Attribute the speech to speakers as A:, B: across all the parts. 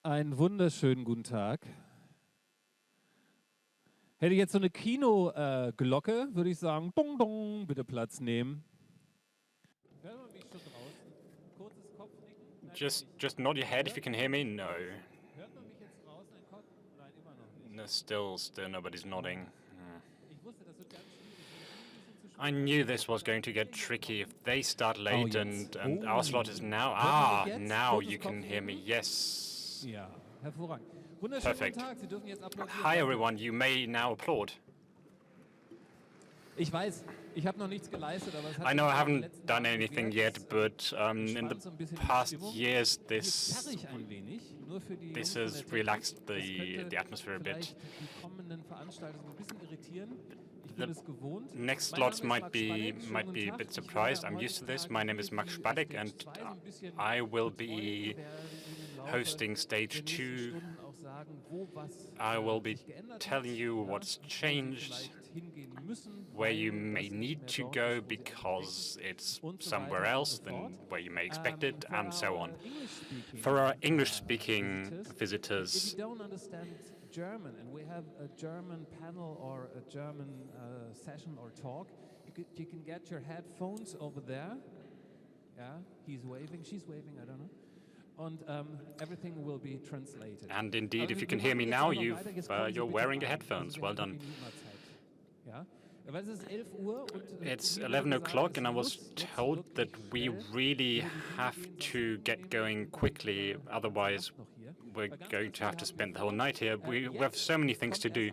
A: Einen wunderschönen guten Tag. Hätte ich jetzt so eine Kino-Glocke, würde ich sagen, dong dong, bitte Platz nehmen. Hört man mich schon draußen? Kurzes Kopfnicken?
B: Just nod your head if you can hear me. No.
A: Hört man mich jetzt draußen im Kopf? Nein, immer noch nicht.
B: No, still nobody's nodding.
A: Ich wusste, das wird ganz schwierig.
B: I knew this was going to get tricky if they start late and our slot is now. Now you can hear me. Yes.
A: Ja, hervorragend. Wunderschönen guten Tag. Sie dürfen jetzt applaudieren.
B: Hi everyone, you may now applaud.
A: Ich weiß, ich habe noch nichts geleistet, aber es hat
B: I know I haven't done anything yet, but in the past years this has relaxed the atmosphere a bit. The next slots might be a bit surprised. I'm used to this. My name is Max Spadek, and I will be hosting stage 2. I will be telling you what's changed, where you may need to go because it's somewhere else than where you may expect it, and so on. For our English-speaking visitors,
A: if you don't understand German and we have a German panel or a German session or talk, you can get your headphones over there. Yeah, he's waving, she's waving, I don't know. And everything will be translated.
B: And indeed, if you can hear me now, you're wearing your headphones. Well done. It's 11 o'clock, and I was told that we really have to get going quickly, otherwise we're going to have to spend the whole night here. We have so many things to do.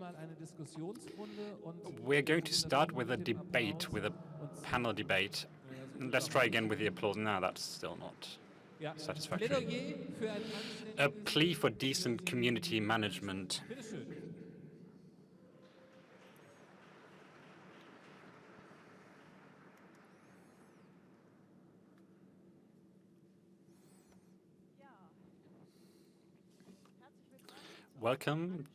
B: We're going to start with a debate, with a panel debate. Let's try again with the applause. Now that's still not satisfactory. A plea for decent community management. Welcome.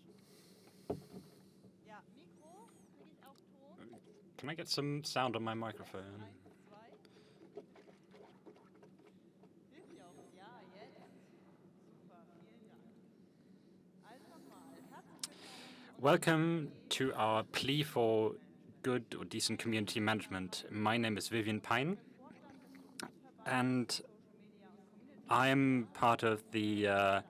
B: Can I get some sound on my microphone? Welcome to our plea for good or decent community management. My name is Vivian Pein, and I am part of the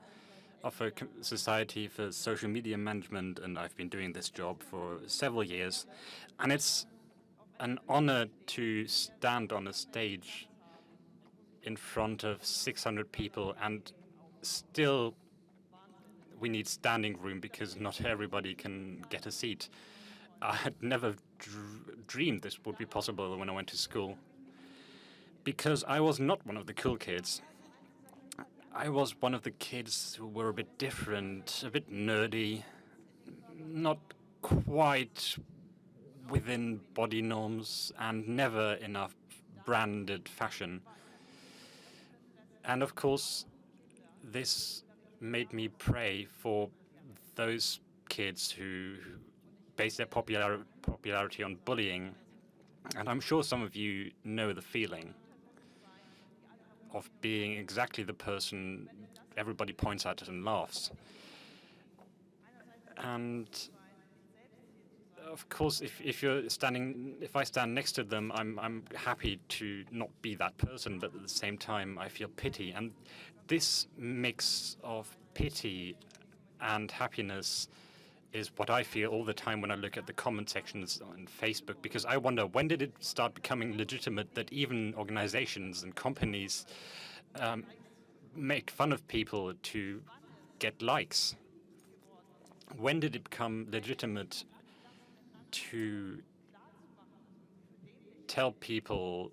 B: of a society for social media management, and I've been doing this job for several years. And it's an honor to stand on a stage in front of 600 people, and still we need standing room because not everybody can get a seat. I had never dreamed this would be possible when I went to school, because I was not one of the cool kids. I was one of the kids who were a bit different, a bit nerdy, not quite within body norms, and never enough branded fashion. And of course, this made me pray for those kids who base their popularity on bullying. And I'm sure some of you know the feeling of being exactly the person everybody points at and laughs. And of course, if I stand next to them, I'm happy to not be that person, but at the same time, I feel pity. And this mix of pity and happiness is what I feel all the time when I look at the comment sections on Facebook, because I wonder, when did it start becoming legitimate that even organizations and companies make fun of people to get likes? When did it become legitimate to tell people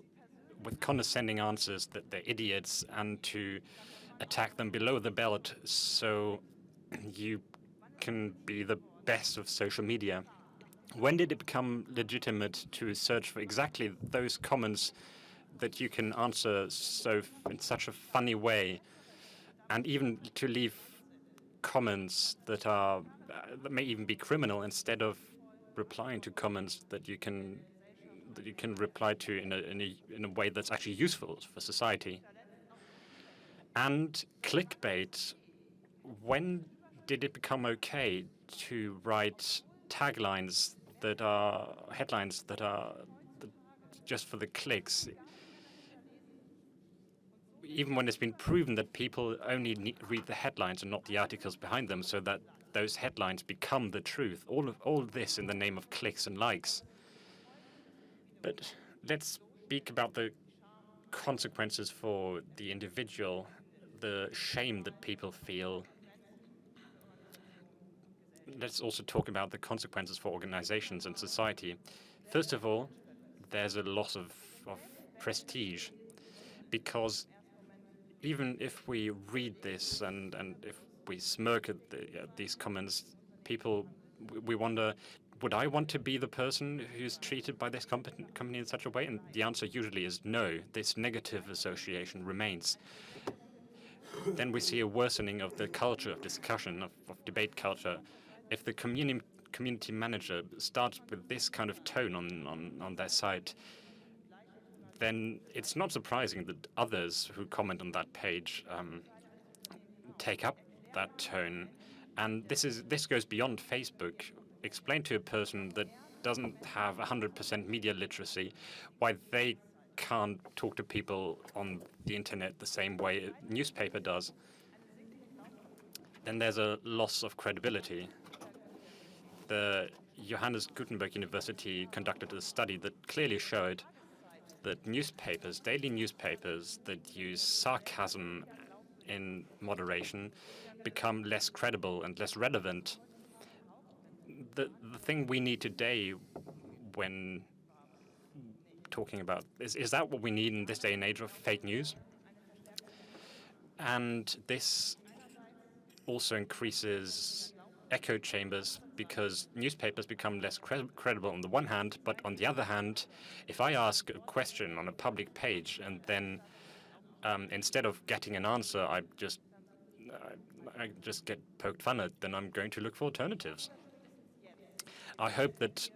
B: with condescending answers that they're idiots and to attack them below the belt so you can be the best of social media? When did it become legitimate to search for exactly those comments that you can answer in such a funny way, and even to leave comments that may even be criminal instead of replying to comments that you can reply to in a way that's actually useful for society? And clickbait when did it become okay to write taglines that are headlines that are just for the clicks, even when it's been proven that people only read the headlines and not the articles behind them, so that those headlines become the truth? All of this in the name of clicks and likes. But let's speak about the consequences for the individual, the shame that people feel. Let's also talk about the consequences for organizations and society. First of all, there's a loss of prestige, because even if we read this and if we smirk at these comments, we wonder, would I want to be the person who's treated by this company in such a way? And the answer usually is no. This negative association remains. Then we see a worsening of the culture of discussion, of debate culture. If the community manager starts with this kind of tone on their site, then it's not surprising that others who comment on that page take up that tone. And this goes beyond Facebook. Explain to a person that doesn't have 100% media literacy why they can't talk to people on the internet the same way a newspaper does. Then there's a loss of credibility. The Johannes Gutenberg University conducted a study that clearly showed that newspapers, daily newspapers that use sarcasm in moderation, become less credible and less relevant. The thing we need today when talking about, is that what we need in this day and age of fake news? And this also increases echo chambers, because newspapers become less credible on the one hand, but on the other hand, if I ask a question on a public page and then instead of getting an answer, I just get poked fun at, then I'm going to look for alternatives. I hope that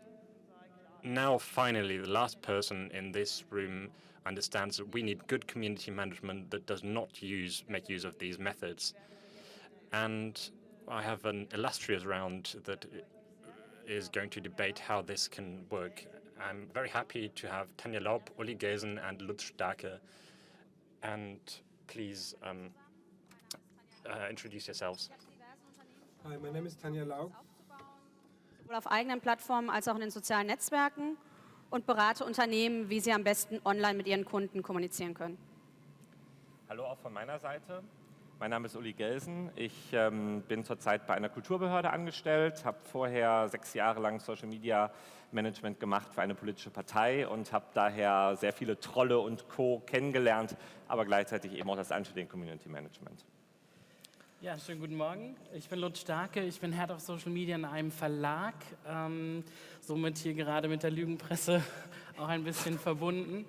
B: now finally the last person in this room understands that we need good community management that does not make use of these methods. And I have an illustrious round that is going to debate how this can work. I'm very happy to have Tanja Laub, Ulrich Gelsen, and Lutz Staacke. And please introduce yourselves.
C: Hi, my name is Tanja Laub.
D: Sowohl auf eigenen Plattformen als auch in den sozialen Netzwerken und berate Unternehmen, wie sie am besten online mit ihren Kunden kommunizieren können.
E: Hallo auch von meiner Seite. Mein Name ist Ulrich Gelsen. Ich bin zurzeit bei einer Kulturbehörde angestellt, habe vorher 6 Jahre lang Social Media Management gemacht für eine politische Partei und habe daher sehr viele Trolle und Co. kennengelernt, aber gleichzeitig eben auch das anständige Community Management.
F: Ja, schönen guten Morgen. Ich bin Lutz Staacke, ich bin Head of Social Media in einem Verlag, somit hier gerade mit der Lügenpresse auch ein bisschen verbunden.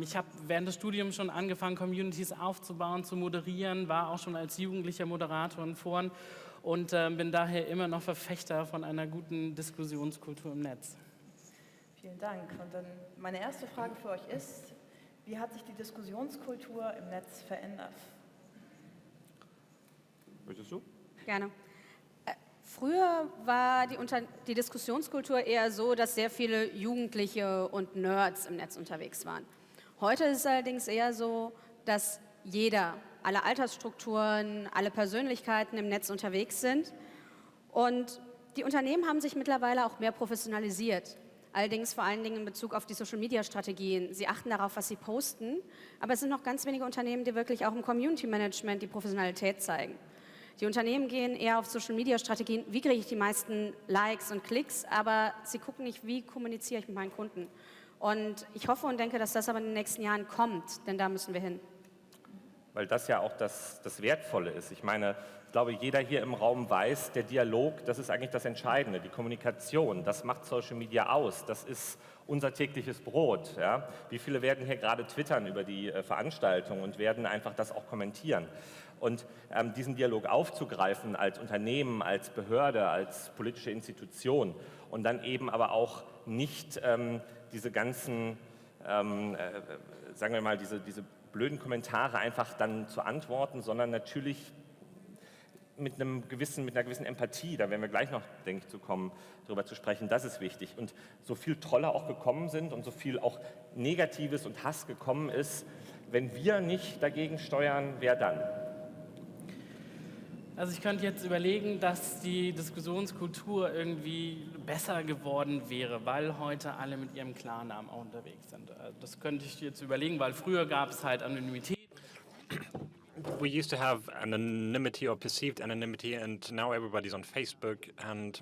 F: Ich habe während des Studiums schon angefangen, Communities aufzubauen, zu moderieren, war auch schon als jugendlicher Moderator in Foren und bin daher immer noch Verfechter von einer guten Diskussionskultur im Netz.
G: Vielen Dank. Und dann meine erste Frage für euch ist, wie hat sich die Diskussionskultur im Netz verändert?
E: Möchtest du?
D: Gerne. Früher war die Diskussionskultur eher so, dass sehr viele Jugendliche und Nerds im Netz unterwegs waren. Heute ist es allerdings eher so, dass alle Altersstrukturen, alle Persönlichkeiten im Netz unterwegs sind. Und die Unternehmen haben sich mittlerweile auch mehr professionalisiert. Allerdings vor allen Dingen in Bezug auf die Social-Media-Strategien. Sie achten darauf, was sie posten, aber es sind noch ganz wenige Unternehmen, die wirklich auch im Community-Management die Professionalität zeigen. Die Unternehmen gehen eher auf Social-Media-Strategien, wie kriege ich die meisten Likes und Klicks, aber sie gucken nicht, wie kommuniziere ich mit meinen Kunden. Und ich hoffe und denke, dass das aber in den nächsten Jahren kommt, denn da müssen wir hin.
E: Weil das ja auch das Wertvolle ist. Ich meine, ich glaube, jeder hier im Raum weiß, der Dialog, das ist eigentlich das Entscheidende, die Kommunikation, das macht Social Media aus, das ist unser tägliches Brot. Ja? Wie viele werden hier gerade twittern über die Veranstaltung und werden einfach das auch kommentieren? Und diesen Dialog aufzugreifen als Unternehmen, als Behörde, als politische Institution und dann eben aber auch nicht diese ganzen, sagen wir mal, diese blöden Kommentare einfach dann zu antworten, sondern natürlich mit einer gewissen Empathie, da werden wir gleich noch, denke ich, zu kommen, darüber zu sprechen, das ist wichtig. Und so viel Trolle auch gekommen sind und so viel auch Negatives und Hass gekommen ist, wenn wir nicht dagegen steuern, wer dann?
F: Also ich könnte jetzt überlegen, dass die Diskussionskultur irgendwie besser geworden wäre, weil heute alle mit ihrem Klarnamen auch unterwegs sind. Das könnte ich jetzt überlegen, weil früher gab es halt Anonymität.
B: We used to have anonymity or perceived anonymity, and now everybody's on Facebook, and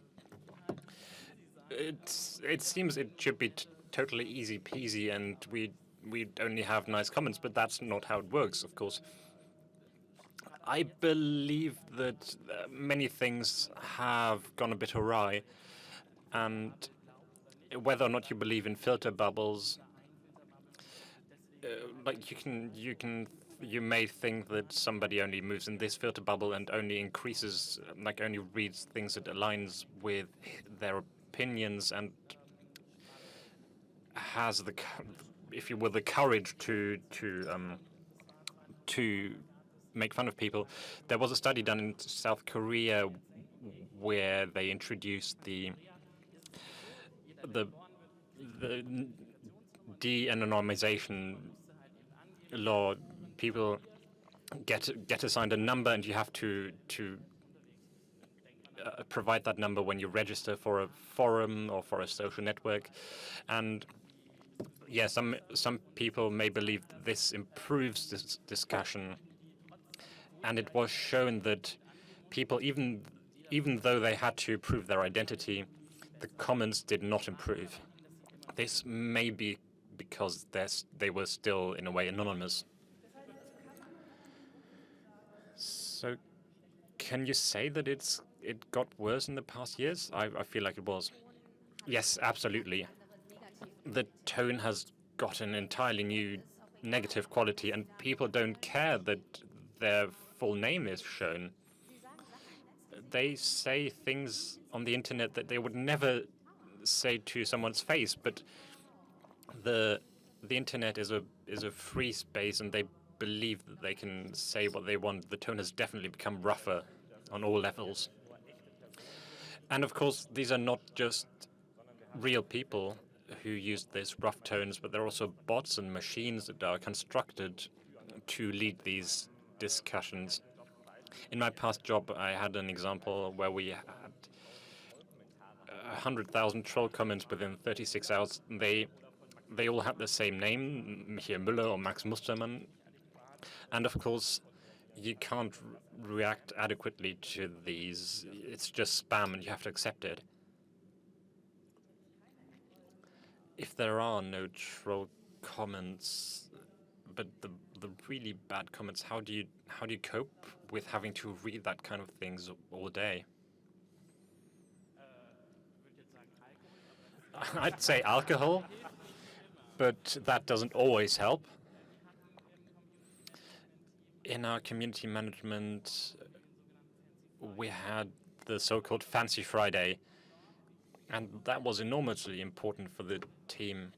B: it seems it should be totally easy peasy, and we'd only have nice comments, but that's not how it works, of course. I believe that many things have gone a bit awry, and whether or not you believe in filter bubbles, like you may think that somebody only moves in this filter bubble and only increases, like only reads things that aligns with their opinions and has the, if you will, the courage to make fun of people. There was a study done in South Korea where they introduced the de-anonymization law. People get assigned a number, and you have to provide that number when you register for a forum or for a social network. And yeah, some people may believe that this improves this discussion. And it was shown that people, even though they had to prove their identity, the comments did not improve. This may be because they were still, in a way, anonymous. So, can you say that it got worse in the past years? I feel like it was. Yes, absolutely. The tone has got an entirely new negative quality, and people don't care that their full name is shown. They say things on the internet that they would never say to someone's face, but the internet is a free space, and they believe that they can say what they want. The tone has definitely become rougher on all levels. And of course, these are not just real people who use these rough tones, but there are also bots and machines that are constructed to lead these discussions. In my past job, I had an example where we had 100,000 troll comments within 36 hours. They all had the same name, Michael Müller or Max Mustermann. And of course, you can't react adequately to these. It's just spam, and you have to accept it. If there are no troll comments, but the really bad comments, how do you cope with having to read that kind of things all day? I'd say alcohol, but that doesn't always help. In our community management, we had the so-called Fancy Friday, and that was enormously important for the team.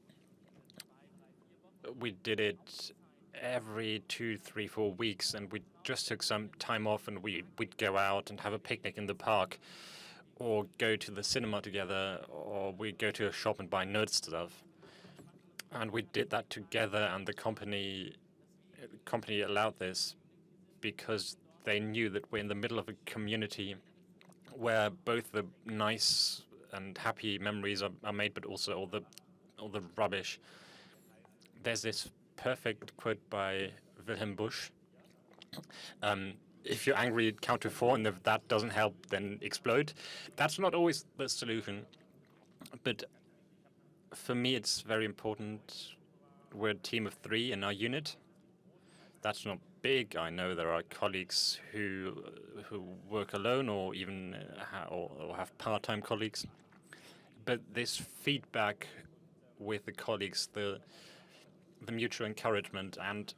B: We did it every 2, 3, 4 weeks, and we just took some time off, and we'd go out and have a picnic in the park, or go to the cinema together, or we'd go to a shop and buy nerd stuff. And we did that together, and the company allowed this because they knew that we're in the middle of a community where both the nice and happy memories are made, but also all the rubbish. There's this perfect quote by Wilhelm Busch. If you're angry, count to 4, and if that doesn't help, then explode. That's not always the solution, but for me, it's very important. We're a team of 3 in our unit. That's not big. I know there are colleagues who work alone, or even or have part-time colleagues. But this feedback with the colleagues, the mutual encouragement, and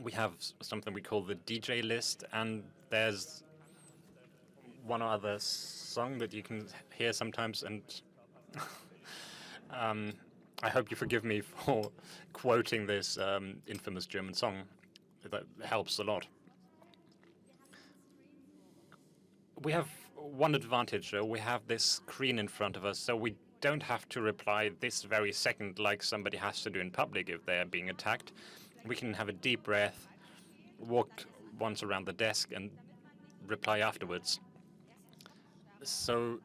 B: we have something we call the DJ list, and there's one other song that you can hear sometimes, and I hope you forgive me for quoting this infamous German song. That helps a lot. we have one advantage, though. We have this screen in front of us, so we don't have to reply this very second like somebody has to do in public if they're being attacked. We can have a deep breath, walk once around the desk, and reply afterwards. So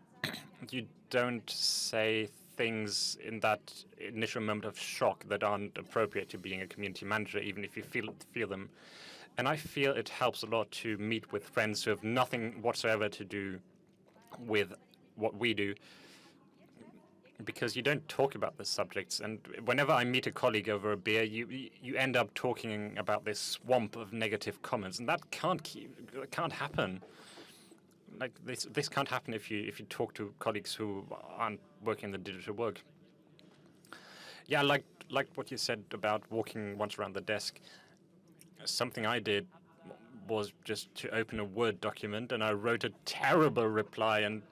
B: you don't say things in that initial moment of shock that aren't appropriate to being a community manager, even if you feel them. And I feel it helps a lot to meet with friends who have nothing whatsoever to do with what we do, because you don't talk about the subjects. And whenever I meet a colleague over a beer, you end up talking about this swamp of negative comments, and that can't happen. Like this can't happen if you talk to colleagues who aren't working in the digital work. Yeah, like what you said about walking once around the desk. Something I did was just to open a Word document, and I wrote a terrible reply, and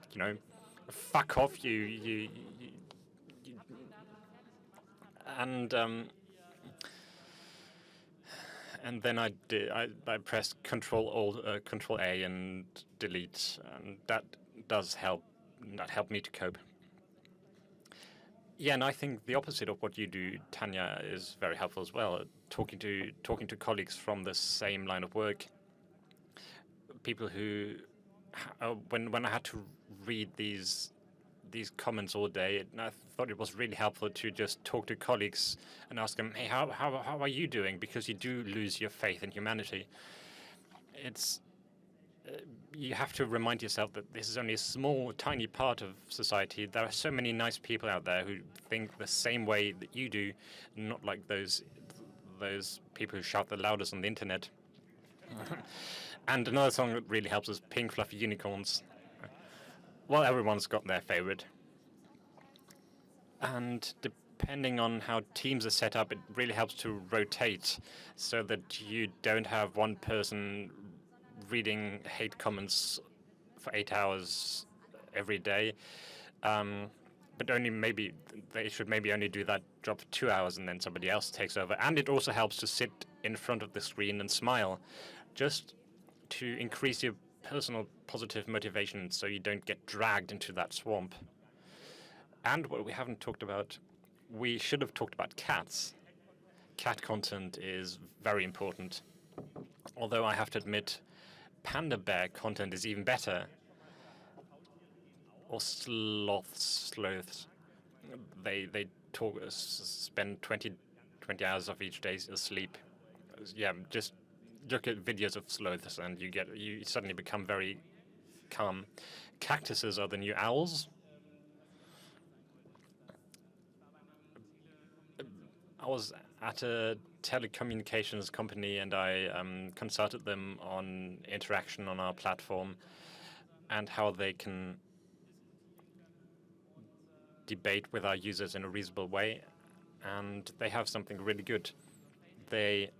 B: fuck off you. And then I pressed Control A and delete, and that does help. That helped me to cope. Yeah, and I think the opposite of what you do, Tanja, is very helpful as well. Talking to colleagues from the same line of work, people who, when I had to read these comments all day, I thought it was really helpful to just talk to colleagues and ask them, hey, how are you doing? Because you do lose your faith in humanity. It's you have to remind yourself that this is only a small, tiny part of society. There are so many nice people out there who think the same way that you do, not like those people who shout the loudest on the internet. And another song that really helps is Pink Fluffy Unicorns. Well, everyone's got their favorite. And depending on how teams are set up, it really helps to rotate so that you don't have one person reading hate comments for 8 hours every day. But they should maybe only do that job for 2 hours, and then somebody else takes over. And it also helps to sit in front of the screen and smile, just to increase your personal positive motivation so you don't get dragged into that swamp. And what we haven't talked about, we should have talked about cats. Cat content is very important. Although I have to admit, panda bear content is even better. Or sloths. They spend 20 hours of each day asleep. Yeah, just look at videos of sloths and you suddenly become very calm. Cactuses are the new owls. I was at a telecommunications company and I consulted them on interaction on our platform and how they can debate with our users in a reasonable way, and they have something really good. They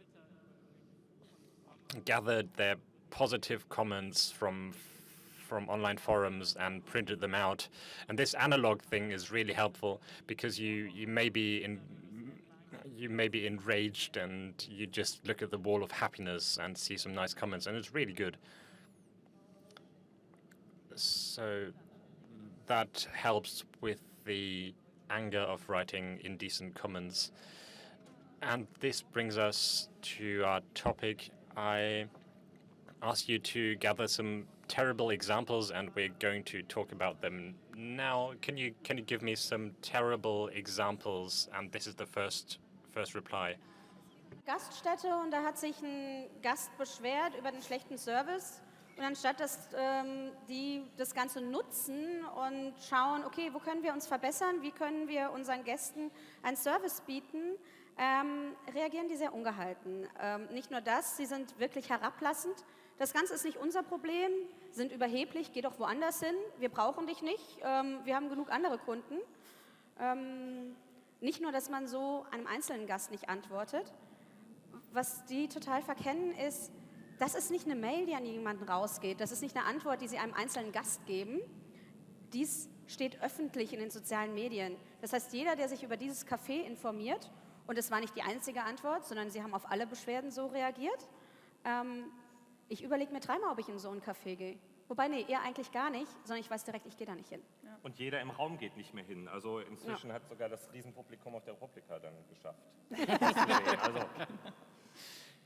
B: gathered their positive comments from online forums and printed them out, and this analog thing is really helpful because you may be enraged and you just look at the wall of happiness and see some nice comments, and it's really good. So that helps with the anger of writing indecent comments. And this brings us to our topic. I asked you to gather some terrible examples, and we're going to talk about them now. Can you give me some terrible examples? And this is the first reply.
D: Gaststätte, und da hat sich ein Gast beschwert über den schlechten Service. Und anstatt dass die das Ganze nutzen und schauen, okay, wo können wir uns verbessern, wie können wir unseren Gästen einen Service bieten, reagieren die sehr ungehalten. Nicht nur das, sie sind wirklich herablassend. Das Ganze ist nicht unser Problem, sind überheblich, geh doch woanders hin, wir brauchen dich nicht, wir haben genug andere Kunden. Nicht nur, dass man so einem einzelnen Gast nicht antwortet. Was die total verkennen ist, das ist nicht eine Mail, die an jemanden rausgeht. Das ist nicht eine Antwort, die Sie einem einzelnen Gast geben. Dies steht öffentlich in den sozialen Medien. Das heißt, jeder, der sich über dieses Café informiert, und es war nicht die einzige Antwort, sondern Sie haben auf alle Beschwerden so reagiert. Ich überlege mir dreimal, ob ich in so ein Café gehe. Wobei, nee, ihr eigentlich gar nicht, sondern ich weiß direkt, ich gehe da nicht hin.
E: Und jeder im Raum geht nicht mehr hin. Also inzwischen hat sogar das Riesenpublikum auf der publica dann geschafft. Also.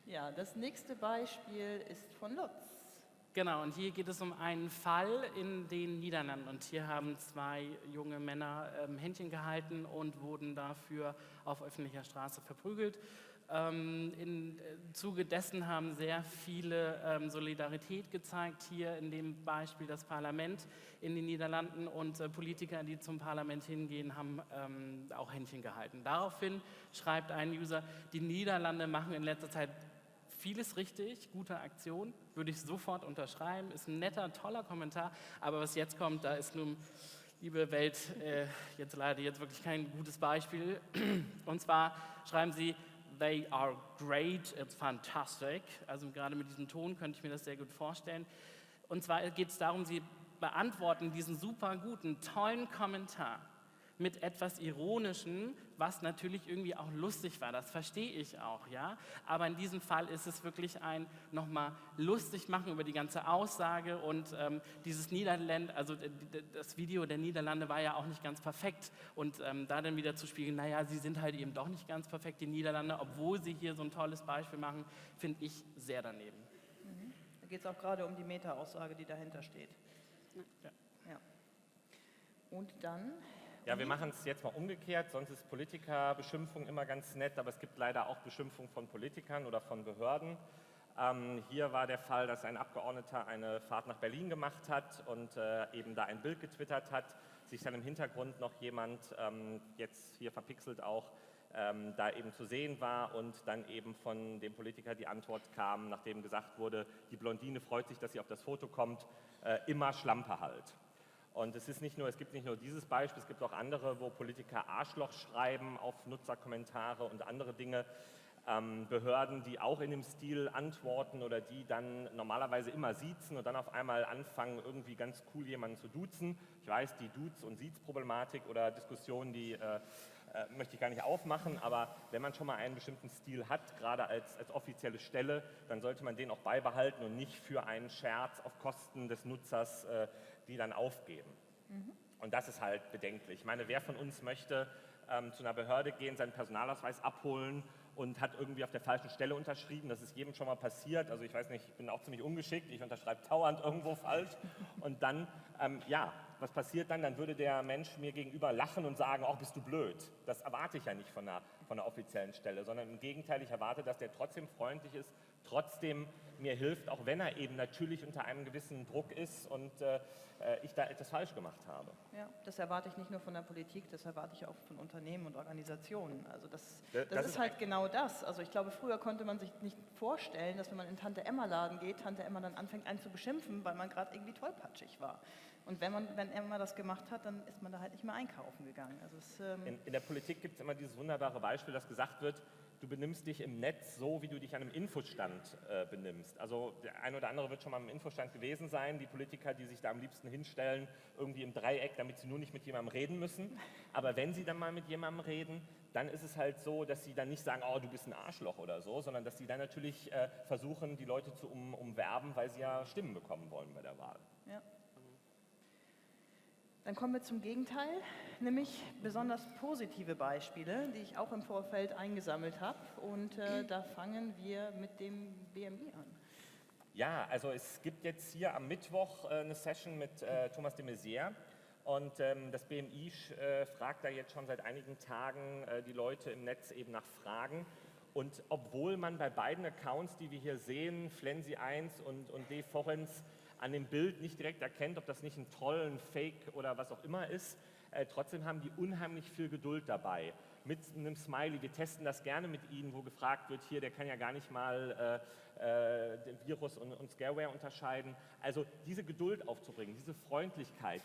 G: Ja, das nächste Beispiel ist von Lutz.
F: Genau, und hier geht es um einen Fall in den Niederlanden. Und hier haben 2 junge Männer Händchen gehalten und wurden dafür auf öffentlicher Straße verprügelt. Im Zuge dessen haben sehr viele Solidarität gezeigt, hier in dem Beispiel das Parlament in den Niederlanden, und Politiker, die zum Parlament hingehen, haben auch Händchen gehalten. Daraufhin schreibt ein User, die Niederlande machen in letzter Zeit vieles richtig, gute Aktion, würde ich sofort unterschreiben, ist ein netter, toller Kommentar, aber was jetzt kommt, da ist nun, liebe Welt, jetzt leider wirklich kein gutes Beispiel. Und zwar schreiben sie, they are great, it's fantastic. Also gerade mit diesem Ton könnte ich mir das sehr gut vorstellen. Und zwar geht es darum, sie beantworten diesen super guten, tollen Kommentar mit etwas Ironischem, was natürlich irgendwie auch lustig war, das verstehe ich auch, ja. Aber in diesem Fall ist es wirklich ein nochmal lustig machen über die ganze Aussage, und dieses also das Video der Niederlande war ja auch nicht ganz perfekt, und da dann wieder zu spiegeln, naja, sie sind halt eben doch nicht ganz perfekt, die Niederlande, obwohl sie hier so ein tolles Beispiel machen, finde ich sehr daneben.
G: Da geht es auch gerade um die Meta-Aussage, die dahinter steht. Ja. Und dann...
E: Ja, wir machen es jetzt mal umgekehrt, sonst ist Politikerbeschimpfung immer ganz nett, aber es gibt leider auch Beschimpfung von Politikern oder von Behörden. Hier war der Fall, dass ein Abgeordneter eine Fahrt nach Berlin gemacht hat und eben da ein Bild getwittert hat, sich dann im Hintergrund noch jemand, jetzt hier verpixelt auch, da eben zu sehen war, und dann eben von dem Politiker die Antwort kam, nachdem gesagt wurde, die Blondine freut sich, dass sie auf das Foto kommt, immer Schlampe halt. Und es gibt nicht nur dieses Beispiel, es gibt auch andere, wo Politiker Arschloch schreiben auf Nutzerkommentare und andere Dinge. Behörden, die auch in dem Stil antworten oder die dann normalerweise immer siezen und dann auf einmal anfangen, irgendwie ganz cool jemanden zu duzen. Ich weiß, die Duz- und Siez-Problematik oder Diskussionen, die möchte ich gar nicht aufmachen, aber wenn man schon mal einen bestimmten Stil hat, gerade als offizielle Stelle, dann sollte man den auch beibehalten und nicht für einen Scherz auf Kosten des Nutzers die dann aufgeben. Und das ist halt bedenklich. Ich meine, wer von uns möchte zu einer Behörde gehen, seinen Personalausweis abholen und hat irgendwie auf der falschen Stelle unterschrieben? Das ist jedem schon mal passiert. Also ich weiß nicht, ich bin auch ziemlich ungeschickt, ich unterschreibe dauernd irgendwo falsch. Und dann, was passiert dann? Dann würde der Mensch mir gegenüber lachen und sagen, oh, bist du blöd. Das erwarte ich ja nicht von einer offiziellen Stelle, sondern im Gegenteil, ich erwarte, dass der trotzdem freundlich ist, trotzdem mir hilft, auch wenn er eben natürlich unter einem gewissen Druck ist und ich da etwas falsch gemacht habe.
G: Ja, das erwarte ich nicht nur von der Politik, das erwarte ich auch von Unternehmen und Organisationen. Also das ist halt genau das. Also ich glaube, früher konnte man sich nicht vorstellen, dass wenn man in Tante-Emma-Laden geht, Tante Emma dann anfängt, einen zu beschimpfen, weil man gerade irgendwie tollpatschig war. Und wenn Emma das gemacht hat, dann ist man da halt nicht mehr einkaufen gegangen. Also
E: in der Politik gibt es immer dieses wunderbare Beispiel, dass gesagt wird, du benimmst dich im Netz so, wie du dich an einem Infostand benimmst. Also der eine oder andere wird schon mal am Infostand gewesen sein, die Politiker, die sich da am liebsten hinstellen, irgendwie im Dreieck, damit sie nur nicht mit jemandem reden müssen. Aber wenn sie dann mal mit jemandem reden, dann ist es halt so, dass sie dann nicht sagen, oh, du bist ein Arschloch oder so, sondern dass sie dann natürlich versuchen, die Leute zu umwerben, weil sie ja Stimmen bekommen wollen bei der Wahl.
G: Ja. Dann kommen wir zum Gegenteil, nämlich besonders positive Beispiele, die ich auch im Vorfeld eingesammelt habe. Und da fangen wir mit dem BMI an.
E: Ja, also es gibt jetzt hier am Mittwoch eine Session mit Thomas de Maizière. Und das BMI fragt da jetzt schon seit einigen Tagen die Leute im Netz eben nach Fragen. Und obwohl man bei beiden Accounts, die wir hier sehen, Flensi1 und D-Forens, an dem Bild nicht direkt erkennt, ob das nicht ein Troll, ein Fake oder was auch immer ist, trotzdem haben die unheimlich viel Geduld dabei. Mit einem Smiley, wir testen das gerne mit Ihnen, wo gefragt wird, hier, der kann ja gar nicht mal den Virus und Scareware unterscheiden. Also diese Geduld aufzubringen, diese Freundlichkeit,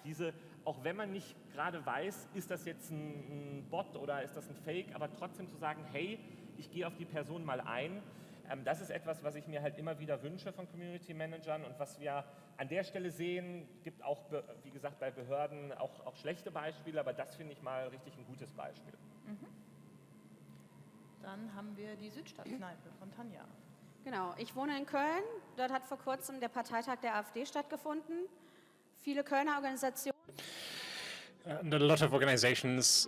E: auch wenn man nicht gerade weiß, ist das jetzt ein Bot oder ist das ein Fake, aber trotzdem zu sagen, hey, ich gehe auf die Person mal ein. Das ist etwas, was ich mir halt immer wieder wünsche von Community Managern und was wir an der Stelle sehen, gibt auch, wie gesagt, bei Behörden auch schlechte Beispiele, aber das finde ich mal richtig ein gutes Beispiel.
G: Dann haben wir die Südstadtkneipe von Tanja.
D: Genau, ich wohne in Köln. Dort hat vor kurzem der Parteitag der AfD stattgefunden. Viele Kölner Organisationen.
B: And a lot of organizations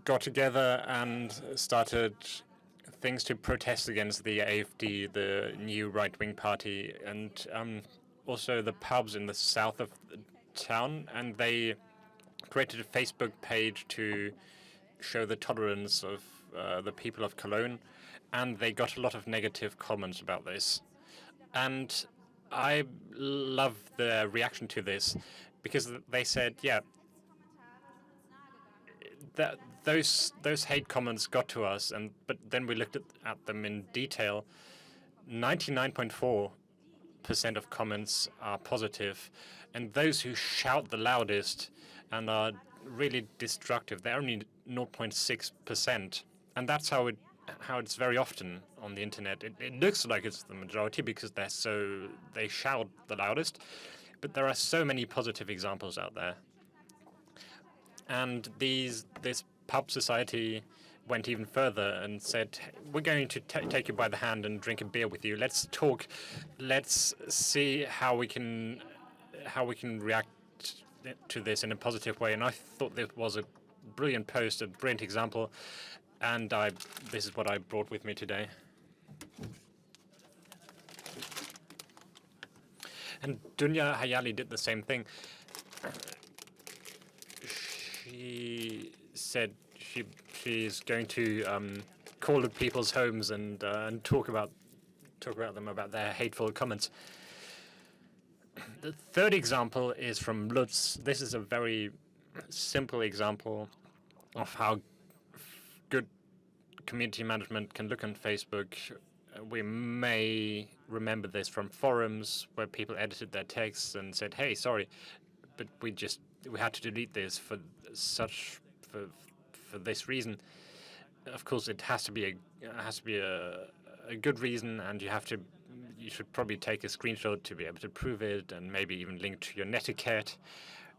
B: got together and started things to protest against the AfD, the new right-wing party, and also the pubs in the south of the town. And they created a Facebook page to show the tolerance of the people of Cologne. And they got a lot of negative comments about this. And I love the reaction to this, because they said, yeah, that those hate comments got to us, but then we looked at them in detail. 99.4% of comments are positive, and those who shout the loudest and are really destructive, they're only 0.6%, and that's how it's very often on the internet. It looks like it's the majority because they shout the loudest, but there are so many positive examples out there. And this pub society went even further and said, we're going to take you by the hand and drink a beer with you. Let's talk. Let's see how we can react to this in a positive way. And I thought this was a brilliant post, a brilliant example. And this is what I brought with me today. And Dunya Hayali did the same thing. She said she's going to call at people's homes and talk about them, about their hateful comments. The third example is from Lutz. This is a very simple example of how good community management can look on Facebook. We may remember this from forums where people edited their texts and said, "Hey, sorry, but we had to delete this for this reason." Of course, it has to be a good reason, and you should probably take a screenshot to be able to prove it, and maybe even link to your netiquette.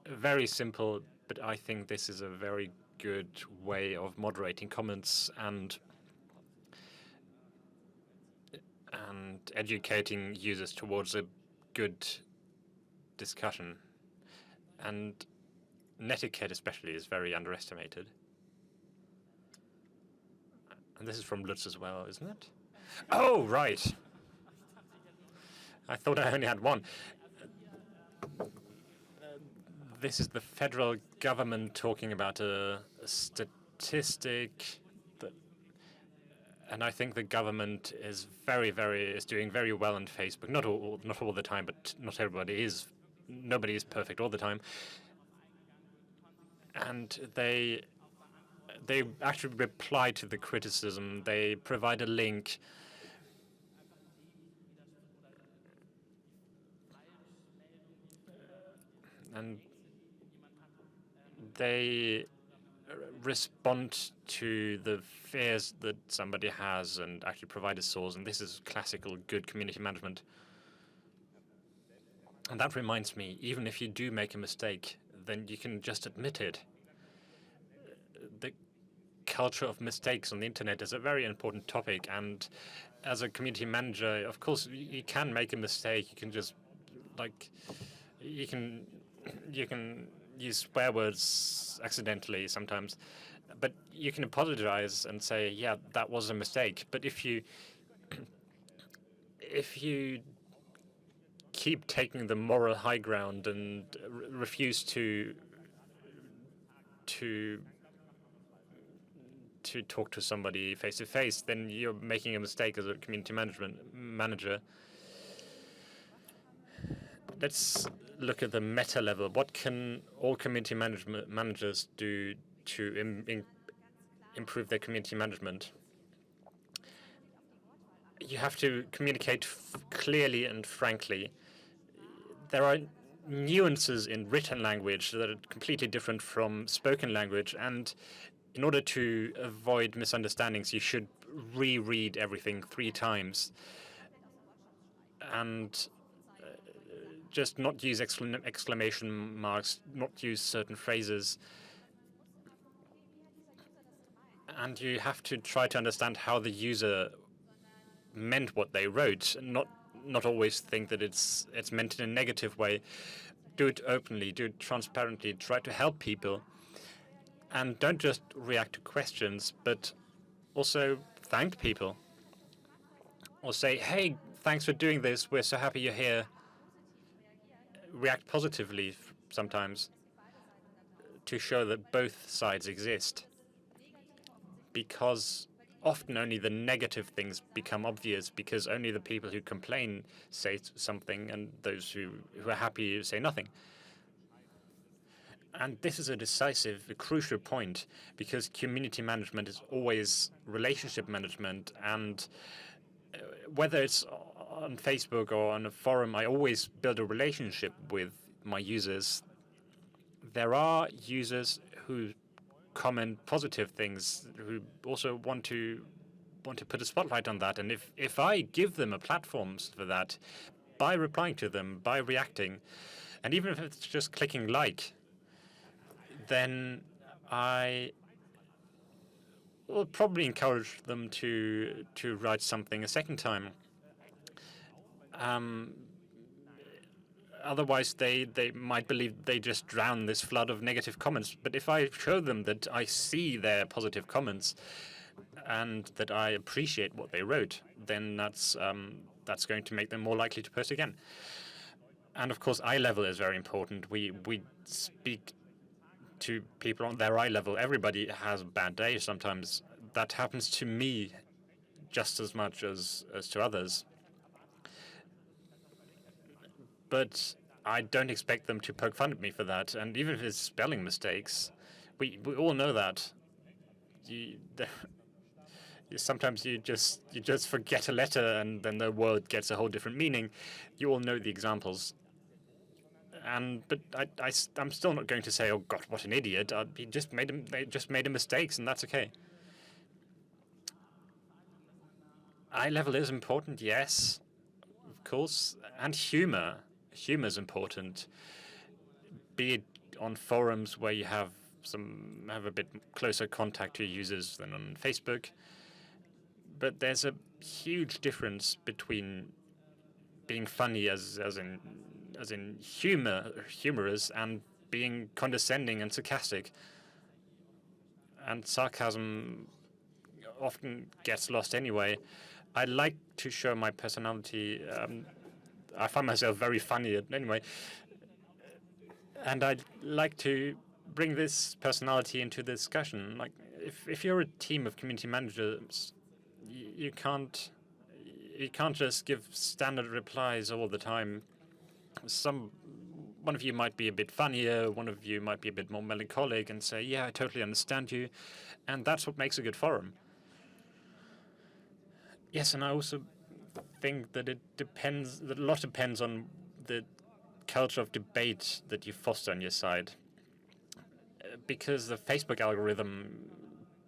B: Very simple, but I think this is a very good way of moderating comments and educating users towards a good discussion. And netiquette especially is very underestimated. And this is from Lutz as well, isn't it? Oh, right. I thought I only had one. This is the federal government talking about a statistic and I think the government is doing very well on Facebook. Not all the time, but not everybody is. Nobody is perfect all the time. And they actually reply to the criticism. They provide a link. And they respond to the fears that somebody has and actually provide a source. And this is classical good community management. And that reminds me, even if you do make a mistake, then you can just admit it. The culture of mistakes on the internet is a very important topic. And as a community manager, of course, you can make a mistake. You can just, you can use swear words accidentally sometimes, but you can apologize and say, yeah, that was a mistake. But if you keep taking the moral high ground and refuse to talk to somebody face to face, then you're making a mistake as a community manager. Let's look at the meta level. What can all community managers do to improve their community management? You have to communicate clearly and frankly. There are nuances in written language that are completely different from spoken language, and in order to avoid misunderstandings, you should reread everything 3 times. And just not use exclamation marks, not use certain phrases. And you have to try to understand how the user meant what they wrote, and not always think that it's meant in a negative way. Do it openly, do it transparently, try to help people, and don't just react to questions, but also thank people. Or say, hey, thanks for doing this, we're so happy you're here. React positively sometimes to show that both sides exist. Because often only the negative things become obvious, because only the people who complain say something and those who are happy say nothing. And this is a decisive, a crucial point, because community management is always relationship management, and whether it's on Facebook or on a forum, I always build a relationship with my users. There are users who comment positive things, who also want to put a spotlight on that. And if I give them a platform for that, by replying to them, by reacting, and even if it's just clicking like, then I will probably encourage them to write something a second time. Otherwise, they might believe they just drown this flood of negative comments. But if I show them that I see their positive comments and that I appreciate what they wrote, then that's going to make them more likely to post again. And of course, eye level is very important. We speak to people on their eye level. Everybody has a bad day sometimes. That happens to me just as much as to others. But I don't expect them to poke fun at me for that. And even if it's spelling mistakes, we all know that. Sometimes you just forget a letter and then the word gets a whole different meaning. You all know the examples. But I'm still not going to say, "Oh God, what an idiot!" They just made a mistake, and that's okay. Eye level is important, yes, of course, and humor. Humor is important. Be it on forums where you have a bit closer contact to your users than on Facebook. But there's a huge difference between being funny as in humorous, and being condescending and sarcastic. And sarcasm often gets lost anyway. I like to show my personality. I find myself very funny anyway. And I like to bring this personality into the discussion. Like, if you're a team of community managers, you can't just give standard replies all the time. One of you might be a bit funnier, one of you might be a bit more melancholic and say, yeah, I totally understand you. And that's what makes a good forum. Yes, and I also think that that a lot depends on the culture of debate that you foster on your side. Because the Facebook algorithm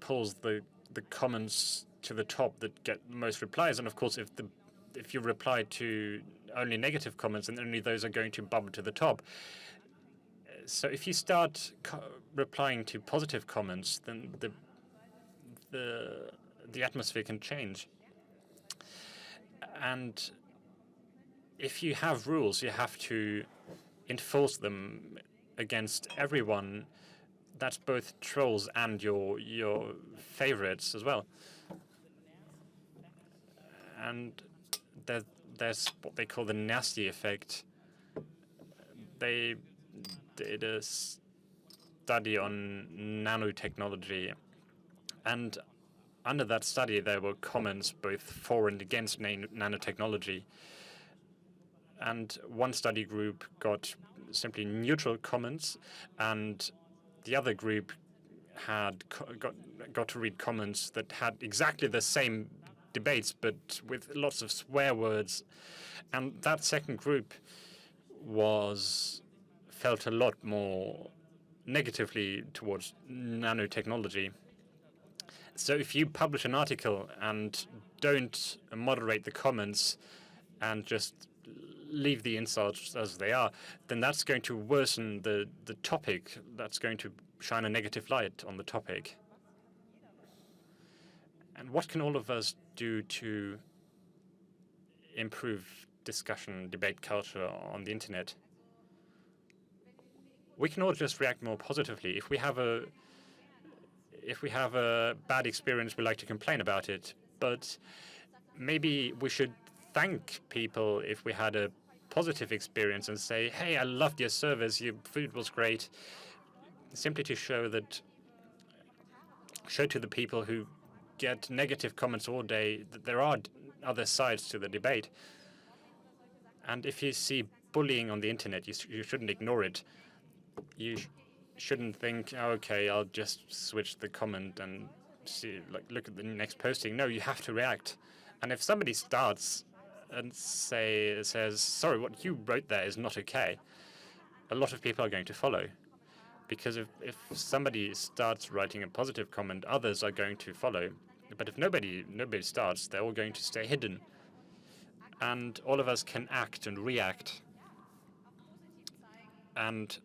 B: pulls the comments to the top that get the most replies, and of course if you reply to only negative comments, and only those are going to bubble to the top. So if you start replying to positive comments, then the atmosphere can change. And if you have rules, you have to enforce them against everyone. That's both trolls and your favorites as well. And there's what they call the nasty effect. They did a study on nanotechnology, and under that study there were comments both for and against nanotechnology. And one study group got simply neutral comments, and the other group had got to read comments that had exactly the same debates, but with lots of swear words. And that second group felt a lot more negatively towards nanotechnology. So if you publish an article and don't moderate the comments and just leave the insults as they are, then that's going to worsen the topic. That's going to shine a negative light on the topic. And what can all of us do to improve discussion, debate culture on the internet. We can all just react more positively. If we have a bad experience, we like to complain about it. But maybe we should thank people if we had a positive experience and say, hey, I loved your service, your food was great. Simply to show to the people who get negative comments all day that there are other sides to the debate. And if you see bullying on the internet, you shouldn't ignore it. You shouldn't think, oh, okay, I'll just switch the comment and see, look at the next posting. No, you have to react. And if somebody starts and says, sorry, what you wrote there is not okay, a lot of people are going to follow. Because if somebody starts writing a positive comment, others are going to follow. But if nobody starts, they're all going to stay hidden. And all of us can act and react and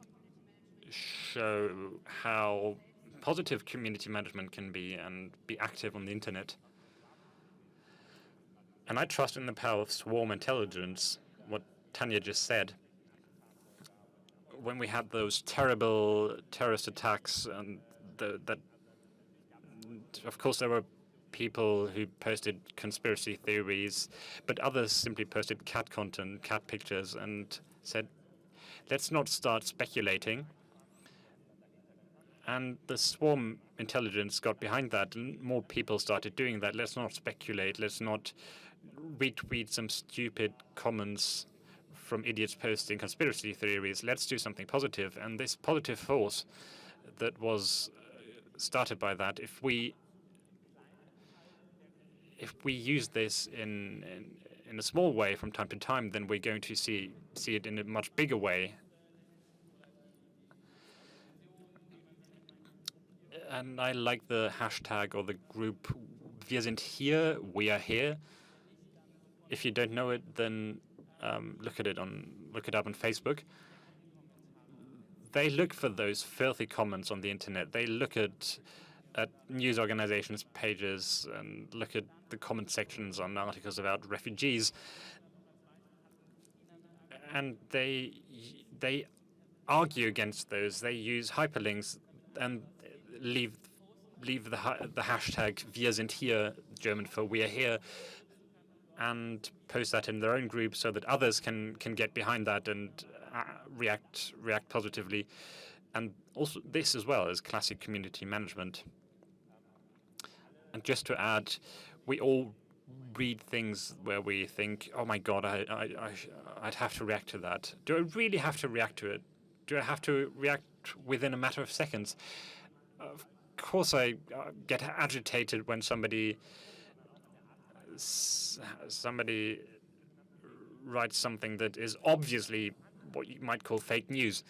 B: show how positive community management can be and be active on the internet. And I trust in the power of swarm intelligence, what Tanja just said. When we had those terrible terrorist attacks, and that, of course, there were people who posted conspiracy theories, but others simply posted cat content, cat pictures, and said, let's not start speculating. And the swarm intelligence got behind that, and more people started doing that. Let's not speculate. Let's not retweet some stupid comments from idiots posting conspiracy theories. Let's do something positive. And this positive force that was started by that, if we use this in a small way from time to time, then we're going to see it in a much bigger way. And I like the hashtag or the group Wir sind hier, we are here. If you don't know it, then look it up on Facebook. They look for those filthy comments on the internet. They look at news organizations' pages and look at the comment sections on articles about refugees, and they argue against those. They use hyperlinks and leave the hashtag Wir sind hier, German for we are here, and post that in their own group so that others can get behind that and react positively. And also this as well as classic community management. And just to add, we all read things where we think, oh my God, I'd have to react to that. Do I really have to react to it? Do I have to react within a matter of seconds? Of course I get agitated when somebody writes something that is obviously what you might call fake news.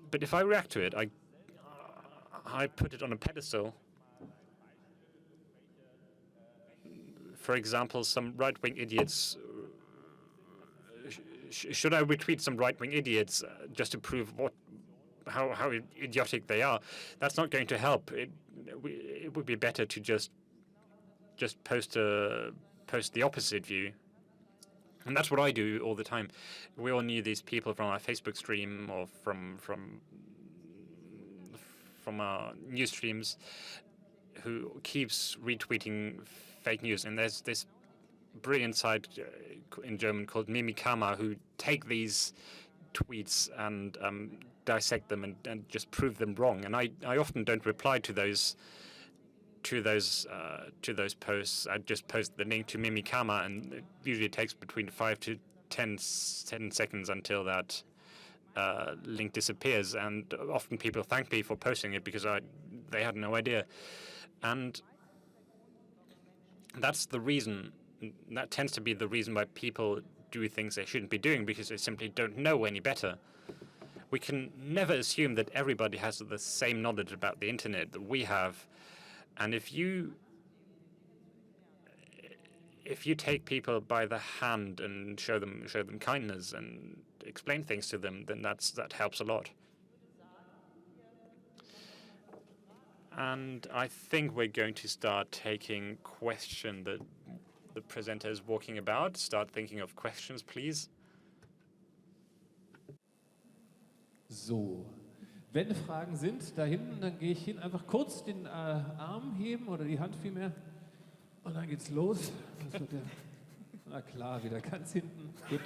B: But if I react to it, I put it on a pedestal. For example, some right-wing idiots. Should I retweet some right-wing idiots just to prove how idiotic they are? That's not going to help. It would be better to just post the opposite view. And that's what I do all the time. We all knew these people from our Facebook stream or from our news streams who keeps retweeting fake news. And there's this brilliant site in German called Mimikama who take these tweets and dissect them and just prove them wrong. And I often don't reply to those posts. I just post the link to Mimikama, and it usually takes between 5 to 10 seconds until that link disappears. And often people thank me for posting it because they had no idea. And that's the reason. That tends to be the reason why people do things they shouldn't be doing, because they simply don't know any better. We can never assume that everybody has the same knowledge about the internet that we have. And if you take people by the hand and show them kindness and explain things to them, then that helps a lot. And I think we're going to start taking questions that the presenter is walking about. Start thinking of questions, please.
A: So, wenn Fragen sind, da hinten, dann gehe ich hin, einfach kurz den Arm heben oder die Hand vielmehr und dann geht's los. Das wird na klar, wieder ganz hinten. Gut.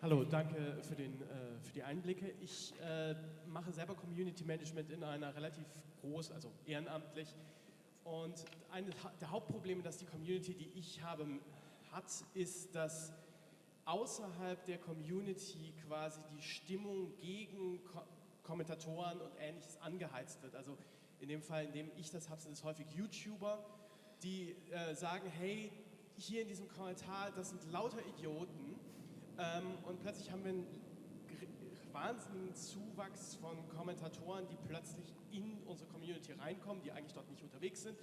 H: Hallo, danke für die Einblicke. Ich mache selber Community Management in einer relativ groß, also ehrenamtlich. Und eines der Hauptprobleme, das die Community, die ich habe, hat, ist, dass außerhalb der Community quasi die Stimmung gegen Kommentatoren und Ähnliches angeheizt wird. Also in dem Fall, in dem ich das habe, sind es häufig YouTuber, die sagen, hey, hier in diesem Kommentar, das sind lauter Idioten. Und plötzlich haben wir einen wahnsinnigen Zuwachs von Kommentatoren, die plötzlich in unsere Community reinkommen, die eigentlich dort nicht unterwegs sind.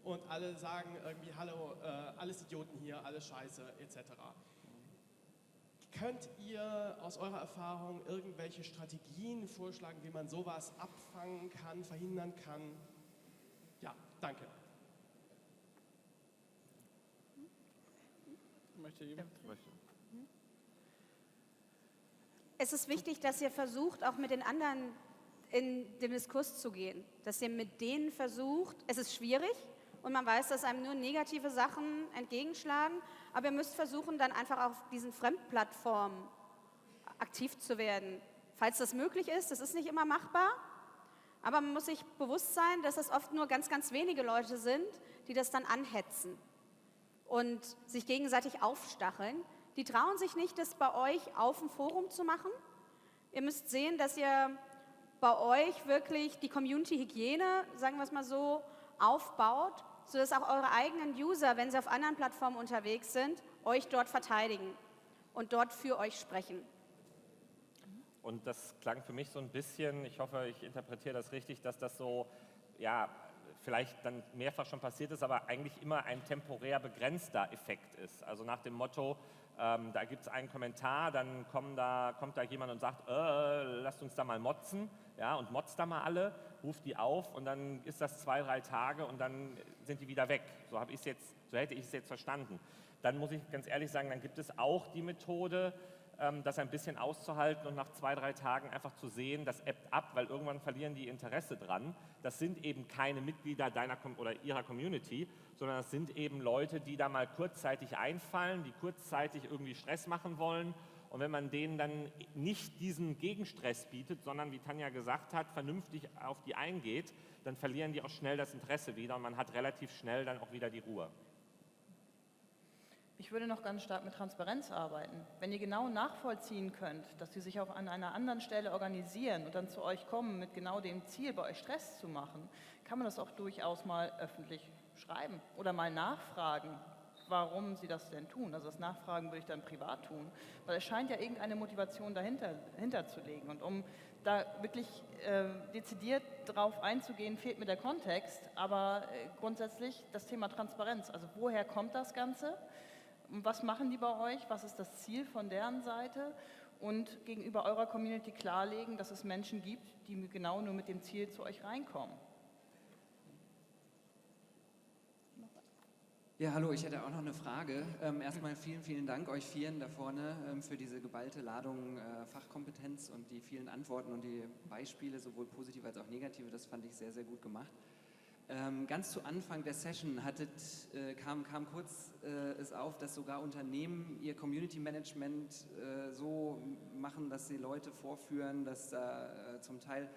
H: Und alle sagen irgendwie, hallo, alles Idioten hier, alles Scheiße, etc. Könnt ihr aus eurer Erfahrung irgendwelche Strategien vorschlagen, wie man sowas abfangen kann, verhindern kann? Ja, danke.
F: Möchte jemand?
D: Es ist wichtig, dass ihr versucht, auch mit den anderen in den Diskurs zu gehen. Dass ihr mit denen versucht, es ist schwierig und man weiß, dass einem nur negative Sachen entgegenschlagen, aber ihr müsst versuchen, dann einfach auf diesen Fremdplattformen aktiv zu werden. Falls das möglich ist, das ist nicht immer machbar, aber man muss sich bewusst sein, dass es oft nur ganz, ganz wenige Leute sind, die das dann anhetzen und sich gegenseitig aufstacheln. Die trauen sich nicht, das bei euch auf dem Forum zu machen. Ihr müsst sehen, dass ihr bei euch wirklich die Community-Hygiene, sagen wir es mal so, aufbaut, sodass auch eure eigenen User, wenn sie auf anderen Plattformen unterwegs sind, euch dort verteidigen und dort für euch sprechen.
E: Und das klang für mich so ein bisschen, ich hoffe, ich interpretiere das richtig, dass das so, ja, vielleicht dann mehrfach schon passiert ist, aber eigentlich immer ein temporär begrenzter Effekt ist. Also nach dem Motto, da gibt es einen Kommentar, dann kommt da jemand und sagt, lasst uns da mal motzen, ja, und motzt da mal alle, ruft die auf und dann ist das 2, 3 Tage und dann sind die wieder weg. So hätte ich es jetzt verstanden. Dann muss ich ganz ehrlich sagen, dann gibt es auch die Methode, das ein bisschen auszuhalten und nach 2, 3 Tagen einfach zu sehen, das ebbt ab, weil irgendwann verlieren die Interesse dran. Das sind eben keine Mitglieder deiner oder ihrer Community, sondern das sind eben Leute, die da mal kurzzeitig einfallen, die kurzzeitig irgendwie Stress machen wollen. Und wenn man denen dann nicht diesen Gegenstress bietet, sondern, wie Tanja gesagt hat, vernünftig auf die eingeht, dann verlieren die auch schnell das Interesse wieder und man hat relativ schnell dann auch wieder die Ruhe.
G: Ich würde noch ganz stark mit Transparenz arbeiten. Wenn ihr genau nachvollziehen könnt, dass sie sich an einer anderen Stelle organisieren und dann zu euch kommen mit genau dem Ziel, bei euch Stress zu machen, kann man das auch durchaus mal öffentlich schreiben oder mal nachfragen, warum sie das denn tun. Also das Nachfragen würde ich dann privat tun, weil es scheint ja irgendeine Motivation dahinter zu liegen. Und um da wirklich dezidiert drauf einzugehen, fehlt mir der Kontext, aber grundsätzlich das Thema Transparenz. Also woher kommt das Ganze? Was machen die bei euch? Was ist das Ziel von deren Seite? Und gegenüber eurer Community klarlegen, dass es Menschen gibt, die genau nur mit dem Ziel zu euch reinkommen.
I: Ja, hallo, ich hätte auch noch eine Frage. Erstmal vielen, vielen Dank euch Vieren da vorne für diese geballte Ladung Fachkompetenz und die vielen Antworten und die Beispiele, sowohl positive als auch negative. Das fand ich sehr, sehr gut gemacht. Ganz zu Anfang der Session kam kurz es auf, dass sogar Unternehmen ihr Community Management so machen, dass sie Leute vorführen, dass zum Teil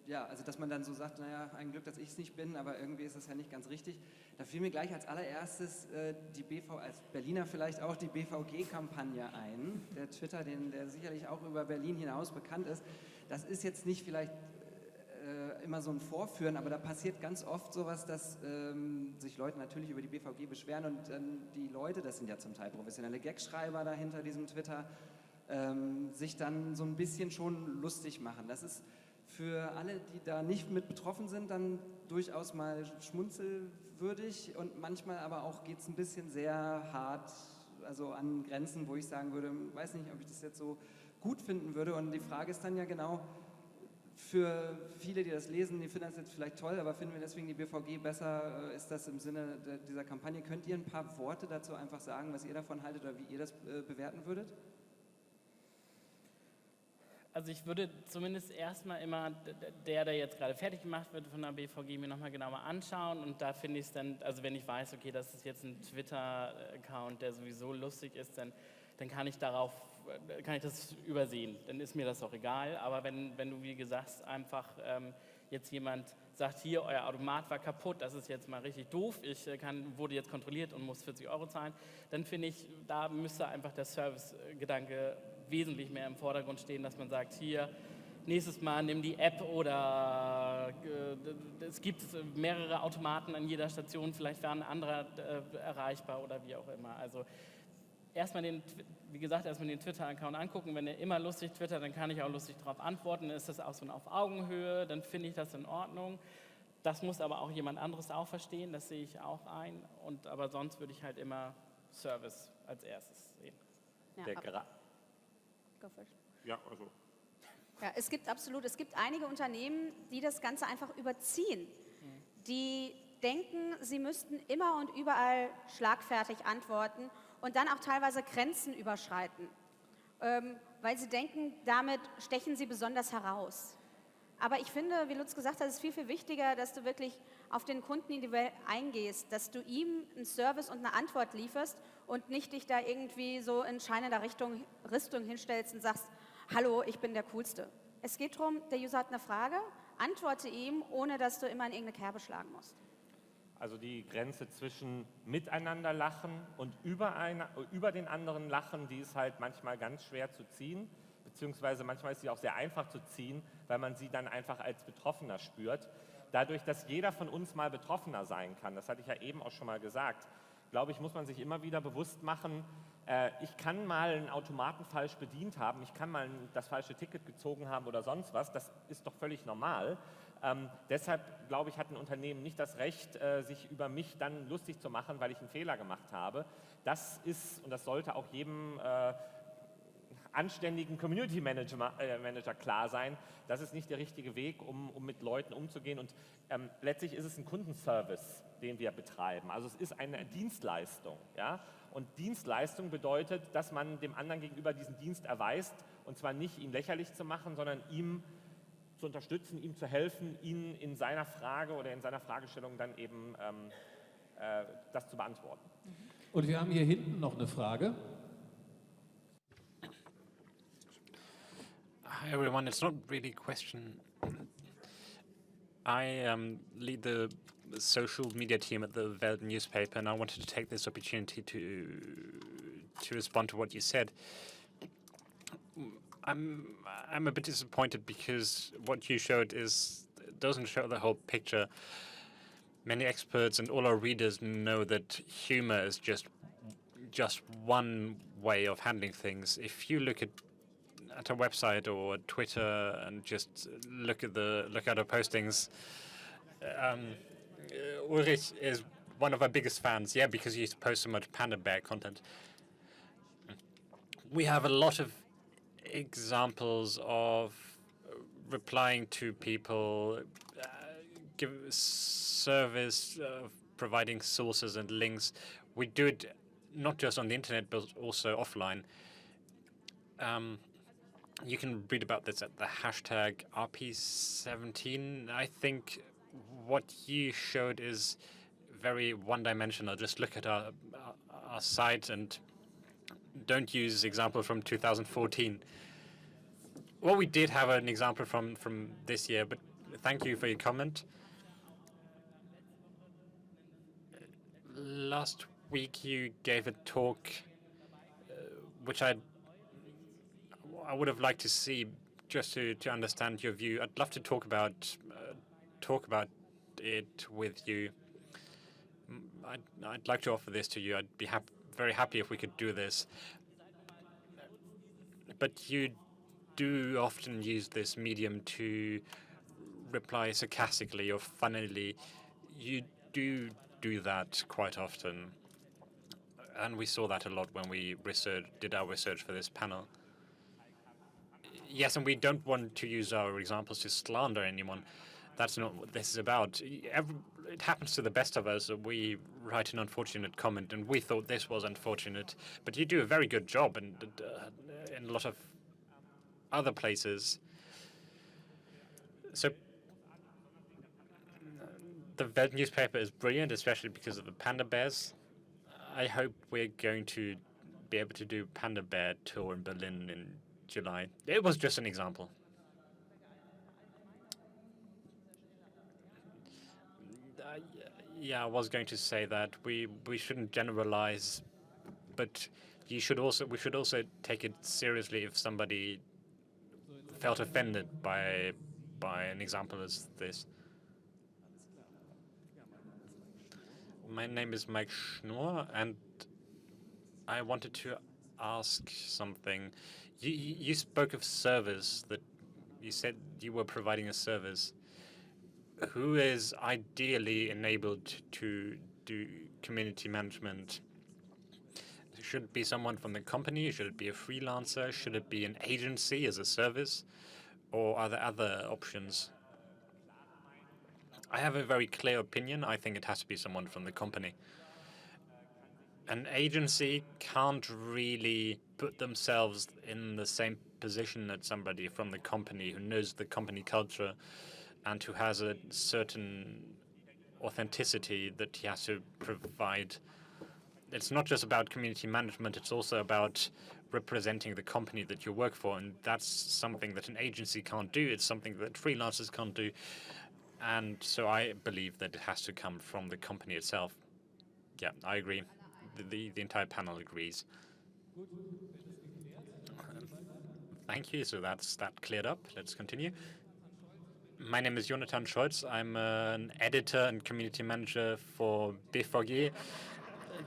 I: also dass man dann so sagt, naja, ein Glück, dass ich es nicht bin, aber irgendwie ist das ja nicht ganz richtig. Da fiel mir gleich als allererstes als Berliner vielleicht auch die BVG-Kampagne ein, der Twitter, der sicherlich auch über Berlin hinaus bekannt ist. Das ist jetzt nicht vielleicht immer so ein Vorführen, aber da passiert ganz oft sowas, dass sich Leute natürlich über die BVG beschweren und die Leute, das sind ja zum Teil professionelle Gagschreiber dahinter diesem Twitter, sich dann so ein bisschen schon lustig machen. Das ist für alle, die da nicht mit betroffen sind, dann durchaus mal schmunzelwürdig und manchmal aber auch geht es ein bisschen sehr hart, also an Grenzen, wo ich sagen würde, weiß nicht, ob ich das jetzt so gut finden würde. Und die Frage ist dann ja genau, für viele, die das lesen, die finden das jetzt vielleicht toll, aber finden wir deswegen die BVG besser? Ist das im Sinne dieser Kampagne? Könnt ihr ein paar Worte dazu einfach sagen, was ihr davon haltet oder wie ihr das bewerten würdet?
F: Also ich würde zumindest erstmal immer der jetzt gerade fertig gemacht wird von der BVG, mir nochmal genauer anschauen und da finde ich es dann, also wenn ich weiß, okay, das ist jetzt ein Twitter-Account, der sowieso lustig ist, dann kann ich das übersehen, dann ist mir das auch egal, aber wenn du, wie gesagt, einfach jetzt jemand sagt, hier, euer Automat war kaputt, das ist jetzt mal richtig doof, wurde jetzt kontrolliert und muss 40 € zahlen, dann finde ich, da müsste einfach der Service-Gedanke wesentlich mehr im Vordergrund stehen, dass man sagt, hier, nächstes Mal nimm die App oder es gibt mehrere Automaten an jeder Station, vielleicht wäre ein anderer erreichbar oder wie auch immer. Also erstmal den Twitter-Account angucken, wenn er immer lustig twittert, dann kann ich auch lustig darauf antworten, ist das auch so auf Augenhöhe, dann finde ich das in Ordnung. Das muss aber auch jemand anderes auch verstehen, das sehe ich auch ein, aber sonst würde ich halt immer Service als erstes sehen.
E: Ja, also.
D: Ja, es gibt einige Unternehmen, die das Ganze einfach überziehen. Die denken, sie müssten immer und überall schlagfertig antworten und dann auch teilweise Grenzen überschreiten, weil sie denken, damit stechen sie besonders heraus. Aber ich finde, wie Lutz gesagt hat, es ist viel, viel wichtiger, dass du wirklich auf den Kunden individuell eingehst, dass du ihm einen Service und eine Antwort lieferst und nicht dich da irgendwie so in scheinender Richtung hinstellst und sagst, hallo, ich bin der Coolste. Es geht darum, der User hat eine Frage, antworte ihm, ohne dass du immer in irgendeine Kerbe schlagen musst.
E: Also die Grenze zwischen miteinander lachen und über den anderen lachen, die ist halt manchmal ganz schwer zu ziehen, beziehungsweise manchmal ist sie auch sehr einfach zu ziehen, weil man sie dann einfach als Betroffener spürt. Dadurch, dass jeder von uns mal Betroffener sein kann, das hatte ich ja eben auch schon mal gesagt, glaube ich, muss man sich immer wieder bewusst machen, ich kann mal einen Automaten falsch bedient haben, ich kann mal das falsche Ticket gezogen haben oder sonst was, das ist doch völlig normal. Deshalb, glaube ich, hat ein Unternehmen nicht das Recht, sich über mich dann lustig zu machen, weil ich einen Fehler gemacht habe. Das ist, und das sollte auch jedem anständigen Community Manager klar sein, das ist nicht der richtige Weg, um mit Leuten umzugehen. Und letztlich ist es ein Kundenservice, den wir betreiben. Also es ist eine Dienstleistung. Ja? Und Dienstleistung bedeutet, dass man dem anderen gegenüber diesen Dienst erweist, und zwar nicht ihn lächerlich zu machen, sondern ihm zu unterstützen, ihm zu helfen, ihn in seiner Frage oder in seiner Fragestellung dann eben das zu beantworten.
A: Und wir haben hier hinten noch eine Frage.
B: Hi everyone, it's not really a question. I lead the social media team at the Welt newspaper, and I wanted to take this opportunity to respond to what you said. I'm a bit disappointed because what you showed doesn't show the whole picture. Many experts and all our readers know that humor is just one way of handling things. If you look at a website or Twitter and just look at our postings, Ulrich is one of our biggest fans, yeah, because he used to post so much Panda Bear content. We have a lot of examples of replying to people, give service, providing sources and links. We do it not just on the internet, but also offline. You can read about this at the hashtag RP17. I think what you showed is very one-dimensional. Just look at our site and don't use example from 2014. Well, we did have an example from this year, but thank you for your comment. Last week you gave a talk, which I would have liked to see just to understand your view. I'd love to talk about it with you. I'd like to offer this to you. I'd be very happy if we could do this. But you do often use this medium to reply sarcastically or funnily. You do that quite often. And we saw that a lot when we did our research for this panel. Yes, and we don't want to use our examples to slander anyone. That's not what this is about. It happens to the best of us. We write an unfortunate comment, and we thought this was unfortunate. But you do a very good job, and in a lot of other places. So the Welt newspaper is brilliant, especially because of the panda bears. I hope we're going to be able to do panda bear tour in Berlin in July. It was just an example. Yeah, I was going to say that we shouldn't generalize, but we should also take it seriously if somebody felt offended by an example as this. My name is Mike Schnur, and I wanted to ask something. You spoke of service, that you said you were providing a service. Who is ideally enabled to do community management? Should it be someone from the company? Should it be a freelancer? Should it be an agency as a service? Or are there other options? I have a very clear opinion. I think it has to be someone from the company. An agency can't really put themselves in the same position as somebody from the company who knows the company culture and who has a certain authenticity that he has to provide. It's not just about community management, it's also about representing the company that you work for, and that's something that an agency can't do. It's something that freelancers can't do. And so I believe that it has to come from the company itself. Yeah, I agree. The entire panel agrees. Thank you. So that cleared up. Let's continue. My name is Jonathan Scholz. I'm an editor and community manager for BVG,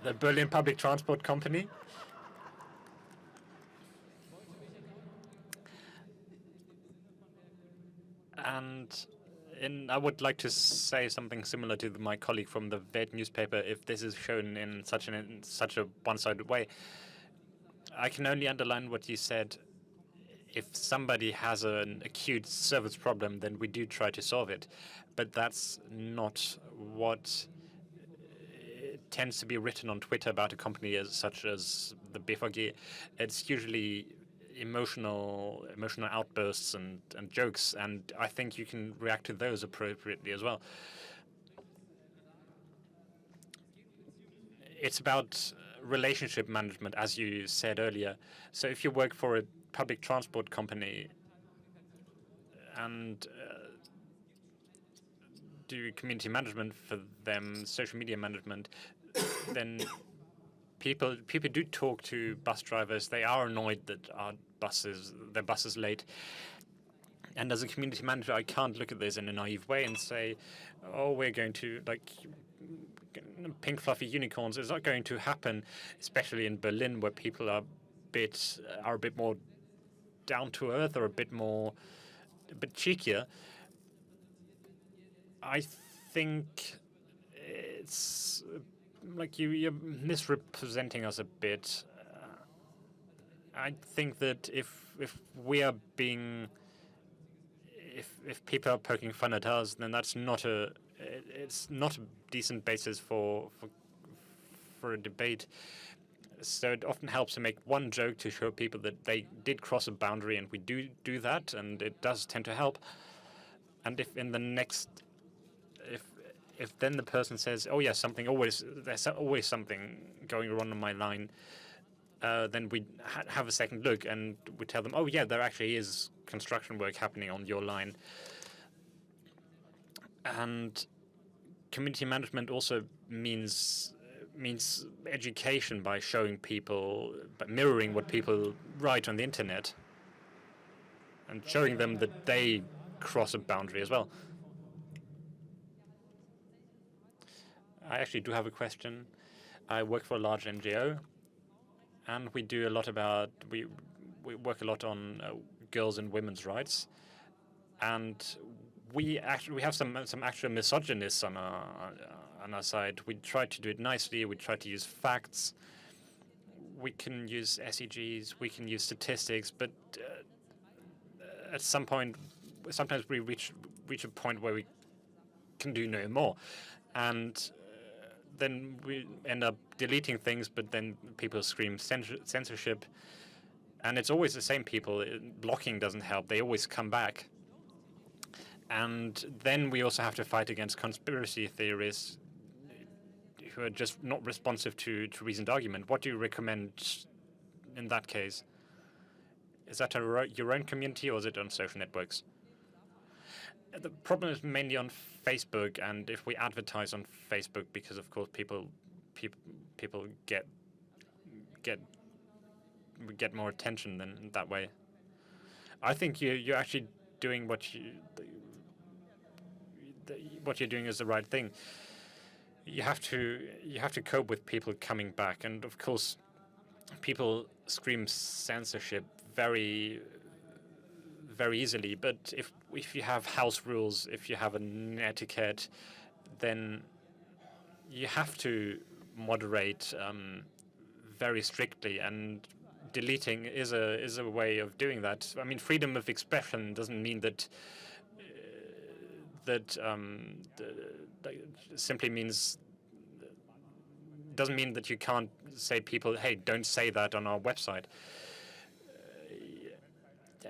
B: the Berlin Public Transport Company. And I would like to say something similar to my colleague from the Welt newspaper if this is shown in such a one-sided way. I can only underline what you said. If somebody has an acute service problem, then we do try to solve it. But that's not what tends to be written on Twitter about a company such as the BVG. It's usually emotional outbursts and jokes, and I think you can react to those appropriately as well. It's about relationship management, as you said earlier. So if you work for a public transport company and do community management for them, social media management, then people do talk to bus drivers. They are annoyed that their bus is late. And as a community manager, I can't look at this in a naive way and say, oh, we're going to, like, pink fluffy unicorns. It's not going to happen, especially in Berlin, where people are a bit more down to earth or a bit cheekier. I think it's like you're misrepresenting us a bit. I think that if people are poking fun at us, then that's not it's not a decent basis for a debate. So it often helps to make one joke to show people that they did cross a boundary, and we do that, and it does tend to help. And if in the next, if then the person says, "Oh yeah, there's always something going wrong on my line," then we have a second look and we tell them, "Oh yeah, there actually is construction work happening on your line." And community management also means education by showing people, by mirroring what people write on the internet and showing them that they cross a boundary as well. I actually do have a question. I work for a large NGO, and we do a lot we work a lot on girls and women's rights, and we have some actual misogynists on our side. We try to do it nicely. We try to use facts. We can use SEGs. We can use statistics, but at some point, sometimes we reach a point where we can do no more, and then we end up deleting things, but then people scream censorship, and it's always the same people. Blocking doesn't help. They always come back. And then we also have to fight against conspiracy theorists who are just not responsive to reasoned argument. What do you recommend in that case? Is that your own community, or is it on social networks? The problem is mainly on Facebook, and if we advertise on Facebook, because of course people get more attention than that way. I think you're actually doing what you're doing is the right thing. You have to cope with people coming back, and of course, people scream censorship very easily. But if you have house rules, if you have an etiquette, then you have to moderate very strictly, and deleting is a way of doing that. I mean, freedom of expression doesn't mean that simply means doesn't mean that you can't say people, hey, don't say that on our website.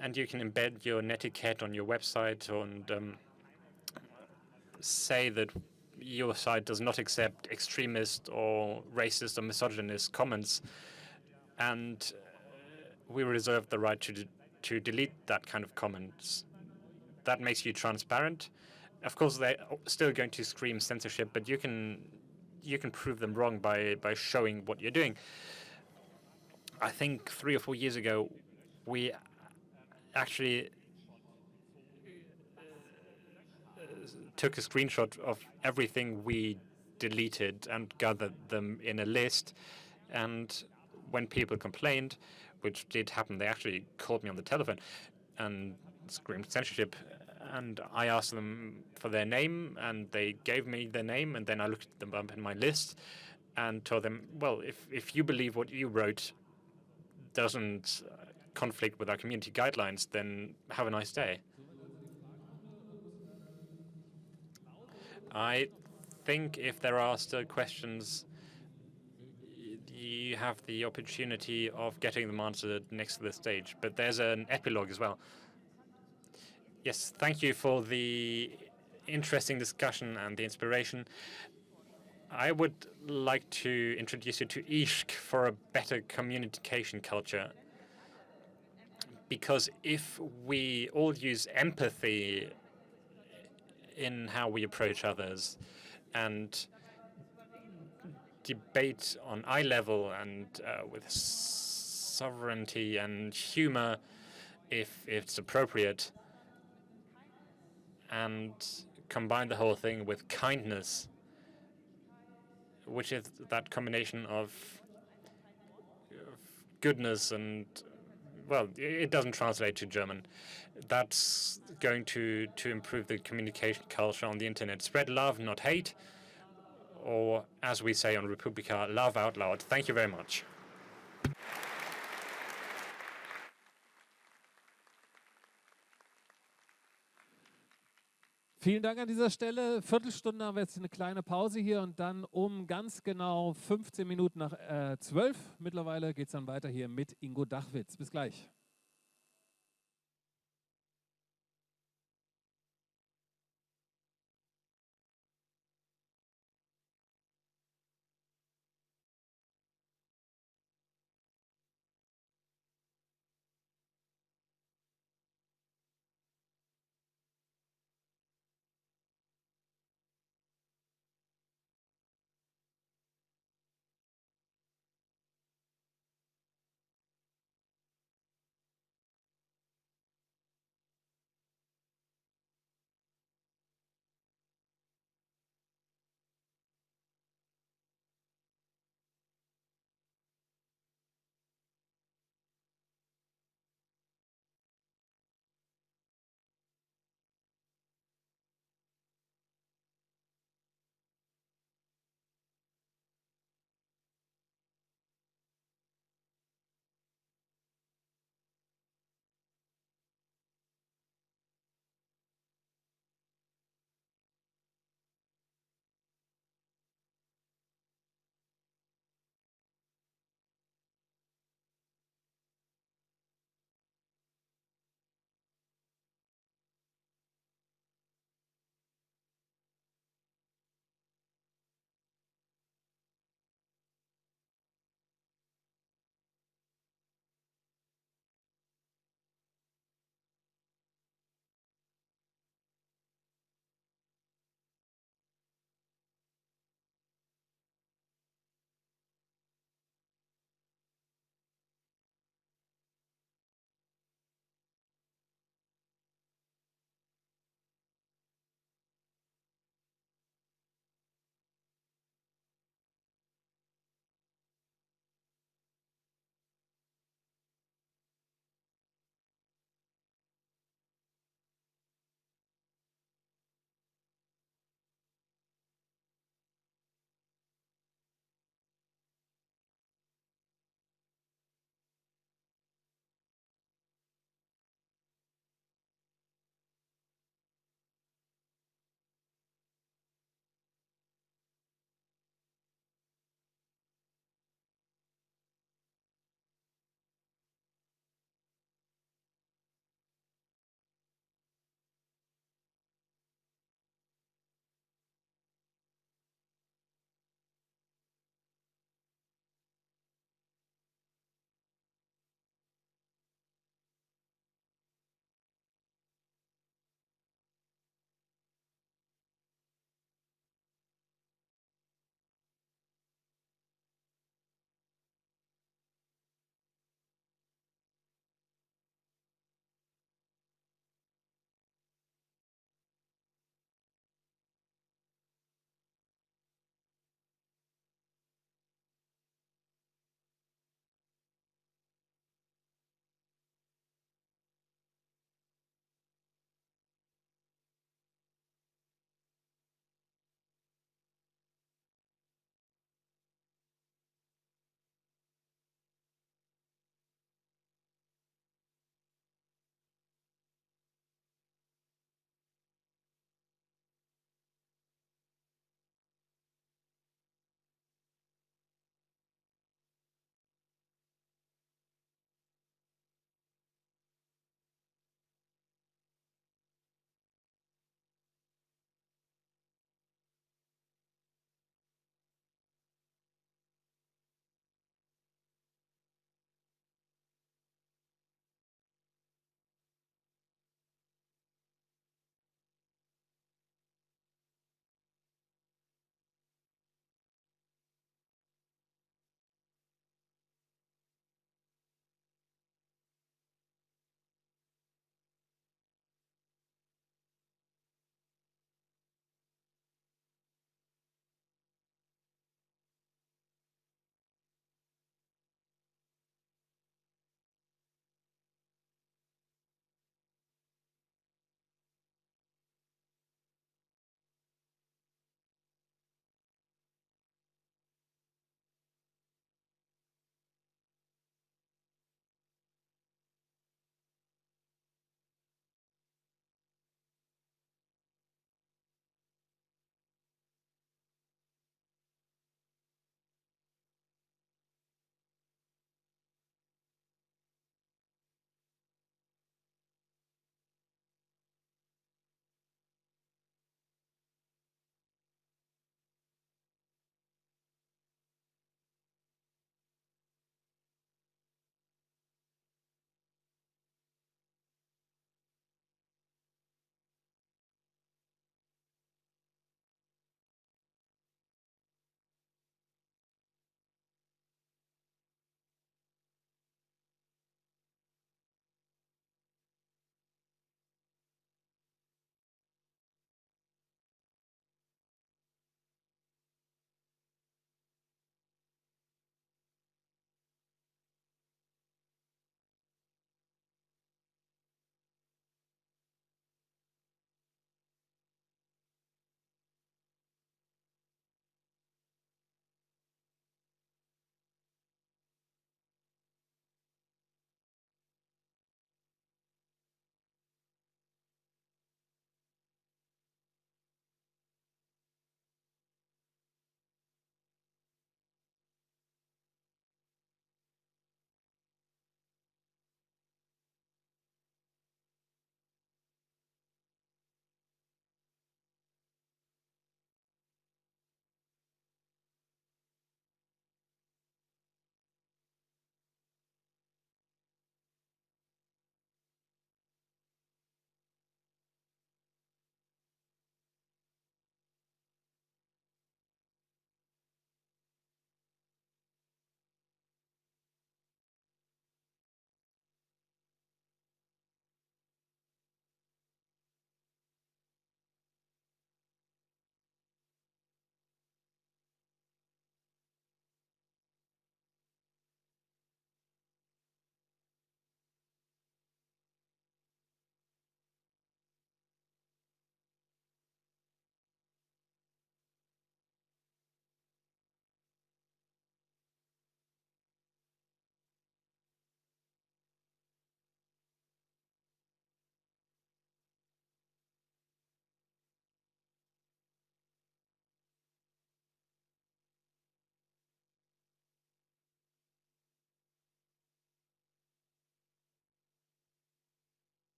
B: And you can embed your netiquette on your website and say that your site does not accept extremist or racist or misogynist comments, and we reserve the right to delete that kind of comments. That makes you transparent. Of course, they're still going to scream censorship, but you can prove them wrong by showing what you're doing. I think 3 or 4 years ago, we actually took a screenshot of everything we deleted and gathered them in a list. And when people complained, which did happen, they actually called me on the telephone and screamed censorship. And I asked them for their name, and they gave me their name, and then I looked them up in my list and told them, well, if you believe what you wrote doesn't conflict with our community guidelines, then have a nice day. I think if there are still questions, you have the opportunity of getting them answered next to the stage, but there's an epilogue as well. Yes, thank you for the interesting discussion and the inspiration. I would like to introduce you to Ishq for a better communication culture. Because if we all use empathy in how we approach others and debate on eye level and with sovereignty and humor, if it's appropriate, and combine the whole thing with kindness, which is that combination of goodness and, well, it doesn't translate to German. That's going to improve the communication culture on the internet. Spread love, not hate, or as we say on Republika, love out loud. Thank you very much.
A: Vielen Dank an dieser Stelle. Viertelstunde haben wir jetzt eine kleine Pause hier und dann um ganz genau 15 Minuten nach 12. Mittlerweile geht es dann weiter hier mit Ingo Dachwitz. Bis gleich.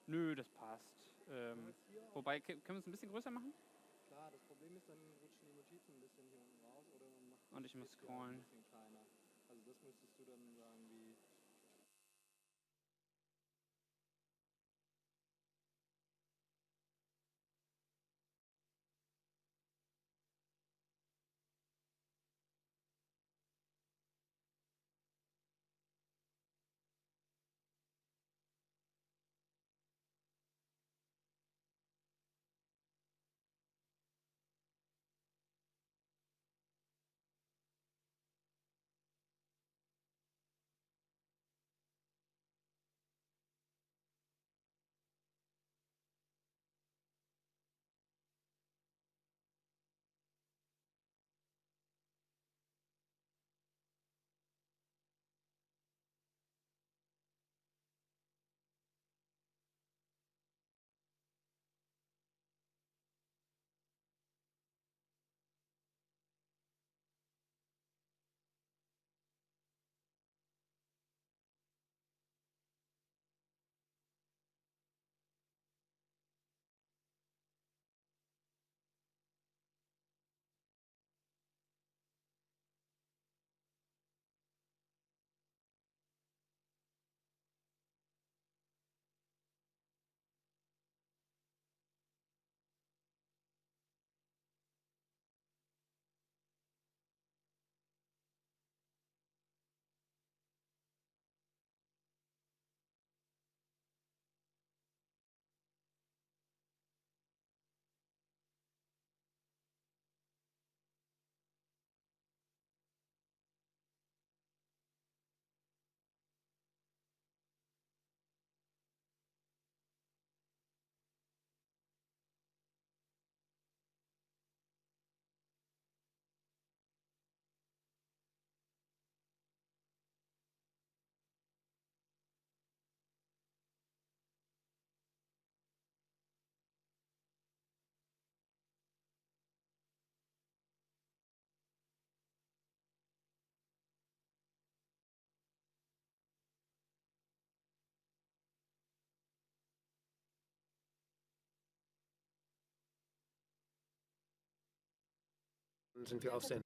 J: Nö, das passt. Wobei, können wir es ein bisschen größer machen?
K: Klar, das Problem ist, dann rutschen die Notizen ein bisschen hier unten raus oder man macht
J: Und ich muss scrollen.
K: ein bisschen kleiner. Also das müsstest du dann sagen, wie...
L: Dann sind wir auf Sendung.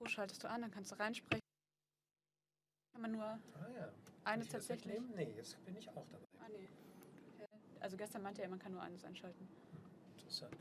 M: Schaltest du an, dann kannst du reinsprechen. Kann man nur eines tatsächlich?
L: Nee, jetzt bin ich auch dabei.
M: Ah, nee. Also gestern meinte er, man kann nur eines einschalten.
L: Interessant.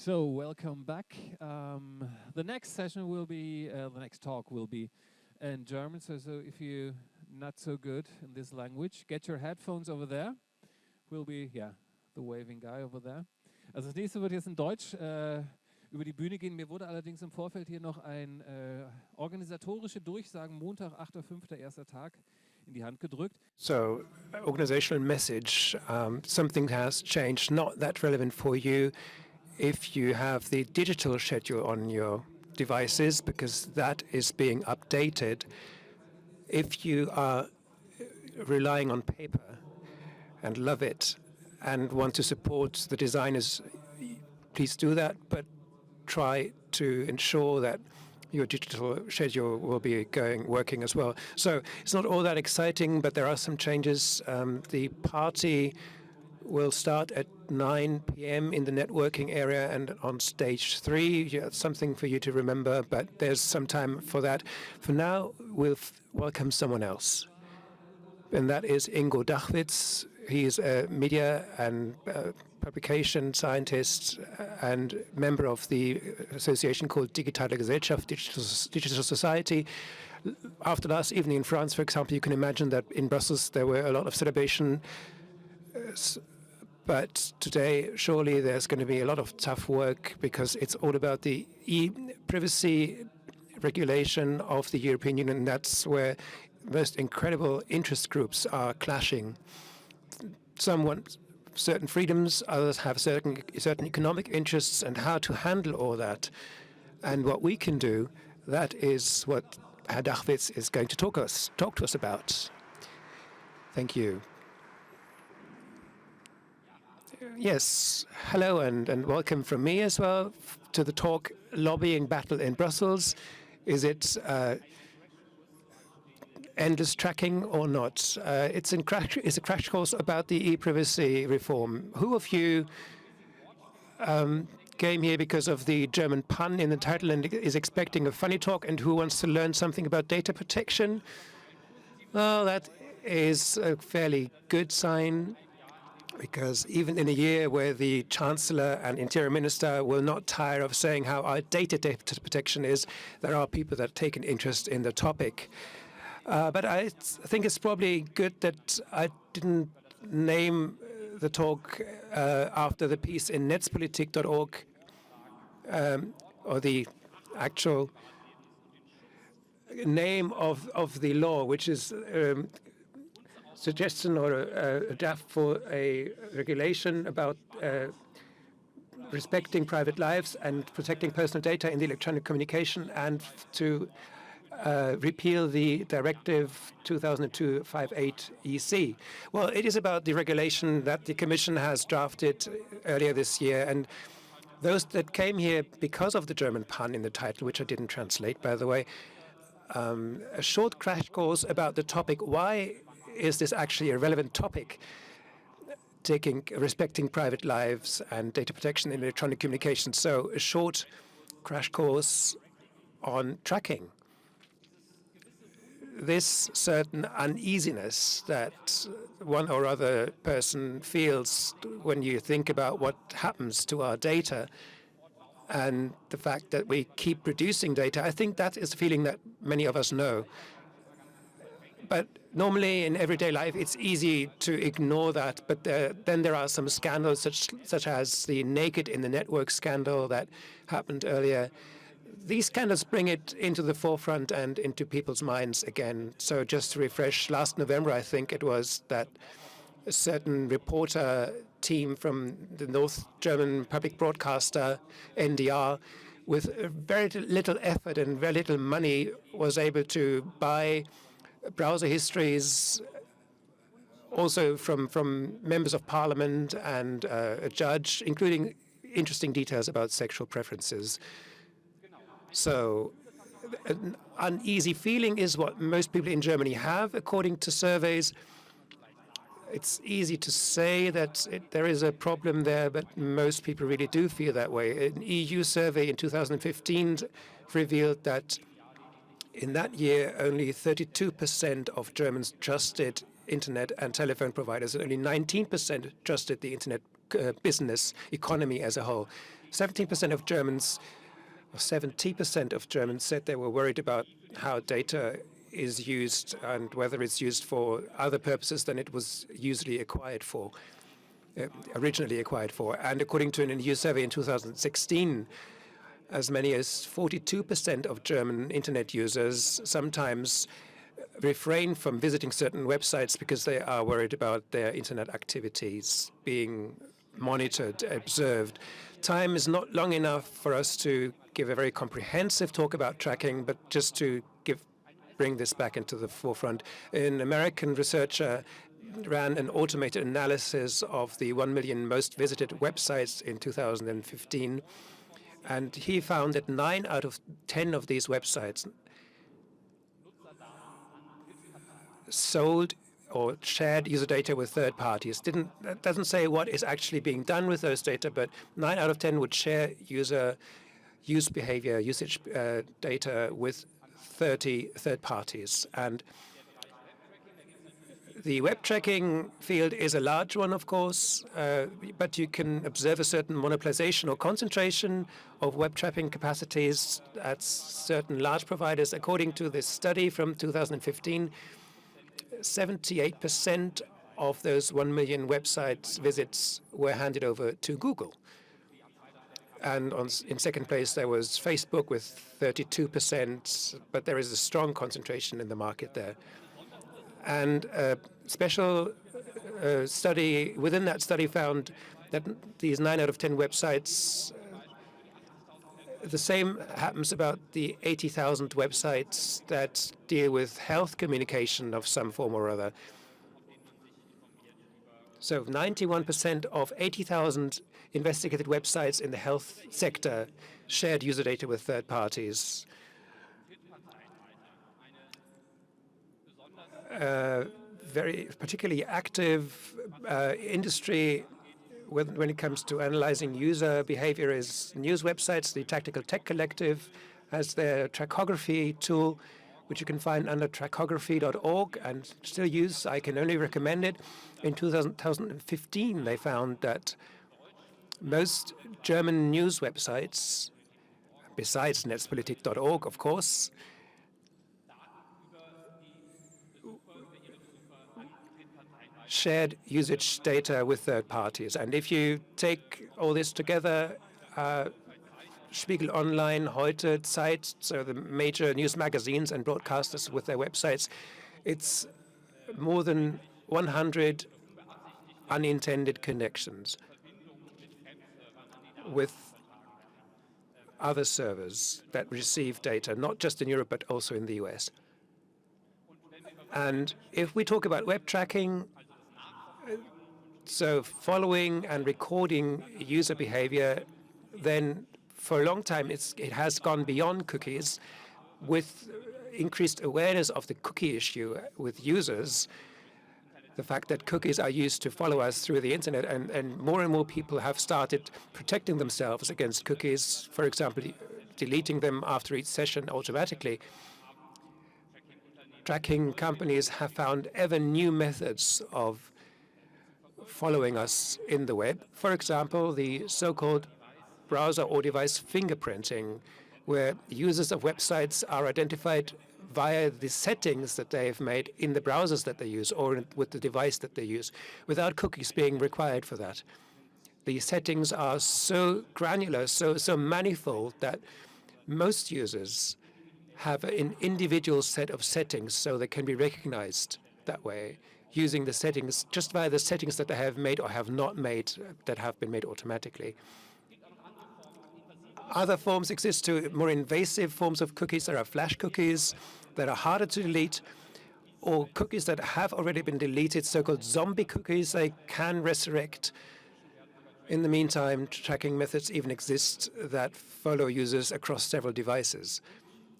A: So welcome back. The next session will be, the next talk will be in German. So if you're not so good in this language, get your headphones over there. Will be, yeah, the waving guy over there. Also das nächste wird jetzt in Deutsch über die Bühne gehen. Mir wurde allerdings im Vorfeld hier noch ein organisatorische Durchsagen, Montag, 8.5., erster Tag, in die Hand gedrückt.
L: So, organizational message, something has changed, not that relevant for you if you have the digital schedule on your devices, because that is being updated. If you are relying on paper and love it and want to support the designers, please do that, but try to ensure that your digital schedule will be working as well. So it's not all that exciting, but there are some changes. The party will start at 9 p.m. in the networking area and on stage 3. Yeah, something for you to remember, but there's some time for that. For now, we'll welcome someone else. And that is Ingo Dachwitz. He is a media and publication scientist and member of the association called Digitale Gesellschaft, Digital Society. After last evening in France, for example, you can imagine that in Brussels there were a lot of celebration. But today, surely there's going to be a lot of tough work because it's all about the e-privacy regulation of the European Union. And that's where most incredible interest groups are clashing. Some want certain freedoms, others have certain economic interests, and how to handle all that. And what we can do, that is what Herr Dachwitz is going to talk to us about. Thank you. Yes, hello and welcome from me as well to the talk Lobbying Battle in Brussels. Is it endless tracking or not? It's a crash course about the e-privacy reform. Who of you came here because of the German pun in the title and is expecting a funny talk, and who wants to learn something about data protection? Well, that is a fairly good sign, because even in a year where the Chancellor and Interior Minister will not tire of saying how outdated data protection is, there are people that take an interest in the topic. But I think it's probably good that I didn't name the talk after the piece in netzpolitik.org, or the actual name of the law, which is suggestion or a draft for a regulation about respecting private lives and protecting personal data in the electronic communication, and to repeal the Directive 2002/58/EC. Well, it is about the regulation that the Commission has drafted earlier this year, and those that came here because of the German pun in the title, which I didn't translate, by the way, a short crash course about the topic. Why is this actually a relevant topic? Respecting private lives and data protection in electronic communications. So a short crash course on tracking. This certain uneasiness that one or other person feels when you think about what happens to our data and the fact that we keep producing data, I think that is a feeling that many of us know. But normally in everyday life, it's easy to ignore that. But then there are some scandals such as the Naked in the Network scandal that happened earlier. These scandals bring it into the forefront and into people's minds again. So just to refresh, last November, I think it was, that a certain reporter team from the North German public broadcaster, NDR, with very little effort and very little money, was able to buy browser histories also from members of parliament and a judge, including interesting details about sexual preferences. So an uneasy feeling is what most people in Germany have, according to surveys. It's easy to say that there is a problem there, but most people really do feel that way. An EU survey in 2015 revealed that in that year, only 32% of Germans trusted internet and telephone providers, and only 19% trusted the internet business economy as a whole. 17% of Germans, or 70% of Germans said they were worried about how data is used and whether it's used for other purposes than it was usually acquired for, originally acquired for. And according to an EU survey in 2016, as many as 42% of German internet users sometimes refrain from visiting certain websites because they are worried about their internet activities being monitored, observed. Time is not long enough for us to give a very comprehensive talk about tracking, but just to bring this back into the forefront. An American researcher ran an automated analysis of the 1 million most visited websites in 2015, and he found that 9 out of 10 of these websites sold or shared user data with third parties. That doesn't say what is actually being done with those data, but 9 out of 10 would share use behavior, usage data with 30 third parties. And the web tracking field is a large one, of course, but you can observe a certain monopolization or concentration of web tracking capacities at certain large providers. According to this study from 2015, 78% of those 1 million website visits were handed over to Google. And in second place, there was Facebook with 32%, but there is a strong concentration in the market there. And a special study within that study found that these 9 out of 10 websites, the same happens about the 80,000 websites that deal with health communication of some form or other. So 91% of 80,000 investigated websites in the health sector shared user data with third parties. Very particularly active industry when it comes to analyzing user behavior is news websites. The Tactical Tech Collective has their trachography tool, which you can find under trachography.org and still use. I can only recommend it. In 2015, they found that most German news websites, besides netzpolitik.org, of course, shared usage data with third parties. And if you take all this together, Spiegel Online, Heute, Zeit, so the major news magazines and broadcasters with their websites, it's more than 100 unintended connections with other servers that receive data, not just in Europe, but also in the US. And if we talk about web tracking, so following and recording user behavior, then for a long time it has gone beyond cookies. With increased awareness of the cookie issue with users, the fact that cookies are used to follow us through the internet, and more people have started protecting themselves against cookies, for example, deleting them after each session automatically. Tracking companies have found ever new methods of following us in the web. For example, the so-called browser or device fingerprinting, where users of websites are identified via the settings that they have made in the browsers that they use or with the device that they use, without cookies being required for that. The settings are so granular, so manifold, that most users have an individual set of settings, so they can be recognized that way, using the settings just via the settings that they have made or have not made, that have been made automatically. Other forms exist too, more invasive forms of cookies. There are flash cookies that are harder to delete, or cookies that have already been deleted, so-called zombie cookies. They can resurrect. In the meantime, tracking methods even exist that follow users across several devices,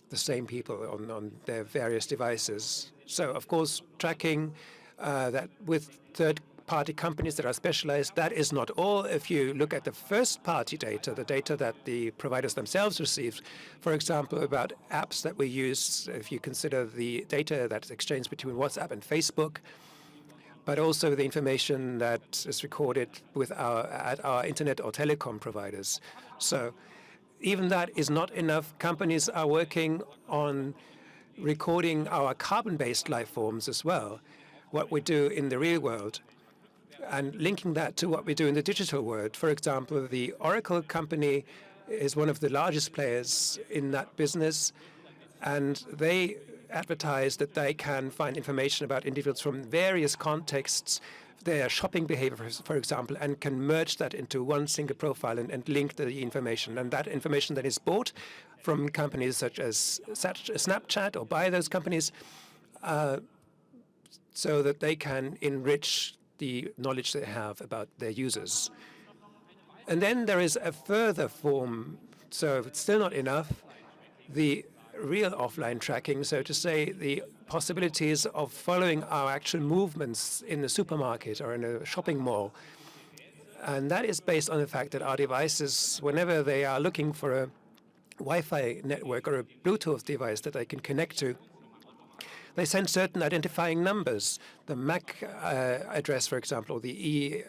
L: the same people on their various devices. So, of course, tracking that with third-party companies that are specialized, that is not all. If you look at the first-party data, the data that the providers themselves receive, for example, about apps that we use, if you consider the data that's exchanged between WhatsApp and Facebook, but also the information that is recorded with at our internet or telecom providers. So even that is not enough. Companies are working on recording our carbon-based life forms as well, what we do in the real world, and linking that to what we do in the digital world. For example, the Oracle company is one of the largest players in that business, and they advertise that they can find information about individuals from various contexts, their shopping behavior, for example, and can merge that into one single profile and link the information. And that information that is bought from companies such as Snapchat or by those companies so that they can enrich the knowledge they have about their users. And then there is a further form, so if it's still not enough, the real offline tracking, so to say, the possibilities of following our actual movements in the supermarket or in a shopping mall. And that is based on the fact that our devices, whenever they are looking for a Wi-Fi network or a Bluetooth device that they can connect to, they send certain identifying numbers, the MAC address, for example, or the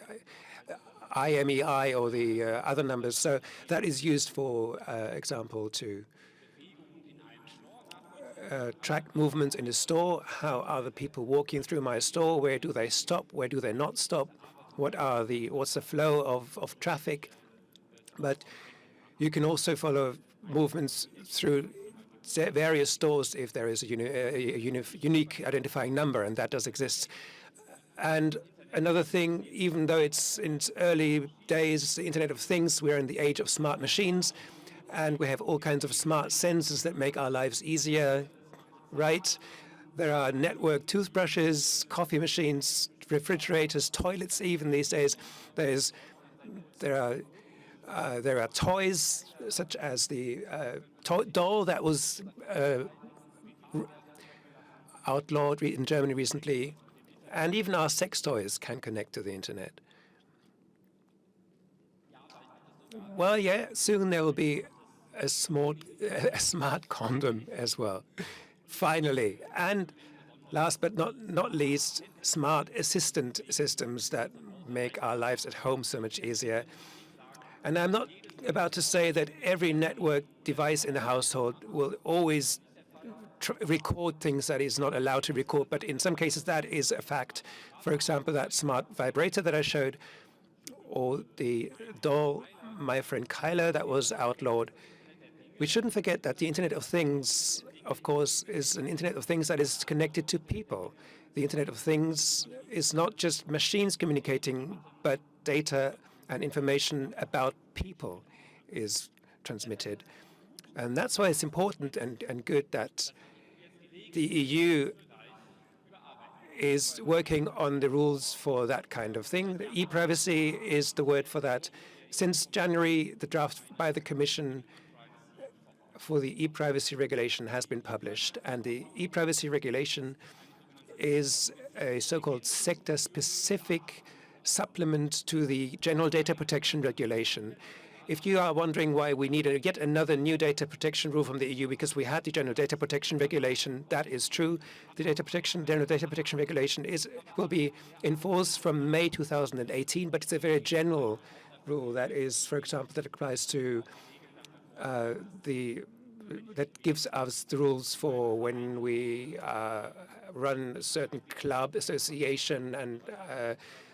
L: IMEI or the other numbers. So that is used, for example, to track movements in the store. How are the people walking through my store? Where do they stop? Where do they not stop? What's the flow of traffic? But you can also follow movements through various stores if there is a unique identifying number, and that does exist. And another thing, even though it's in its early days, the Internet of Things, we're in the age of smart machines, and we have all kinds of smart sensors that make our lives easier, right? There are network toothbrushes, coffee machines, refrigerators, toilets even these days. There are toys such as the doll that was outlawed in Germany recently, and even our sex toys can connect to the internet. Well, yeah, soon there will be a smart condom as well, finally. And last but not least, smart assistant systems that make our lives at home so much easier. And I'm not about to say that every network device in the household will always record things that is not allowed to record, but in some cases that is a fact. For example, that smart vibrator that I showed, or the doll, my friend Kyler, that was outlawed. We shouldn't forget that the Internet of Things, of course, is an Internet of Things that is connected to people. The Internet of Things is not just machines communicating, but data and information about people is transmitted. And that's why it's important and good that the EU is working on the rules for that kind of thing. E-privacy is the word for that. Since January, the draft by the Commission for the e-privacy regulation has been published, and the e-privacy regulation is a so-called sector-specific supplement to the general data protection regulation. If you are wondering why we need yet another new data protection rule from the EU because we had the general data protection regulation, that is true. The general data protection regulation will be enforced from May 2018, but it's a very general rule that is, for example, that applies to that gives us the rules for when we run a certain club, association, and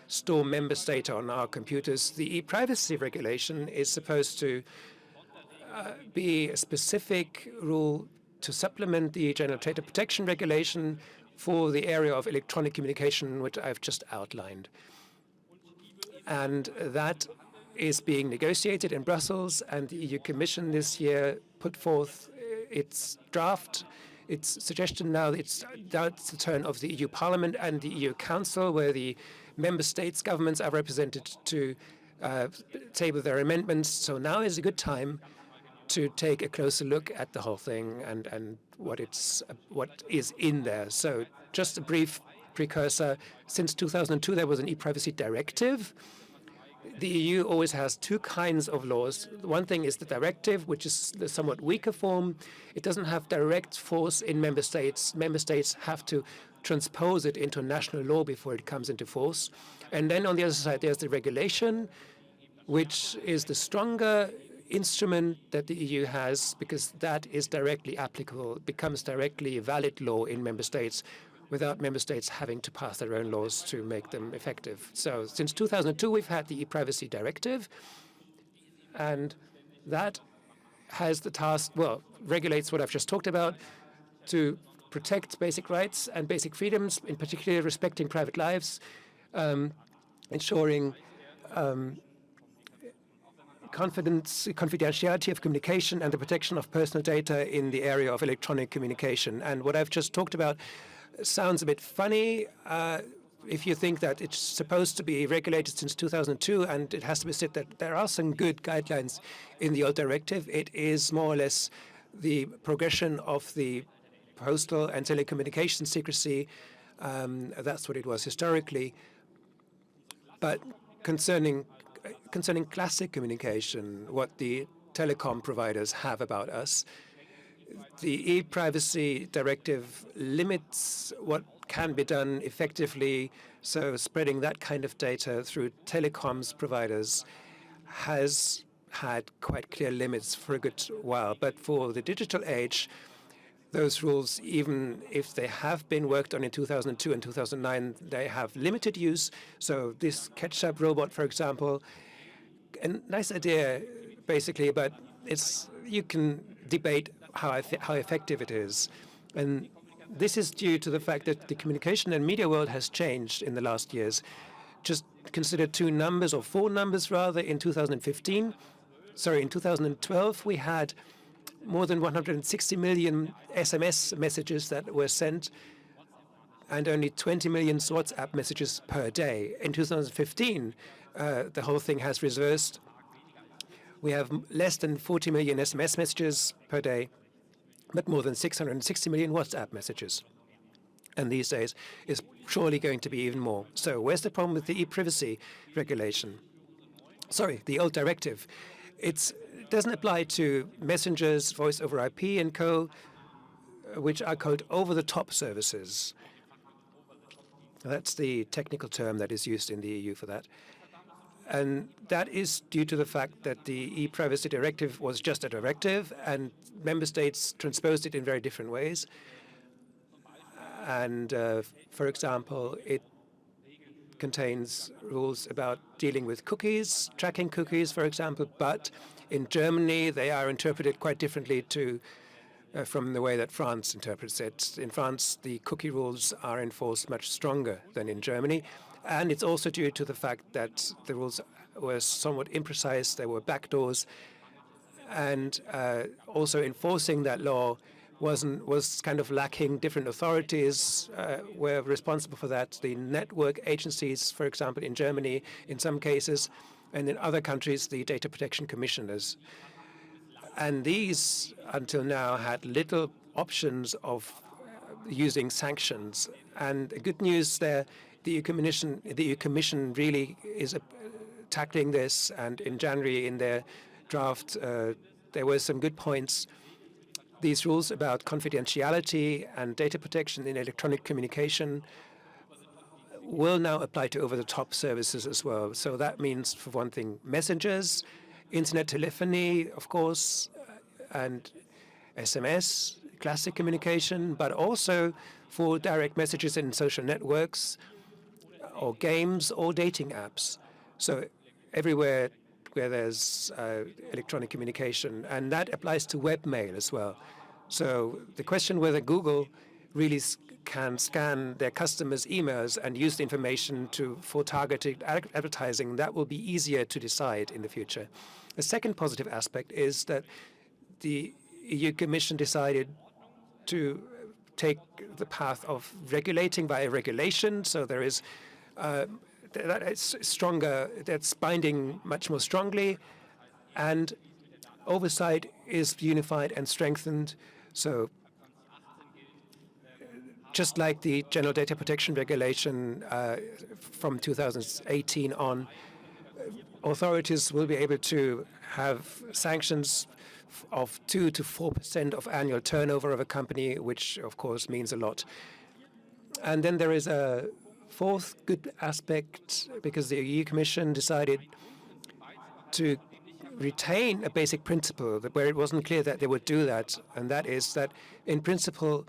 L: store members' data on our computers. The e-privacy regulation is supposed to be a specific rule to supplement the general data protection regulation for the area of electronic communication, which I've just outlined. And that is being negotiated in Brussels, and the EU Commission this year put forth its draft. Its suggestion now, it's the turn of the EU Parliament and the EU Council, where the member states' governments are represented, to table their amendments. So now is a good time to take a closer look at the whole thing and what is in there. So just a brief precursor. Since 2002, there was an e-privacy directive, the EU always has two kinds of laws. One thing is the directive, which is the somewhat weaker form. It doesn't have direct force in member states. Member states have to transpose it into national law before it comes into force. And then on the other side, there's the regulation, which is the stronger instrument that the EU has, because that is directly applicable, becomes directly valid law in member states without member states having to pass their own laws to make them effective. So since 2002, we've had the e-privacy directive, and that has the task, well, regulates what I've just talked about, to protect basic rights and basic freedoms, in particular respecting private lives, ensuring confidentiality of communication and the protection of personal data in the area of electronic communication. And what I've just talked about sounds a bit funny if you think that it's supposed to be regulated since 2002, and it has to be said that there are some good guidelines in the old directive. It is more or less the progression of the postal and telecommunication secrecy. That's what it was historically. But concerning classic communication, what the telecom providers have about us, the e-privacy directive limits what can be done effectively, so spreading that kind of data through telecoms providers has had quite clear limits for a good while. But for the digital age, those rules, even if they have been worked on in 2002 and 2009, they have limited use. So this ketchup robot, for example, a nice idea, basically, but you can debate how effective it is. And this is due to the fact that the communication and media world has changed in the last years. Just consider two numbers, or four numbers rather. In 2012, we had more than 160 million SMS messages that were sent and only 20 million WhatsApp messages per day. In 2015, the whole thing has reversed. We have less than 40 million SMS messages per day, but more than 660 million WhatsApp messages. And these days is surely going to be even more. So where's the problem with the e-privacy regulation? Sorry, the old directive. It doesn't apply to messengers, voice over IP and co, which are called over-the-top services. That's the technical term that is used in the EU for that. And that is due to the fact that the e-privacy directive was just a directive, and member states transposed it in very different ways. And for example, it contains rules about dealing with cookies, tracking cookies, for example, but in Germany they are interpreted quite differently from the way that France interprets it. In France, the cookie rules are enforced much stronger than in Germany. And it's also due to the fact that the rules were somewhat imprecise, there were backdoors, and also enforcing that law was kind of lacking. Different authorities were responsible for that. The network agencies, for example, in Germany, in some cases, and in other countries, the data protection commissioners. And these, until now, had little options of using sanctions. And the good news there, the EU Commission really is tackling this, and in January in their draft there were some good points. These rules about confidentiality and data protection in electronic communication will now apply to over-the-top services as well. So that means, for one thing, messengers, internet telephony, of course, and SMS, classic communication, but also for direct messages in social networks, or games, or dating apps. So everywhere where there's electronic communication, and that applies to webmail as well. So the question whether Google really can scan their customers' emails and use the information for targeted advertising, that will be easier to decide in the future. The second positive aspect is that the EU Commission decided to take the path of regulating by regulation. So there is that is stronger, that's binding much more strongly, and oversight is unified and strengthened. So just like the General Data Protection Regulation from 2018 on, authorities will be able to have sanctions of 2 to 4% of annual turnover of a company, which of course means a lot. And then there is a fourth good aspect, because the EU Commission decided to retain a basic principle where it wasn't clear that they would do that, and that is that in principle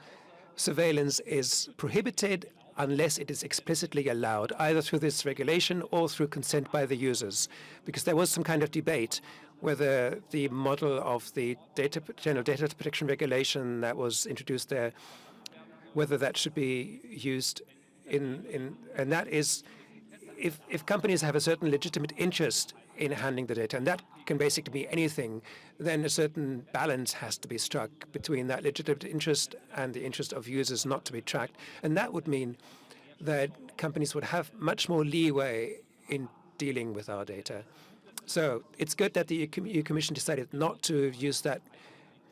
L: surveillance is prohibited unless it is explicitly allowed, either through this regulation or through consent by the users. Because there was some kind of debate whether the model of the general data protection regulation that was introduced there, whether that should be used and that is if companies have a certain legitimate interest in handling the data, and that can basically be anything, then a certain balance has to be struck between that legitimate interest and the interest of users not to be tracked. And that would mean that companies would have much more leeway in dealing with our data. So it's good that the EU Commission decided not to use that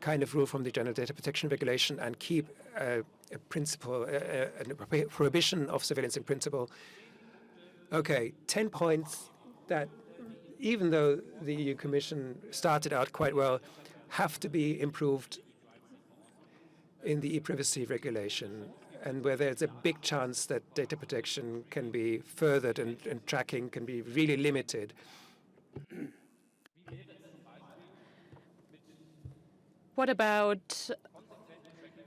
L: kind of rule from the General Data Protection Regulation and keep a principle, a prohibition of surveillance in principle. Okay, 10 points that, even though the EU Commission started out quite well, have to be improved in the e-privacy regulation, and where there's a big chance that data protection can be furthered and tracking can be really limited.
N: What about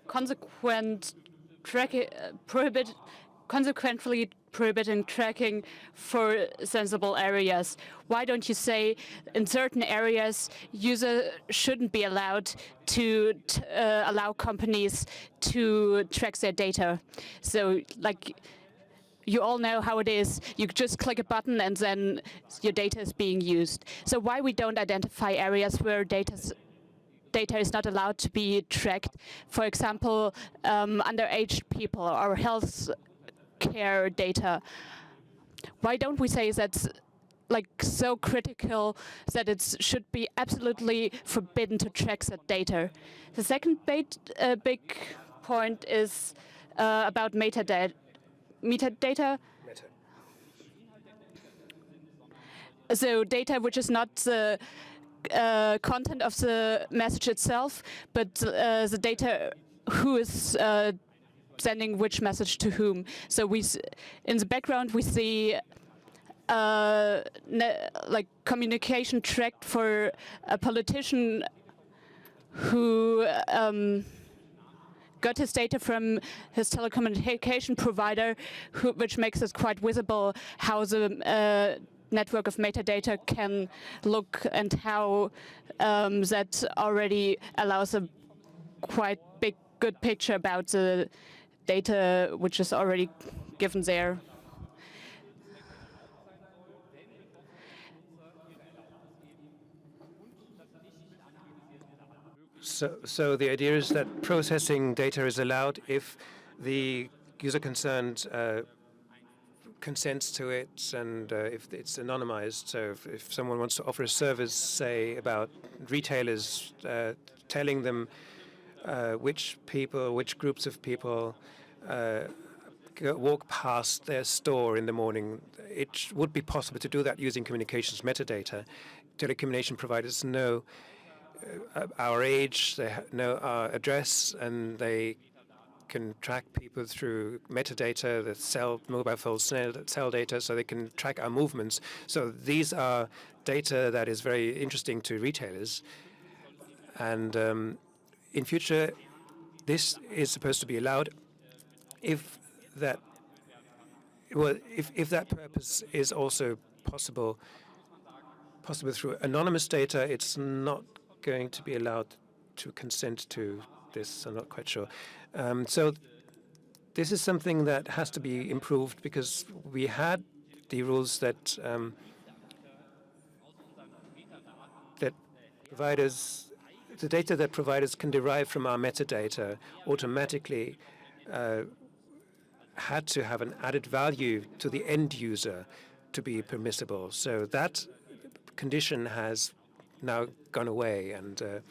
N: consequently prohibiting tracking for sensible areas? Why don't you say in certain areas users shouldn't be allowed to allow companies to track their data? So, like, you all know how it is. You just click a button and then your data is being used. So why we don't identify areas where data is not allowed to be tracked? For example, underage people or health care data. Why don't we say that's like so critical that it should be absolutely forbidden to track that data? The second big point is about metadata. So data which is not the content of the message itself, but the data who is sending which message to whom. So in the background we see like communication tracked for a politician who got his data from his telecommunication provider, which makes it quite visible how the network of metadata can look and how that already allows a quite good picture about the data which is already given there.
L: So the idea is that processing data is allowed if the user concerned consents to it, and if it's anonymized. So if someone wants to offer a service, say about retailers, telling them which groups of people walk past their store in the morning, it would be possible to do that using communications metadata. Telecommunication providers know our age, they know our address, and they can track people through metadata that mobile phones sell data, so they can track our movements. So these are data that is very interesting to retailers. And in future, this is supposed to be allowed if that purpose is also possible through anonymous data. It's not going to be allowed to consent to this. I'm not quite sure. So this is something that has to be improved, because we had the rules that providers, the data that providers can derive from our metadata automatically had to have an added value to the end user to be permissible. So that condition has now gone away, and the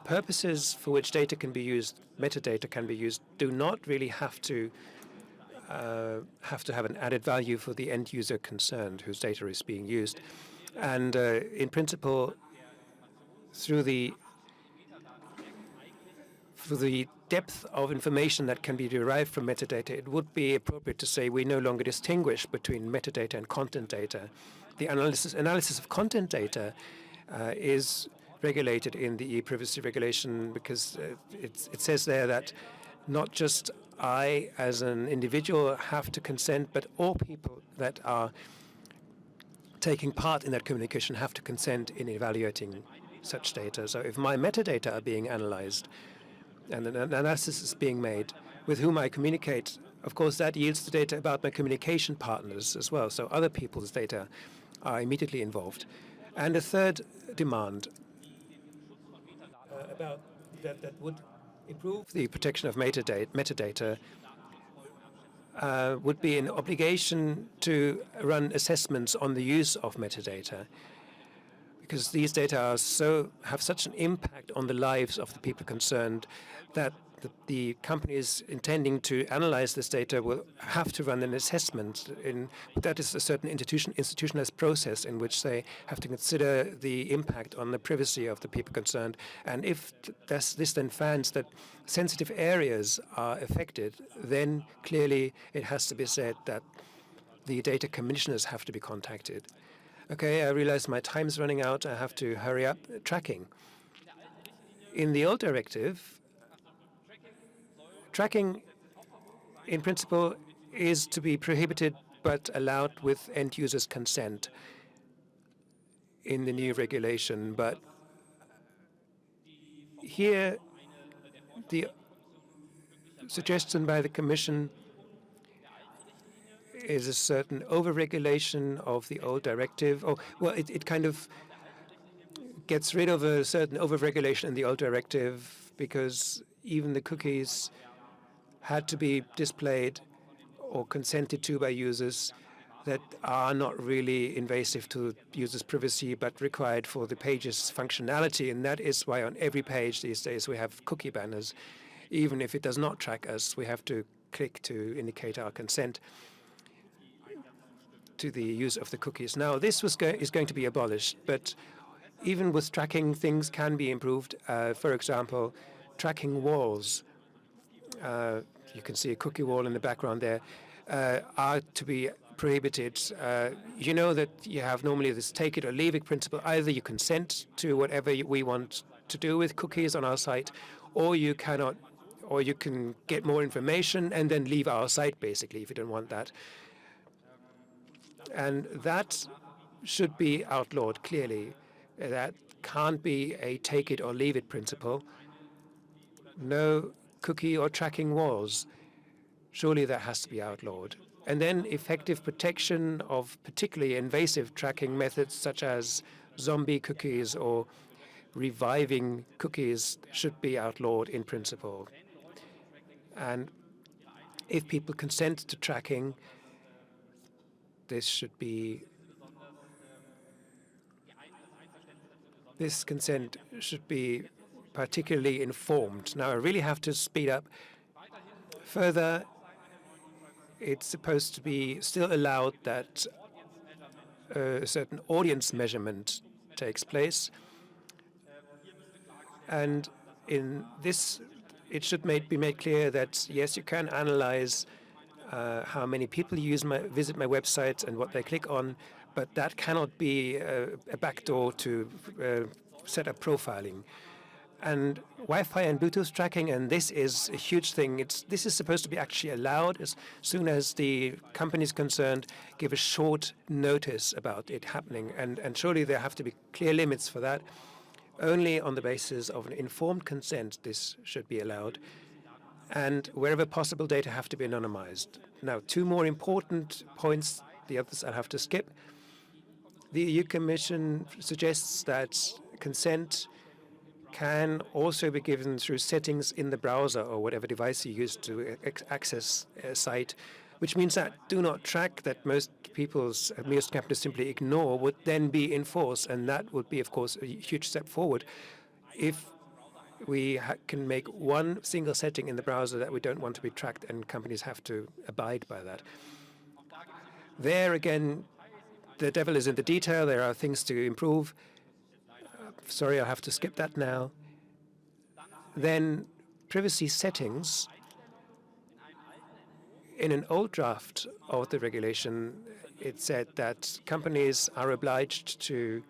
L: purposes for which data can be used, metadata can be used, do not really have to have to have an added value for the end user concerned whose data is being used. And in principle, through the depth of information that can be derived from metadata, it would be appropriate to say we no longer distinguish between metadata and content data. The analysis of content data is regulated in the e-privacy regulation because it says there that not just I as an individual have to consent, but all people that are taking part in that communication have to consent in evaluating such data. So if my metadata are being analyzed and an analysis is being made with whom I communicate, of course that yields the data about my communication partners as well. So other people's data are immediately involved. And a third demand about that would improve the protection of metadata would be an obligation to run assessments on the use of metadata, because these data have such an impact on the lives of the people concerned that the companies intending to analyze this data will have to run an assessment. That is a certain institutionalized process in which they have to consider the impact on the privacy of the people concerned. And if this then finds that sensitive areas are affected, then clearly it has to be said that the data commissioners have to be contacted. Okay, I realize my time's running out. I have to hurry up. Tracking. In the old directive, tracking, in principle, is to be prohibited but allowed with end users' consent in the new regulation. But here, the suggestion by the Commission is a certain over-regulation of the old directive. It kind of gets rid of a certain over-regulation in the old directive because even the cookies had to be displayed or consented to by users that are not really invasive to users' privacy but required for the page's functionality. And that is why on every page these days we have cookie banners. Even if it does not track us, we have to click to indicate our consent to the use of the cookies. Now, this is going to be abolished, but even with tracking, things can be improved. For example, tracking walls. You can see a cookie wall in the background there, are to be prohibited. You know that you have normally this take it or leave it principle. Either you consent to whatever we want to do with cookies on our site, or you cannot, or you can get more information and then leave our site, basically, if you don't want that. And that should be outlawed, clearly. That can't be a take it or leave it principle. No cookie or tracking walls. Surely that has to be outlawed. And then effective protection of particularly invasive tracking methods such as zombie cookies or reviving cookies should be outlawed in principle. And if people consent to tracking, this consent should be particularly informed. Now, I really have to speed up. Further, it's supposed to be still allowed that a certain audience measurement takes place. And in this, it should be made clear that, yes, you can analyze how many people visit my website and what they click on, but that cannot be a backdoor to set up profiling. And Wi-Fi and Bluetooth tracking, and this is a huge thing. This is supposed to be actually allowed as soon as the company is concerned, give a short notice about it happening. And surely there have to be clear limits for that. Only on the basis of an informed consent, this should be allowed. And wherever possible, data have to be anonymized. Now, two more important points, the others I'll have to skip. The EU Commission suggests that consent can also be given through settings in the browser or whatever device you use to access a site, which means that do not track that most companies simply ignore would then be enforced, and that would be, of course, a huge step forward. If we can make one single setting in the browser that we don't want to be tracked, and companies have to abide by that. There again, the devil is in the detail. There are things to improve. Sorry, I have to skip that now. Then privacy settings. In an old draft of the regulation, it said that companies are obliged to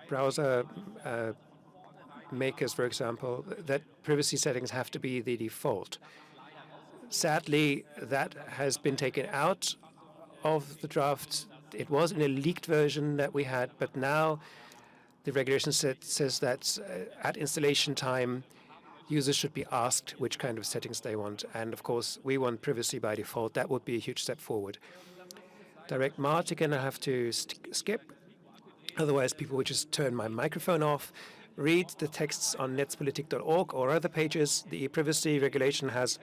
L: browser makers, for example, that privacy settings have to be the default. Sadly, that has been taken out of the draft. It was in a leaked version that we had, but now the regulation says that at installation time, users should be asked which kind of settings they want. And of course, we want privacy by default. That would be a huge step forward. Direct March, again, I have to skip. Otherwise, people would just turn my microphone off. Read the texts on netzpolitik.org or other pages. The e-privacy regulation has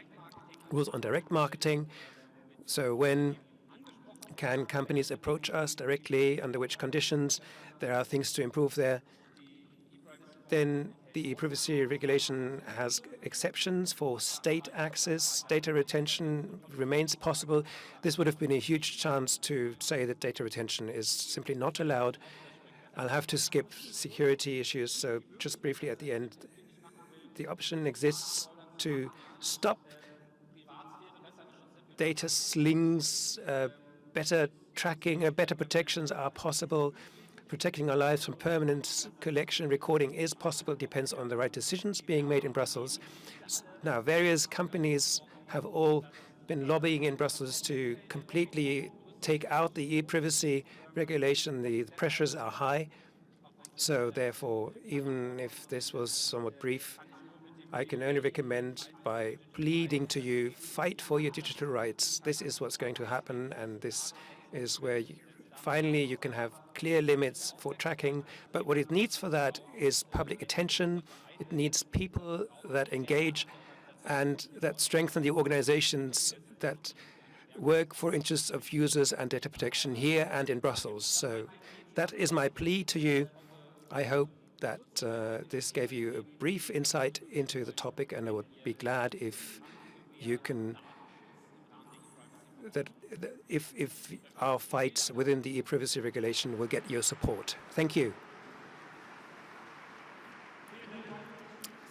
L: rules on direct marketing. So when can companies approach us directly, under which conditions? There are things to improve there. Then the e-privacy regulation has exceptions for state access. Data retention remains possible. This would have been a huge chance to say that data retention is simply not allowed. I'll have to skip security issues, so just briefly at the end, the option exists to stop data slings, better tracking, better protections are possible. Protecting our lives from permanent collection recording is possible, depends on the right decisions being made in Brussels. Now, various companies have all been lobbying in Brussels to completely take out the e-privacy regulation. The pressures are high. So therefore, even if this was somewhat brief, I can only recommend, by pleading to you, fight for your digital rights. This is what's going to happen, and this is where finally you can have clear limits for tracking. But what it needs for that is public attention. It needs people that engage and that strengthen the organizations that work for interests of users and data protection here and in Brussels. So that is my plea to you. I hope that this gave you a brief insight into the topic, and I would be glad if you can, if our fight within the e-privacy regulation will get your support. Thank you.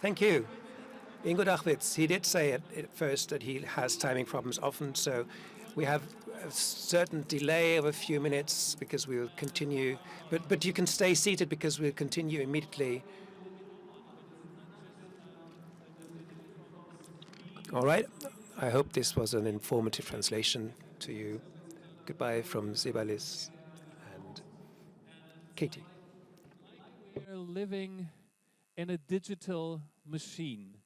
L: Thank you. Ingo Dachwitz, he did say at first that he has timing problems often, so we have a certain delay of a few minutes because we will continue. But you can stay seated because we'll continue immediately. All right. I hope this was an informative translation to you. Goodbye from Sebalis and Katie.
A: We're living in a digital machine.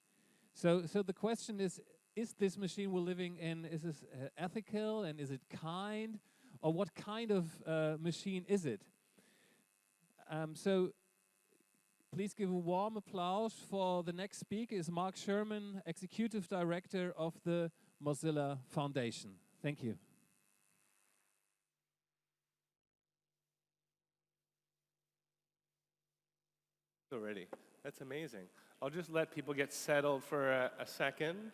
A: So the question is this machine we're living in, is this ethical, and is it kind? Or what kind of machine is it? So please give a warm applause for the next speaker, is Mark Surman, Executive Director of the Mozilla Foundation. Thank you.
O: Already. That's amazing. I'll just let people get settled for a second,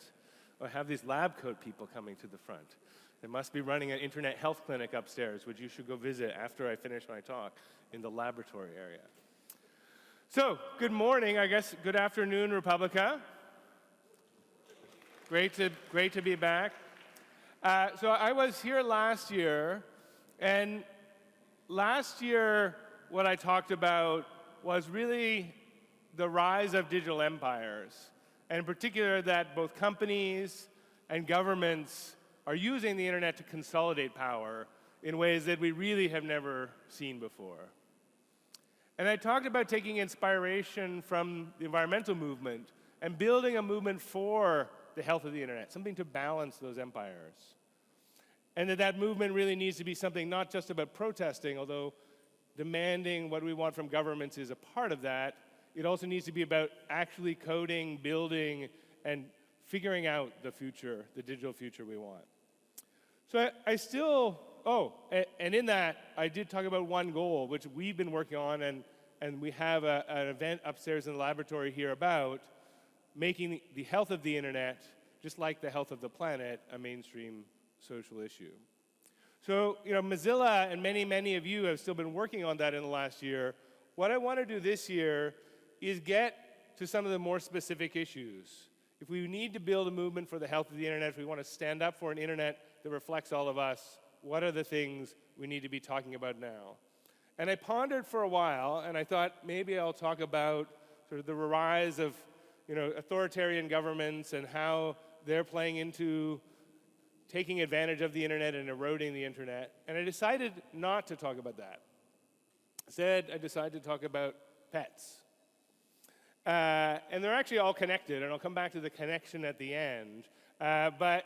O: or have these lab coat people coming to the front. They must be running an internet health clinic upstairs, which you should go visit after I finish my talk in the laboratory area. So, good morning, I guess, good afternoon, Republica. Great to be back. So I was here last year, and last year what I talked about was really the rise of digital empires, and in particular that both companies and governments are using the internet to consolidate power in ways that we really have never seen before. And I talked about taking inspiration from the environmental movement and building a movement for the health of the internet, something to balance those empires. And that movement really needs to be something not just about protesting, although demanding what we want from governments is a part of that. It also needs to be about actually coding, building, and figuring out the future, the digital future we want. So I still and in that, I did talk about one goal, which we've been working on, and we have an event upstairs in the laboratory here about making the health of the internet, just like the health of the planet, a mainstream social issue. So, Mozilla and many of you have still been working on that in the last year. What I want to do this year is get to some of the more specific issues. If we need to build a movement for the health of the internet, if we want to stand up for an internet that reflects all of us, what are the things we need to be talking about now? And I pondered for a while, and I thought maybe I'll talk about sort of the rise of authoritarian governments and how they're playing into taking advantage of the internet and eroding the internet. And I decided not to talk about that. Instead, I decided to talk about pets. And they're actually all connected, and I'll come back to the connection at the end. But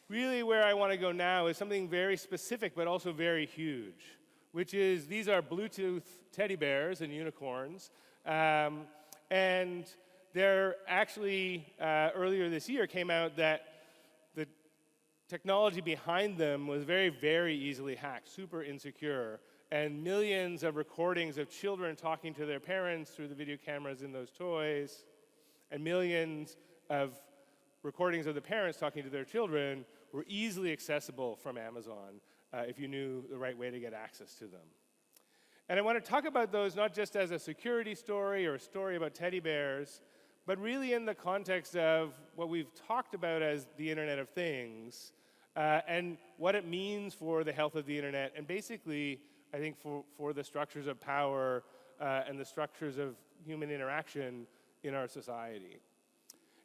O: really where I want to go now is something very specific, but also very huge, which is these are Bluetooth teddy bears and unicorns. And they're actually, earlier this year, came out that the technology behind them was very easily hacked, super insecure. And millions of recordings of children talking to their parents through the video cameras in those toys, and millions of recordings of the parents talking to their children were easily accessible from Amazon if you knew the right way to get access to them. And I want to talk about those not just as a security story or a story about teddy bears, but really in the context of what we've talked about as the Internet of Things, and what it means for the health of the internet, and basically, I think for the structures of power and the structures of human interaction in our society.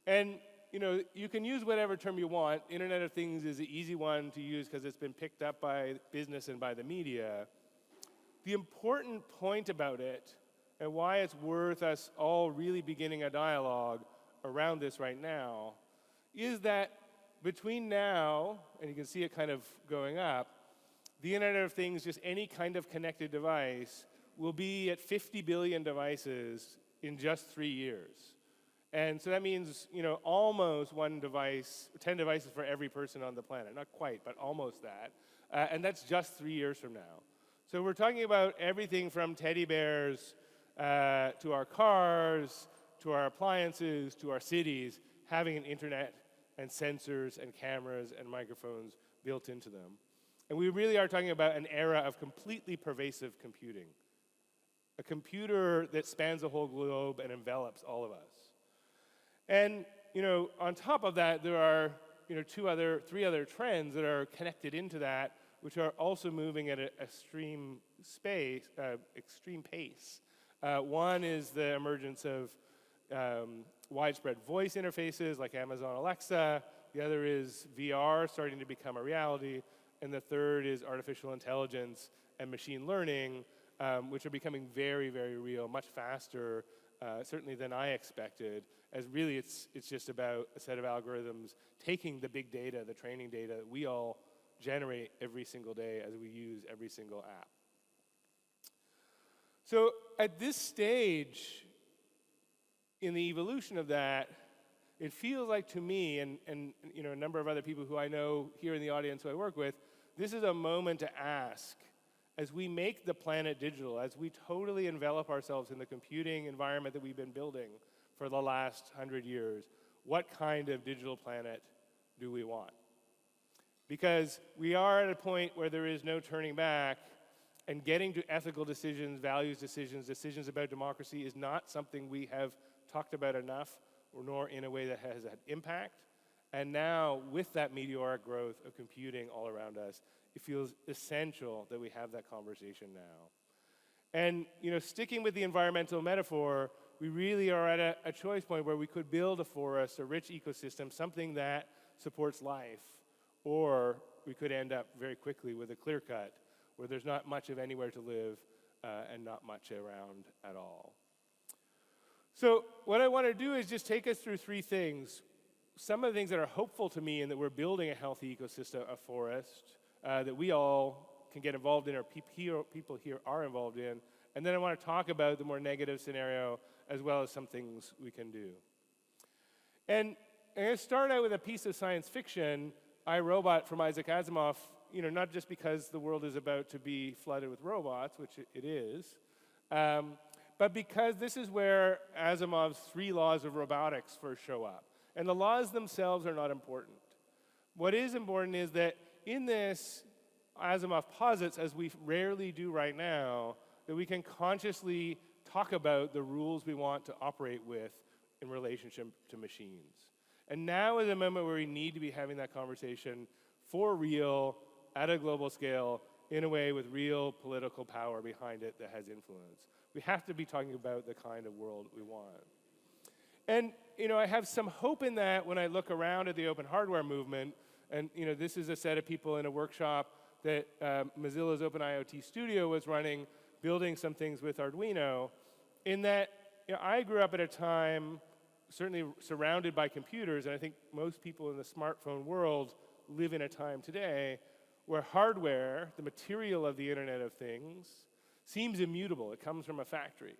O: And you can use whatever term you want. Internet of Things is an easy one to use because it's been picked up by business and by the media. The important point about it, and why it's worth us all really beginning a dialogue around this right now, is that between now, and you can see it kind of going up, the Internet of Things, just any kind of connected device, will be at 50 billion devices in just 3 years. And so that means, almost 10 devices for every person on the planet. Not quite, but almost that. And that's just 3 years from now. So we're talking about everything from teddy bears to our cars, to our appliances, to our cities, having an internet and sensors and cameras and microphones built into them. And we really are talking about an era of completely pervasive computing. A computer that spans the whole globe and envelops all of us. And, on top of that, there are, three other trends that are connected into that, which are also moving at an extreme pace. One is the emergence of widespread voice interfaces like Amazon Alexa. The other is VR starting to become a reality. And the third is artificial intelligence and machine learning, which are becoming very real, much faster, certainly than I expected, as really it's just about a set of algorithms taking the big data, the training data that we all generate every single day as we use every single app. So at this stage in the evolution of that, it feels like to me, and a number of other people who I know here in the audience who I work with, this is a moment to ask, as we make the planet digital, as we totally envelop ourselves in the computing environment that we've been building for the last 100 years, what kind of digital planet do we want? Because we are at a point where there is no turning back, and getting to ethical decisions, values decisions, decisions about democracy is not something we have talked about enough, nor in a way that has had impact. And now, with that meteoric growth of computing all around us, it feels essential that we have that conversation now. And sticking with the environmental metaphor, we really are at a choice point where we could build a forest, a rich ecosystem, something that supports life, or we could end up very quickly with a clear cut, where there's not much of anywhere to live and not much around at all. So what I want to do is just take us through three things. Some of the things that are hopeful to me, and that we're building a healthy ecosystem, a forest, that we all can get involved in, or people here are involved in. And then I want to talk about the more negative scenario, as well as some things we can do. And I'm going to start out with a piece of science fiction, I, Robot, from Isaac Asimov, not just because the world is about to be flooded with robots, which it is, but because this is where Asimov's 3 laws of robotics first show up. And the laws themselves are not important. What is important is that in this, Asimov posits, as we rarely do right now, that we can consciously talk about the rules we want to operate with in relationship to machines. And now is a moment where we need to be having that conversation for real, at a global scale, in a way with real political power behind it that has influence. We have to be talking about the kind of world we want. And I have some hope in that when I look around at the open hardware movement, and this is a set of people in a workshop that Mozilla's Open IoT Studio was running, building some things with Arduino, in that I grew up at a time certainly surrounded by computers, and I think most people in the smartphone world live in a time today where hardware, the material of the Internet of Things, seems immutable. It comes from a factory.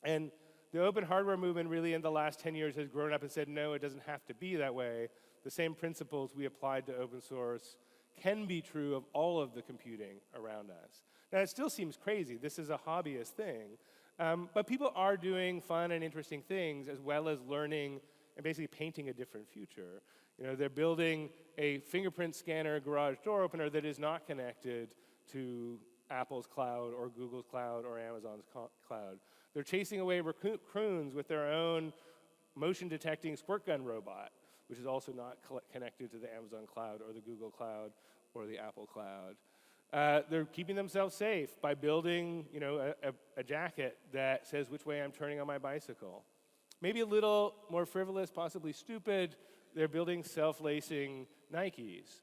O: And the open hardware movement really in the last 10 years has grown up and said, no, it doesn't have to be that way. The same principles we applied to open source can be true of all of the computing around us. Now, it still seems crazy. This is a hobbyist thing. But people are doing fun and interesting things as well as learning and basically painting a different future. They're building a fingerprint scanner garage door opener that is not connected to Apple's cloud or Google's cloud or Amazon's cloud. They're chasing away raccoons with their own motion detecting squirt gun robot, which is also not connected to the Amazon cloud or the Google cloud or the Apple cloud. They're keeping themselves safe by building, a jacket that says which way I'm turning on my bicycle. Maybe a little more frivolous, possibly stupid, they're building self-lacing Nikes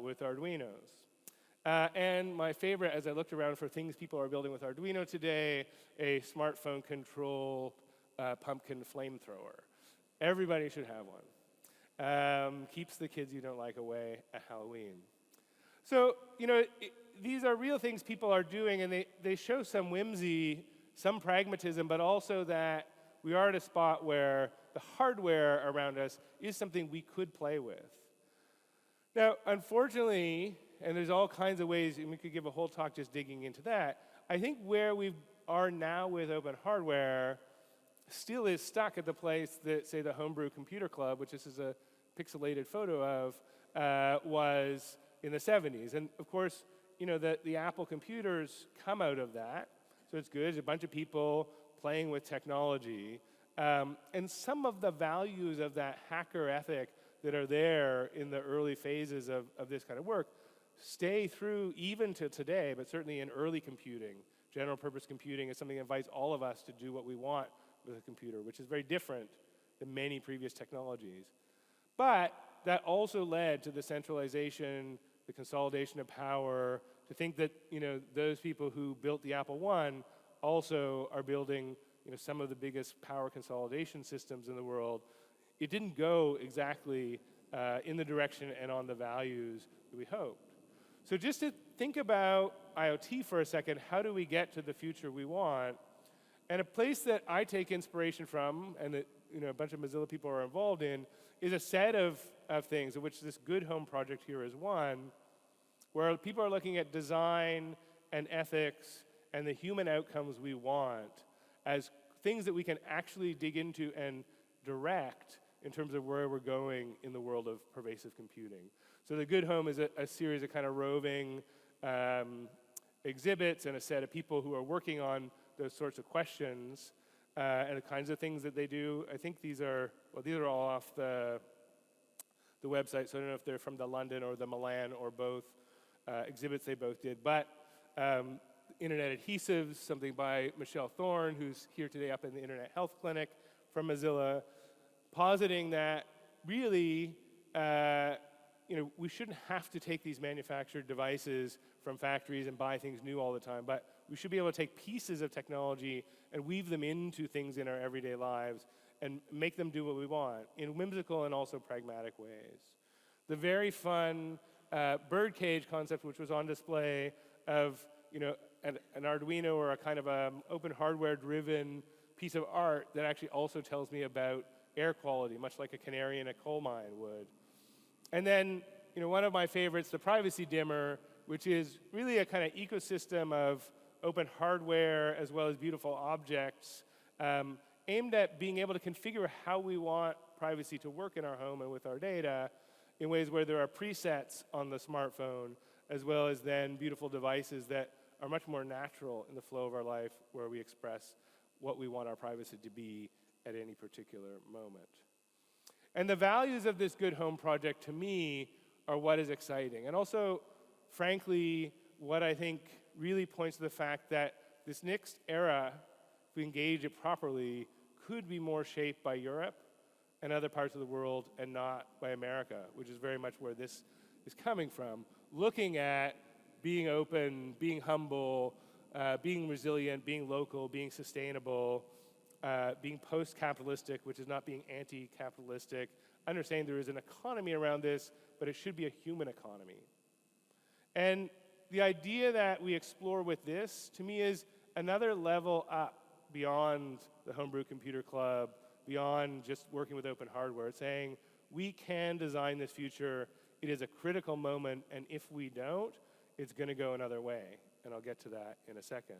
O: with Arduinos. And my favorite, as I looked around for things people are building with Arduino today, a smartphone control pumpkin flamethrower. Everybody should have one. Keeps the kids you don't like away at Halloween. So, these are real things people are doing, and they show some whimsy, some pragmatism, but also that we are at a spot where the hardware around us is something we could play with. Now, unfortunately, and there's all kinds of ways, and we could give a whole talk just digging into that, I think where we are now with open hardware still is stuck at the place that, say, the Homebrew Computer Club, which this is a pixelated photo of, was in the 70s. And of course, the Apple computers come out of that, so it's good. There's a bunch of people playing with technology. And some of the values of that hacker ethic that are there in the early phases of this kind of work stay through even to today, but certainly in early computing. General purpose computing is something that invites all of us to do what we want with a computer, which is very different than many previous technologies. But that also led to the centralization, the consolidation of power, to think that those people who built the Apple I also are building some of the biggest power consolidation systems in the world. It didn't go exactly in the direction and on the values that we hoped. So just to think about IoT for a second, how do we get to the future we want? And a place that I take inspiration from, and that a bunch of Mozilla people are involved in, is a set of things, of which this Good Home project here is one, where people are looking at design and ethics and the human outcomes we want as things that we can actually dig into and direct in terms of where we're going in the world of pervasive computing. So the Good Home is a series of kind of roving exhibits and a set of people who are working on those sorts of questions and the kinds of things that they do. I think these are all off the website, so I don't know if they're from the London or the Milan or both exhibits they both did. But Internet Adhesives, something by Michelle Thorne, who's here today up in the Internet Health Clinic from Mozilla, positing that really we shouldn't have to take these manufactured devices from factories and buy things new all the time, but we should be able to take pieces of technology and weave them into things in our everyday lives and make them do what we want in whimsical and also pragmatic ways. The very fun birdcage concept, which was on display, of an Arduino or a kind of open hardware-driven piece of art that actually also tells me about air quality, much like a canary in a coal mine would. And then one of my favorites, the privacy dimmer, which is really a kind of ecosystem of open hardware as well as beautiful objects, aimed at being able to configure how we want privacy to work in our home and with our data in ways where there are presets on the smartphone, as well as then beautiful devices that are much more natural in the flow of our life, where we express what we want our privacy to be at any particular moment. And the values of this Good Home project, to me, are what is exciting. And also, frankly, what I think really points to the fact that this next era, if we engage it properly, could be more shaped by Europe and other parts of the world and not by America, which is very much where this is coming from. Looking at being open, being humble, being resilient, being local, being sustainable, being post-capitalistic, which is not being anti-capitalistic, understanding there is an economy around this, but it should be a human economy. And the idea that we explore with this, to me, is another level up beyond the Homebrew Computer Club, beyond just working with open hardware. It's saying we can design this future. It is a critical moment, and if we don't, it's going to go another way. And I'll get to that in a second.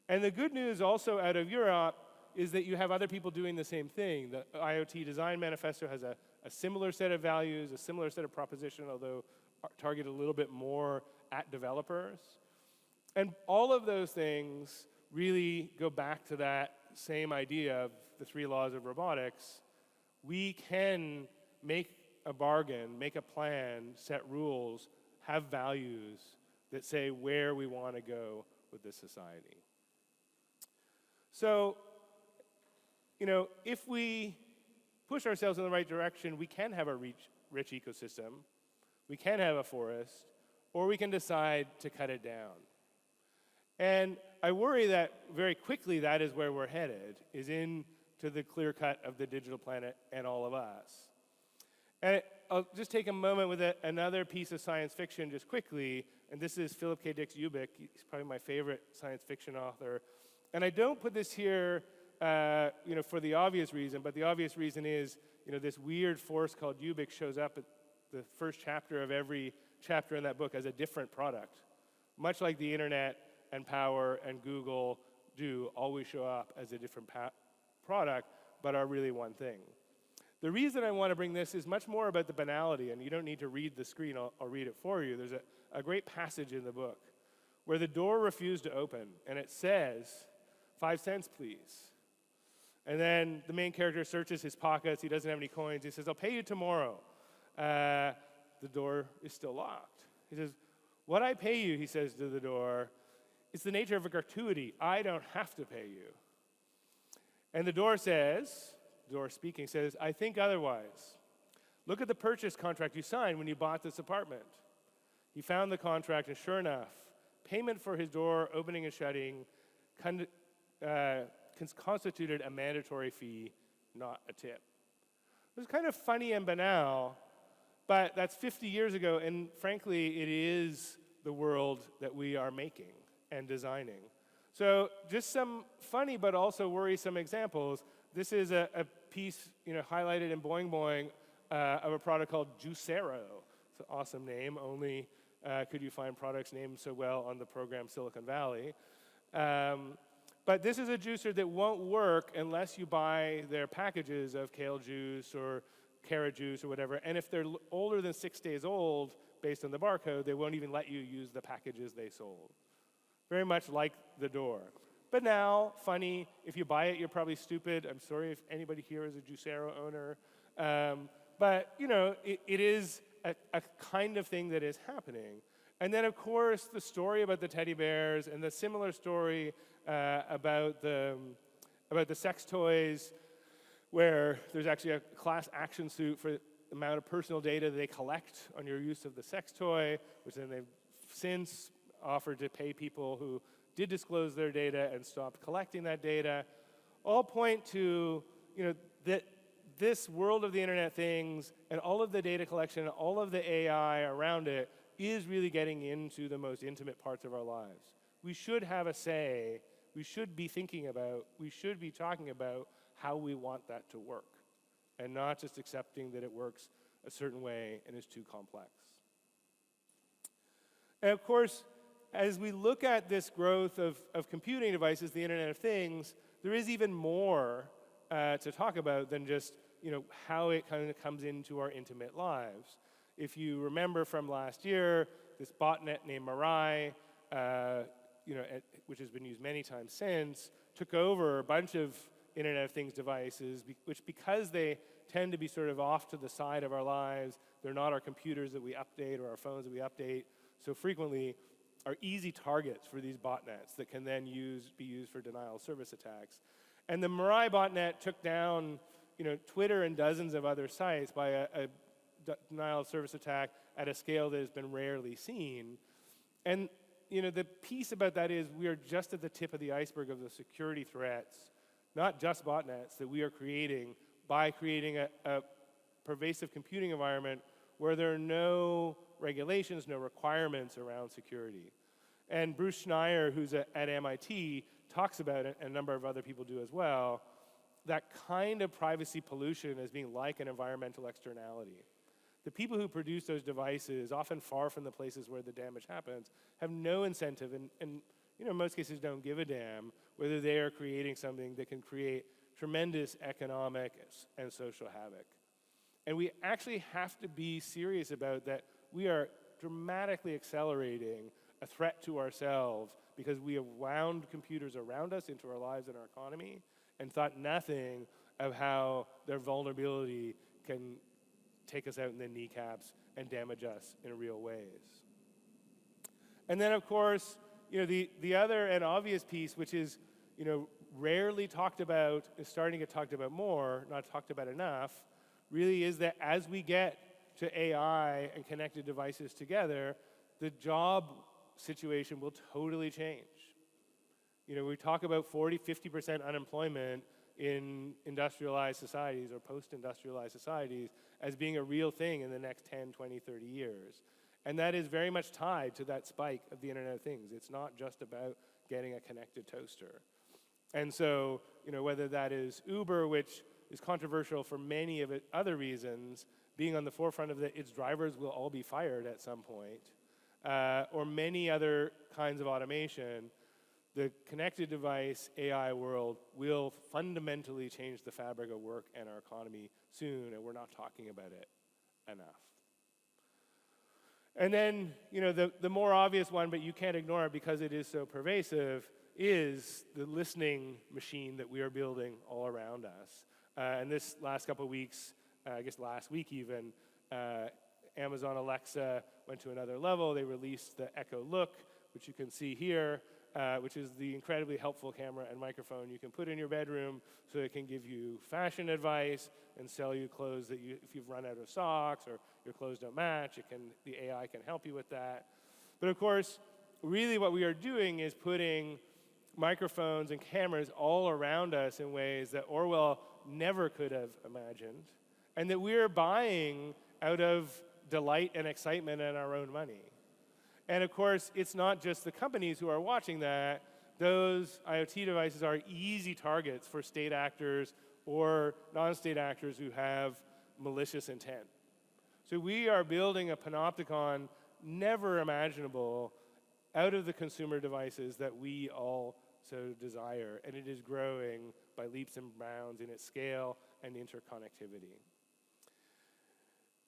O: And the good news also out of Europe is that you have other people doing the same thing. The IoT Design Manifesto has a similar set of values, a similar set of proposition, although targeted a little bit more at developers. And all of those things really go back to that same idea of the 3 laws of robotics. We can make a bargain, make a plan, set rules, have values that say where we want to go with this society. So, if we push ourselves in the right direction, we can have a rich ecosystem, we can have a forest, or we can decide to cut it down. And I worry that very quickly that is where we're headed, is into the clear cut of the digital planet and all of us. And I'll just take a moment with another piece of science fiction just quickly, and this is Philip K. Dick Ubik. He's probably my favorite science fiction author. And I don't put this here for the obvious reason, but the obvious reason is, this weird force called Ubik shows up at the first chapter of every chapter in that book as a different product. Much like the internet and power and Google do always show up as a different product, but are really one thing. The reason I want to bring this is much more about the banality, and you don't need to read the screen, I'll read it for you. There's a great passage in the book where the door refused to open, and it says, 5 cents, please. And then the main character searches his pockets, he doesn't have any coins, he says, I'll pay you tomorrow. The door is still locked. He says, what I pay you, he says to the door, it's the nature of a gratuity. I don't have to pay you. And the door speaking, says, I think otherwise. Look at the purchase contract you signed when you bought this apartment. He found the contract, and sure enough, payment for his door opening and shutting constituted a mandatory fee, not a tip. It was kind of funny and banal, but that's 50 years ago, and frankly, it is the world that we are making and designing. So just some funny but also worrisome examples. This is a piece highlighted in Boing Boing of a product called Juicero. It's an awesome name. Only could you find products named so well on the program Silicon Valley. But this is a juicer that won't work unless you buy their packages of kale juice or carrot juice or whatever. And if they're older than 6 days old, based on the barcode, they won't even let you use the packages they sold. Very much like the door. But now, funny, if you buy it, you're probably stupid. I'm sorry if anybody here is a Juicero owner. But, it is a kind of thing that is happening. And then, of course, the story about the teddy bears and the similar story about the sex toys, where there's actually a class action suit for the amount of personal data they collect on your use of the sex toy, which then they've since offered to pay people who did disclose their data and stopped collecting that data, all point to that this world of the Internet things and all of the data collection, all of the AI around it is really getting into the most intimate parts of our lives. We should have a say. We should be thinking about, we should be talking about how we want that to work, and not just accepting that it works a certain way and is too complex. And of course, as we look at this growth of computing devices, the Internet of Things, there is even more to talk about than just how it kind of comes into our intimate lives. If you remember from last year, this botnet named Melih, which has been used many times since, took over a bunch of Internet of Things devices, which because they tend to be sort of off to the side of our lives, they're not our computers that we update or our phones that we update so frequently, are easy targets for these botnets that can then be used for denial of service attacks. And the Melih botnet took down Twitter and dozens of other sites by a denial of service attack at a scale that has been rarely seen. And the piece about that is we are just at the tip of the iceberg of the security threats, not just botnets, that we are creating by creating a pervasive computing environment where there are no regulations, no requirements around security. And Bruce Schneier, who's at MIT, talks about it, and a number of other people do as well, that kind of privacy pollution as being like an environmental externality. The people who produce those devices, often far from the places where the damage happens, have no incentive and in most cases don't give a damn whether they are creating something that can create tremendous economic and social havoc. And we actually have to be serious about that. We are dramatically accelerating a threat to ourselves because we have wound computers around us into our lives and our economy and thought nothing of how their vulnerability can take us out in the kneecaps and damage us in real ways. And then, of course, the other and obvious piece, which is rarely talked about, is starting to get talked about more, not talked about enough, really is that as we get to AI and connected devices together, the job situation will totally change. We talk about 40, 50% unemployment in industrialized societies or post-industrialized societies as being a real thing in the next 10, 20, 30 years. And that is very much tied to that spike of the Internet of Things. It's not just about getting a connected toaster. And so, whether that is Uber, which is controversial for many of other reasons, being on the forefront of its drivers will all be fired at some point, or many other kinds of automation, the connected device AI world will fundamentally change the fabric of work and our economy soon, and we're not talking about it enough. And then, the more obvious one, but you can't ignore it because it is so pervasive, is the listening machine that we are building all around us. And this last couple of weeks, I guess last week even, Amazon Alexa went to another level. They released the Echo Look, which you can see here, which is the incredibly helpful camera and microphone you can put in your bedroom so it can give you fashion advice and sell you clothes that if you've run out of socks or your clothes don't match, the AI can help you with that. But of course, really what we are doing is putting microphones and cameras all around us in ways that Orwell never could have imagined, and that we're buying out of delight and excitement and our own money. And of course, it's not just the companies who are watching that. Those IoT devices are easy targets for state actors or non-state actors who have malicious intent. So we are building a panopticon never imaginable out of the consumer devices that we all so desire, and it is growing by leaps and bounds in its scale and interconnectivity.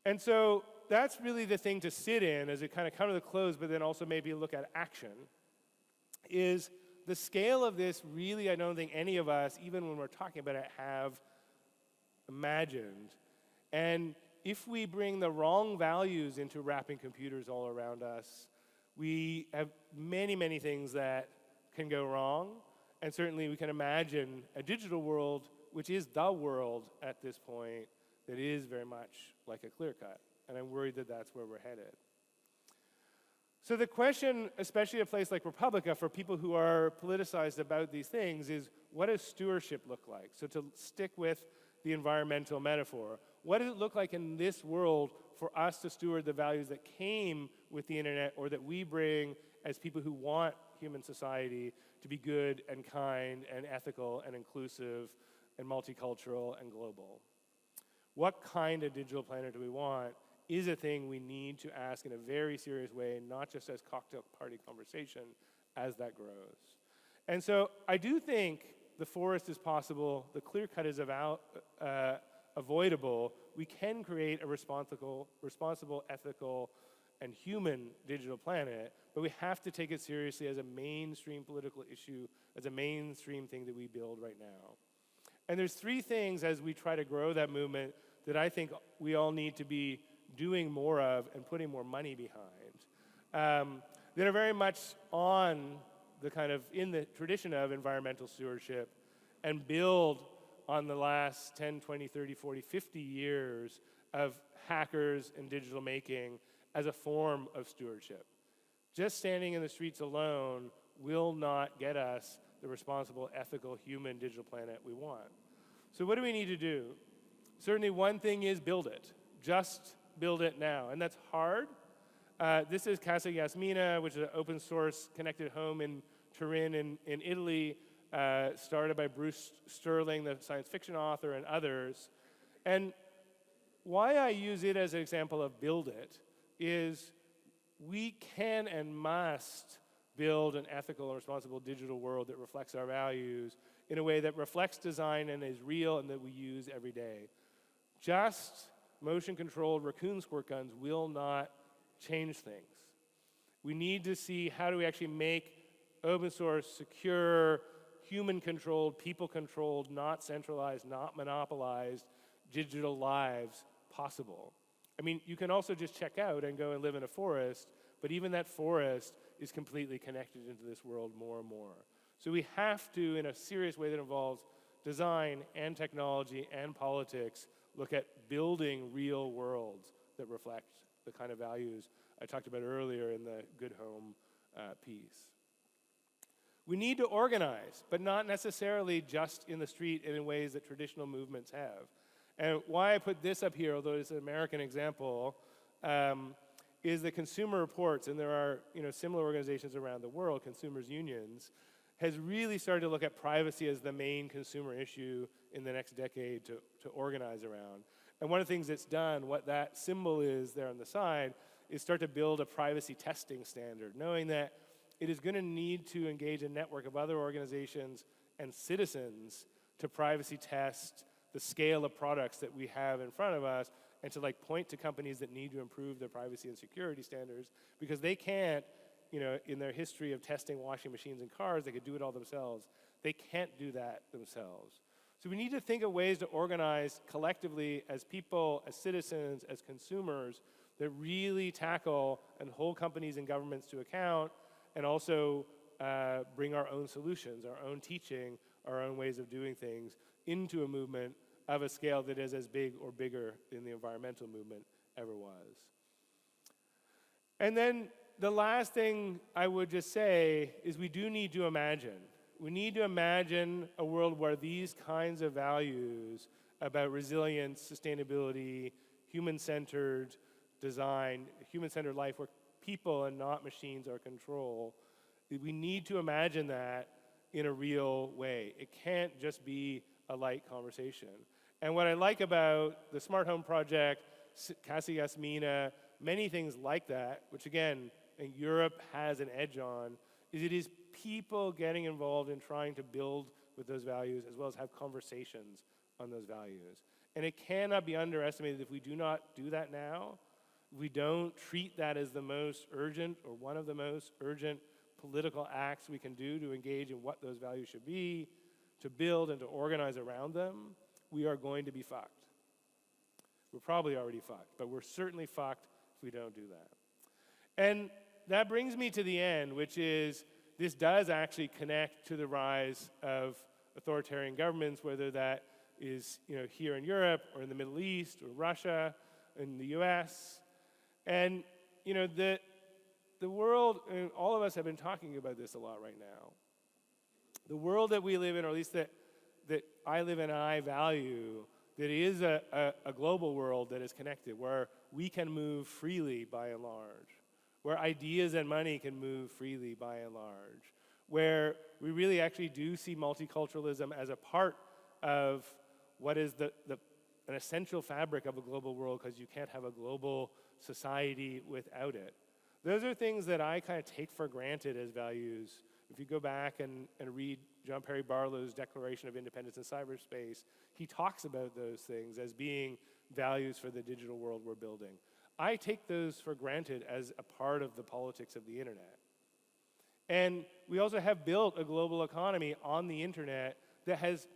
O: And so that's really the thing to sit in as it kind of come to the close, but then also maybe look at action, is the scale of this really I don't think any of us, even when we're talking about it, have imagined. And if we bring the wrong values into wrapping computers all around us, we have many, many things that can go wrong. And certainly we can imagine a digital world, which is the world at this point, that is very much like a clear cut. And I'm worried that that's where we're headed. So the question, especially at a place like Republica, for people who are politicized about these things is, what does stewardship look like? So to stick with the environmental metaphor, what does it look like in this world for us to steward the values that came with the internet or that we bring as people who want human society to be good and kind and ethical and inclusive and multicultural and global? What kind of digital planet do we want is a thing we need to ask in a very serious way, not just as cocktail party conversation, as that grows. And so I do think the forest is possible, the clear cut is avoidable. We can create a responsible, ethical, and human digital planet, but we have to take it seriously as a mainstream political issue, as a mainstream thing that we build right now. And there's three things as we try to grow that movement that I think we all need to be doing more of and putting more money behind, that are very much on the kind of, in the tradition of environmental stewardship and build on the last 10, 20, 30, 40, 50 years of hackers and digital making as a form of stewardship. Just standing in the streets alone will not get us the responsible, ethical, human digital planet we want. So what do we need to do? Certainly one thing is build it. Just build it now. And that's hard. This is Casa Yasmina, which is an open source connected home in Turin in Italy, started by Bruce Sterling, the science fiction author, and others. And why I use it as an example of build it is we can and must build an ethical and responsible digital world that reflects our values in a way that reflects design and is real and that we use every day. Just motion-controlled raccoon squirt guns will not change things. We need to see how do we actually make open source, secure, human-controlled, people-controlled, not centralized, not monopolized digital lives possible. I mean, you can also just check out and go and live in a forest, but even that forest is completely connected into this world more and more. So we have to, in a serious way that involves design and technology and politics, look at building real worlds that reflect the kind of values I talked about earlier in the Good Home piece. We need to organize, but not necessarily just in the street and in ways that traditional movements have. And why I put this up here, although it's an American example, is the Consumer Reports, and there are similar organizations around the world, consumers' unions, has really started to look at privacy as the main consumer issue in the next decade to organize around. And one of the things it's done, what that symbol is there on the side, is start to build a privacy testing standard, knowing that it is going to need to engage a network of other organizations and citizens to privacy test the scale of products that we have in front of us and to point to companies that need to improve their privacy and security standards because they can't, in their history of testing washing machines and cars, they could do it all themselves. They can't do that themselves. So we need to think of ways to organize collectively as people, as citizens, as consumers that really tackle and hold companies and governments to account and also bring our own solutions, our own teaching, our own ways of doing things into a movement of a scale that is as big or bigger than the environmental movement ever was. And then the last thing I would just say is we do need to imagine. We need to imagine a world where these kinds of values about resilience, sustainability, human-centered design, human-centered life, where people and not machines are control. We need to imagine that in a real way. It can't just be a light conversation. And what I like about the Smart Home Project, Casa Yasmina, many things like that, which again, Europe has an edge on, is it is people getting involved in trying to build with those values as well as have conversations on those values. And it cannot be underestimated if we do not do that now, we don't treat that as the most urgent or one of the most urgent political acts we can do to engage in what those values should be, to build and to organize around them, we are going to be fucked. We're probably already fucked, but we're certainly fucked if we don't do that. And that brings me to the end, which is this does actually connect to the rise of authoritarian governments, whether that is here in Europe or in the Middle East or Russia, in the US. And the world, and all of us have been talking about this a lot right now. The world that we live in, or at least that I live in and I value, that is a global world that is connected, where we can move freely by and large, where ideas and money can move freely by and large, where we really actually do see multiculturalism as a part of what is an essential fabric of a global world because you can't have a global society without it. Those are things that I kind of take for granted as values. If you go back and read Jean-Pierre Barlow's Declaration of Independence in Cyberspace, he talks about those things as being values for the digital world we're building. I take those for granted as a part of the politics of the internet. And we also have built a global economy on the internet that has,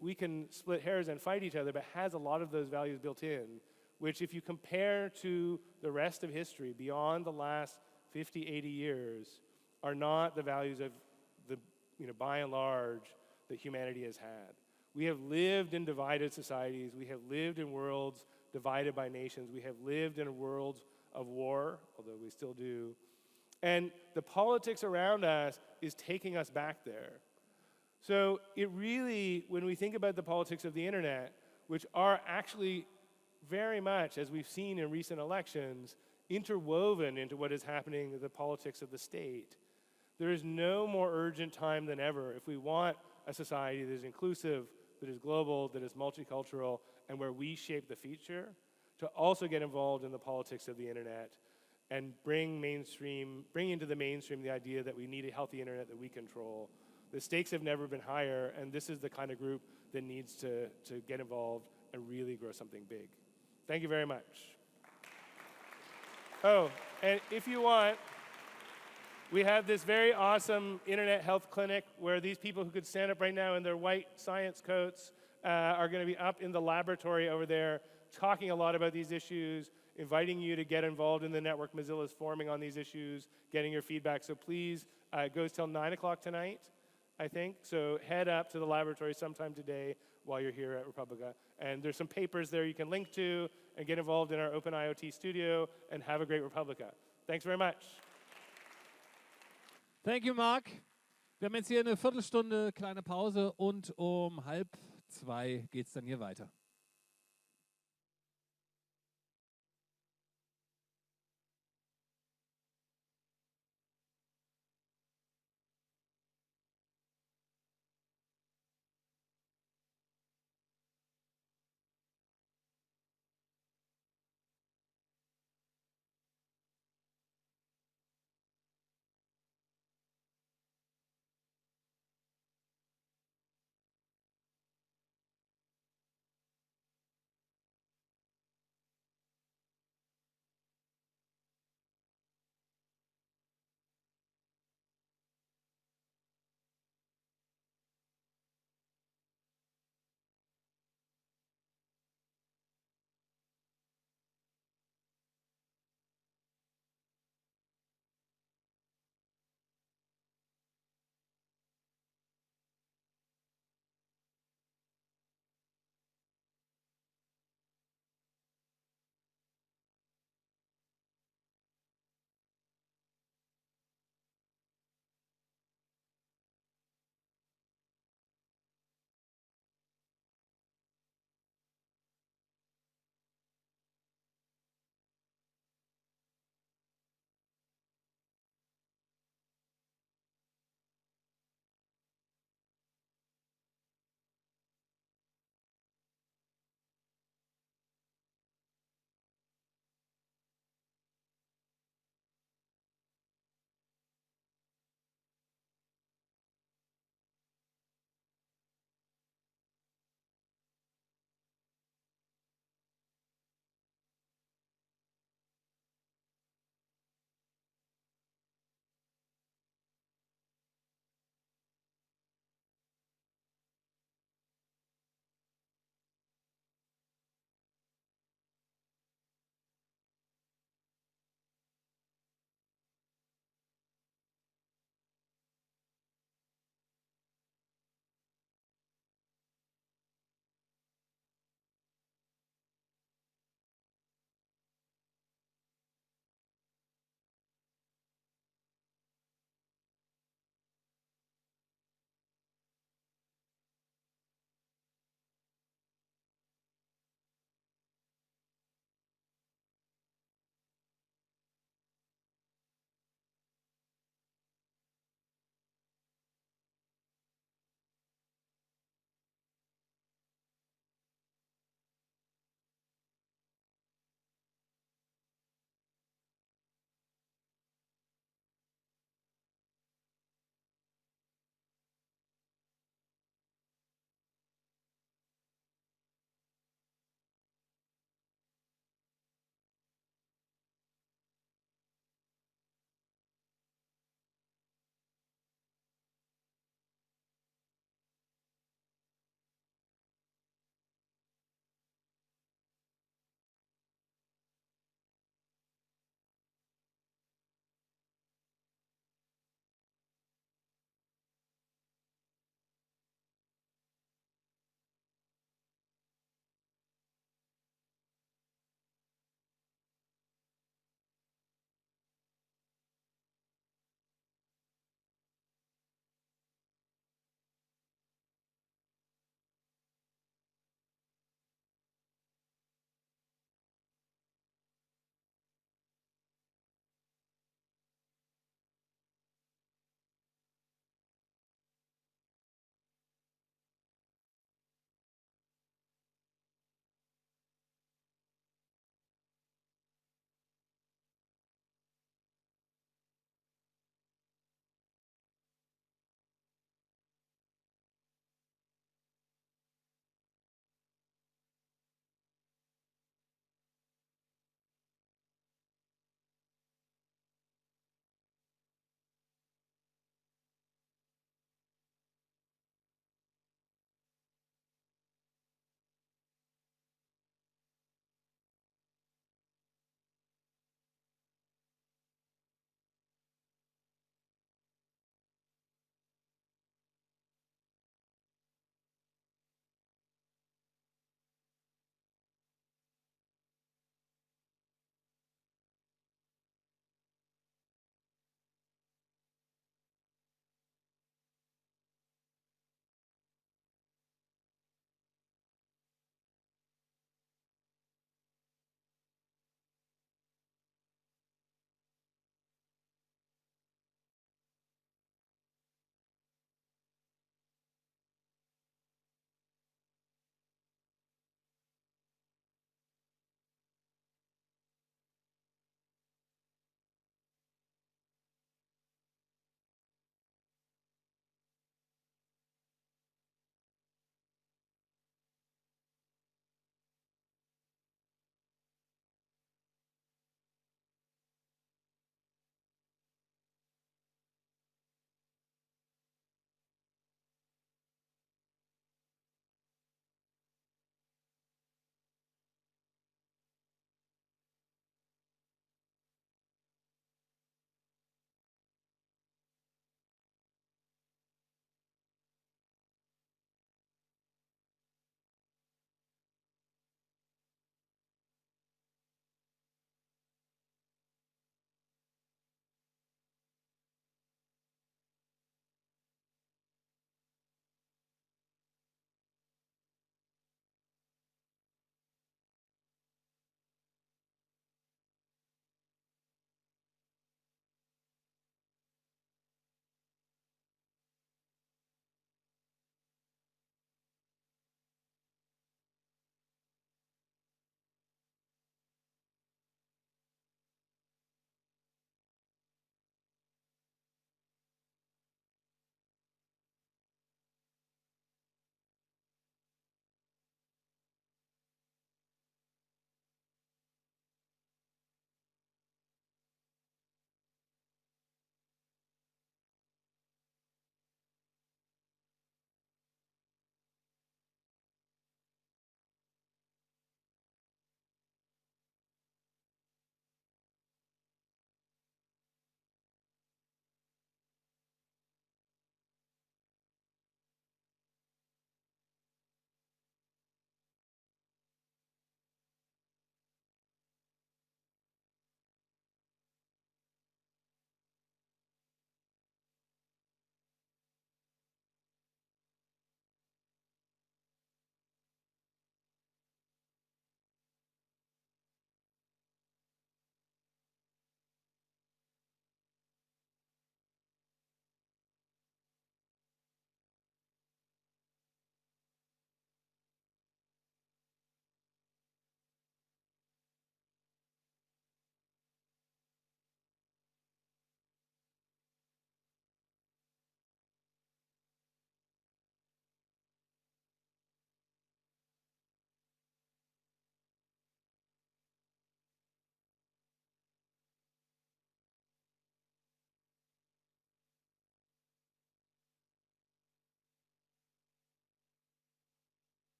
O: we can split hairs and fight each other, but has a lot of those values built in, which if you compare to the rest of history beyond the last 50, 80 years, are not the values of the, by and large, that humanity has had. We have lived in divided societies. We have lived in worlds divided by nations. We have lived in worlds of war, although we still do. And the politics around us is taking us back there. So it really, when we think about the politics of the internet, which are actually very much, as we've seen in recent elections, interwoven into what is happening in the politics of the state, there is no more urgent time than ever if we want a society that is inclusive, that is global, that is multicultural, and where we shape the future, to also get involved in the politics of the internet and bring into the mainstream the idea that we need a healthy internet that we control. The stakes have never been higher, and this is the kind of group that needs to get involved and really grow something big. Thank you very much. Oh, and if you want, we have this very awesome internet health clinic where these people who could stand up right now in their white science coats are going to be up in the laboratory over there talking a lot about these issues, inviting you to get involved in the network Mozilla is forming on these issues, getting your feedback. So please, it goes till 9 o'clock tonight, I think. So head up to the laboratory sometime today while you're here at Republica. And there's some papers there you can link to and get involved in our Open IoT studio and have a great Republica. Thanks very much.
A: Thank you, Mark. Wir haben jetzt hier eine Viertelstunde kleine Pause und um 1:30 geht es dann hier weiter.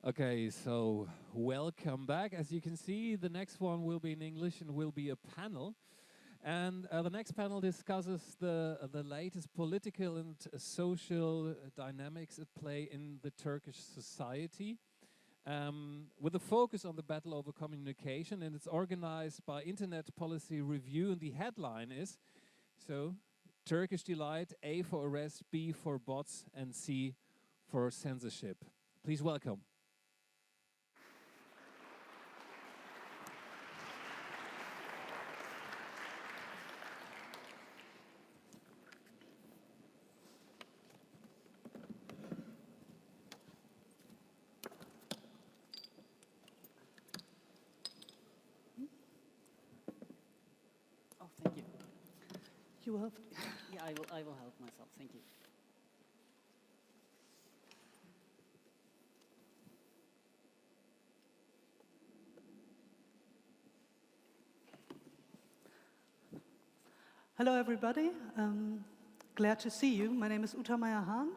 A: Okay, so welcome back. As you can see, the next one will be in English and will be a panel. And the next panel discusses the latest political and social dynamics at play in the Turkish society, with a focus on the battle over communication, and it's organized by Internet Policy Review, and the headline is, so, Turkish delight, A for arrest, B for bots, and C for censorship. Please welcome.
P: Thank you.
G: You will help?
P: Yeah, I will help myself. Thank you.
Q: Hello, everybody. Glad to see you. My name is Uta Meyer-Hahn.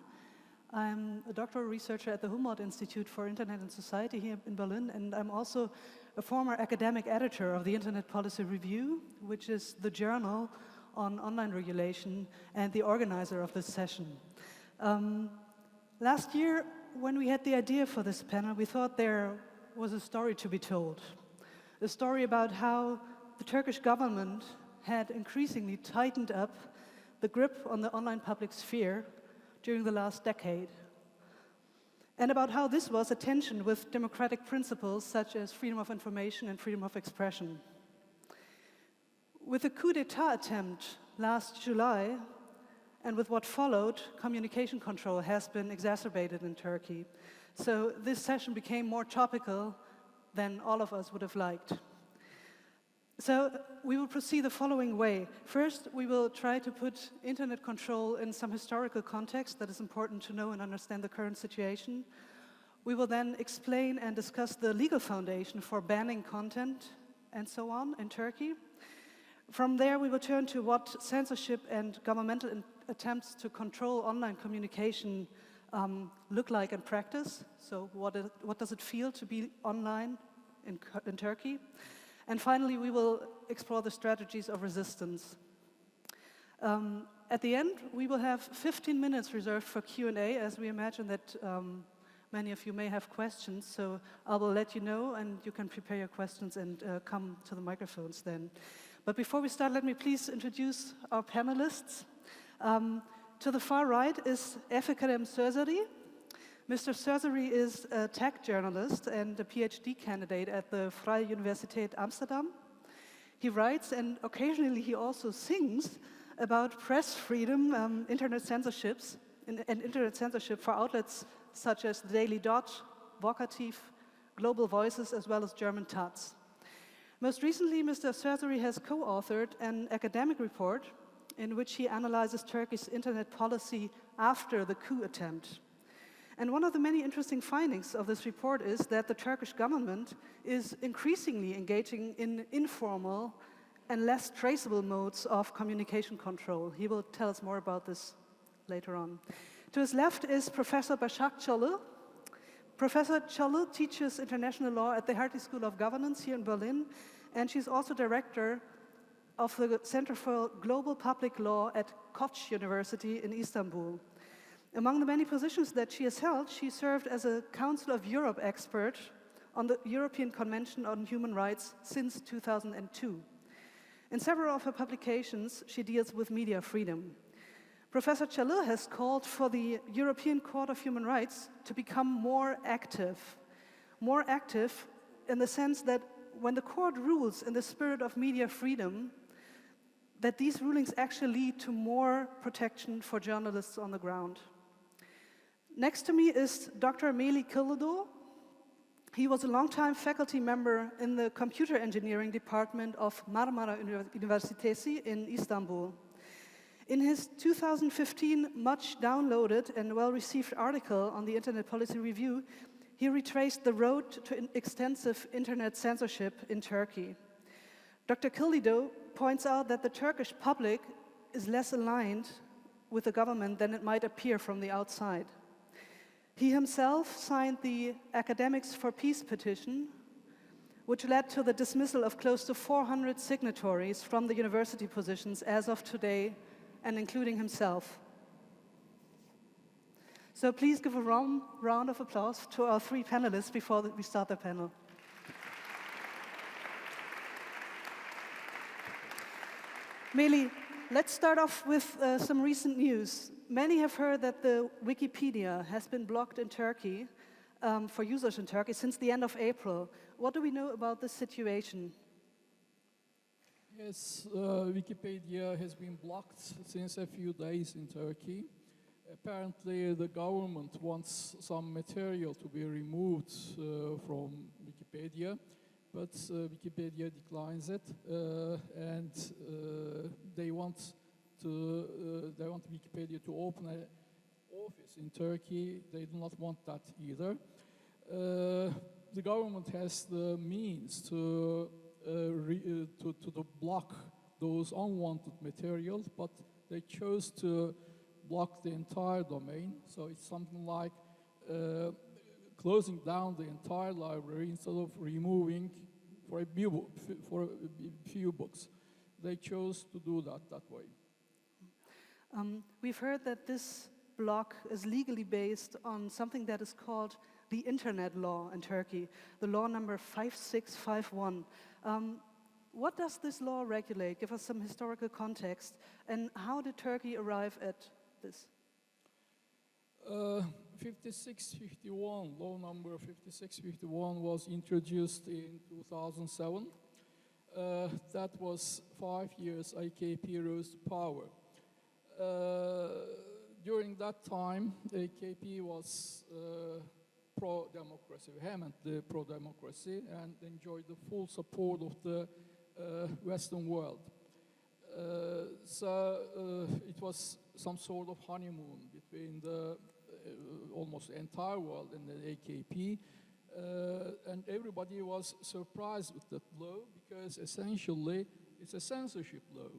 Q: I'm a doctoral researcher at the Humboldt Institute for Internet and Society here in Berlin, and I'm also a former academic editor of the Internet Policy Review, which is the journal on online regulation and the organizer of this session. Last year, when we had the idea for this panel, we thought there was a story to be told. A story about how the Turkish government had increasingly tightened up the grip on the online public sphere during the last decade, and about how this was a tension with democratic principles such as freedom of information and freedom of expression. With the coup d'etat attempt last July, and with what followed, communication control has been exacerbated in Turkey. So this session became more topical than all of us would have liked. So we will proceed the following way. First, we will try to put internet control in some historical context that is important to know and understand the current situation. We will then explain and discuss the legal foundation for banning content and so on in Turkey. From there, we will turn to what censorship and governmental attempts to control online communication look like in practice. So what does it feel to be online in Turkey? And finally, we will explore the strategies of resistance. At the end, we will have 15 minutes reserved for Q&A, as we imagine that many of you may have questions. So I will let you know, and you can prepare your questions and come to the microphones then. But before we start, let me please introduce our panelists. To the far right is Efekerem Sörseri. Mr. Sörseri is a tech journalist and a PhD candidate at the Vrije Universiteit Amsterdam. He writes and occasionally he also sings about press freedom, internet censorships, and internet censorship for outlets such as the Daily Dot, Vocativ, Global Voices, as well as German Taz. Most recently, Mr. Sörseri has co-authored an academic report in which he analyzes Turkey's internet policy after the coup attempt. And one of the many interesting findings of this report is that the Turkish government is increasingly engaging in informal and less traceable modes of communication control. He will tell us more about this later on. To his left is Professor Başak Çalı. Professor Çalı teaches international law at the Hertie School of Governance here in Berlin, and she's also director of the Center for Global Public Law at Koç University in Istanbul. Among the many positions that she has held, she served as a Council of Europe expert on the European Convention on Human Rights since 2002. In several of her publications, she deals with media freedom. Professor Çalı has called for the European Court of Human Rights to become more active in the sense that when the court rules in the spirit of media freedom, that these rulings actually lead to more protection for journalists on the ground. Next to me is Dr. Melih Kırlıdoğ. He was a longtime faculty member in the computer engineering department of Marmara Üniversitesi in Istanbul. In his 2015 much downloaded and well-received article on the Internet Policy Review, he retraced the road to extensive internet censorship in Turkey. Dr. Kırlıdoğ points out that the Turkish public is less aligned with the government than it might appear from the outside. He himself signed the Academics for Peace petition, which led to the dismissal of close to 400 signatories from the university positions as of today, and including himself. So please give a round of applause to our three panelists before we start the panel. Melih, let's start off with some recent news. Many have heard that the Wikipedia has been blocked in Turkey for users in Turkey since the end of April. What do we know about this situation?
R: Yes, Wikipedia has been blocked since a few days in Turkey. Apparently, the government wants some material to be removed from Wikipedia, but Wikipedia declines it, and they want Wikipedia to open an office in Turkey. They do not want that either. The government has the means to block those unwanted materials, but they chose to block the entire domain. So it's something like closing down the entire library instead of removing for a few books. They chose to do that way.
Q: We've heard that this block is legally based on something that is called the Internet law in Turkey, the law number 5651. What does this law regulate? Give us some historical context. And how did Turkey arrive at this?
R: 5651, law number 5651 was introduced in 2007. That was 5 years AKP rose to power. During that time, AKP was pro-democracy, vehemently pro-democracy, and enjoyed the full support of the Western world. So it was some sort of honeymoon between the almost the entire world and the AKP, and everybody was surprised with that law because essentially it's a censorship law.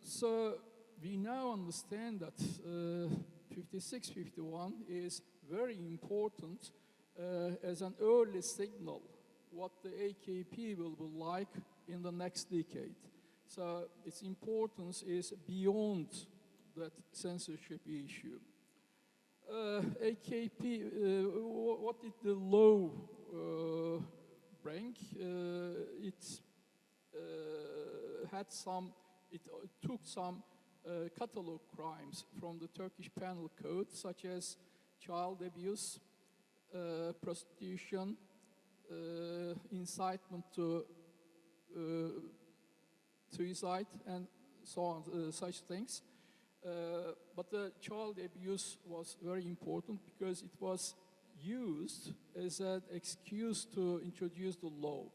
R: So we now understand that 5651 is very important as an early signal what the AKP will be like in the next decade. So its importance is beyond that censorship issue. AKP, what did the law bring? It took some catalog crimes from the Turkish penal code, such as child abuse, prostitution, incitement to suicide, and so on, such things. But the child abuse was very important because it was used as an excuse to introduce the law.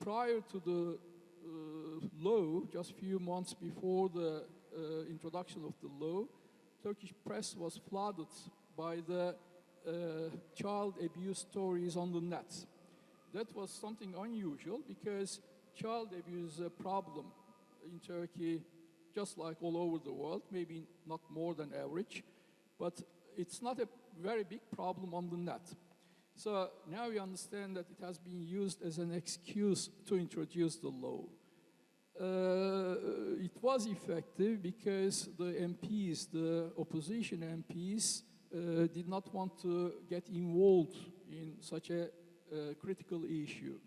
R: Prior to the law, just a few months before the introduction of the law, Turkish press was flooded by the child abuse stories on the net. That was something unusual because child abuse is a problem in Turkey, just like all over the world, maybe not more than average, but it's not a very big problem on the net. So now we understand that it has been used as an excuse to introduce the law. It was effective because the MPs, the opposition MPs, did not want to get involved in such a critical issue.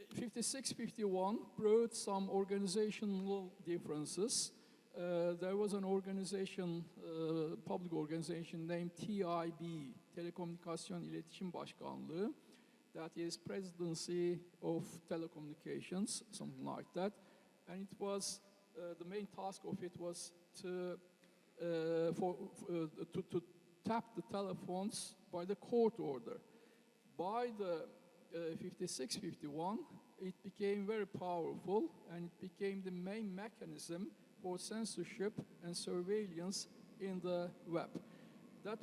R: 5651 brought some organizational differences. There was an organization, public organization named TIB, Telekomünikasyon İletişim Başkanlığı, that is Presidency of Telecommunications, something like that. And it was, the main task of it was to tap the telephones by the court order. By the 5651, it became very powerful and it became the main mechanism for censorship and surveillance in the web. That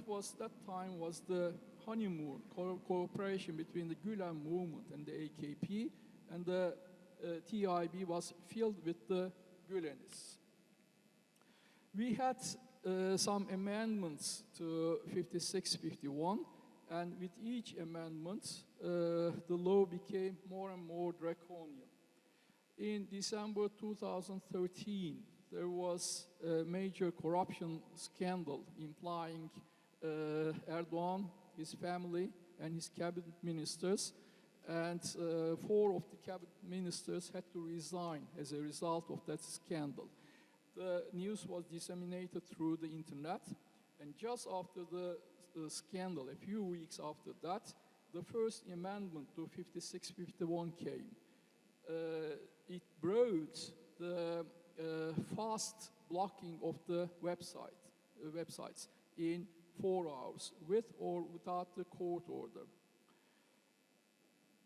R: time was the honeymoon cooperation between the Gülen movement and the AKP, and the TIB was filled with the Güleniz. We had some amendments to 56-51, and with each amendment, the law became more and more draconian. In December 2013, there was a major corruption scandal implying Erdogan, his family, and his cabinet ministers, and 4 of the cabinet ministers had to resign as a result of that scandal. The news was disseminated through the internet, and just after the scandal, a few weeks after that, the first amendment to 56-51 came. It brought the fast blocking of the websites in 4 hours, with or without the court order.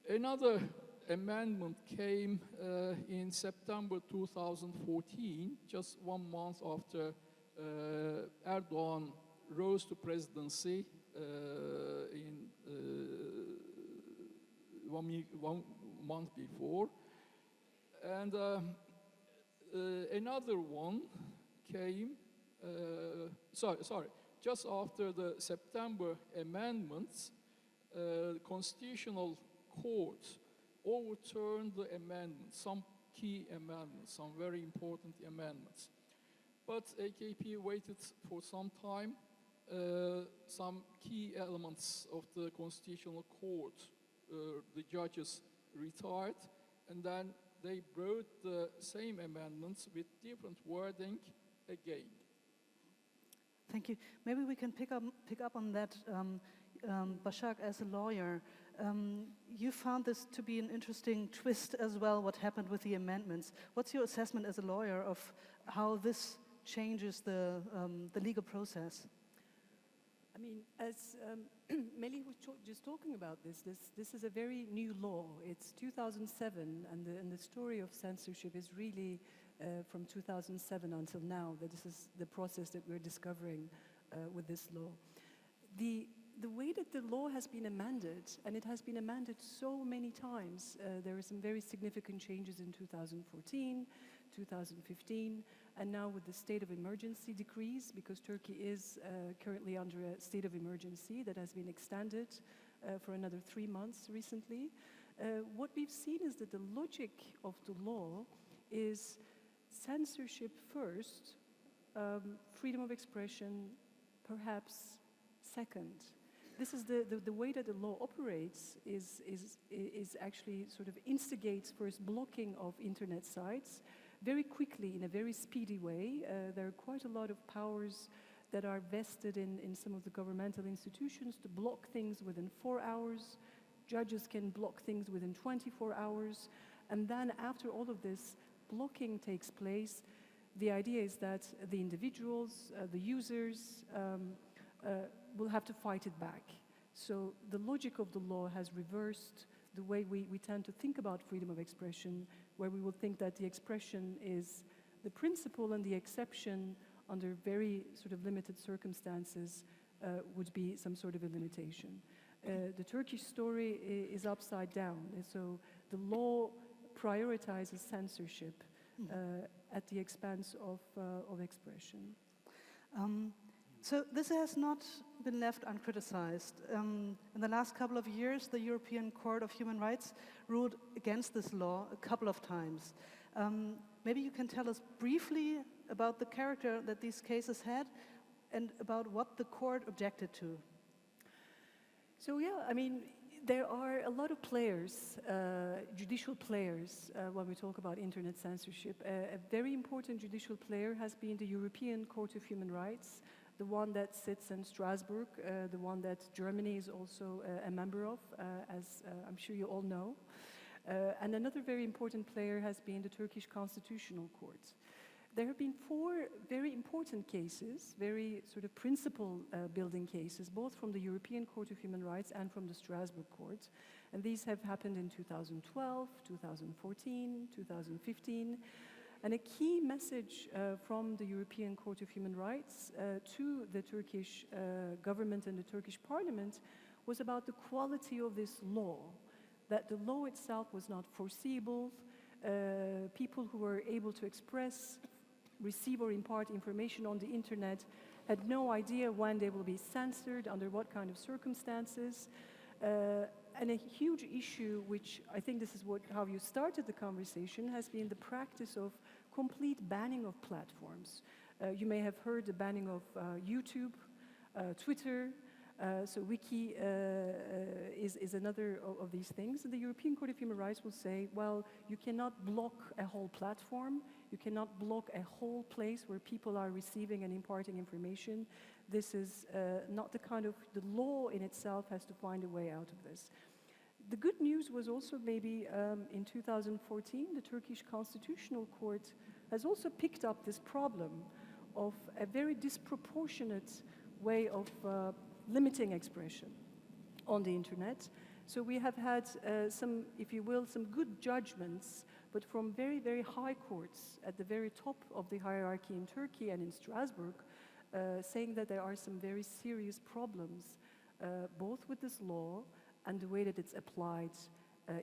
R: Another amendment came in September 2014, just 1 month after Erdogan rose to presidency in 1 month before. And another one came, just after the September amendments, Constitutional Court overturned the amendments, some key amendments, some very important amendments. But AKP waited for some time. Some key elements of the Constitutional Court, the judges retired, and then they brought the same amendments with different wording again.
Q: Thank you. Maybe we can pick up on that. Başak, as a lawyer, you found this to be an interesting twist as well, what happened with the amendments. What's your assessment as a lawyer of how this changes the legal process?
S: I mean, as Melih was just talking about this is a very new law. It's 2007, and the story of censorship is really from 2007 until now, that this is the process that we're discovering with this law. The way that the law has been amended, and it has been amended so many times, there are some very significant changes in 2014, 2015, and now with the state of emergency decrees, because Turkey is currently under a state of emergency that has been extended for another 3 months recently. What we've seen is that the logic of the law is censorship first, freedom of expression perhaps second. This is the way that the law operates is actually sort of instigates first blocking of internet sites very quickly in a very speedy way. There are quite a lot of powers that are vested in some of the governmental institutions to block things within 4 hours. Judges can block things within 24 hours. And then after all of this blocking takes place, the idea is that the individuals, the users, will have to fight it back. So the logic of the law has reversed the way we tend to think about freedom of expression, where we will think that the expression is the principle and the exception under very sort of limited circumstances would be some sort of a limitation. The Turkish story is upside down, and so the law prioritizes censorship at the expense of expression.
Q: So this has not been left uncriticized. In the last couple of years, the European Court of Human Rights ruled against this law a couple of times. Maybe you can tell us briefly about the character that these cases had and about what the court objected to.
S: So yeah, I mean, there are a lot of players, judicial players, when we talk about internet censorship. A very important judicial player has been the European Court of Human Rights, the one that sits in Strasbourg, the one that Germany is also a member of, as I'm sure you all know. And another very important player has been the Turkish Constitutional Court. There have been 4 very important cases, very sort of principle-building cases, both from the European Court of Human Rights and from the Strasbourg Court. And these have happened in 2012, 2014, 2015. And a key message from the European Court of Human Rights to the Turkish government and the Turkish parliament was about the quality of this law, that the law itself was not foreseeable, people who were able to express, receive or impart information on the internet had no idea when they will be censored, under what kind of circumstances. And a huge issue, which I think this is how you started the conversation, has been the practice of complete banning of platforms. You may have heard the banning of YouTube, Twitter, so Wiki is another of these things. And the European Court of Human Rights will say, well, you cannot block a whole platform, you cannot block a whole place where people are receiving and imparting information. This is not the kind of, the law in itself has to find a way out of this. The good news was also maybe in 2014, the Turkish Constitutional Court has also picked up this problem of a very disproportionate way of limiting expression on the internet. So we have had some, if you will, some good judgments, but from very, very high courts at the very top of the hierarchy in Turkey and in Strasbourg, saying that there are some very serious problems, both with this law and the way that it's applied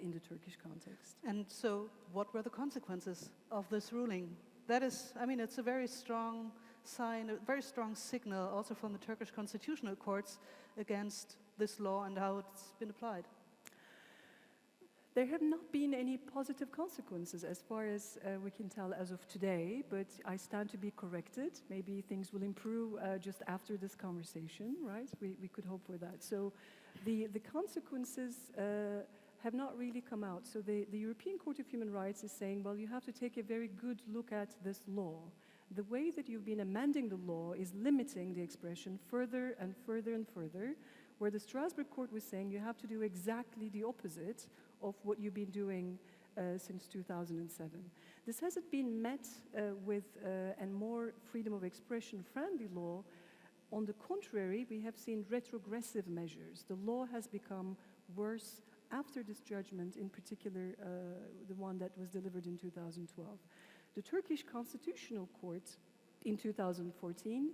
S: in the Turkish context.
Q: And so what were the consequences of this ruling? That is, I mean, it's a very strong sign, a very strong signal also from the Turkish constitutional courts against this law and how it's been applied.
S: There have not been any positive consequences as far as we can tell as of today, but I stand to be corrected. Maybe things will improve just after this conversation, right? We could hope for that. So the consequences have not really come out. So the European Court of Human Rights is saying, well, you have to take a very good look at this law. The way that you've been amending the law is limiting the expression further and further and further, where the Strasbourg court was saying you have to do exactly the opposite of what you've been doing since 2007. This hasn't been met with a more freedom of expression friendly law. On the contrary, we have seen retrogressive measures. The law has become worse after this judgment, in particular the one that was delivered in 2012. The Turkish Constitutional Court in 2014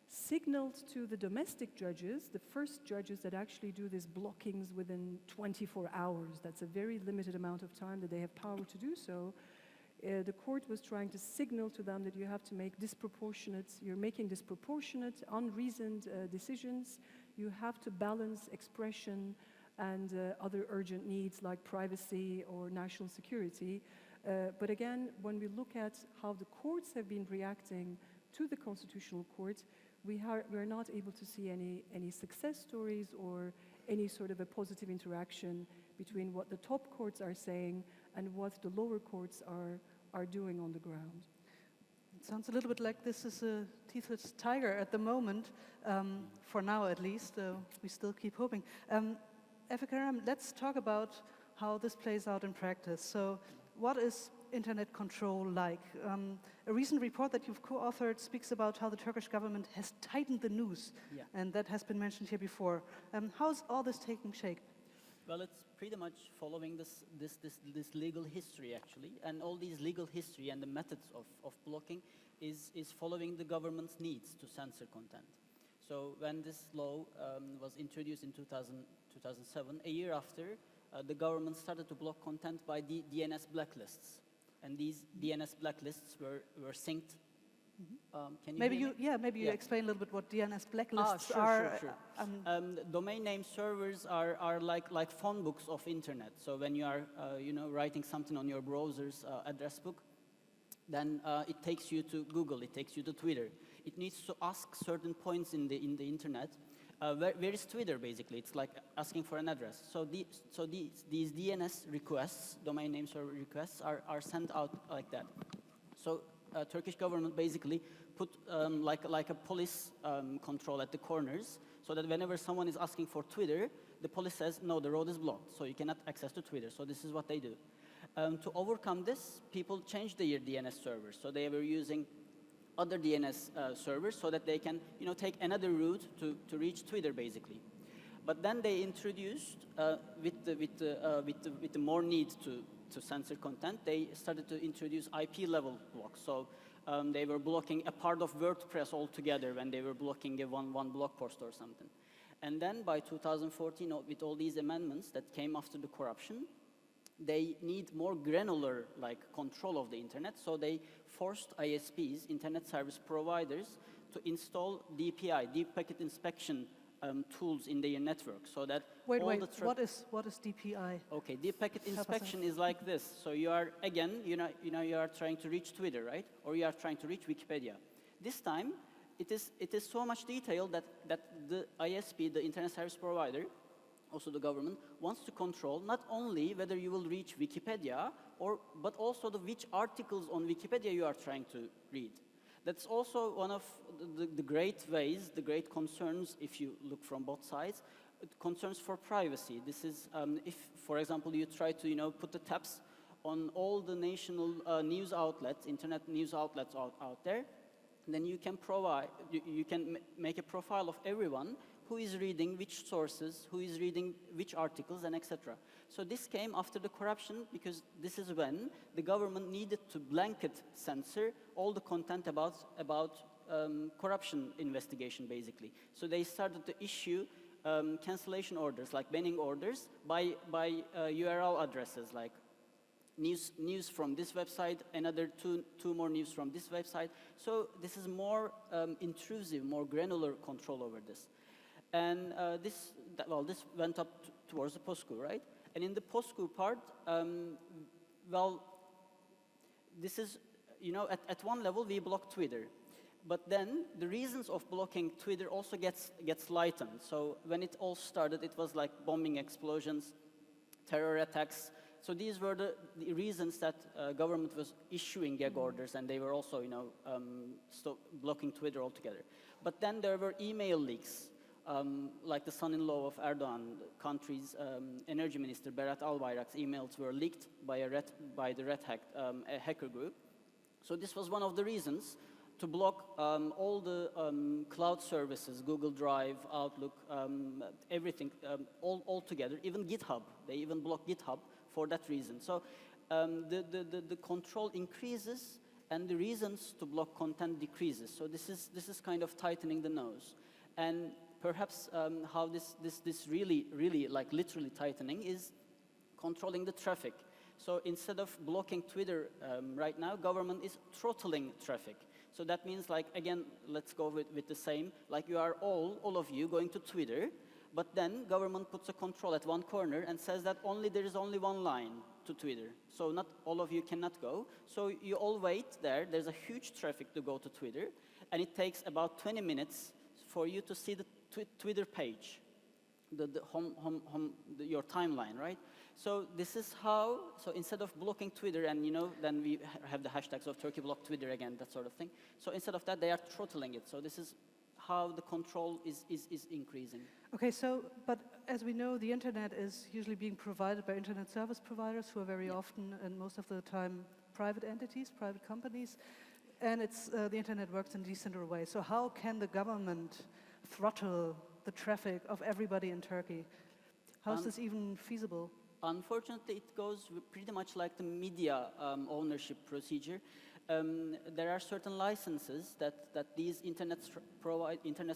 S: signaled to the domestic judges, the first judges that actually do these blockings within 24 hours, that's a very limited amount of time that they have power to do so, the court was trying to signal to them that you have to make you're making disproportionate, unreasoned decisions, you have to balance expression and other urgent needs like privacy or national security. But again, when we look at how the courts have been reacting to the Constitutional Court, we are not able to see any success stories or any sort of a positive interaction between what the top courts are saying and what the lower courts are doing on the ground.
Q: It sounds a little bit like this is a teethless tiger at the moment, for now at least. We still keep hoping. Eva-Maria, let's talk about how this plays out in practice. So what is internet control like? A recent report that you've co-authored speaks about how the Turkish government has tightened the noose, and that has been mentioned here before. How's all this taking shape?
P: Well, it's pretty much following this legal history, actually, and all these legal history and the methods of blocking is following the government's needs to censor content. So when this law was introduced in 2007, a year after, the government started to block content by the DNS blacklists. And these DNS blacklists were synced. Can you
Q: maybe
P: hear me?
Q: Maybe you explain a little bit what DNS blacklists are.
P: Sure. Domain name servers are like phone books of internet. So when you are writing something on your browser's address book, then it takes you to Google, it takes you to Twitter. It needs to ask certain points in the internet. Where is Twitter, basically? It's like asking for an address. So these DNS requests, domain name server requests, are sent out like that. So Turkish government basically put like a police control at the corners, so that whenever someone is asking for Twitter, the police says, no, the road is blocked, so you cannot access to Twitter. So this is what they do. To overcome this, people changed their DNS servers. So they were using other DNS servers so that they can take another route to reach Twitter, basically. But then they introduced, with the more need to censor content, they started to introduce IP level blocks. So they were blocking a part of WordPress altogether when they were blocking one blog post or something. And then by 2014, with all these amendments that came after the corruption, they need more granular control of the internet, so they forced ISPs, internet service providers, to install DPI, deep packet inspection tools in their network, so that
Q: wait, what is DPI?
P: Okay, deep packet inspection is like this. So you are again, you are trying to reach Twitter, right? Or you are trying to reach Wikipedia. This time, it is so much detail that the ISP, the internet service provider, also the government, wants to control not only whether you will reach Wikipedia, but also which articles on Wikipedia you are trying to read. That's also one of the great ways, the great concerns, if you look from both sides, concerns for privacy. This is if, for example, you try to put the tabs on all the national news outlets, internet news outlets out there, then you can you can make a profile of everyone who is reading which sources, who is reading which articles, and etc. So this came after the corruption, because this is when the government needed to blanket censor all the content about corruption investigation, basically. So they started to issue cancellation orders, like banning orders, by URL addresses, like news from this website, another two more news from this website. So this is more intrusive, more granular control over this. And this went up towards the post-coup, right? And in the post-coup part, this is, at one level we block Twitter. But then the reasons of blocking Twitter also gets lightened. So when it all started, it was like bombing explosions, terror attacks. So these were the reasons that government was issuing gag orders, and they were also, blocking Twitter altogether. But then there were email leaks. Like the son-in-law of Erdogan, country's energy minister, Berat Albayrak's emails were leaked by the Red Hat hacker group. So this was one of the reasons to block all the cloud services, Google Drive, Outlook, everything, all together, even GitHub. They even blocked GitHub for that reason. So the control increases and the reasons to block content decreases. So this is kind of tightening the nose. And perhaps how this really literally tightening is controlling the traffic. So instead of blocking Twitter right now, government is throttling traffic. So that means, again, let's go with the same, you are all of you going to Twitter, but then government puts a control at one corner and says that there is only one line to Twitter. So not all of you cannot go. So you all wait there. There's a huge traffic to go to Twitter, and it takes about 20 minutes for you to see the Twitter page, your timeline, right? So this is how, so instead of blocking Twitter and, then we have the hashtags of Turkey block Twitter again, that sort of thing. So instead of that, they are throttling it. So this is how the control is increasing.
Q: Okay, so, but as we know, the internet is usually being provided by internet service providers who are very often, and most of the time, private entities, private companies. And the internet works in a decent way. So how can the government throttle the traffic of everybody in Turkey? How is this even feasible?
P: Unfortunately, it goes pretty much like the media ownership procedure. There are certain licenses that these internet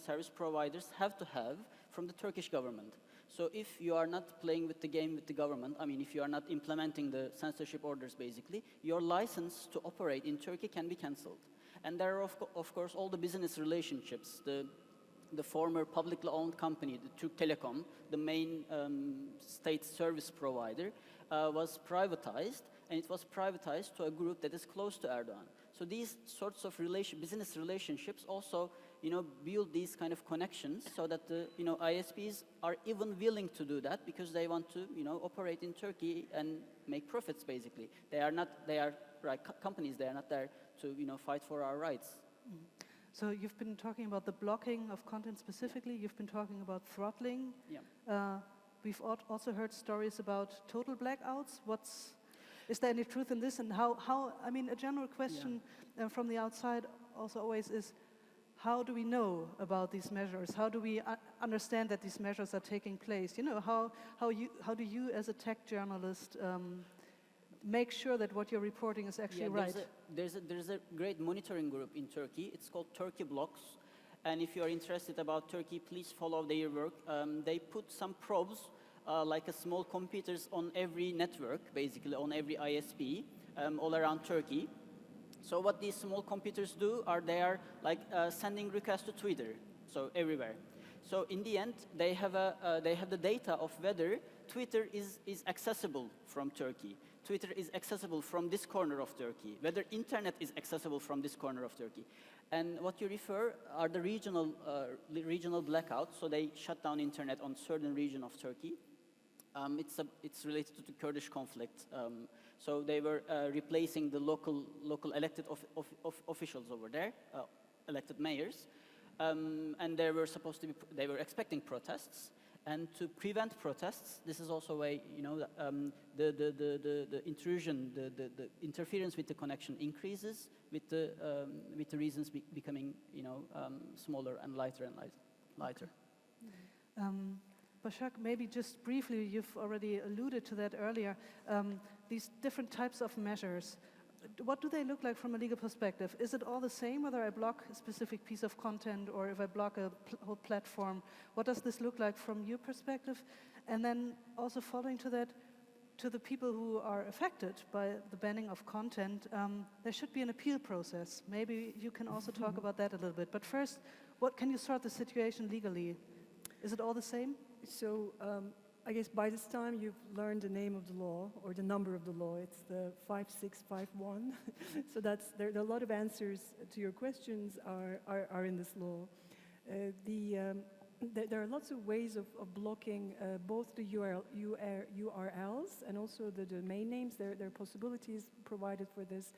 P: service providers have to have from the Turkish government. So if you are not playing with the game with the government, if you are not implementing the censorship orders, basically, your license to operate in Turkey can be cancelled. And there are, of course, all the business relationships. The former publicly owned company, the Türk Telekom, the main state service provider, was privatized, and it was privatized to a group that is close to Erdogan. So these sorts of business relationships also, build these kind of connections so that the, ISPs are even willing to do that because they want to, operate in Turkey and make profits, basically. They are companies, they are not there to, fight for our rights.
Q: Mm. So you've been talking about the blocking of content specifically. Yeah. You've been talking about throttling. Yeah. We've also heard stories about total blackouts. Is there any truth in this? And how a general question from the outside also always is, how do we know about these measures? How do we understand that these measures are taking place? How do you as a tech journalist make sure that what you're reporting is actually right?
P: There's a great monitoring group in Turkey. It's called Turkey Blocks. And if you're interested about Turkey, please follow their work. They put some probes like a small computers on every network, basically on every ISP all around Turkey. So what these small computers do are they are like sending requests to Twitter, so everywhere. So in the end, they have the data of whether Twitter is accessible from Turkey. Twitter is accessible from this corner of Turkey, whether internet is accessible from this corner of Turkey. And what you refer are the regional blackouts, so they shut down internet on certain region of Turkey. It's related to the Kurdish conflict. So they were replacing the local elected officials over there, elected mayors. And they were expecting protests, and to prevent protests, this is also a way, you know, the intrusion, the interference with the connection increases with the reasons becoming, you know, smaller and lighter.
Q: Başak, maybe just briefly, you've already alluded to that earlier. These different types of measures. What do they look like from a legal perspective? Is it all the same whether I block a specific piece of content or if I block a whole platform? What does this look like from your perspective? And then also following to that, to the people who are affected by the banning of content, there should be an appeal process. Maybe you can also talk about that a little bit. But first, what can you sort the situation legally? Is it all the same?
S: So I guess by this time you've learned the name of the law or the number of the law. It's the 5651. So there are a lot of answers to your questions are in this law. There are lots of ways of blocking both the URLs and also the domain names. There are possibilities provided for this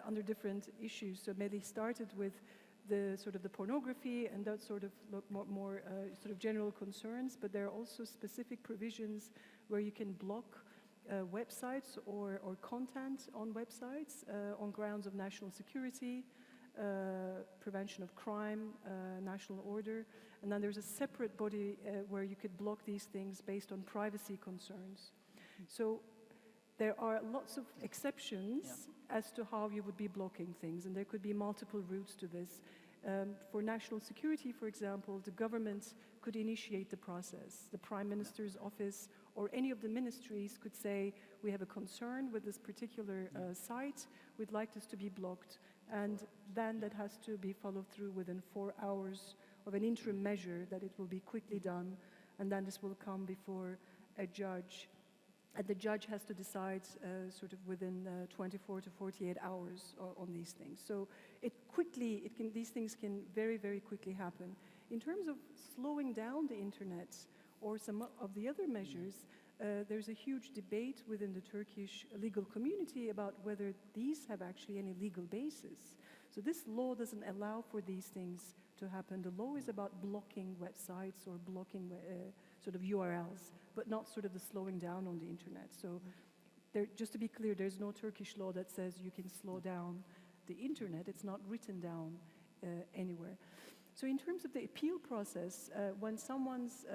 S: under different issues. So Melih started with the sort of the pornography and that sort of more sort of general concerns, but there are also specific provisions where you can block websites or content on websites on grounds of national security, prevention of crime, national order, and then there's a separate body where you could block these things based on privacy concerns. So there are lots of exceptions as to how you would be blocking things, and there could be multiple routes to this. For national security, for example, the government could initiate the process. The Prime Minister's office or any of the ministries could say, we have a concern with this particular site, we'd like this to be blocked, and then that has to be followed through within 4 hours of an interim measure, that it will be quickly done, and then this will come before a judge. And the judge has to decide sort of within 24 to 48 hours on these things. So these things can very, very quickly happen. In terms of slowing down the internet or some of the other measures, there's a huge debate within the Turkish legal community about whether these have actually any legal basis. So this law doesn't allow for these things to happen. The law is about blocking websites or blocking sort of URLs, but not sort of the slowing down on the internet. So just to be clear, there's no Turkish law that says you can slow down the internet. It's not written down anywhere. So in terms of the appeal process, when someone's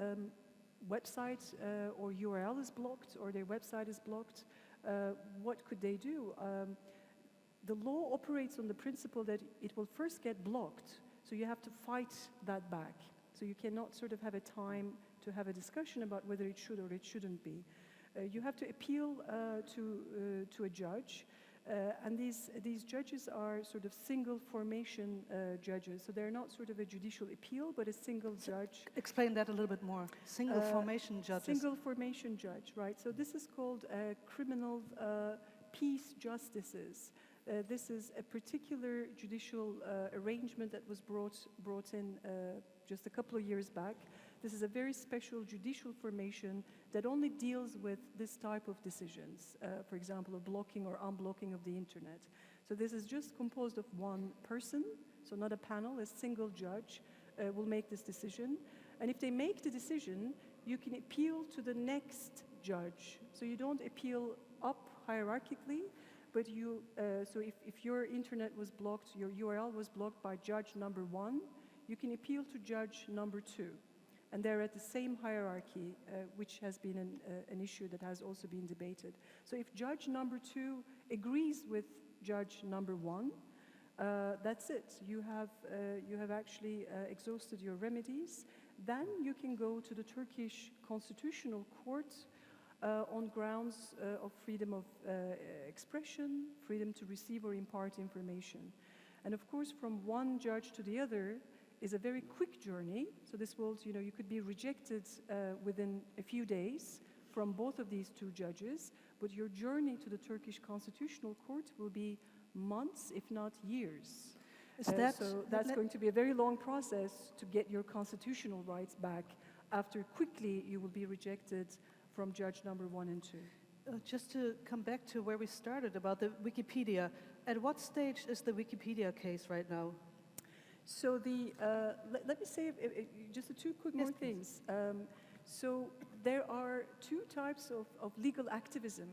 S: website or URL is blocked or their website is blocked, what could they do? The law operates on the principle that it will first get blocked, so you have to fight that back. So you cannot sort of have a time to have a discussion about whether it should or it shouldn't be. You have to appeal to a judge, and these judges are sort of single formation judges. So they're not sort of a judicial appeal, but a single judge.
Q: Explain that a little bit more. Single formation judges.
S: Single formation judge, right? So this is called criminal peace justices. This is a particular judicial arrangement that was brought in just a couple of years back. This is a very special judicial formation that only deals with this type of decisions, for example, of blocking or unblocking of the internet. So this is just composed of one person, so not a panel, a single judge will make this decision. And if they make the decision, you can appeal to the next judge. So you don't appeal up hierarchically, but so if your internet was blocked, your URL was blocked by judge number 1, you can appeal to judge number 2. And they're at the same hierarchy, which has been an issue that has also been debated. So if judge number 2 agrees with judge number 1, that's it. You have actually exhausted your remedies. then you can go to the Turkish Constitutional Court on grounds of freedom of expression, freedom to receive or impart information. And of course, from one judge to the other is a very quick journey. So this will, you could be rejected within a few days from both of these two judges, but your journey to the Turkish Constitutional Court will be months, if not years. So that's going to be a very long process to get your constitutional rights back after quickly you will be rejected from judge number 1 and 2.
Q: Just to come back to where we started about the Wikipedia, at what stage is the Wikipedia case right now?
S: So let me say just two quick more things. So there are two types of legal activism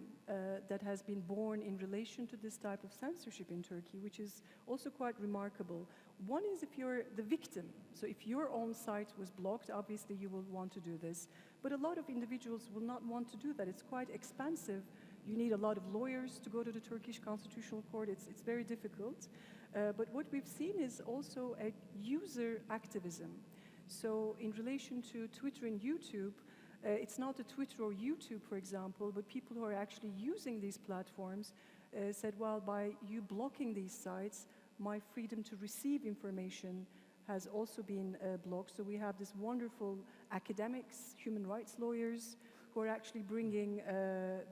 S: that has been born in relation to this type of censorship in Turkey, which is also quite remarkable. One is if you're the victim. So if your own site was blocked, obviously you will want to do this. But a lot of individuals will not want to do that. It's quite expensive. You need a lot of lawyers to go to the Turkish Constitutional Court. It's very difficult. But what we've seen is also a user activism. So in relation to Twitter and YouTube, it's not a Twitter or YouTube, for example, but people who are actually using these platforms said, well, by you blocking these sites, my freedom to receive information has also been blocked. So we have this wonderful academics, human rights lawyers, who are actually bringing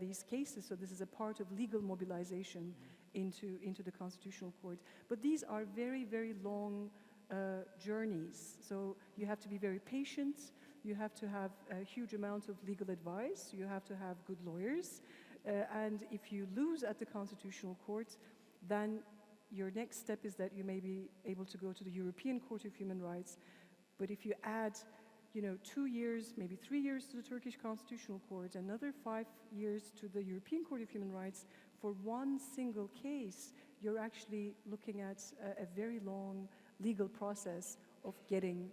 S: these cases. So this is a part of legal mobilization into the Constitutional Court. But these are very, very long journeys. So you have to be very patient. You have to have a huge amount of legal advice. You have to have good lawyers. And if you lose at the Constitutional Court, then your next step is that you may be able to go to the European Court of Human Rights. But if you add 2 years, maybe 3 years to the Turkish Constitutional Court, another 5 years to the European Court of Human Rights, for one single case, you're actually looking at a very long legal process of getting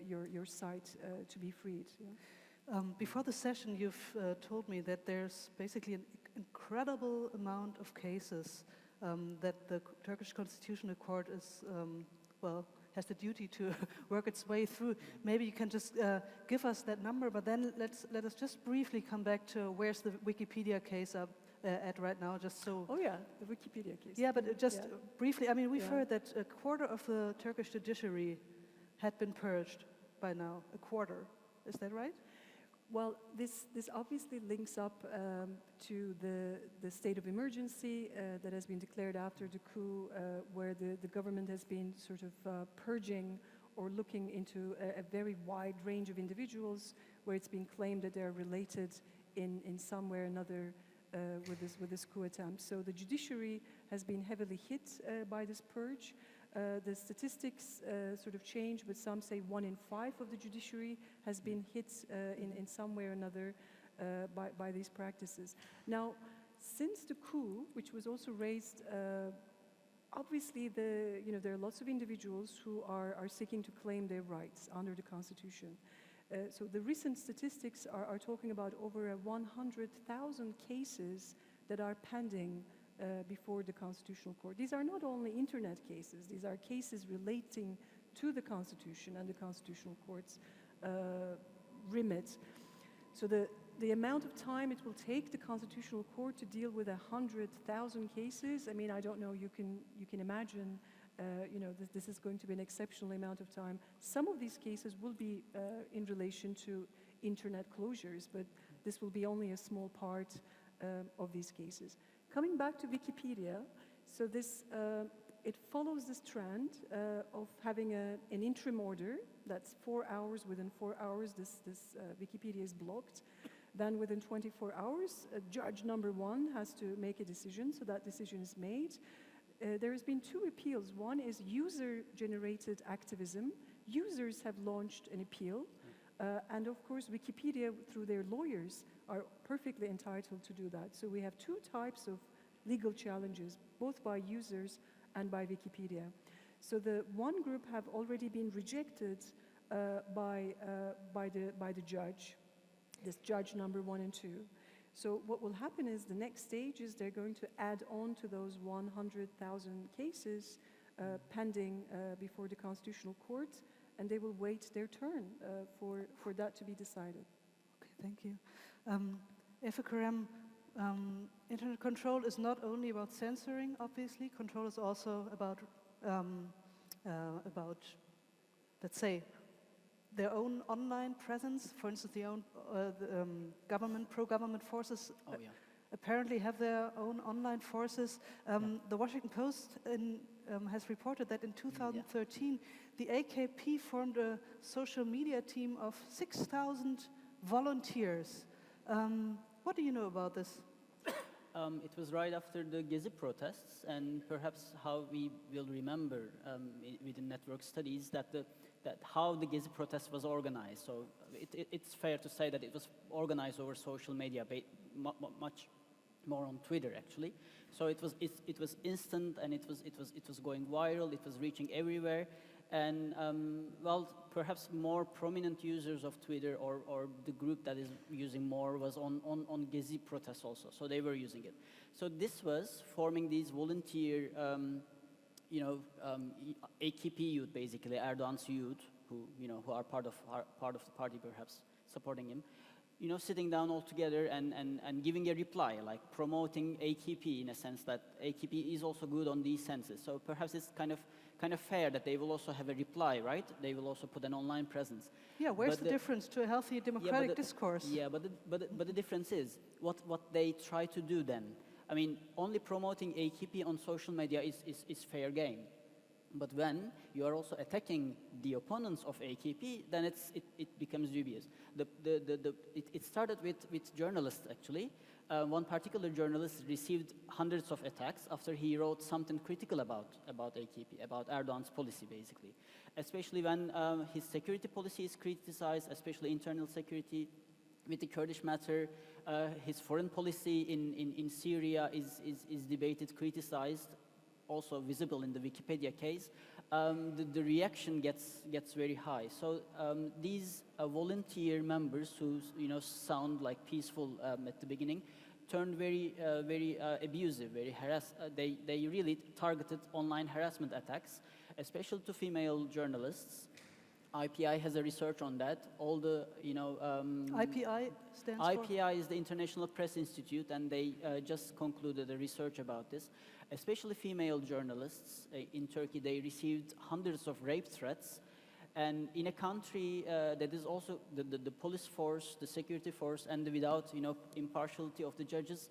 S: your site to be freed. Yeah?
Q: Before the session, you've told me that there's basically an incredible amount of cases that the Turkish Constitutional Court is, has the duty to work its way through. Maybe you can just give us that number, but then let us just briefly come back to where's the Wikipedia case at right now, just so...
S: Oh yeah, the Wikipedia case.
Q: Yeah, but just briefly, I mean, we've heard that a quarter of the Turkish judiciary had been purged by now, a quarter. Is that right?
S: Well, this obviously links up to the state of emergency that has been declared after the coup, where the government has been sort of purging or looking into a very wide range of individuals, where it's been claimed that they're related in some way or another with this coup attempt. So the judiciary has been heavily hit by this purge. The statistics sort of change, but some say 1 in 5 of the judiciary has been hit in some way or another by these practices. Now, since the coup, which was also raised, obviously there are lots of individuals who are seeking to claim their rights under the Constitution. So the recent statistics are talking about over 100,000 cases that are pending before the Constitutional Court. These are not only internet cases, these are cases relating to the Constitution and the Constitutional Court's remit. So the amount of time it will take the Constitutional Court to deal with 100,000 cases, I mean, I don't know, you can imagine, this is going to be an exceptional amount of time. Some of these cases will be in relation to internet closures, but this will be only a small part of these cases. Coming back to Wikipedia, so this it follows this trend of having an interim order. That's 4 hours. Within 4 hours, this Wikipedia is blocked. Then within 24 hours, judge number 1 has to make a decision. So that decision is made. There has been 2 appeals. One is user-generated activism. Users have launched an appeal. And of course, Wikipedia, through their lawyers, are perfectly entitled to do that. So we have 2 types of legal challenges, both by users and by Wikipedia. So the one group have already been rejected by the judge, this judge number 1 and 2. So what will happen is the next stage is they're going to add on to those 100,000 cases pending before the Constitutional Court and they will wait their turn for that to be decided.
Q: Okay, thank you. Eva-Maria, internet control is not only about censoring, obviously. Control is also about, let's say, their own online presence. For instance, pro-government forces apparently have their own online forces. The Washington Post has reported that in 2013, the AKP formed a social media team of 6,000 volunteers. What do you know about this?
P: It was right after the Gezi protests, and perhaps how we will remember within network studies that how the Gezi protest was organized. So it's fair to say that it was organized over social media, much more on Twitter actually. So it was instant, and it was going viral. It was reaching everywhere, and well, perhaps more prominent users of Twitter or the group that is using more was on Gezi protests also. So they were using it. So this was forming these volunteer, AKP youth, basically Erdogan's youth, who are part of the party, perhaps supporting him. Sitting down all together and giving a reply, like promoting AKP in a sense that AKP is also good on these senses. So perhaps it's kind of fair that they will also have a reply, right? They will also put an online presence.
Q: Yeah, where's the difference to a healthy democratic discourse?
P: Yeah, but the difference is what they try to do then. I mean, only promoting AKP on social media is fair game. But when you are also attacking the opponents of AKP, then it becomes dubious. It started with journalists, actually. One particular journalist received hundreds of attacks after he wrote something critical about AKP, about Erdogan's policy, basically. Especially when his security policy is criticized, especially internal security with the Kurdish matter. His foreign policy in Syria is debated, criticized, also visible in the Wikipedia case. The reaction gets very high. So these volunteer members who sound like peaceful at the beginning turned very abusive, very they really targeted online harassment attacks, especially to female journalists. IPI has a research on that. All the
Q: IPI stands for?
P: IPI is the International Press Institute, and they just concluded a research about this. Especially female journalists in Turkey, they received hundreds of rape threats. And in a country that is also the police force, the security force, and without impartiality of the judges,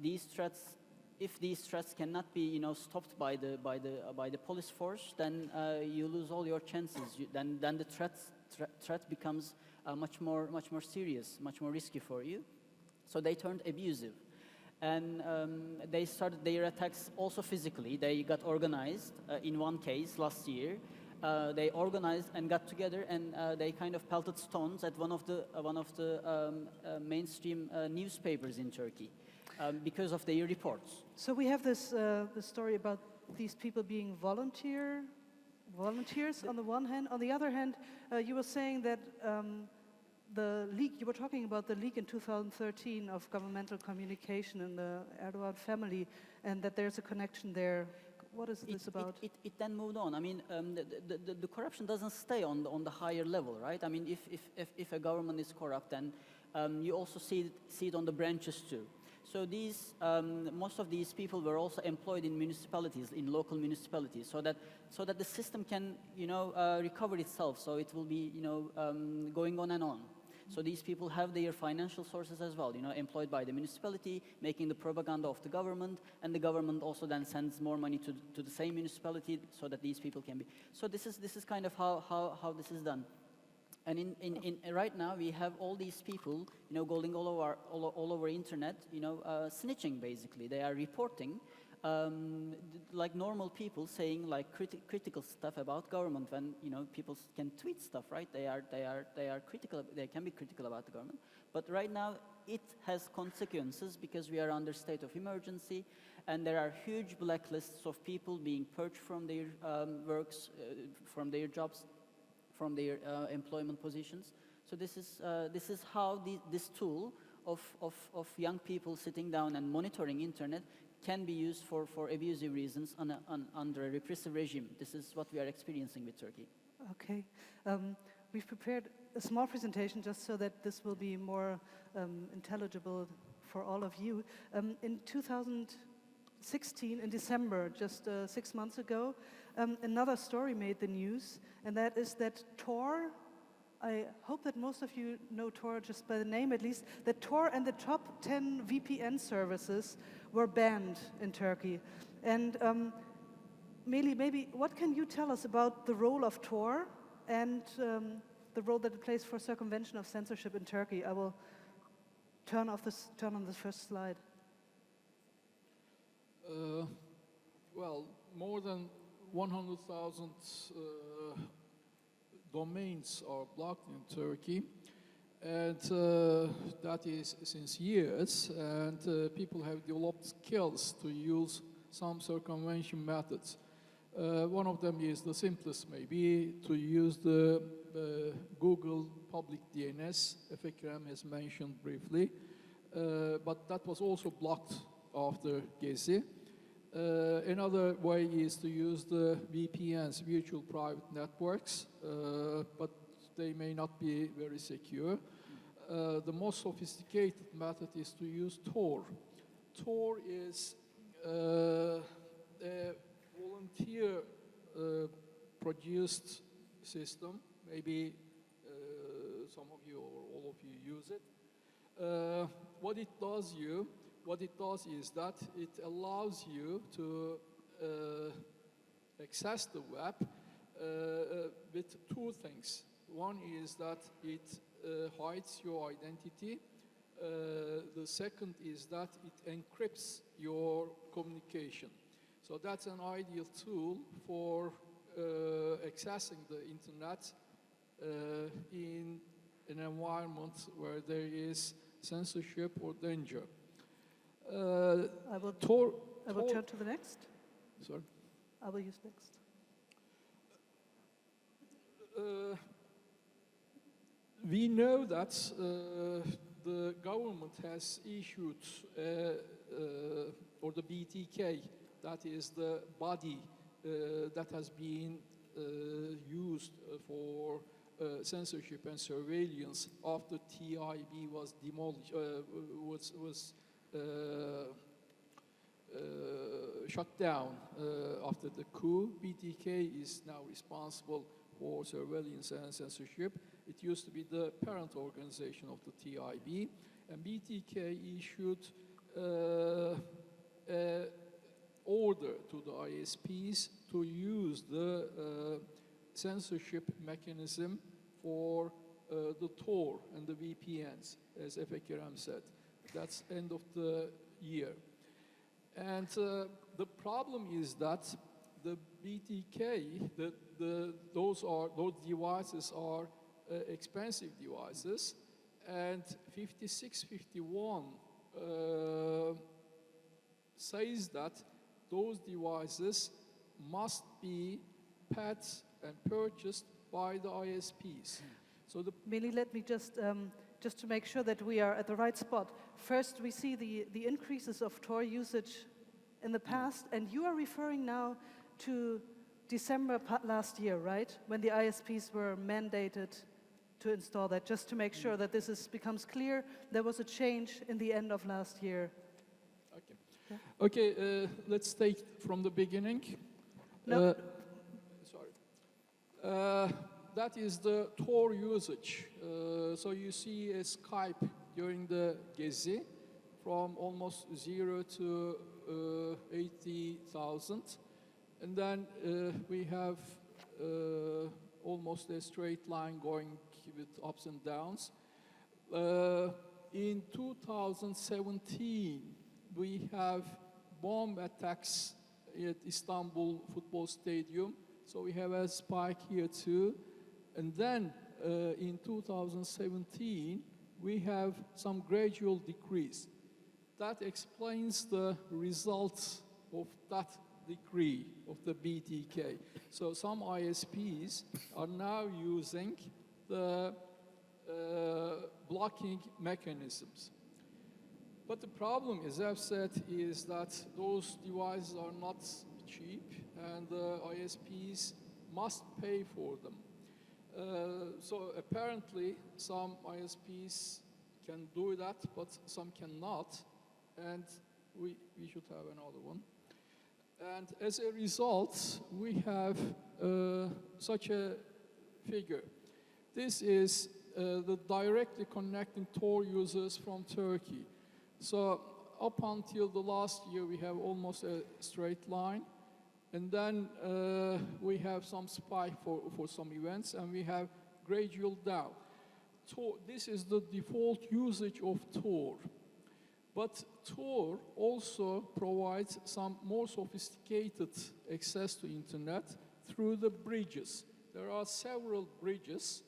P: these threats, if these threats cannot be stopped by the police force, then you lose all your chances. Then the threat becomes much more serious, much more risky for you. So they turned abusive. And they started their attacks also physically. They got organized. In one case last year, they organized and got together, and they kind of pelted stones at one of the mainstream newspapers in Turkey because of their reports.
Q: So we have this story about these people being volunteers on the one hand. On the other hand, you were saying that you were talking about the leak in 2013 of governmental communication in the Erdogan family, and that there's a connection there. What is this about?
P: It then moved on. I mean, the corruption doesn't stay on the higher level, right? I mean, if a government is corrupt, then you also see it on the branches too. So most of these people were also employed in municipalities, in local municipalities, so that the system can recover itself. So it will be going on and on. So these people have their financial sources as well, employed by the municipality, making the propaganda of the government, and the government also then sends more money to the same municipality so that these people can be. So this is kind of how this is done. And right now we have all these people, going all over internet, snitching basically. They are reporting. Like normal people saying like critical stuff about government when people can tweet stuff, right? They are critical. They can be critical about the government, but right now it has consequences because we are under state of emergency, and there are huge blacklists of people being purged from their works, from their jobs, from their employment positions. So this is how this tool of young people sitting down and monitoring internet can be used for abusive reasons under a repressive regime. This is what we are experiencing with Turkey.
Q: Okay. We've prepared a small presentation just so that this will be more intelligible for all of you. In 2016, in December, just 6 months ago, another story made the news, and that is that Tor, I hope that most of you know Tor just by the name at least, that Tor and the top 10 VPN services were banned in Turkey. And Melih, maybe what can you tell us about the role of Tor and the role that it plays for circumvention of censorship in Turkey? I will turn on this first slide.
R: Well, more than 100,000 domains are blocked in Turkey, and that is since years, and people have developed skills to use some circumvention methods. One of them is the simplest, maybe, to use the Google public DNS, Ekrem has mentioned briefly, but that was also blocked after Gezi. Another way is to use the VPNs, virtual private networks, but they may not be very secure. The most sophisticated method is to use Tor. Tor is a volunteer produced system. Maybe some of you or all of you use it. What it does is that it allows you to access the web with two things. One is that it hides your identity. The second is that it encrypts your communication. So that's an ideal tool for accessing the internet in an environment where there is censorship or danger.
Q: I will turn to the next.
R: Sorry?
Q: I will use next.
R: We know that the government has issued, or the BTK, that is the body that has been used for censorship and surveillance after TIB was demolished, was shut down after the coup. BTK is now responsible for surveillance and censorship. It used to be the parent organization of the TIB, and BTK issued an order to the ISPs to use the censorship mechanism for the Tor and the VPNs, as Ekrem said. That's end of the year. And the problem is that the BTK, those devices are expensive devices, and 5651 says that those devices must be paid and purchased by the ISPs. So
Q: Melih, let me just to make sure that we are at the right spot. First, we see the increases of Tor usage in the past, and you are referring now to December last year, right? When the ISPs were mandated to install that, just to make sure that this becomes clear. There was a change in the end of last year.
R: Okay. Yeah. Okay, let's take from the beginning.
Q: No.
R: Sorry. That is the Tor usage. So you see a Skype during the Gezi from almost 0 to 80,000. And then we have almost a straight line going with ups and downs. In 2017, we have bomb attacks at Istanbul football stadium. So we have a spike here too. And then in 2017, we have some gradual decrease. That explains the results of that decree of the BTK. So some ISPs are now using the blocking mechanisms. But the problem, as I've said, is that those devices are not cheap, and the ISPs must pay for them. So apparently some ISPs can do that, but some cannot, and we should have another one. And as a result, we have such a figure. This is the directly connecting Tor users from Turkey. So up until the last year, we have almost a straight line. And then we have some spike for some events, and we have gradual down. This is the default usage of Tor. But Tor also provides some more sophisticated access to internet through the bridges. There are several bridges,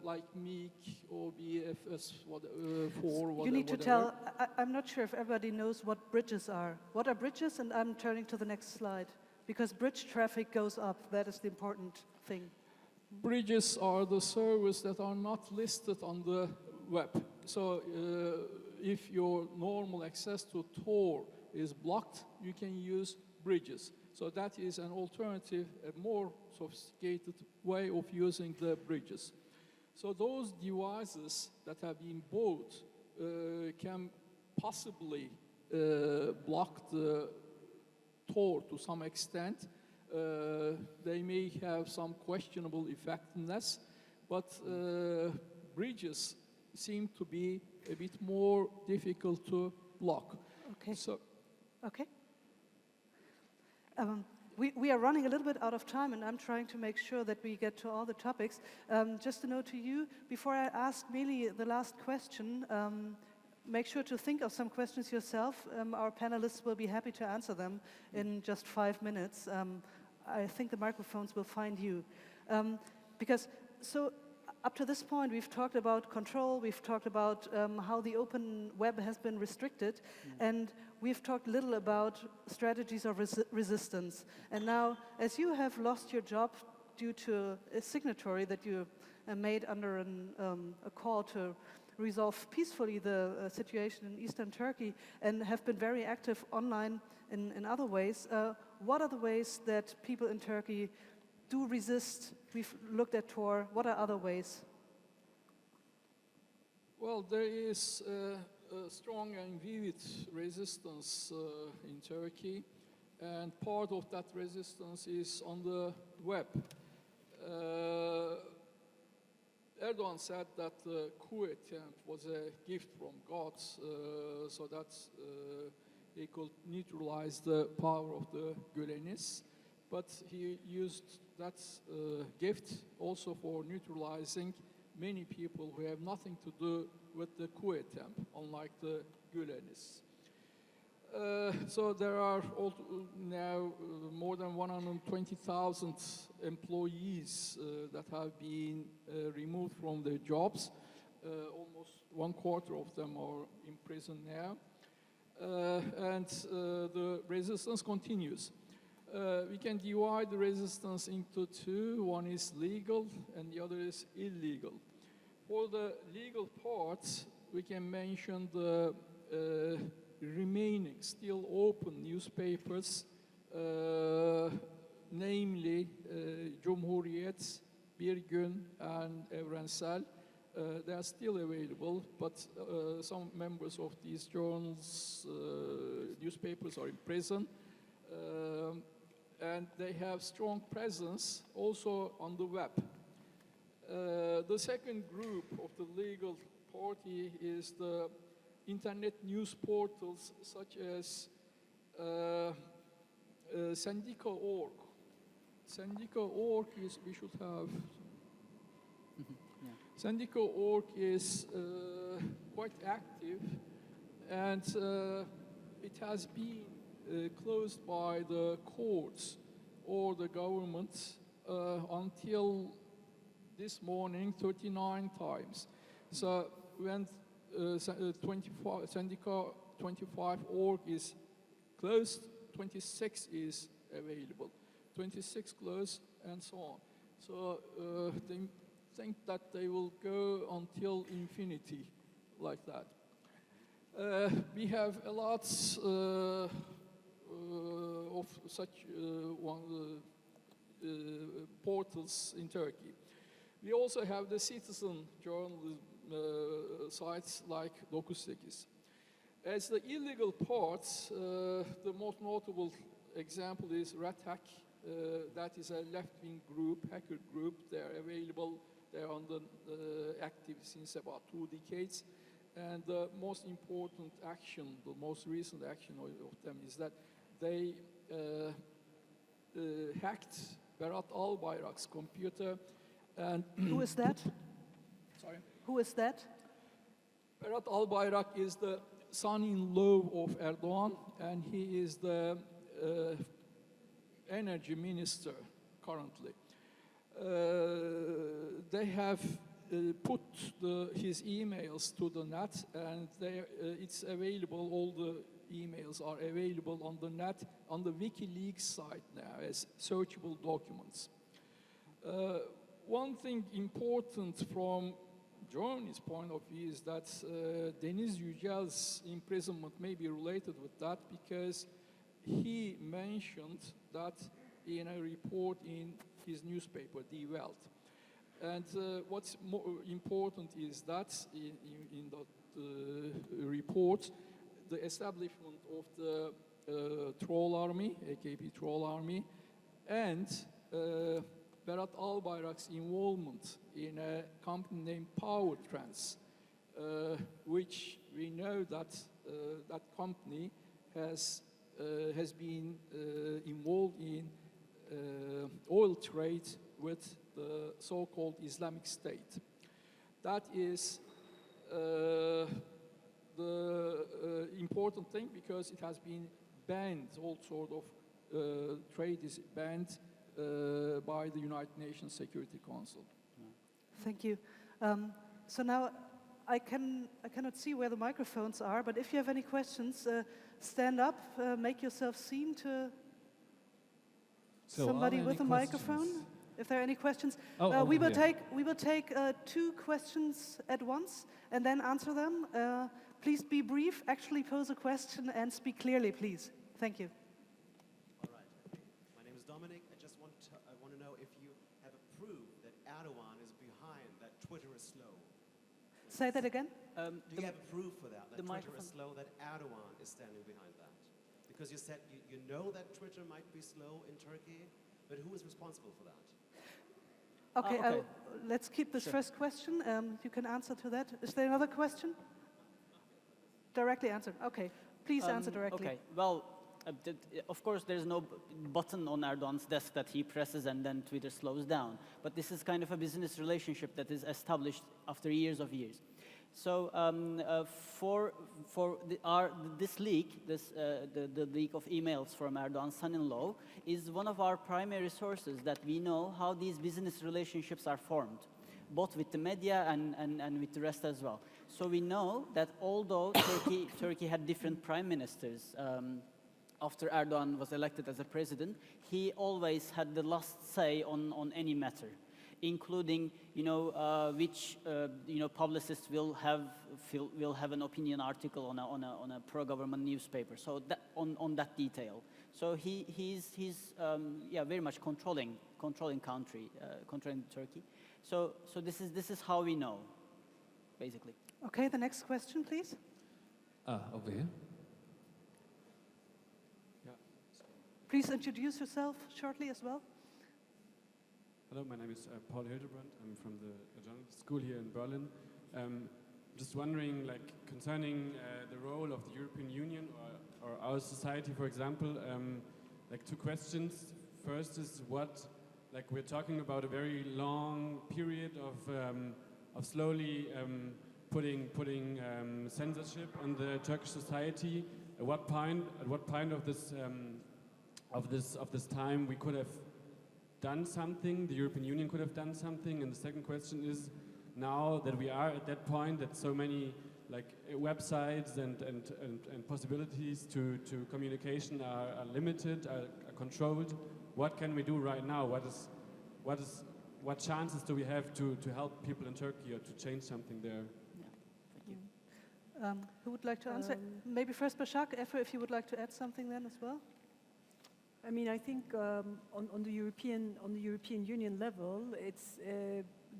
R: like MEEC or BFS4, whatever.
Q: You need to tell, I'm not sure if everybody knows what bridges are. What are bridges? And I'm turning to the next slide, because bridge traffic goes up. That is the important thing.
R: Bridges are the servers that are not listed on the web. So if your normal access to Tor is blocked, you can use bridges. So that is an alternative, a more sophisticated way of using the bridges. So those devices that have been bought can possibly block the Tor to some extent. They may have some questionable effectiveness, but bridges seem to be a bit more difficult to block.
Q: Okay.
R: So,
Q: okay. We are running a little bit out of time, and I'm trying to make sure that we get to all the topics. Just a note to you, before I ask Melih the last question, make sure to think of some questions yourself. Our panelists will be happy to answer them in just 5 minutes. I think the microphones will find you. Because, so up to this point, we've talked about control, we've talked about how the open web has been restricted, and we've talked little about strategies of resistance. And now, as you have lost your job due to a signatory that you made under a call to resolve peacefully the situation in eastern Turkey, and have been very active online in other ways, what are the ways that people in Turkey do resist? We've looked at Tor. What are other ways?
R: Well, there is a strong and vivid resistance in Turkey, and part of that resistance is on the web. Erdogan said that the coup attempt was a gift from God, so that he could neutralize the power of the Gülenists. But he used that gift also for neutralizing many people who have nothing to do with the coup attempt, unlike the Gülenists. So there are now more than 120,000 employees that have been removed from their jobs. Almost 1/4 of them are in prison now. And the resistance continues. We can divide the resistance into two. One is legal and the other is illegal. For the legal part, we can mention the remaining still open newspapers, namely Cumhuriyet, Bir Gün, and Evrensel. They are still available, but some members of these journals, newspapers are in prison. And they have strong presence also on the web. The second group of the legal party is the internet news portals such as Sendika.org. Sendika.org is, we should have, Sendika.org is quite active, and it has been closed by the courts or the government until this morning 39 times. So when Sendika 25.org is closed, 26 is available. 26 closed, and so on. So they think that they will go until infinity like that. We have a lot of such portals in Turkey. We also have the citizen journalism sites like 9/8. As the illegal parts, the most notable example is Red Hack. That is a left-wing group, hacker group. They're available. They're on the active since about 2 decades. And the most important action, the most recent action of them is that they hacked Berat Albayrak's computer. And
Q: who is that?
R: Sorry?
Q: Who is that?
R: Berat Albayrak is the son-in-law of Erdogan, and he is the energy minister currently. They have put his emails to the net, and it's available, all the emails are available on the net, on the WikiLeaks site now as searchable documents. One thing important from journalist's point of view is that Deniz Yücel's imprisonment may be related with that, because he mentioned that in a report in his newspaper, Die Welt. And what's more important is that in the report, the establishment of the troll army, AKP troll army, and Berat Albayrak's involvement in a company named Power Trans, which we know that that company has been involved in oil trade with the so-called Islamic State. That is the important thing, because it has been banned, all sort of trade is banned by the United Nations Security Council.
Q: Thank you. So now I cannot see where the microphones are, but if you have any questions, stand up, make yourself seen to somebody with a microphone. If there are any questions, we will take 2 questions at once and then answer them. Please be brief. Actually, pose a question and speak clearly, please. Thank you.
T: All right. My name is Dominic. I want to know if you have approved that Erdogan is behind that Twitter is slow.
Q: Say that again.
T: Do you have a proof for that? That Twitter is slow. That Erdogan is standing behind that. Because you said you know that Twitter might be slow in Turkey, but who is responsible for that?
Q: Okay, let's keep this first question. You can answer to that. Is there another question? Directly answer. Okay, please answer directly.
P: Okay, well, of course there's no button on Erdogan's desk that he presses and then Twitter slows down. But this is kind of a business relationship that is established after years of years. So this leak, the leak of emails from Erdogan's son-in-law, is one of our primary sources that we know how these business relationships are formed, both with the media and with the rest as well. So we know that although Turkey had different prime ministers after Erdogan was elected as a president, he always had the last say on any matter, including which publicist will have an opinion article on a pro-government newspaper. So that, on that detail. So he's very much controlling country, controlling Turkey. So this is how we know, basically.
Q: Okay, the next question, please.
A: Over here.
K: Yeah.
Q: Please introduce yourself shortly as well.
K: Hello, my name is Paul Hildebrand. I'm from the journalism school here in Berlin. Just wondering, like, concerning the role of the European Union or our society, for example, like 2 questions. First is we're talking about a very long period of slowly putting censorship on the Turkish society. At what point of this time we could have done something, the European Union could have done something? And the second question is, now that we are at that point, that so many websites and possibilities to communication are limited, are controlled, what can we do right now? What chances do we have to help people in Turkey or to change something there?
Q: Who would like to answer? Maybe first Başak, if you would like to add something then as well.
S: I mean, I think on the European Union level, it's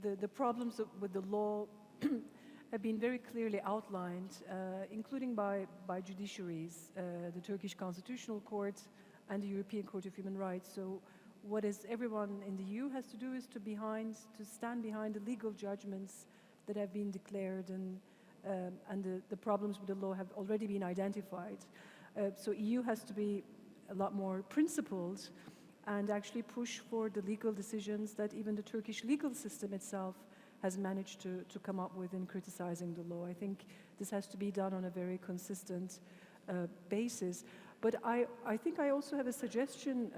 S: the problems with the law have been very clearly outlined, including by judiciaries, the Turkish Constitutional Court and the European Court of Human Rights. So what is everyone in the EU has to do is to stand behind the legal judgments that have been declared, and the problems with the law have already been identified. So EU has to be a lot more principled and actually push for the legal decisions that even the Turkish legal system itself has managed to come up with in criticizing the law. I think this has to be done on a very consistent basis. But I think I also have a suggestion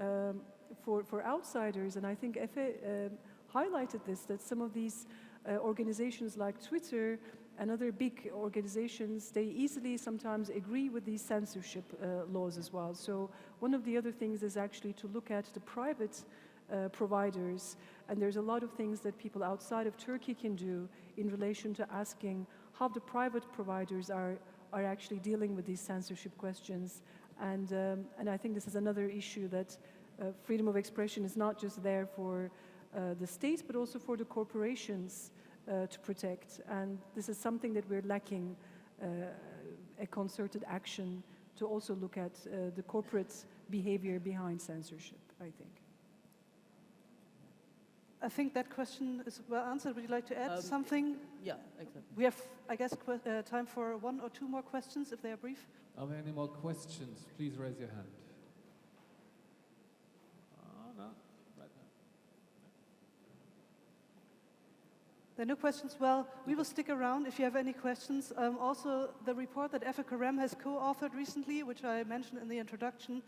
S: for outsiders, and I think Efe highlighted this, that some of these organizations like Twitter and other big organizations, they easily sometimes agree with these censorship laws as well. So one of the other things is actually to look at the private providers, and there's a lot of things that people outside of Turkey can do in relation to asking how the private providers are actually dealing with these censorship questions. And I think this is another issue, that freedom of expression is not just there for the states, but also for the corporations to protect. And this is something that we're lacking, a concerted action to also look at the corporate behavior behind censorship, I think.
Q: I think that question is well answered. Would you like to add something?
P: Yeah, exactly.
Q: We have, I guess, time for one or two more questions, if they are brief.
A: Are there any more questions? Please raise your hand. No, right now.
Q: There are no questions. Well, we will stick around if you have any questions. Also, the report that Efe Karem has co-authored recently, which I mentioned in the introduction,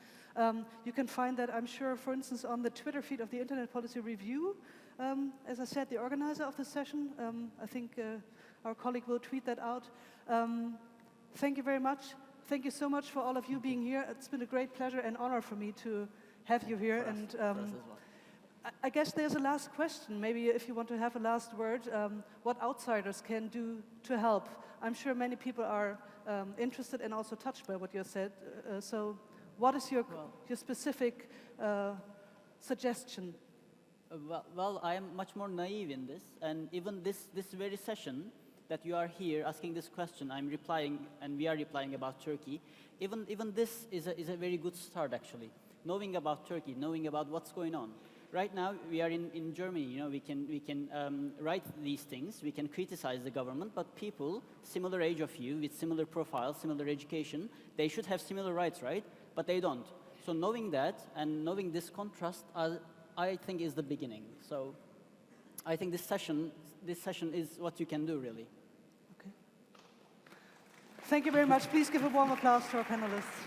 Q: you can find that, I'm sure, for instance, on the Twitter feed of the Internet Policy Review. As I said, the organizer of the session, I think our colleague will tweet that out. Thank you very much. Thank you so much for all of you being here. It's been a great pleasure and honor for me to have you here. And I guess there's a last question. Maybe if you want to have a last word, what outsiders can do to help. I'm sure many people are interested and also touched by what you said. So what is your specific suggestion?
P: Well, I am much more naive in this, and even this very session that you are here asking this question, I'm replying, and we are replying about Turkey. Even this is a very good start, actually. Knowing about Turkey, knowing about what's going on. Right now, we are in Germany. You know, we can write these things, we can criticize the government, but people similar age of you, with similar profiles, similar education, they should have similar rights, right? But they don't. So knowing that and knowing this contrast, I think is the beginning. So I think this session is what you can do, really.
Q: Okay. Thank you very much. Please give a warm applause to our panelists.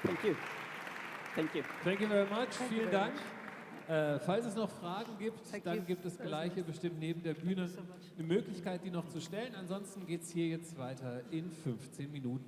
P: Thank you. Thank you.
A: Thank you very much. Vielen Dank. Falls es noch Fragen gibt, dann gibt es gleich hier bestimmt neben der Bühne eine Möglichkeit, die noch zu stellen. Ansonsten geht es hier jetzt weiter in 15 Minuten.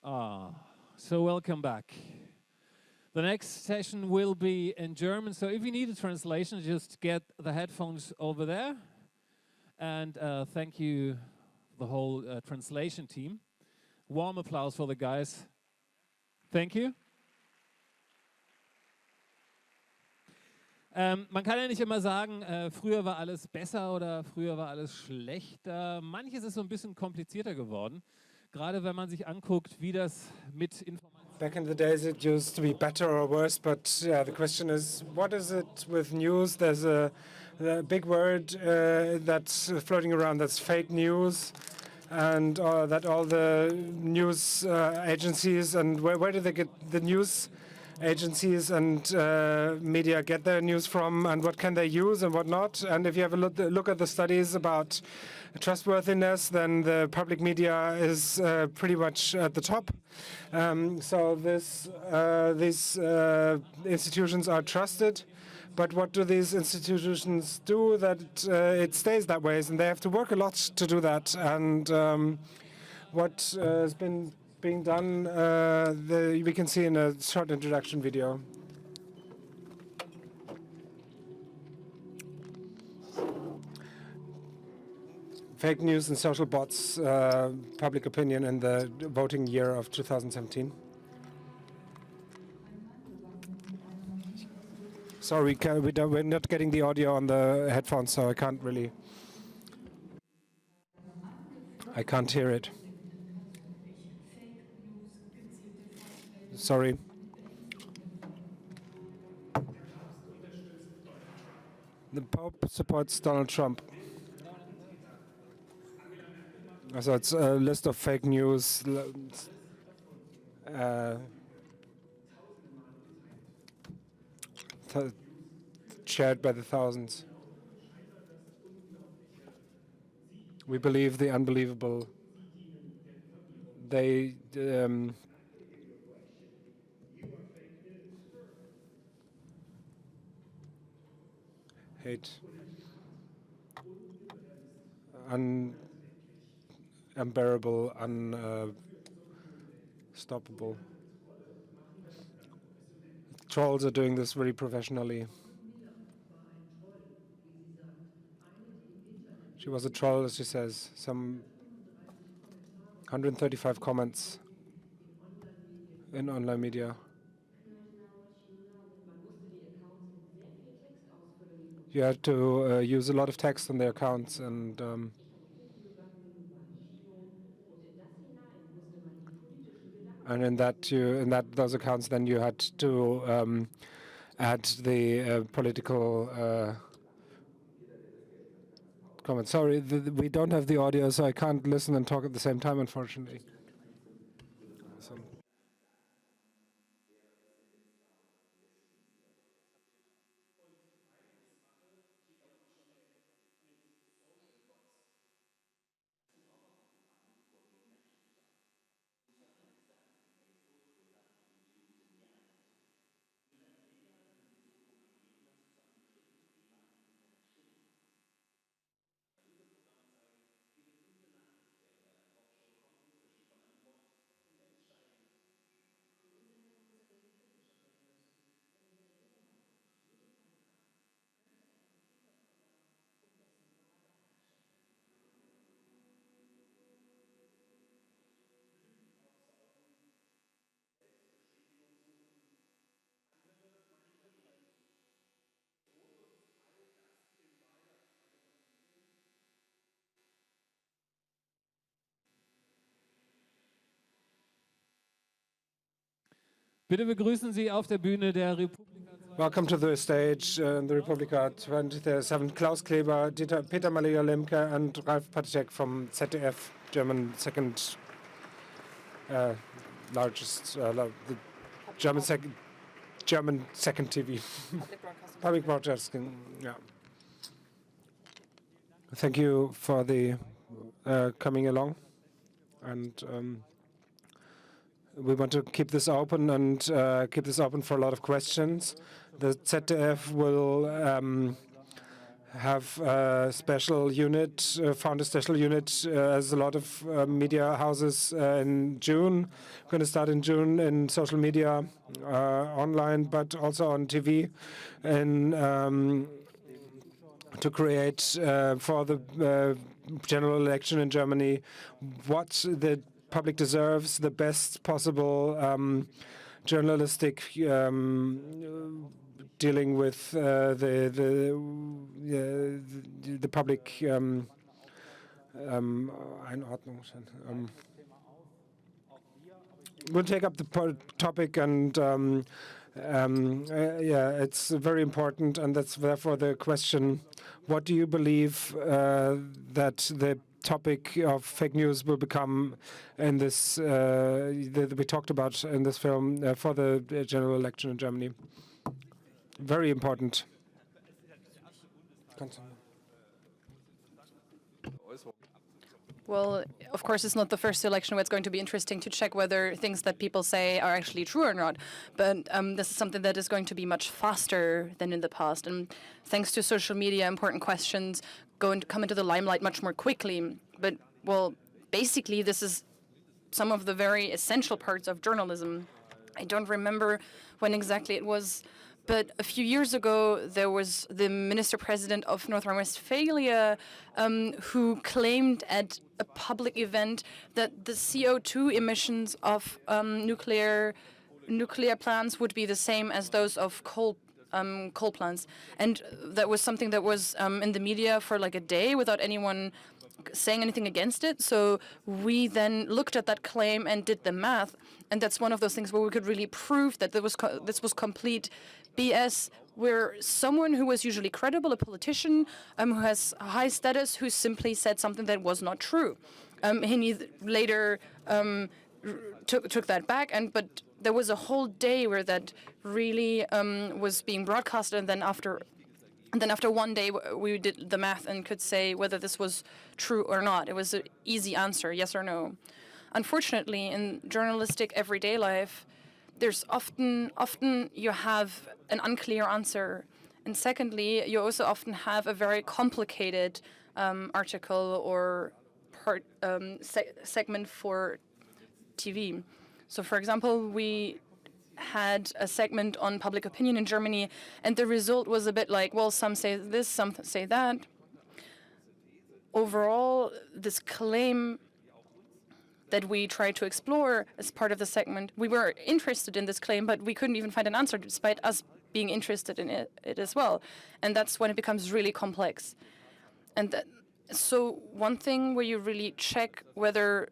A: So welcome back. The next session will be in German, so if you need a translation, just get the headphones over there. And thank you, the whole translation team. Warm applause for the guys. Thank you. Man kann ja nicht immer sagen, früher war alles besser oder früher war alles schlechter. Manches ist so ein bisschen komplizierter geworden. Gerade wenn man sich anguckt, wie das mit Informationen...
C: Back in the days it used to be better or worse, but yeah, the question is, what is it with news? There's a big word that's floating around, that's fake news, and that all the news agencies, and where do they get the news agencies and media get their news from, and what can they use and what not? And if you have a look at the studies about trustworthiness, then the public media is pretty much at the top. So these institutions are trusted, but what do these institutions do that it stays that way? And they have to work a lot to do that. And what has been being done, we can see in a short introduction video. Fake news and social bots, public opinion in the voting year of 2017. Sorry, we're not getting the audio on the headphones, so I can't hear it. Sorry. The Pope supports Donald Trump. So it's a list of fake news shared by the thousands. We believe the unbelievable. They hate, unbearable, unstoppable. Trolls are doing this very professionally. She was a troll, as she says. Some 135 comments in online media. You had to use a lot of text on their accounts, and in those accounts, then you had to add the political comments. Sorry, we don't have the audio, so I can't listen and talk at the same time, unfortunately.
A: Bitte begrüßen Sie auf der Bühne der Republika.
C: Welcome to the stage in the Republika 27, Klaus Kleber, Peter Malia-Lemke, and Ralf Paniczek from ZDF, German second largest, the German second TV. Public broadcasting, yeah. Thank you for the coming along, and we want to keep this open and keep this open for a lot of questions. The ZDF will have a special unit, found a special unit, as a lot of media houses in June. Going to start in June in social media, online, but also on TV, and to create for the general election in Germany what the public deserves, the best possible journalistic dealing with the public Einordnung. We'll take up the topic, and yeah, it's very important, and that's therefore the question: what do you believe that the topic of fake news will become in this that we talked about in this film for the general election in Germany? Very important.
U: Well, of course, it's not the first election where it's going to be interesting to check whether things that people say are actually true or not. But this is something that is going to be much faster than in the past. And thanks to social media, important questions come into the limelight much more quickly. But, well, basically, this is some of the very essential parts of journalism. I don't remember when exactly it was, but a few years ago, there was the minister-president of North Rhine-Westphalia who claimed at a public event that the CO2 emissions of nuclear plants would be the same as those of coal plants. And that was something that was in the media for like a day without anyone saying anything against it. So we then looked at that claim and did the math. And that's one of those things where we could really prove that this was complete BS, where someone who was usually credible, a politician who has high status, who simply said something that was not true. He later took that back, but there was a whole day where that really was being broadcasted, and then after one day we did the math and could say whether this was true or not. It was an easy answer, yes or no. Unfortunately, in journalistic everyday life, there's often you have an unclear answer, and secondly, you also often have a very complicated article or segment for TV. So, for example, we had a segment on public opinion in Germany, and the result was a bit like, well, some say this, some say that. Overall, this claim that we tried to explore as part of the segment, we were interested in this claim, but we couldn't even find an answer despite us being interested in it as well. And that's when it becomes really complex. And so one thing where you really check whether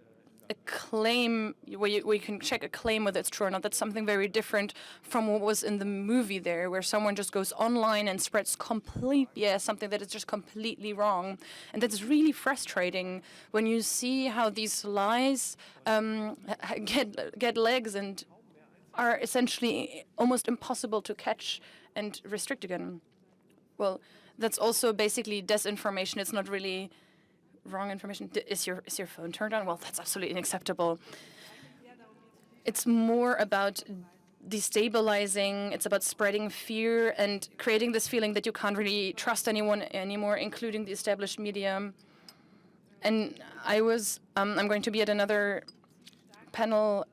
U: a claim, where you can check a claim whether it's true or not, that's something very different from what was in the movie there, where someone just goes online and spreads something that is just completely wrong. And that's really frustrating when you see how these lies get legs and are essentially almost impossible to catch and restrict again. Well, that's also basically desinformation. It's not really wrong information. Is your phone turned on? Well, that's absolutely unacceptable. It's more about destabilizing. It's about spreading fear and creating this feeling that you can't really trust anyone anymore, including the established media. And I'm going to be at another panel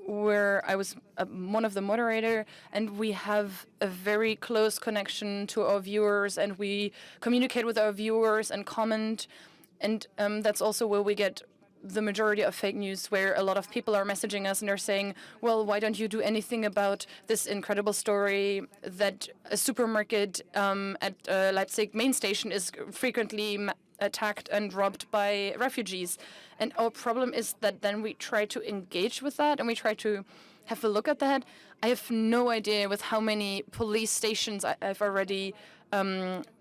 U: where I was one of the moderator, and we have a very close connection to our viewers, and we communicate with our viewers and comment. And that's also where we get the majority of fake news, where a lot of people are messaging us and they're saying, well, why don't you do anything about this incredible story that a supermarket at Leipzig main station is frequently attacked and robbed by refugees. And our problem is that then we try to engage with that and we try to have a look at that. I have no idea with how many police stations I've already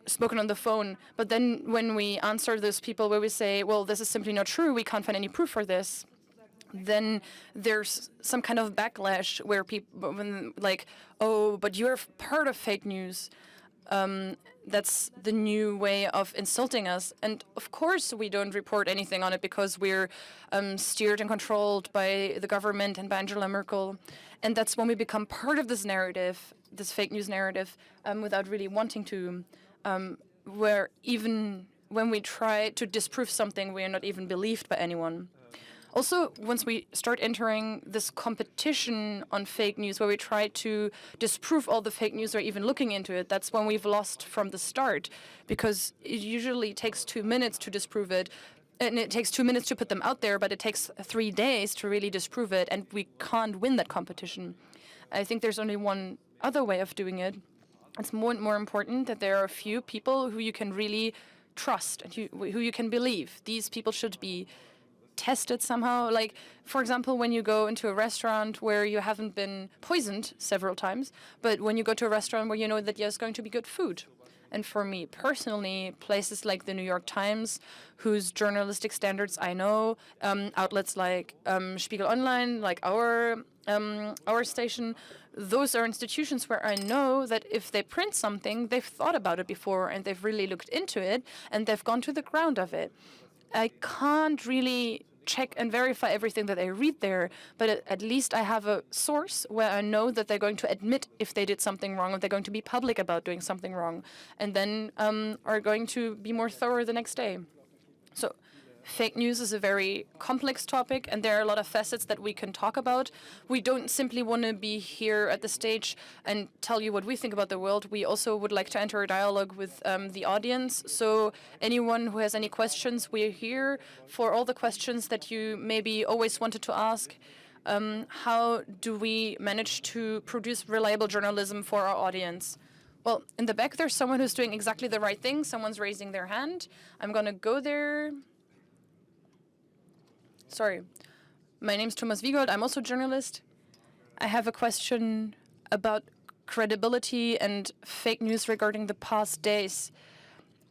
U: spoken on the phone, but then when we answer those people where we say, well, this is simply not true, we can't find any proof for this, then there's some kind of backlash where people, like, oh, but you're part of fake news. That's the new way of insulting us. And of course we don't report anything on it because we're steered and controlled by the government and by Angela Merkel. And that's when we become part of this narrative, this fake news narrative, without really wanting to. where even when we try to disprove something, we are not even believed by anyone. Also, once we start entering this competition on fake news, where we try to disprove all the fake news or even looking into it, that's when we've lost from the start, because it usually takes 2 minutes to disprove it, and it takes 2 minutes to put them out there, but it takes 3 days to really disprove it, and we can't win that competition. I think there's only one other way of doing it. It's more and more important that there are a few people who you can really trust and who you can believe. These people should be tested somehow. Like, for example, when you go into a restaurant where you haven't been poisoned several times, but when you go to a restaurant where you know that there's going to be good food. And for me personally, places like the New York Times, whose journalistic standards I know, outlets like Spiegel Online, like our station, those are institutions where I know that if they print something, they've thought about it before and they've really looked into it and they've gone to the ground of it. I can't really check and verify everything that I read there, but at least I have a source where I know that they're going to admit if they did something wrong, or they're going to be public about doing something wrong, and then are going to be more thorough the next day. So fake news is a very complex topic, and there are a lot of facets that we can talk about. We don't simply want to be here at the stage and tell you what we think about the world. We also would like to enter a dialogue with the audience. So anyone who has any questions, we're here for all the questions that you maybe always wanted to ask. How do we manage to produce reliable journalism for our audience? Well, in the back, there's someone who's doing exactly the right thing. Someone's raising their hand. I'm going to go there. Sorry. My name's Thomas Wiegold. I'm also a journalist. I have a question about credibility and fake news regarding the past days.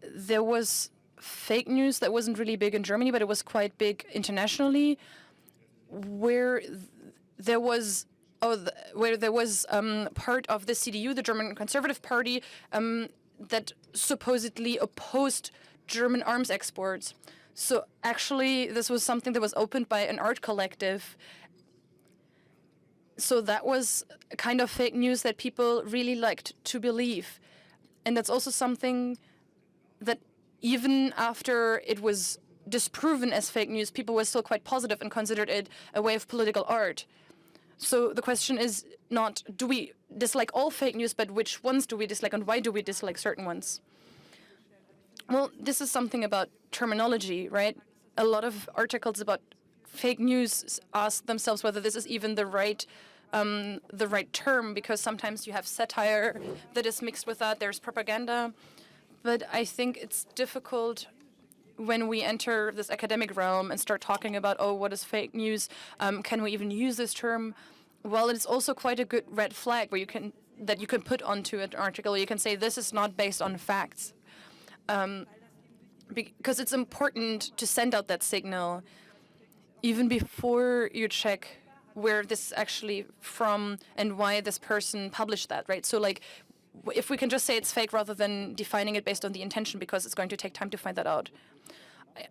U: There was fake news that wasn't really big in Germany, but it was quite big internationally, where there was part of the CDU, the German Conservative Party, that supposedly opposed German arms exports. So actually, this was something that was opened by an art collective. So that was a kind of fake news that people really liked to believe. And that's also something that even after it was disproven as fake news, people were still quite positive and considered it a way of political art. So the question is not, do we dislike all fake news, but which ones do we dislike and why do we dislike certain ones? Well, this is something about terminology, right? A lot of articles about fake news ask themselves whether this is even the right term, because sometimes you have satire that is mixed with that. There's propaganda. But I think it's difficult when we enter this academic realm and start talking about, oh, what is fake news? Can we even use this term? Well, it's also quite a good red flag where you can put onto an article. You can say this is not based on facts. Because it's important to send out that signal even before you check where this is actually from and why this person published that, right? So like, if we can just say it's fake rather than defining it based on the intention, because it's going to take time to find that out.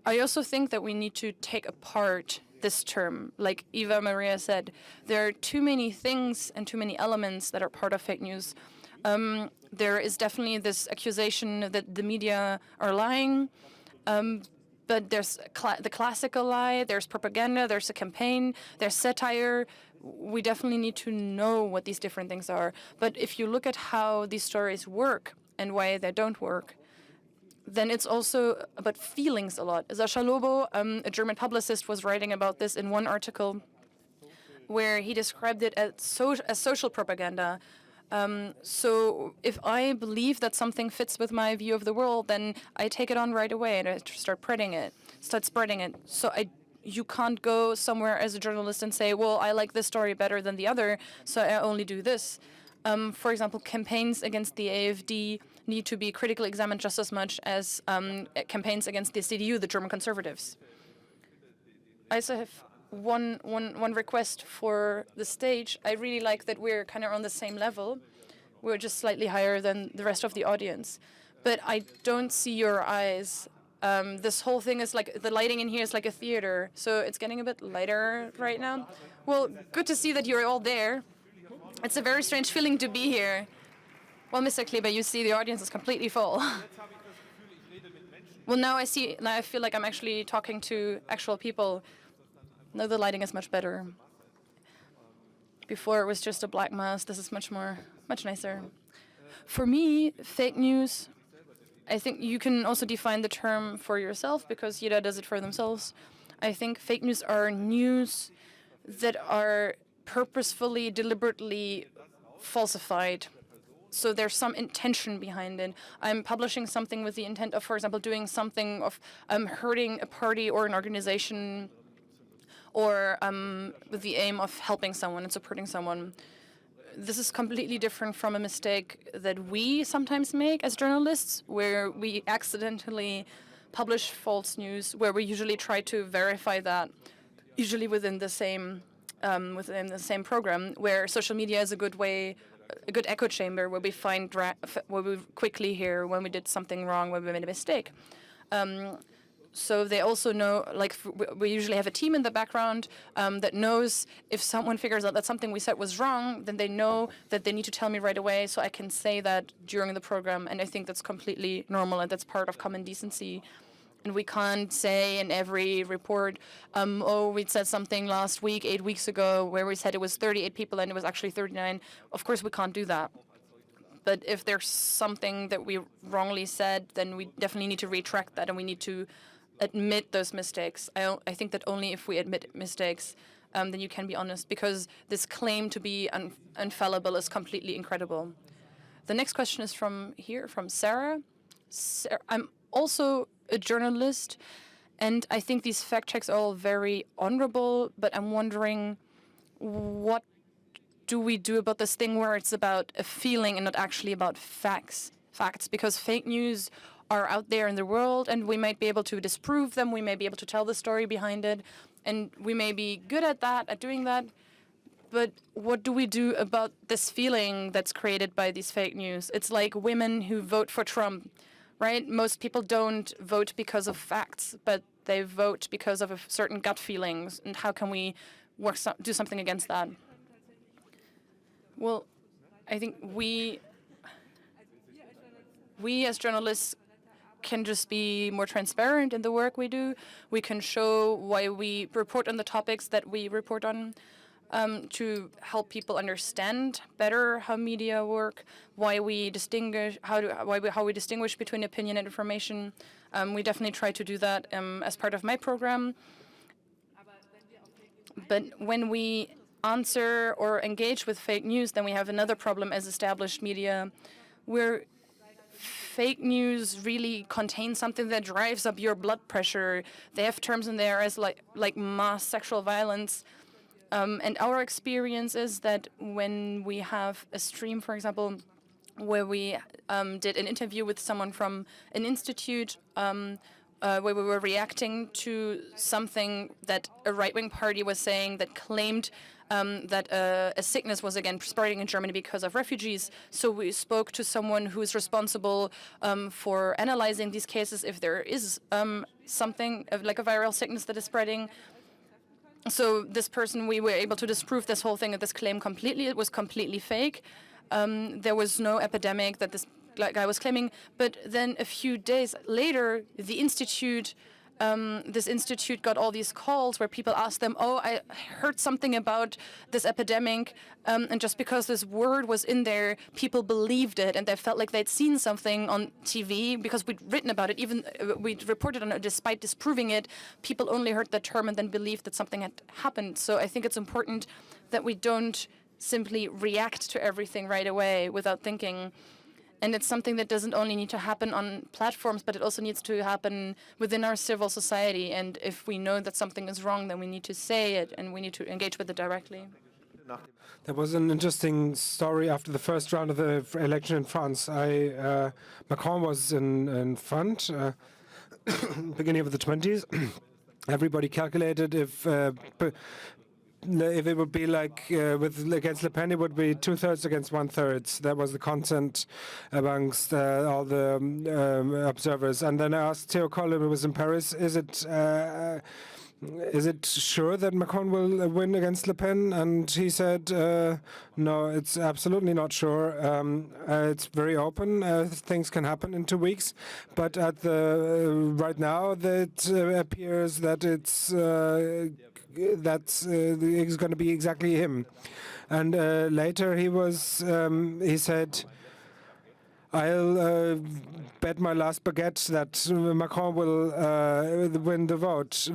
U: I also think that we need to take apart this term. Like Eva-Maria said, there are too many things and too many elements that are part of fake news. There is definitely this accusation that the media are lying, but there's the classical lie, there's propaganda, there's a campaign, there's satire. We definitely need to know what these different things are. But if you look at how these stories work and why they don't work, then it's also about feelings a lot. Sascha Lobo, a German publicist, was writing about this in one article where he described it as social propaganda. So if I believe that something fits with my view of the world, then I take it on right away and I start spreading it. So you can't go somewhere as a journalist and say, well, I like this story better than the other, so I only do this. For example, campaigns against the AfD need to be critically examined just as much as campaigns against the CDU, the German Conservatives. I also have one request for the stage. I really like that we're kind of on the same level. We're just slightly higher than the rest of the audience. But I don't see your eyes. This whole thing is like, the lighting in here is like a theater, so it's getting a bit lighter right now. Well, good to see that you're all there. It's a very strange feeling to be here. Well, Mr. Kleber, you see the audience is completely full. Well, now I see. Now I feel like I'm actually talking to actual people. Now the lighting is much better. Before it was just a black mass. This is much nicer. For me, fake news, I think you can also define the term for yourself because Jeder does it for themselves. I think fake news are news that are purposefully, deliberately falsified. So there's some intention behind it. I'm publishing something with the intent of, for example, doing something of hurting a party or an organization, or with the aim of helping someone and supporting someone. This is completely different from a mistake that we sometimes make as journalists, where we accidentally publish false news, where we usually try to verify that, usually within the same program, where social media is a good echo chamber, where we find where we quickly hear when we did something wrong, when we made a mistake. So they also know, like, we usually have a team in the background that knows if someone figures out that something we said was wrong, then they know that they need to tell me right away so I can say that during the program. And I think that's completely normal and that's part of common decency. And we can't say in every report, oh, we said something last week, 8 weeks ago, where we said it was 38 people and it was actually 39. Of course, we can't do that. But if there's something that we wrongly said, then we definitely need to retract that and we need to admit those mistakes. I think that only if we admit mistakes, then you can be honest, because this claim to be infallible is completely incredible. The next question is from Sarah. I'm also a journalist, and I think these fact checks are all very honorable, but I'm wondering, what do we do about this thing where it's about a feeling and not actually about facts? Because fake news are out there in the world, and we might be able to disprove them, we may be able to tell the story behind it, and we may be good at that, at doing that, but what do we do about this feeling that's created by these fake news? It's like women who vote for Trump, right? Most people don't vote because of facts, but they vote because of a certain gut feelings, and how can we do something against that? Well, I think we as journalists can just be more transparent in the work we do. We can show why we report on the topics that we report on, to help people understand better how media work, why we distinguish, how we distinguish between opinion and information. We definitely try to do that as part of my program. But when we answer or engage with fake news, then we have another problem as established media, where fake news really contains something that drives up your blood pressure. They have terms in there as like mass sexual violence. And our experience is that when we have a stream, for example, where we did an interview with someone from an institute, where we were reacting to something that a right-wing party was saying that claimed that a sickness was again spreading in Germany because of refugees. So we spoke to someone who is responsible for analyzing these cases if there is something like a viral sickness that is spreading. So this person, we were able to disprove this whole thing and this claim completely. It was completely fake. There was no epidemic that this guy was claiming. But then a few days later, the institute, this institute got all these calls where people asked them, oh, I heard something about this epidemic. And just because this word was in there, people believed it. And they felt like they'd seen something on TV because we'd written about it. Even we'd reported on it despite disproving it. People only heard the term and then believed that something had happened. So I think it's important that we don't simply react to everything right away without thinking. And it's something that doesn't only need to happen on platforms, but it also needs to happen within our civil society. And if we know that something is wrong, then we need to say it and we need to engage with it directly.
C: There was an interesting story after the first round of the election in France. Macron was in front, beginning of the 20s. Everybody calculated if it would be like against Le Pen, it would be 2/3 against 1/3. That was the consent amongst all the observers. And then I asked Theo Collin, who was in Paris, is it is it sure that Macron will win against Le Pen? And he said, no, it's absolutely not sure. It's very open. Things can happen in 2 weeks. But at the right now, it appears that it's going to be exactly him. And later he said, I'll bet my last baguette that Macron will win the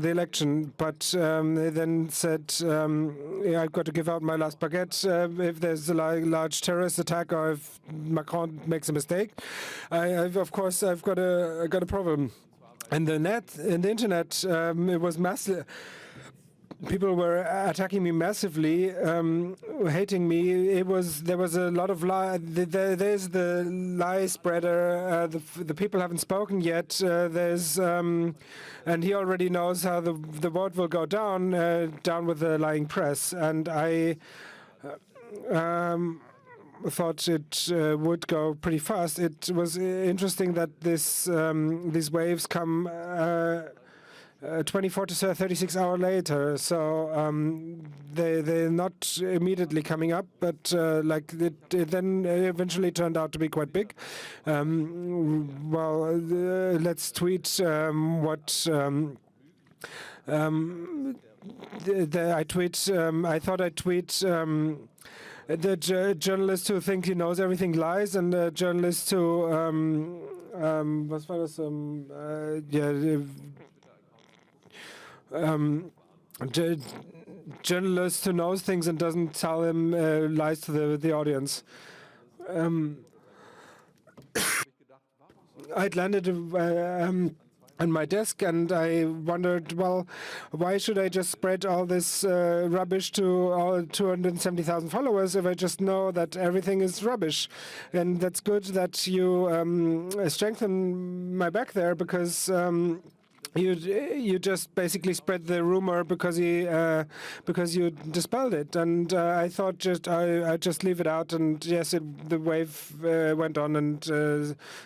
C: election. But then said, I've got to give out my last baguette if there's a large terrorist attack or if Macron makes a mistake. Of course, I've got a problem. And in the internet, it was massive. People were attacking me massively, hating me. There was a lot of there's the lie spreader. The people haven't spoken yet. And he already knows how the vote will go down with the lying press. And I thought it would go pretty fast. It was interesting that these waves come 24 to 36 hours later, so they're not immediately coming up, but it then eventually turned out to be quite big. Well, let's tweet what I thought I'd tweet the journalist who think he knows everything lies, and the journalist who was war das? Journalist who knows things and doesn't tell them lies to the audience. I'd landed on my desk and I wondered, well, why should I just spread all this rubbish to all 270,000 followers if I just know that everything is rubbish? And that's good that you strengthen my back there, because you just basically spread the rumor because you dispelled it, and I thought I just leave it out, and yes, the wave went on and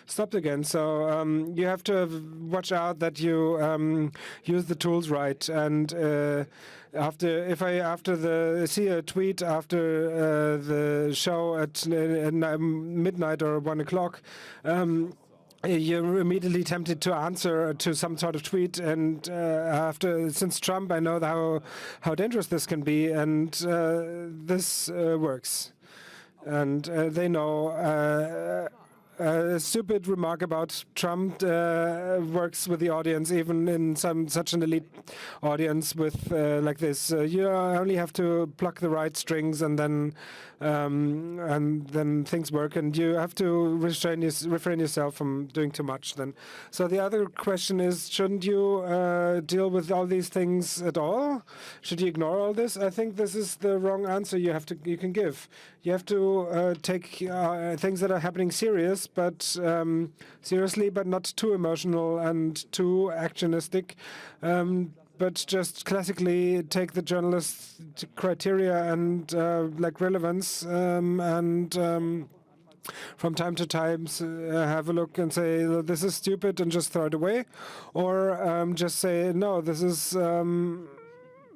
C: stopped again. So you have to watch out that you use the tools right. And see a tweet after the show at midnight or 1 o'clock. You're immediately tempted to answer to some sort of tweet, and since Trump, I know how dangerous this can be, and this works. And they know a stupid remark about Trump works with the audience, even in such an elite audience with like this. You only have to pluck the right strings, and then things work, and you have to refrain yourself from doing too much. Then, so the other question is: shouldn't you deal with all these things at all? Should you ignore all this? I think this is the wrong answer you can give. You have to take things that are happening seriously, but not too emotional and too actionistic. But just classically take the journalist criteria and like relevance, and from time to time have a look and say this is stupid and just throw it away, or just say no, this is.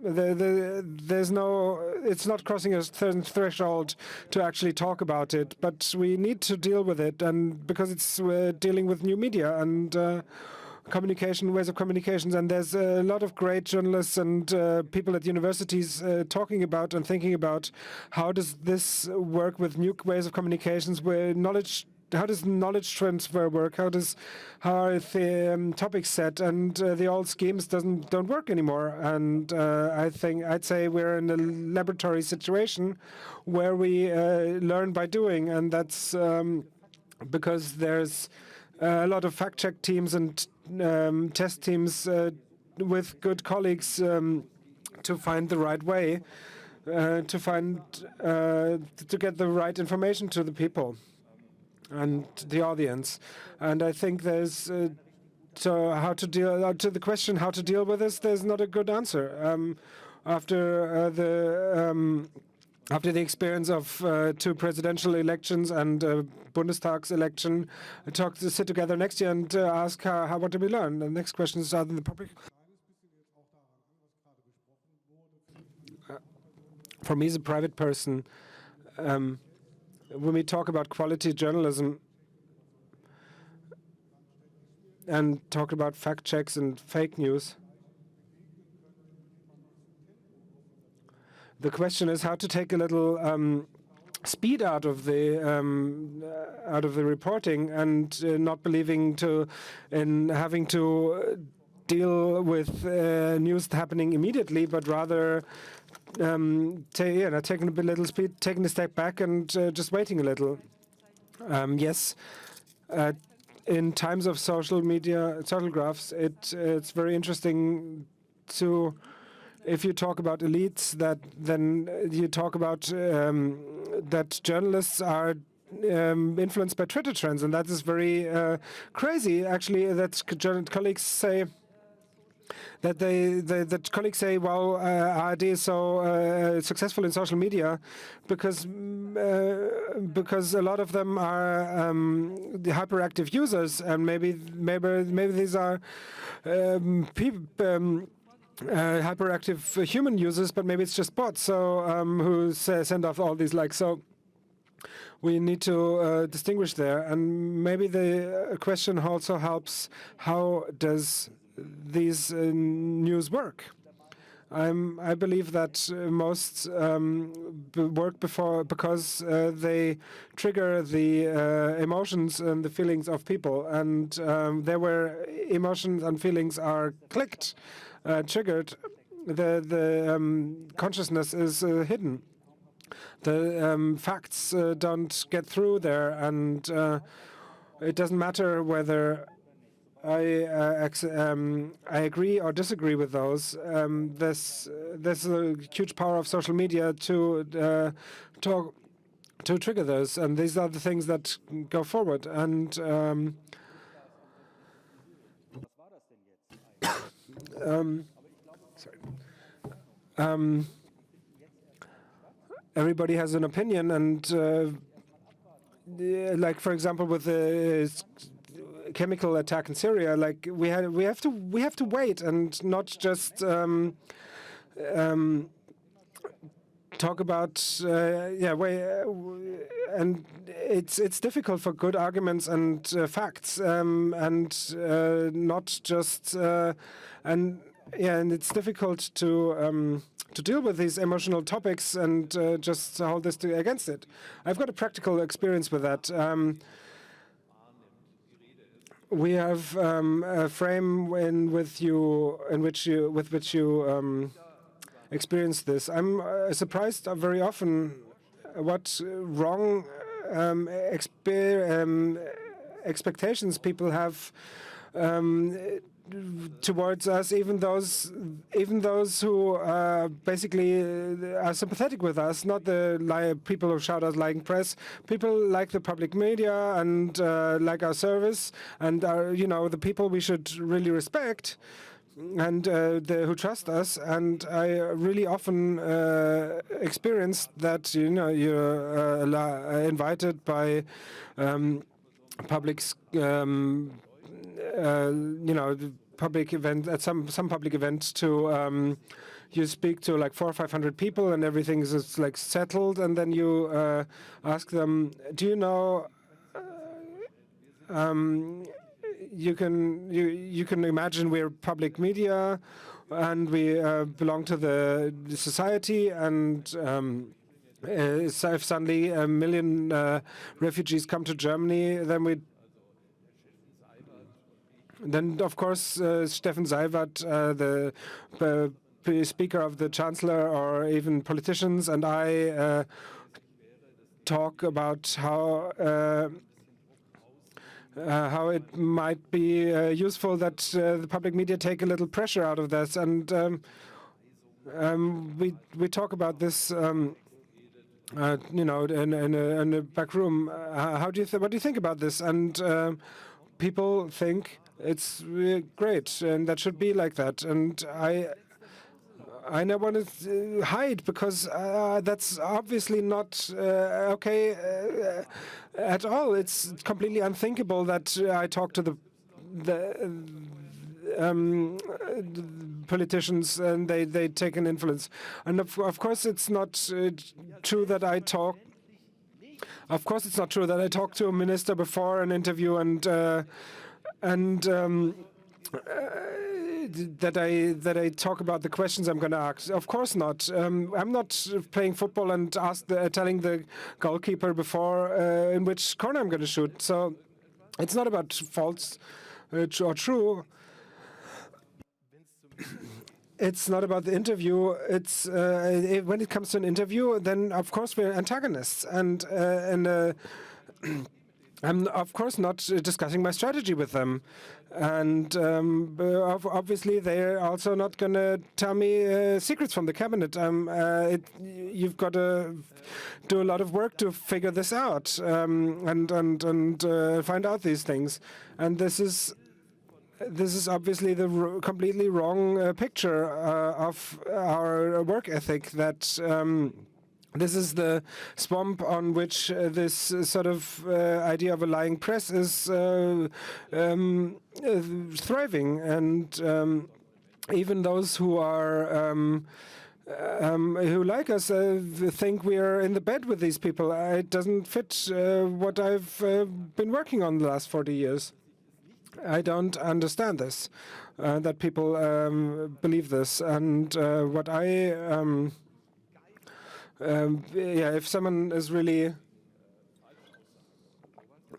C: There's no, it's not crossing a certain threshold to actually talk about it, but we need to deal with it, and because we're dealing with new media and ways of communications, and there's a lot of great journalists and people at universities talking about and thinking about how does this work with new ways of communications, where how does knowledge transfer work? How are the topics set? And the old schemes don't work anymore. And I'd say we're in a laboratory situation where we learn by doing, and that's because there's a lot of fact-check teams and test teams with good colleagues to find the right way to get the right information to the people and the audience. And I think there's how to deal to the question how to deal with this. There's not a good answer. After the experience of 2 presidential elections and Bundestags election, sit together next year and ask what did we learn. The next question is, are the public for me as a private person, when we talk about quality journalism and talk about fact checks and fake news, the question is how to take a little speed out of the reporting and not believing in having to deal with news happening immediately, but rather taking a little speed, taking a step back, and just waiting a little. Yes, in times of social media, social graphs, it's very interesting to. If you talk about elites, then you talk about that journalists are influenced by Twitter trends, and that is very crazy. Actually, that colleagues say that colleagues say, well, ARD is so successful in social media because a lot of them are the hyperactive users, and maybe these are people. Hyperactive human users, but maybe it's just bots. So who send off all these likes. So we need to distinguish there, and maybe the question also helps. How does these news work? I believe that most work because they trigger the emotions and the feelings of people, and there where emotions and feelings are clicked. Triggered, the consciousness is hidden. The facts don't get through there, and it doesn't matter whether I agree or disagree with those. There's a huge power of social media to trigger those, and these are the things that go forward. And everybody has an opinion, and like for example with the chemical attack in Syria, like we have to wait and not just talk about and it's difficult for good arguments and facts and not just and it's difficult to deal with these emotional topics and just hold this against it. I've got a practical experience with that. We have a frame with which you experience this. I'm surprised very often what wrong expectations people have towards us, even those who basically are sympathetic with us, not the people who shout out lying press, people like the public media and like our service and are, the people we should really respect and who trust us. And I really often experienced that you're invited by public public event at some public event to you speak to like 400 or 500 people and everything is like settled, and then you ask them, do you know you can imagine we're public media and we belong to the society, and if suddenly 1 million refugees come to Germany, then of course Steffen Seiwert, the speaker of the chancellor, or even politicians, and I talk about how it might be useful that the public media take a little pressure out of this, and we talk about this. In a back room. What do you think about this? And people think it's great, and that should be like that. And I never want to hide, because that's obviously not okay at all. It's completely unthinkable that I talk to politicians, and they take an influence. And of course, it's not true that I talk. Of course, it's not true that I talk to a minister before an interview and that I talk about the questions I'm going to ask. Of course not. I'm not playing football and telling the goalkeeper before in which corner I'm going to shoot. So it's not about false or true. It's not about the interview. It's when it comes to an interview, then of course we're antagonists, and I'm of course not discussing my strategy with them, and obviously they're also not going to tell me secrets from the cabinet. You've got to do a lot of work to figure this out and find out these things, and this is obviously the completely wrong picture of our work ethic. That this is the swamp on which this sort of idea of a lying press is thriving, and even those who are who like us think we are in the bed with these people. It doesn't fit what I've been working on the last 40 years. I don't understand this, that people believe this. And what if someone is really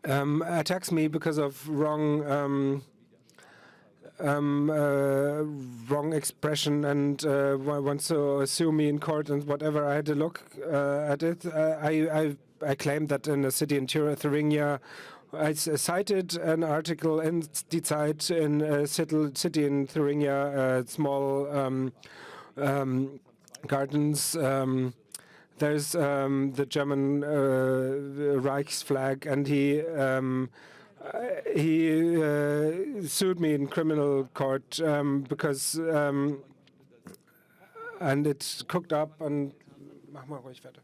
C: attacks me because of wrong expression and wants to sue me in court and whatever, I had to look at it. I claimed that in a city in Thuringia, I cited an article in Die Zeit in a city in Thuringia, small gardens. There's the German Reichsflag, and he sued me in criminal court because and it's cooked up. And mach mal ruhig weiter.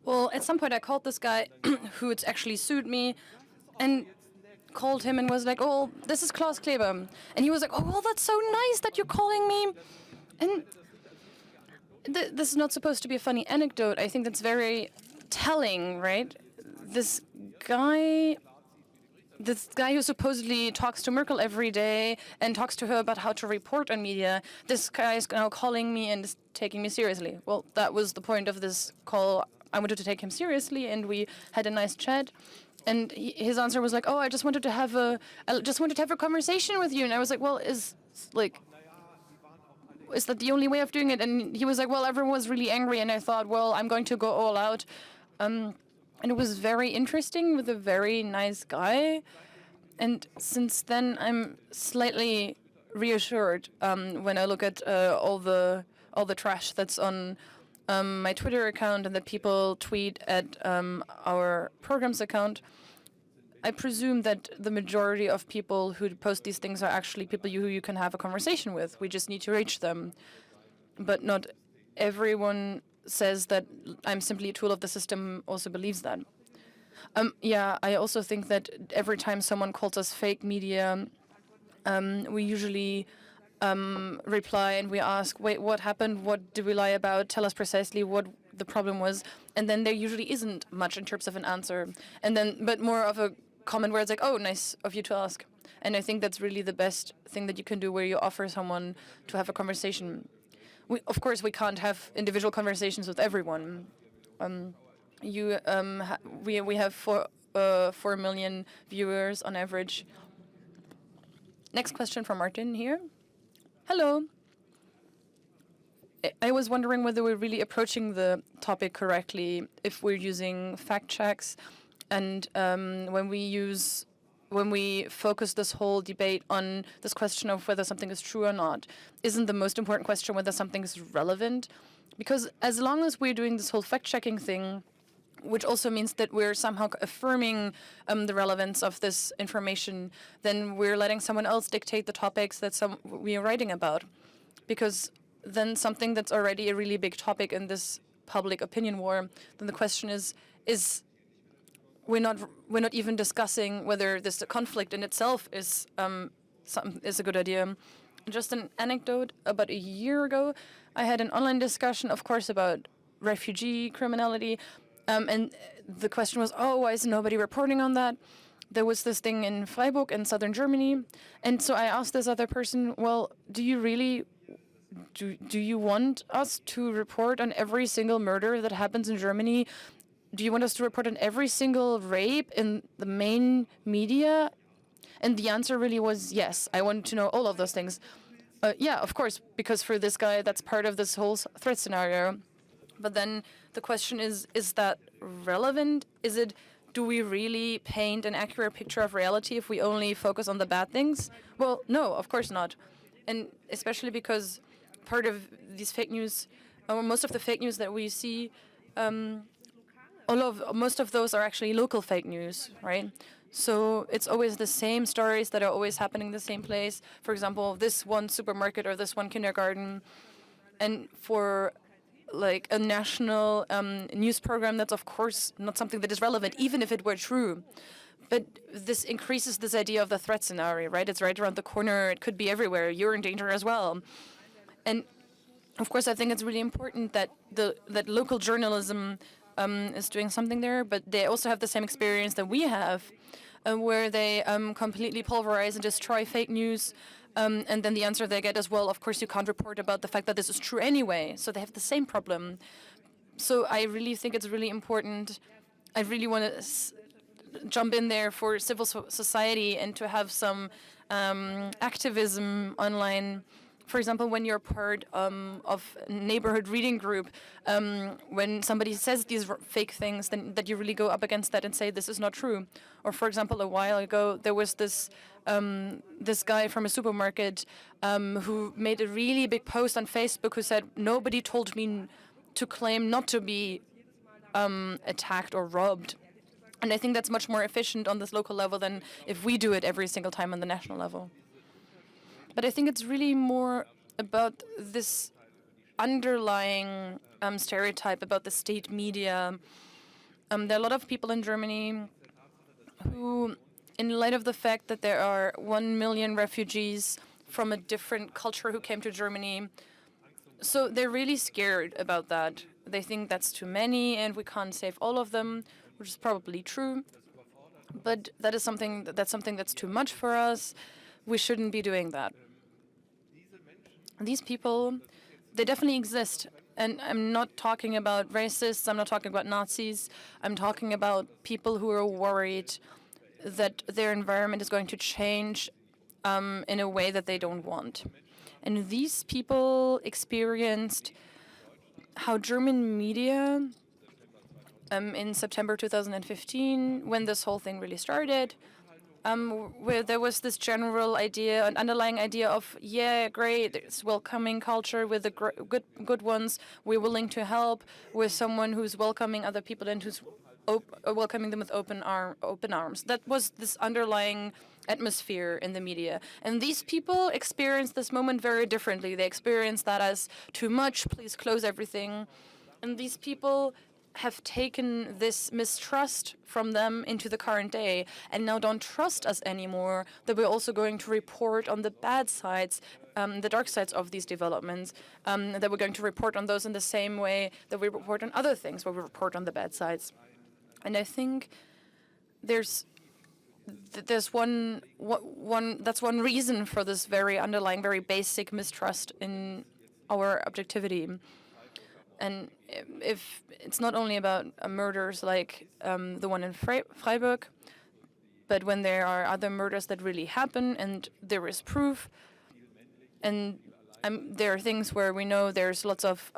U: Well, at some point I called this guy who had actually sued me and called him and was like, oh, this is Klaus Kleber. And he was like, oh, well, that's so nice that you're calling me. And this is not supposed to be a funny anecdote. I think that's very telling, right? This guy who supposedly talks to Merkel every day and talks to her about how to report on media, this guy is now calling me and is taking me seriously. Well, that was the point of this call. I wanted to take him seriously, and we had a nice chat. And his answer was like, "Oh, I just wanted to have a conversation with you." And I was like, "Well, is that the only way of doing it?" And he was like, "Well, everyone was really angry," and I thought, "Well, I'm going to go all out." And it was very interesting with a very nice guy. And since then, I'm slightly reassured when I look at all the trash that's on my Twitter account and that people tweet at our program's account. I presume that the majority of people who post these things are actually people who you can have a conversation with. We just need to reach them. But not everyone says that I'm simply a tool of the system also believes that. Yeah, I also think that every time someone calls us fake media, we usually reply and we ask, wait, what happened? What did we lie about? Tell us precisely what the problem was. And then there usually isn't much in terms of an answer. And then, but more of a comment where it's like, oh, nice of you to ask. And I think that's really the best thing that you can do, where you offer someone to have a conversation. Of course, we can't have individual conversations with everyone. We have 4 million viewers on average. Next question from Martin here. Hello. I was wondering whether we're really approaching the topic correctly, if we're using fact checks, and when we focus this whole debate on this question of whether something is true or not, isn't the most important question whether something is relevant? Because as long as we're doing this whole fact-checking thing, which also means that we're somehow affirming the relevance of this information, then we're letting someone else dictate the topics that we are writing about. Because then something that's already a really big topic in this public opinion war, then the question is we're not even discussing whether this conflict in itself is a good idea. Just an anecdote: about a year ago, I had an online discussion, of course, about refugee criminality, and the question was, oh, why is nobody reporting on that? There was this thing in Freiburg in southern Germany, and so I asked this other person, well, do you really do you want us to report on every single murder that happens in Germany? Do you want us to report on every single rape in the main media? And the answer really was yes. I want to know all of those things. Yeah, of course, because for this guy, that's part of this whole threat scenario. But then the question is that relevant? Do we really paint an accurate picture of reality if we only focus on the bad things? Well, no, of course not. And especially because part of these fake news, or most of the fake news that we see, most of those are actually local fake news, right? So it's always the same stories that are always happening in the same place. For example, this one supermarket or this one kindergarten. And for like a national news program, that's of course not something that is relevant, even if it were true. But this increases this idea of the threat scenario, right? It's right around the corner. It could be everywhere. You're in danger as well. And of course, I think it's really important that that local journalism is doing something there, but they also have the same experience that we have, where they completely pulverize and destroy fake news. And then the answer they get is, well, of course you can't report about the fact that this is true anyway. So they have the same problem. So I really think it's really important. I really want to jump in there for civil society and to have some activism online. For example, when you're part of a neighborhood reading group, when somebody says these fake things, then that you really go up against that and say this is not true. Or for example, a while ago, there was this guy from a supermarket who made a really big post on Facebook who said, nobody told me to claim not to be attacked or robbed. And I think that's much more efficient on this local level than if we do it every single time on the national level. But I think it's really more about this underlying stereotype about the state media. There are a lot of people in Germany who, in light of the fact that there are 1 million refugees from a different culture who came to Germany, so they're really scared about that. They think that's too many and we can't save all of them, which is probably true. But that is something that's too much for us. We shouldn't be doing that. These people, they definitely exist. And I'm not talking about racists, I'm not talking about Nazis. I'm talking about people who are worried that their environment is going to change in a way that they don't want. And these people experienced how German media, in September 2015, when this whole thing really started, where there was this general idea, an underlying idea of, yeah, great, it's welcoming culture with the good ones. We're willing to help. We're someone who's welcoming other people and who's welcoming them with open arms. That was this underlying atmosphere in the media. And these people experienced this moment very differently. They experienced that as too much, please close everything. And these people have taken this mistrust from them into the current day and now don't trust us anymore, that we're also going to report on the bad sides, the dark sides of these developments, that we're going to report on those in the same way that we report on other things, where we report on the bad sides. And I think there's one reason for this very underlying, very basic mistrust in our objectivity. And if it's not only about murders like the one in Freiburg, but when there are other murders that really happen and there is proof, and there are things where we know there's lots of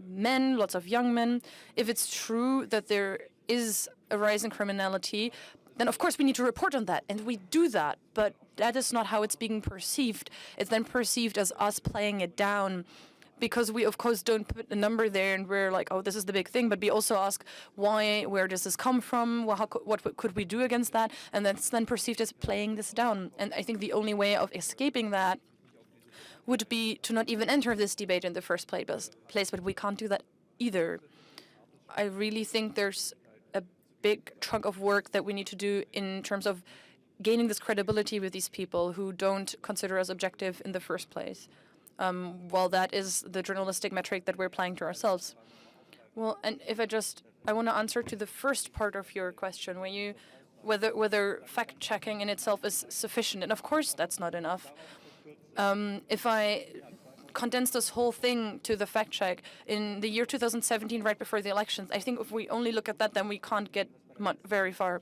U: men, lots of young men. If it's true that there is a rise in criminality, then of course we need to report on that, and we do that. But that is not how it's being perceived. It's then perceived as us playing it down, because we, of course, don't put a number there and we're like, oh, this is the big thing. But we also ask, why, where does this come from? Well, what could we do against that? And that's then perceived as playing this down. And I think the only way of escaping that would be to not even enter this debate in the first place. But we can't do that either. I really think there's a big chunk of work that we need to do in terms of gaining this credibility with these people who don't consider us objective in the first place. Well, that is the journalistic metric that we're applying to ourselves. Well, and if I want to answer to the first part of your question, whether fact-checking in itself is sufficient, and of course that's not enough. If I condense this whole thing to the fact-check in the year 2017, right before the elections, I think if we only look at that, then we can't get very far.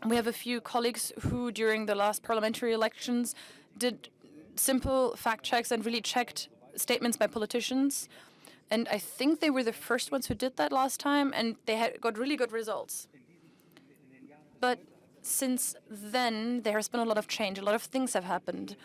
U: We have a few colleagues who, during the last parliamentary elections, did simple fact checks and really checked statements by politicians. And I think they were the first ones who did that last time, and they got really good results. But since then, there has been a lot of change. A lot of things have happened.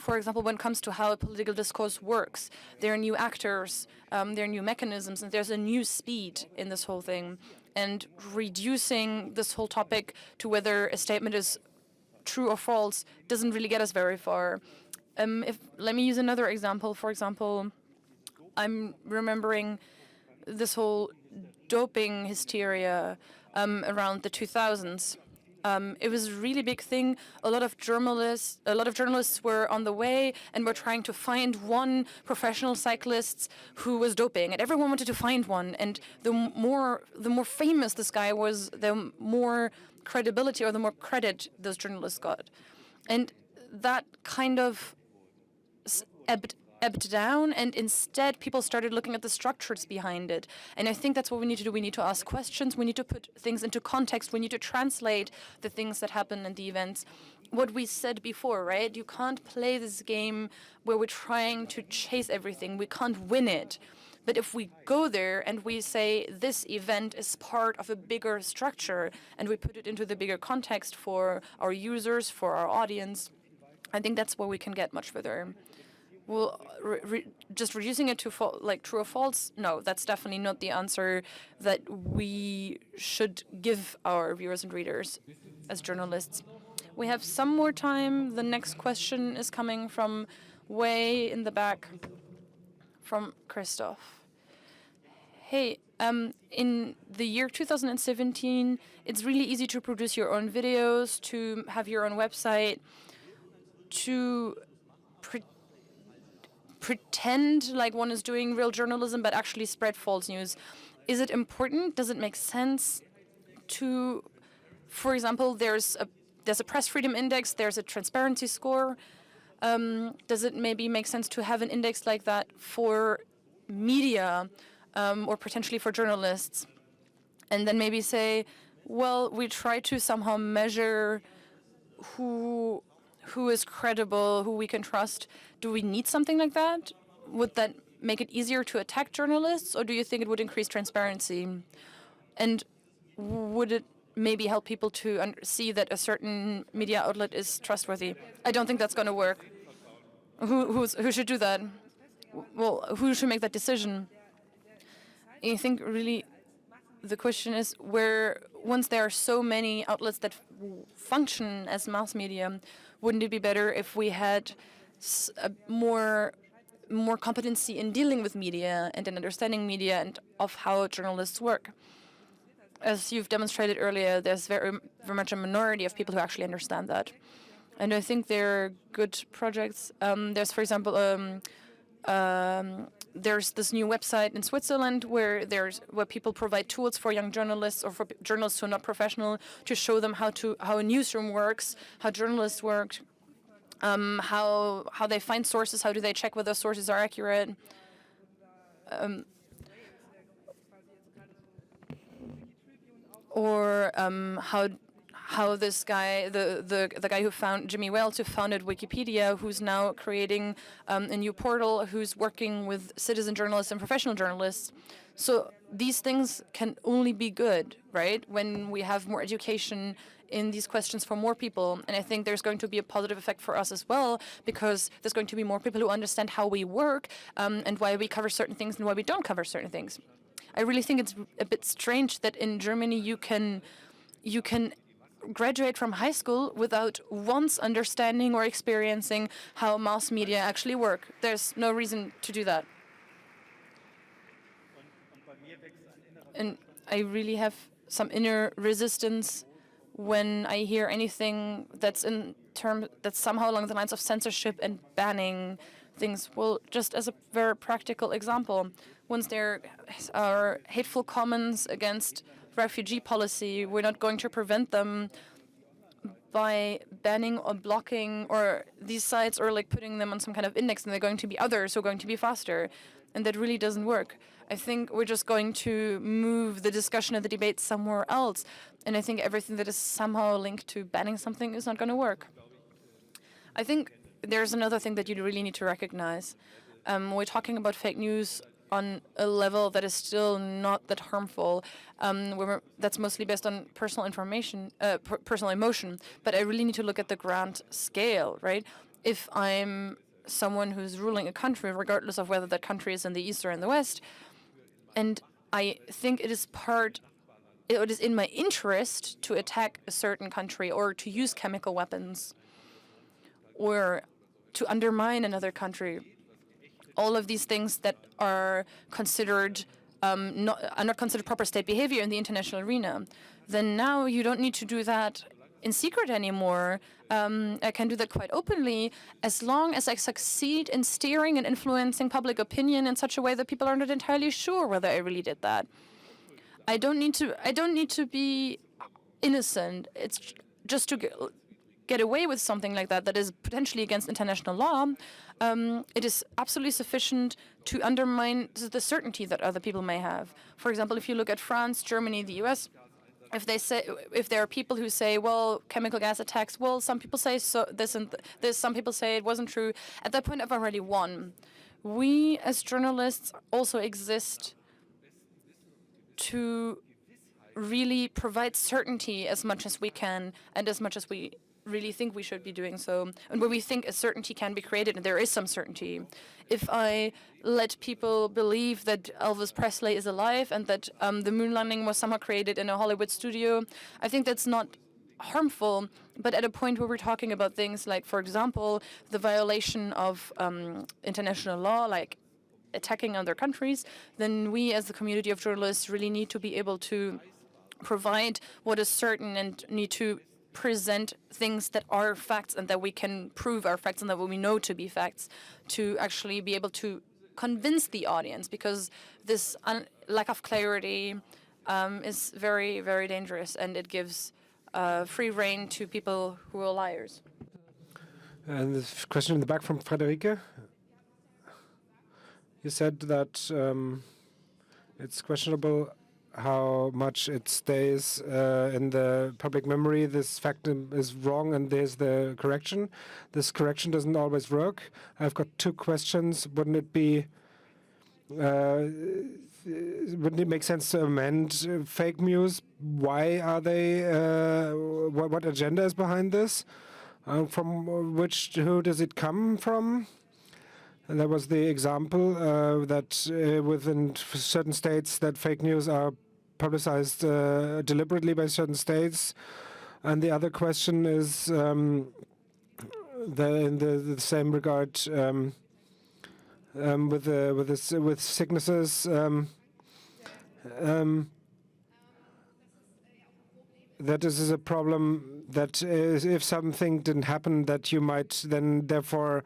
U: For example, when it comes to how political discourse works, there are new actors, there are new mechanisms, and there's a new speed in this whole thing. And reducing this whole topic to whether a statement is true or false doesn't really get us very far. Let me use another example. For example, I'm remembering this whole doping hysteria around the 2000s. It was a really big thing. A lot of journalists were on the way and were trying to find one professional cyclist who was doping, and everyone wanted to find one. And the more famous this guy was, the more credibility or the more credit those journalists got. And that kind of ebbed down, and instead people started looking at the structures behind it. And I think that's what we need to do. We need to ask questions. We need to put things into context. We need to translate the things that happen in the events. What we said before, right? You can't play this game where we're trying to chase everything. We can't win it. But if we go there and we say this event is part of a bigger structure and we put it into the bigger context for our users, for our audience, I think that's where we can get much further. Well, just reducing it to true or false, no, that's definitely not the answer that we should give our viewers and readers as journalists. We have some more time. The next question is coming from way in the back, from Christoph. Hey, in the year 2017, it's really easy to produce your own videos, to have your own website, to pretend like one is doing real journalism, but actually spread false news. Is it important? Does it make sense to, for example, there's a press freedom index, there's a transparency score. Does it maybe make sense to have an index like that for media or potentially for journalists? And then maybe say, well, we try to somehow measure who is credible, who we can trust. Do we need something like that? Would that make it easier to attack journalists, or do you think it would increase transparency? And would it maybe help people to see that a certain media outlet is trustworthy? I don't think that's going to work. Who should do that? Well, who should make that decision? I think really the question is once there are so many outlets that function as mass media, wouldn't it be better if we had more competency in dealing with media and in understanding media and of how journalists work? As you've demonstrated earlier, there's very much a minority of people who actually understand that. And I think there are good projects. There's, for example, there's this new website in Switzerland where people provide tools for young journalists or for journalists who are not professional to show them how a newsroom works, how journalists work, how they find sources, how do they check whether sources are accurate. Or how this guy, the guy who Jimmy Wales, who founded Wikipedia, who's now creating a new portal, who's working with citizen journalists and professional journalists. So these things can only be good, right? When we have more education in these questions for more people. And I think there's going to be a positive effect for us as well, because there's going to be more people who understand how we work and why we cover certain things and why we don't cover certain things. I really think it's a bit strange that in Germany you can graduate from high school without once understanding or experiencing how mass media actually work. There's no reason to do that. And I really have some inner resistance when I hear anything that's somehow along the lines of censorship and banning things. Well, just as a very practical example, once there are hateful comments against refugee policy, we're not going to prevent them by banning or blocking or these sites or like putting them on some kind of index, and they're going to be others who are going to be faster. And that really doesn't work. I think we're just going to move the discussion and the debate somewhere else. And I think everything that is somehow linked to banning something is not going to work. I think there's another thing that you really need to recognize. We're talking about fake news on a level that is still not that harmful. That's mostly based on personal information, personal emotion. But I really need to look at the grand scale, right? If I'm someone who's ruling a country, regardless of whether that country is in the East or in the West, and I think it is in my interest to attack a certain country or to use chemical weapons or to undermine another country. All of these things that are considered are not considered proper state behavior in the international arena. Then now you don't need to do that in secret anymore. I can do that quite openly as long as I succeed in steering and influencing public opinion in such a way that people are not entirely sure whether I really did that. I don't need to be innocent. It's just to get away with something like that is potentially against international law. It is absolutely sufficient to undermine the certainty that other people may have. For example, if you look at France, Germany, the US, if there are people who say, well, chemical gas attacks, well, some people say so this and this, some people say it wasn't true. At that point, I've already won. We as journalists also exist to really provide certainty as much as we can and as much as we really think we should be doing so, and where we think a certainty can be created, and there is some certainty. If I let people believe that Elvis Presley is alive and that the moon landing was somehow created in a Hollywood studio, I think that's not harmful. But at a point where we're talking about things like, for example, the violation of international law, like attacking other countries, then we as the community of journalists really need to be able to provide what is certain and need to present things that are facts and that we can prove are facts and that we know to be facts, to actually be able to convince the audience, because this lack of clarity is very, very dangerous, and it gives free rein to people who are liars.
C: And the question in the back from Friederike. You said that it's questionable how much it stays in the public memory. This fact is wrong, and there's the correction. This correction doesn't always work. I've got two questions. Wouldn't it make sense to amend fake news? Why are they? What agenda is behind this? From who does it come from? And there was the example that within certain states that fake news are publicized deliberately by certain states. And the other question is in the same regard with sicknesses. That this is a problem that if something didn't happen, that you might then therefore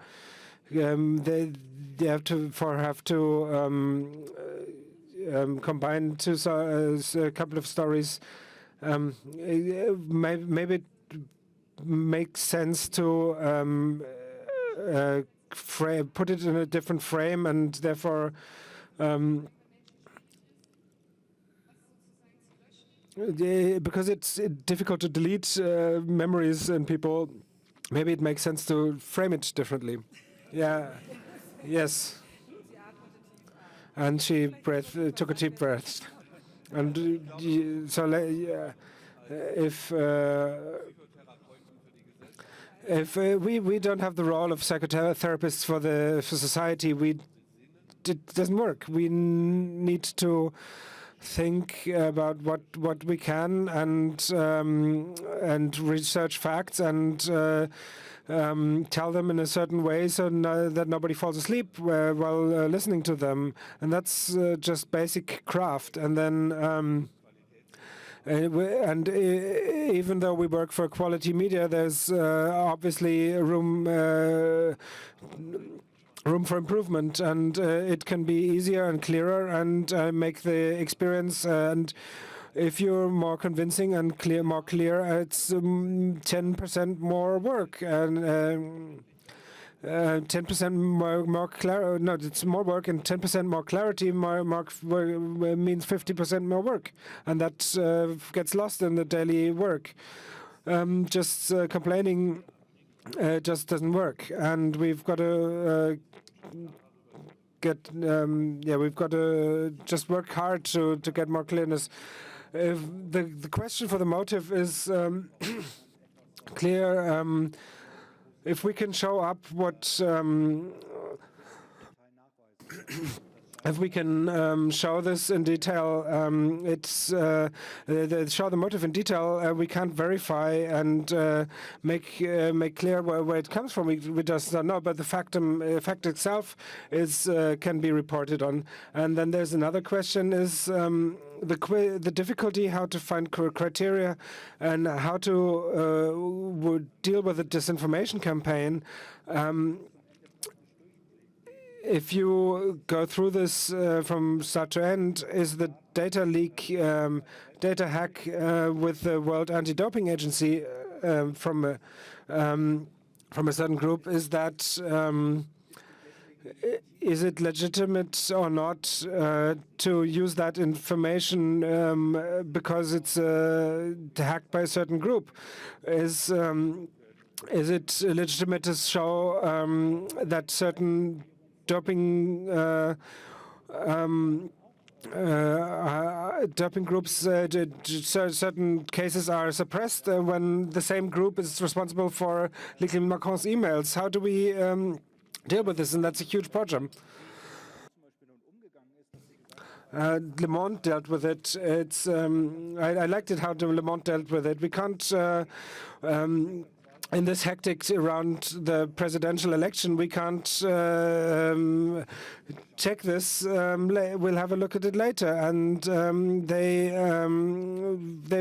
C: they have to combine a couple of stories. Maybe it makes sense to put it in a different frame, and therefore because it's difficult to delete memories in people, maybe it makes sense to frame it differently. Yeah. Yes. And she took a deep breath. And so if we don't have the role of psychotherapists for society, it doesn't work. We need to think about what we can and research facts and tell them in a certain way so that nobody falls asleep while listening to them. And that's just basic craft. And then and even though we work for quality media, there's obviously room for improvement, and it can be easier and clearer and make the experience. And if you're more convincing and more clear, it's 10% more work and 10% more clarity. No, it's more work, and 10% more clarity means 50% more work, and that gets lost in the daily work. Just complaining just doesn't work, and we've got to we've got to just work hard to get more clearness. If the question for the motive is clear. If we can show up what if we can show this in detail, show the motive in detail. We can't verify and make clear where it comes from. We just don't know. But the fact itself is can be reported on. And then there's another question: is the difficulty how to find criteria and how to deal with the disinformation campaign. If you go through this from start to end, is the data leak, data hack with the World Anti-Doping Agency from a certain group, is that is it legitimate or not to use that information because it's hacked by a certain group? Is it legitimate to show that certain doping doping groups, certain cases are suppressed when the same group is responsible for leaking Macron's emails? How do we deal with this? And that's a huge problem. Le Monde dealt with it. It's I liked it how Le Monde dealt with it. We can't in this hectic around the presidential election, we can't check this. We'll have a look at it later. And they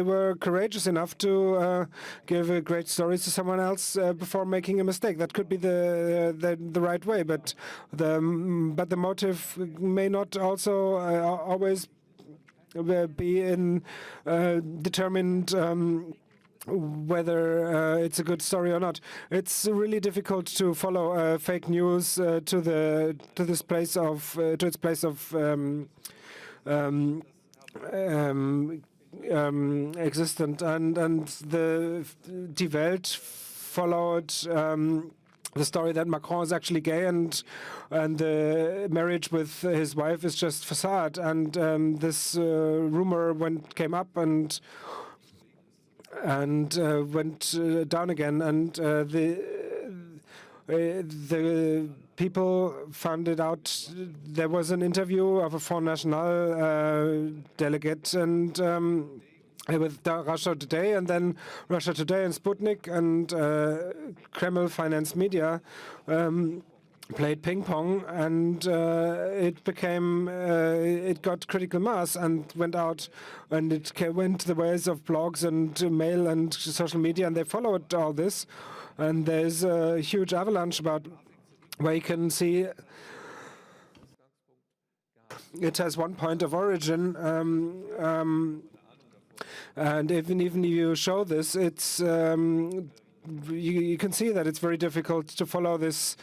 C: were courageous enough to give great stories to someone else before making a mistake. That could be the right way, but the motive may not also always be in determined. Whether it's a good story or not. It's really difficult to follow fake news to its place of existent, and the Die Welt followed the story that Macron is actually gay, and the marriage with his wife is just facade, and this rumor came up and went down again, and the people found it out. There was an interview of a Front National delegate and with Russia Today, and then Russia Today and Sputnik and Kreml-financed media played ping pong, and it became it got critical mass and went out, and it went the ways of blogs and mail and social media, and they followed all this. And there's a huge avalanche about where you can see it has one point of origin, and even if you show this, it's you can see that it's very difficult to follow this.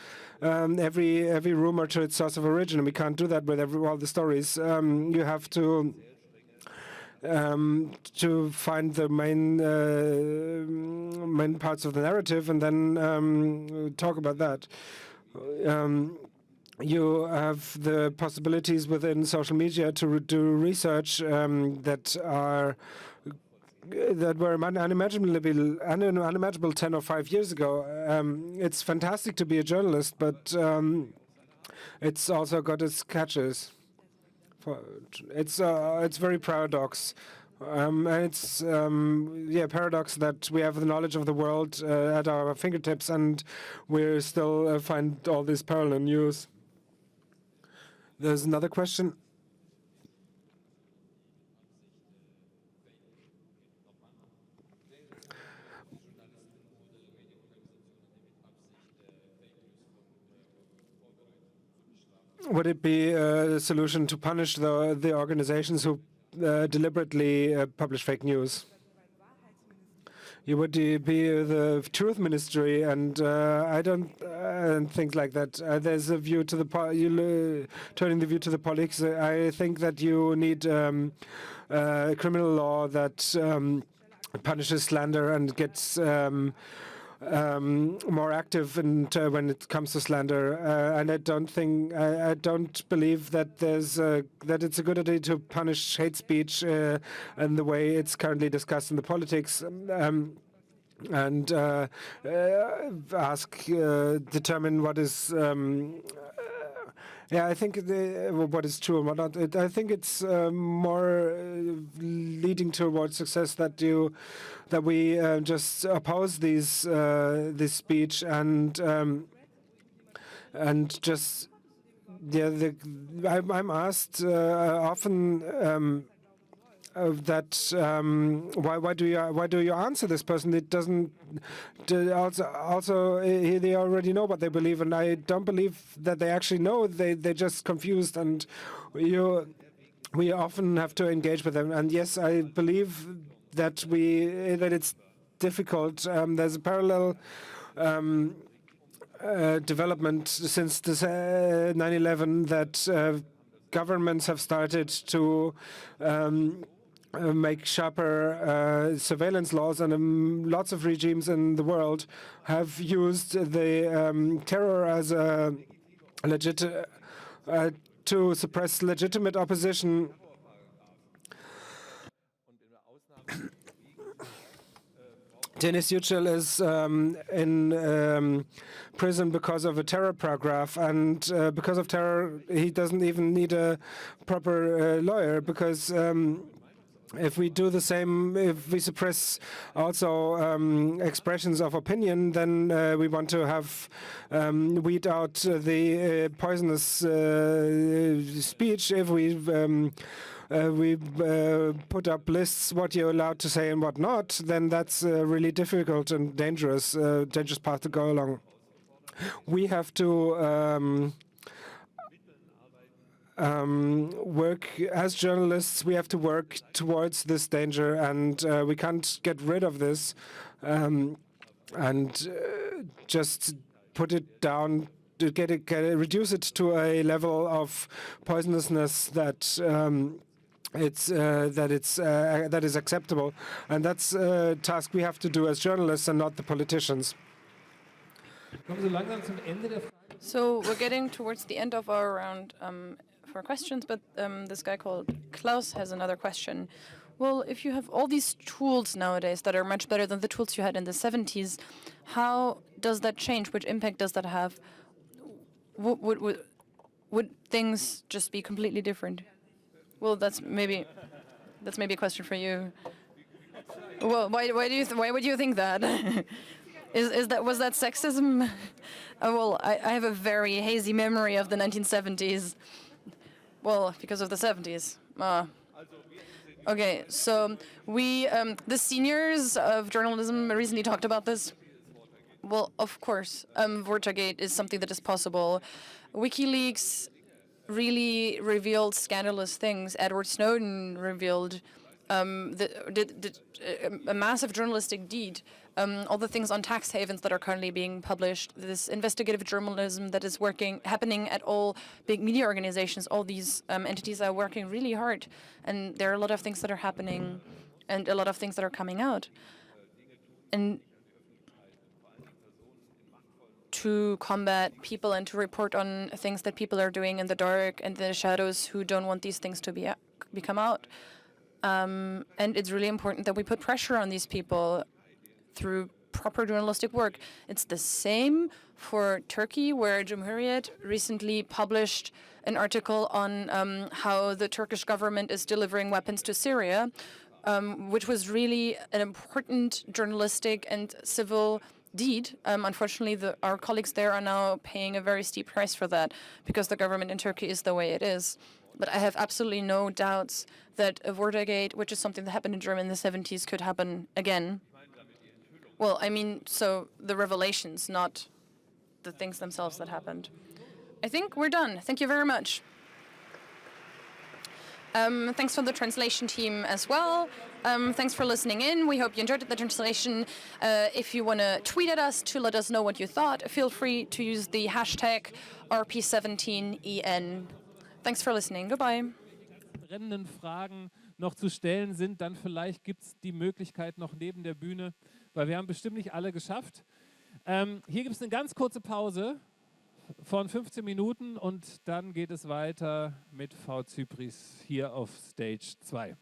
C: Every rumor to its source of origin. We can't do that with all the stories. You have to find the main parts of the narrative and then talk about that. You have the possibilities within social media to do research that were unimaginable 10 or 5 years ago. It's fantastic to be a journalist, but it's also got its catches. It's very paradox. And it's paradox that we have the knowledge of the world at our fingertips, and we still find all this parallel news. There's another question. would it be a solution to punish the organizations who deliberately publish fake news? You would be the truth ministry, and I don't and things like that. There's a view to the turning the view to the politics. I think that you need a criminal law that punishes slander and gets more active when it comes to slander. And I don't believe that that it's a good idea to punish hate speech in the way it's currently discussed in the politics. And determine what is. I think what is true and what not. I think it's more leading towards success that we just oppose this speech and just I'm asked often. That why do you answer this person? It doesn't. Also, they already know what they believe, and I don't believe that they actually know. They're just confused, and we often have to engage with them. And yes, I believe that it's difficult. There's a parallel development since 9/11 that governments have started to make sharper surveillance laws, and lots of regimes in the world have used the terror as a to suppress legitimate opposition. Denis Yücel is in prison because of a terror paragraph, and because of terror, he doesn't even need a proper lawyer, because if we do the same, if we suppress also expressions of opinion, then we want to have weed out the poisonous speech. If we put up lists what you're allowed to say and what not, then that's a really difficult and dangerous path to go along. We have to work as journalists. We have to work towards this danger, and we can't get rid of this and just put it down to reduce it to a level of poisonousness that is acceptable, and that's a task we have to do as journalists and not the politicians.
U: So we're getting towards the end of our round for questions, but this guy called Claus has another question. Well, if you have all these tools nowadays that are much better than the tools you had in the 70s, how does that change? Which impact does that have? Would things just be completely different? Well, that's maybe a question for you. Well, why would you think that? Was that sexism? Well, I have a very hazy memory of the 1970s. Well, because of the 70s. Okay, so we, the seniors of journalism recently talked about this. Well, of course, Watergate is something that is possible. WikiLeaks really revealed scandalous things. Edward Snowden revealed a massive journalistic deed. All the things on tax havens that are currently being published, this investigative journalism that is happening at all big media organizations, all these entities are working really hard. And there are a lot of things that are happening and a lot of things that are coming out. And to combat people and to report on things that people are doing in the dark and the shadows who don't want these things to become out. And it's really important that we put pressure on these people through proper journalistic work. It's the same for Turkey, where Cumhuriyet recently published an article on how the Turkish government is delivering weapons to Syria, which was really an important journalistic and civil deed. Unfortunately, our colleagues there are now paying a very steep price for that because the government in Turkey is the way it is. But I have absolutely no doubts that a Watergate, which is something that happened in Germany in the 70s, could happen again. Well, I mean, so the revelations, not the things themselves that happened. I think we're done. Thank you very much. Thanks for the translation team as well. Thanks for listening in. We hope you enjoyed the translation. If you want to tweet at us to let us know what you thought, feel free to use the hashtag RP17EN. Thanks for listening. Goodbye.
A: Brennenden Fragen noch zu stellen sind, dann vielleicht gibt es die Möglichkeit noch neben der Bühne, weil wir haben bestimmt nicht alle geschafft. Hier gibt es eine ganz kurze Pause von 15 Minuten und dann geht es weiter mit V. Zypris hier auf Stage 2.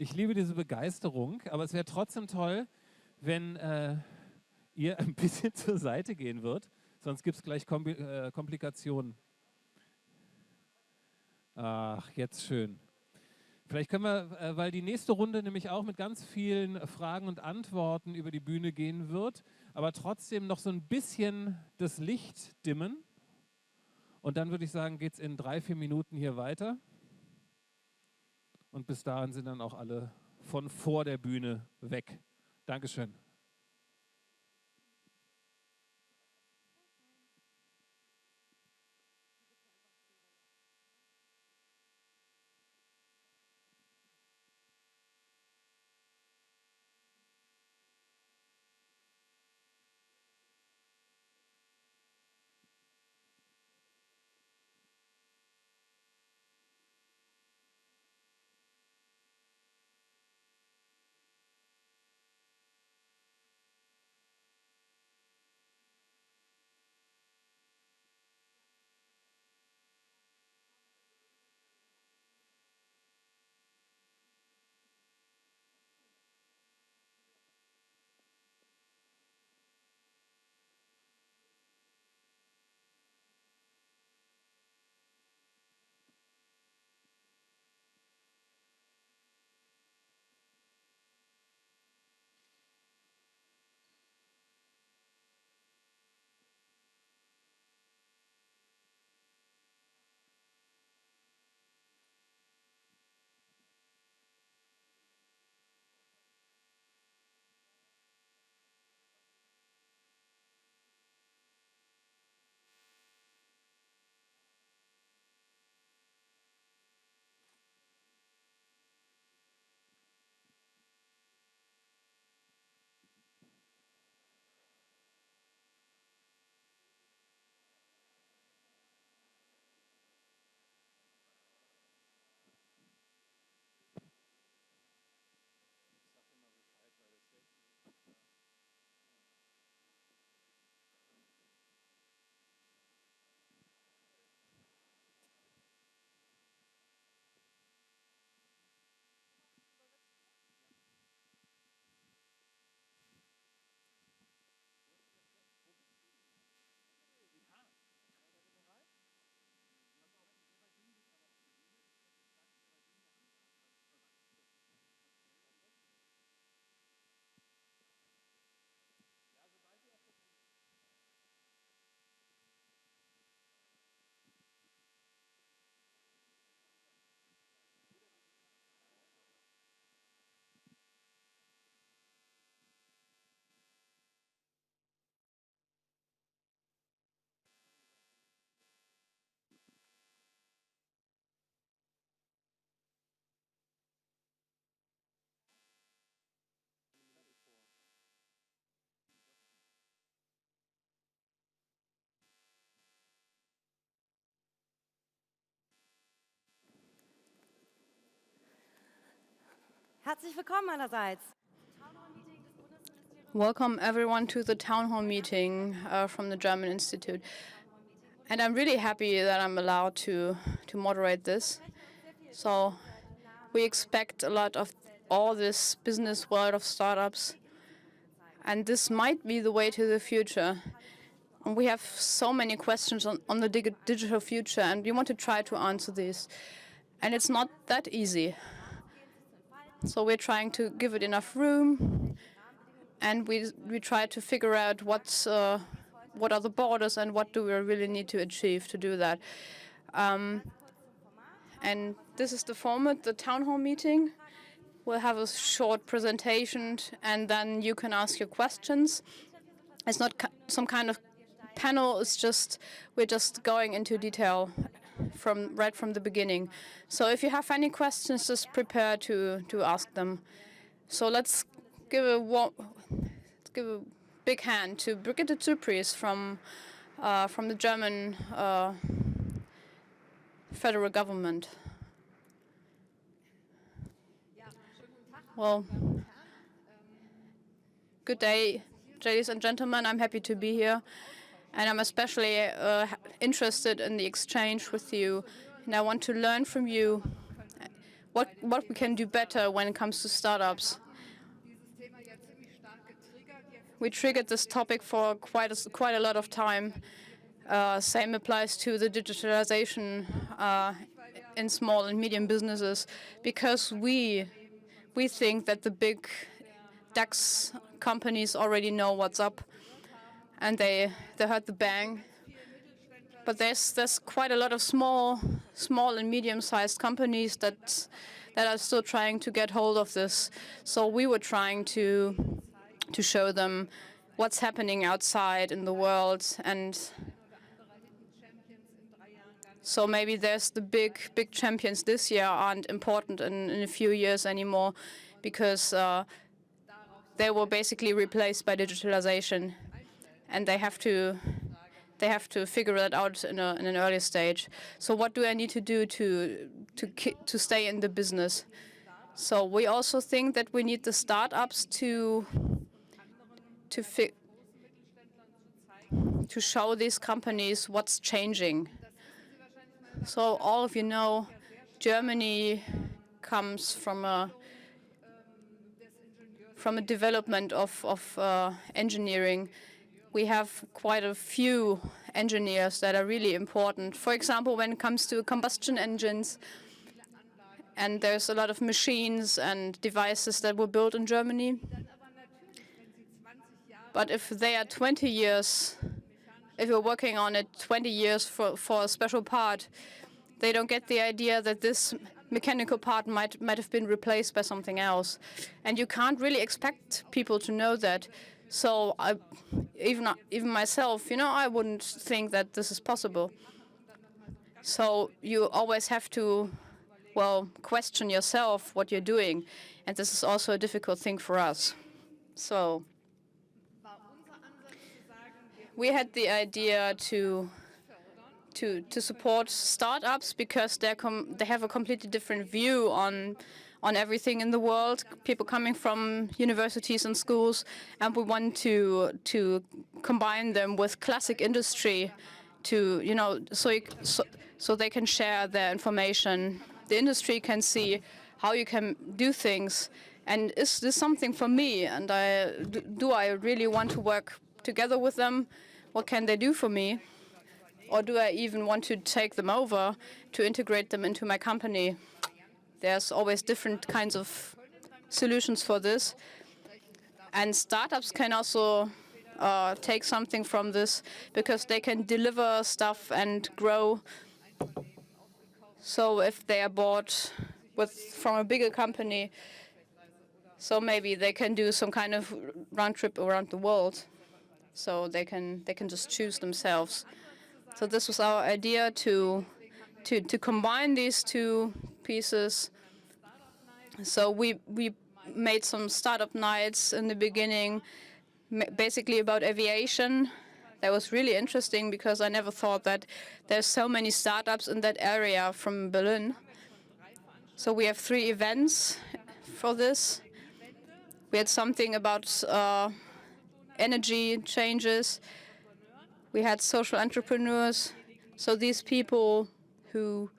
A: Ich liebe diese Begeisterung, aber es wäre trotzdem toll, wenn ihr ein bisschen zur Seite gehen würdet, sonst gibt es gleich Komplikationen. Ach, jetzt schön. Vielleicht können wir, weil die nächste Runde nämlich auch mit ganz vielen Fragen und Antworten über die Bühne gehen wird, aber trotzdem noch so ein bisschen das Licht dimmen. Und dann würde ich sagen, geht es in 3-4 Minuten hier weiter. Und bis dahin sind dann auch alle von vor der Bühne weg. Dankeschön.
H: Herzlich willkommen allerseits.
U: Welcome everyone to the town hall meeting from the German Institute. And I'm really happy that I'm allowed to moderate this. So we expect a lot of all this business world of startups. And this might be the way to the future. And we have so many questions on the digital future, and we want to try to answer these. And it's not that easy. So we're trying to give it enough room, and we try to figure out what are the borders and what do we really need to achieve to do that. And this is the format, the town hall meeting. We'll have a short presentation, and then you can ask your questions. It's not some kind of panel. It's just we're just going into detail right from the beginning. So if you have any questions, just prepare to ask them. So let's give a big hand to Brigitte Zypries from the German federal government. Well, good day, ladies and gentlemen. I'm happy to be here. And I'm especially interested in the exchange with you. And I want to learn from you what we can do better when it comes to startups. We triggered this topic for quite a lot of time. Same applies to the digitalization in small and medium businesses, because we think that the big DAX companies already know what's up, and they heard the bang. But there's quite a lot of small and medium-sized companies that are still trying to get hold of this. So we were trying to show them what's happening outside in the world, and so maybe there's the big champions this year aren't important in a few years anymore, because they were basically replaced by digitalization, and they have to figure that out in an early stage. So what do I need to do to stay in the business? So we also think that we need the startups to show these companies what's changing. So all of you know, Germany comes from a development of engineering. We have quite a few engineers that are really important. For example, when it comes to combustion engines, and there's a lot of machines and devices that were built in Germany. But if they are 20 years, if you're working on it 20 years for a special part, they don't get the idea that this mechanical part might have been replaced by something else. And you can't really expect people to know that. So even myself, I wouldn't think that this is possible. So you always have to, question yourself what you're doing. And this is also a difficult thing for us. So we had the idea to support startups, because they have a completely different view on everything in the world. People coming from universities and schools, and we want to combine them with classic industry, so they can share their information. The industry can see how you can do things, and is this something for me? And do I really want to work together with them? What can they do for me? Or do I even want to take them over to integrate them into my company? There's always different kinds of solutions for this. And startups can also take something from this, because they can deliver stuff and grow. So if they are bought from a bigger company, so maybe they can do some kind of round trip around the world. So they can just choose themselves. So this was our idea to combine these two pieces. So we made some startup nights in the beginning, basically about aviation. That was really interesting, because I never thought that there's so many startups in that area from Berlin. So we have 3 events for this. We had something about energy changes. We had social entrepreneurs. So these people who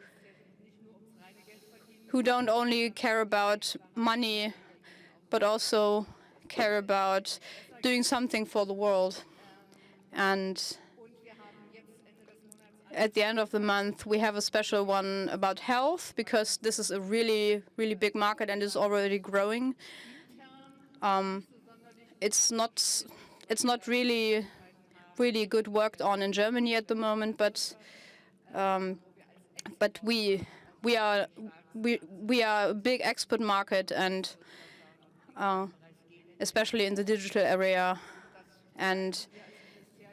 U: don't only care about money, but also care about doing something for the world. And at the end of the month, we have a special one about health, because this is a really, really big market and is already growing. It's not really good worked on in Germany at the moment, but we are a big export market, and especially in the digital area, and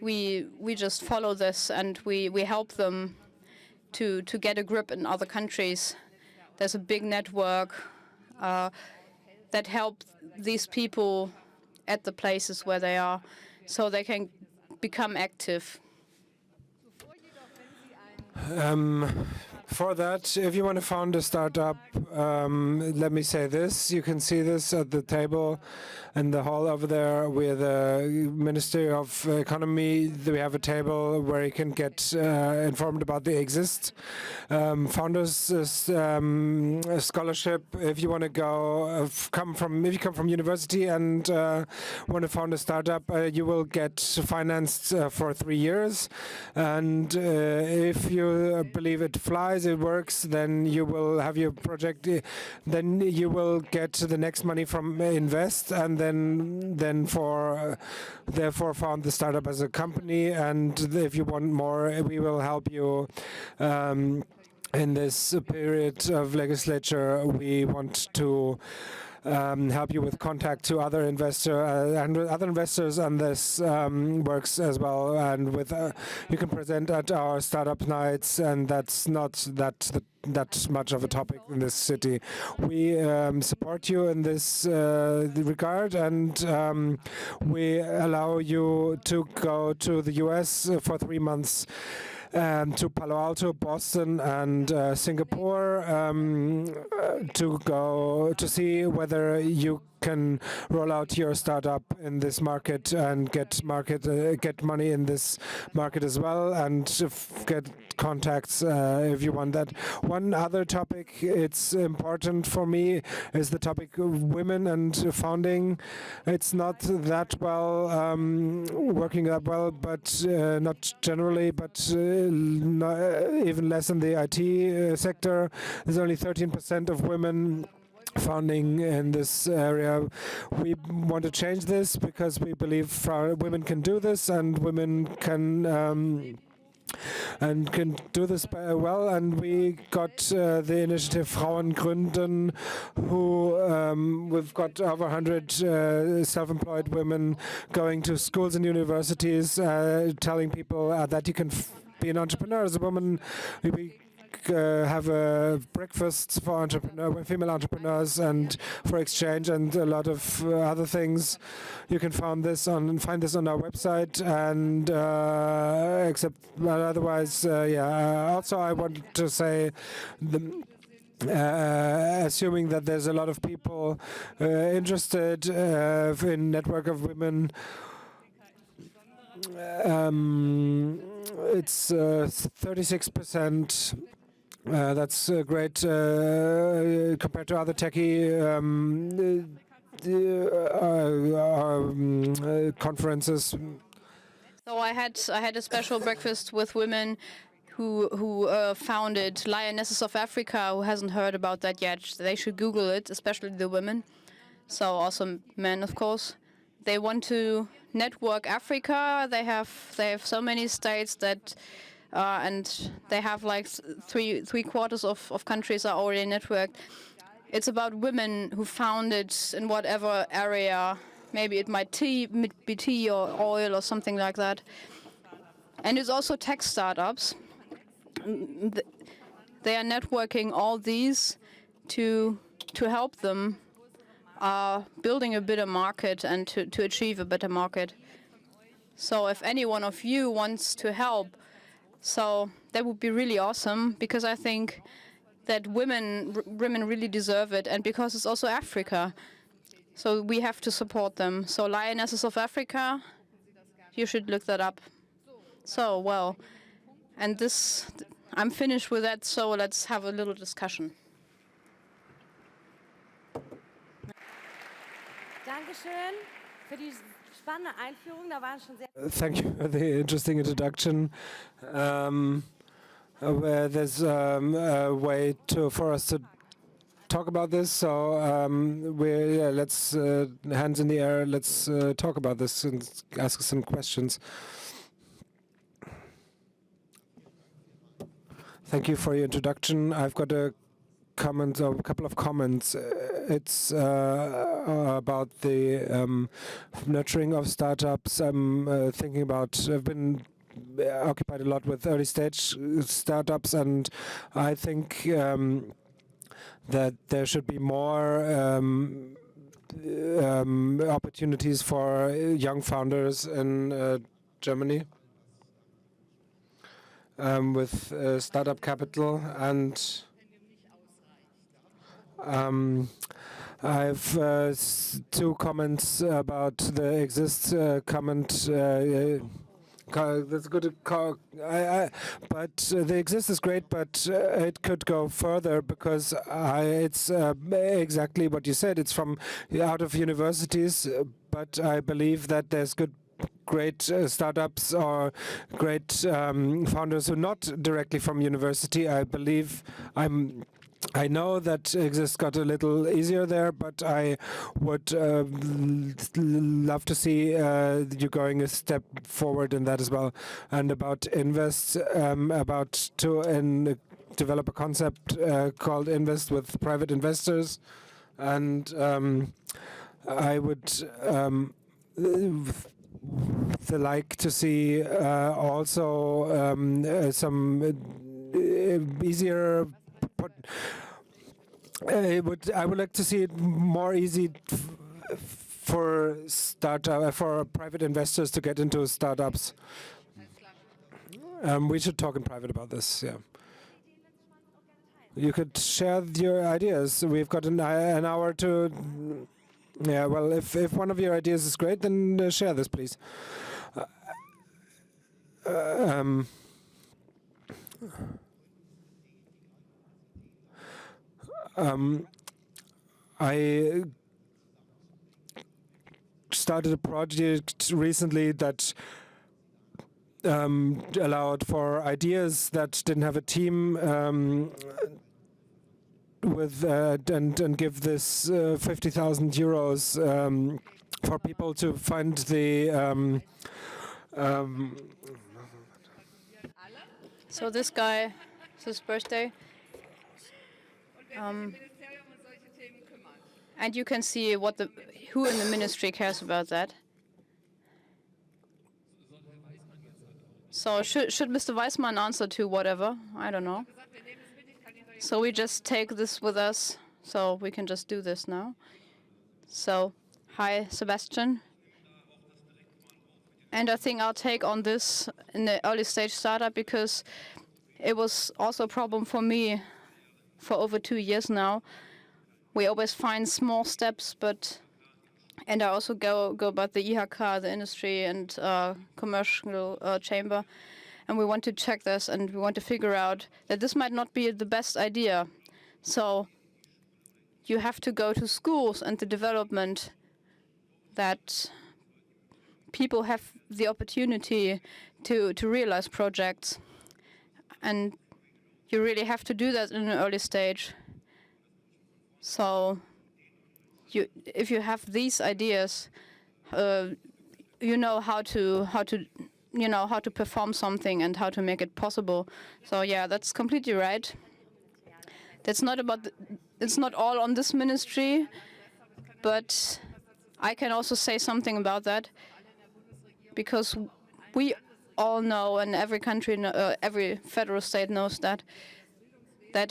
U: we just follow this, and we help them to get a grip in other countries. There's a big network that help these people at the places where they are, so they can become active.
C: For that, if you want to found a startup, let me say this. You can see this at the table in the hall over there. We're the Ministry of Economy. We have a table where you can get informed about the exist. Founders scholarship. If you want to go, if you come from university and want to found a startup, you will get financed for 3 years. And if you believe it flies, it works, then you will have your project, then you will get the next money from Invest, and then therefore found the startup as a company. And if you want more, we will help you in this period of legislature. We want to help you with contact to other investors, and this works as well. And with you can present at our startup nights, and that's not that much of a topic in this city. We support you in this regard, and we allow you to go to the US for 3 months. To Palo Alto, Boston, and Singapore to go to see whether you can roll out your startup in this market and get money in this market as well, and get contacts if you want that. One other topic it's important for me is the topic of women and founding. It's not that well working that well, but not generally, but even less in the IT sector. There's only 13% of women founding in this area. We want to change this because we believe women can do this, and women can do this well. And we got the initiative Frauen gründen, who we've got over 100 self-employed women going to schools and universities, telling people that you can be an entrepreneur as a woman. We have breakfasts for female entrepreneurs and for exchange and a lot of other things. You can find this on our website, and otherwise, also, I want to say assuming that there's a lot of people interested in Network of Women. It's 36%. That's great compared to other techie conferences.
U: So I had a special breakfast with women who founded Lionesses of Africa. Who hasn't heard about that yet? They should Google it, especially the women. So also men, of course. They want to network Africa. They have so many states that. And they have like three quarters of countries are already networked. It's about women who founded in whatever area. Maybe it might be tea or oil or something like that. And it's also tech startups. They are networking all these to help them building a better market and to achieve a better market. So if any one of you wants to help, so that would be really awesome, because I think that women really deserve it, and because it's also Africa. So we have to support them. So Lionesses of Africa, you should look that up. So, well, and this, I'm finished with that, so let's have a little discussion.
H: Dankeschön für die spannende Einführung. Da waren schon sehr.
C: Thank you for the interesting introduction. Where there's a way for us to talk about this. So let's hands in the air. Let's talk about this and ask some questions. Thank you for your introduction. I've got a couple of comments. It's about the nurturing of startups. I'm thinking about. I've been occupied a lot with early stage startups, and I think that there should be more opportunities for young founders in Germany. with startup capital, and I have two comments about the exist comment. That's good. But the exist is great, but it could go further because it's exactly what you said. It's from out of universities, but I believe that there's great startups or great founders who are not directly from university. I know that Exist got a little easier there, but I would love to see you going a step forward in that as well. And about Invest, develop a concept called Invest with private investors. And I would like to see also some easier. I would like to see it more easy for private investors to get into startups. We should talk in private about this. Yeah, you could share your ideas. We've got an hour to. Yeah, well, if one of your ideas is great, then share this, please. I started a project recently that allowed for ideas that didn't have a team with and give this 50,000 euros for people to find the.
U: So this guy, it's his birthday. And you can see who in the ministry cares about that. So should Mr. Weissmann answer to whatever? I don't know. So we just take this with us. So we can just do this now. So hi, Sebastian. And I think I'll take on this in the early stage startup because it was also a problem for me for over 2 years now. We always find small steps, and I also go about the IHK, the industry and commercial chamber, and we want to check this and we want to figure out that this might not be the best idea. So you have to go to schools and the development that people have the opportunity to realize projects, and you really have to do that in an early stage. So if you have these ideas, you know how to perform something and how to make it possible. So yeah, that's completely right. That's not about it's not all on this ministry, but I can also say something about that because we all know, and every country, every federal state knows that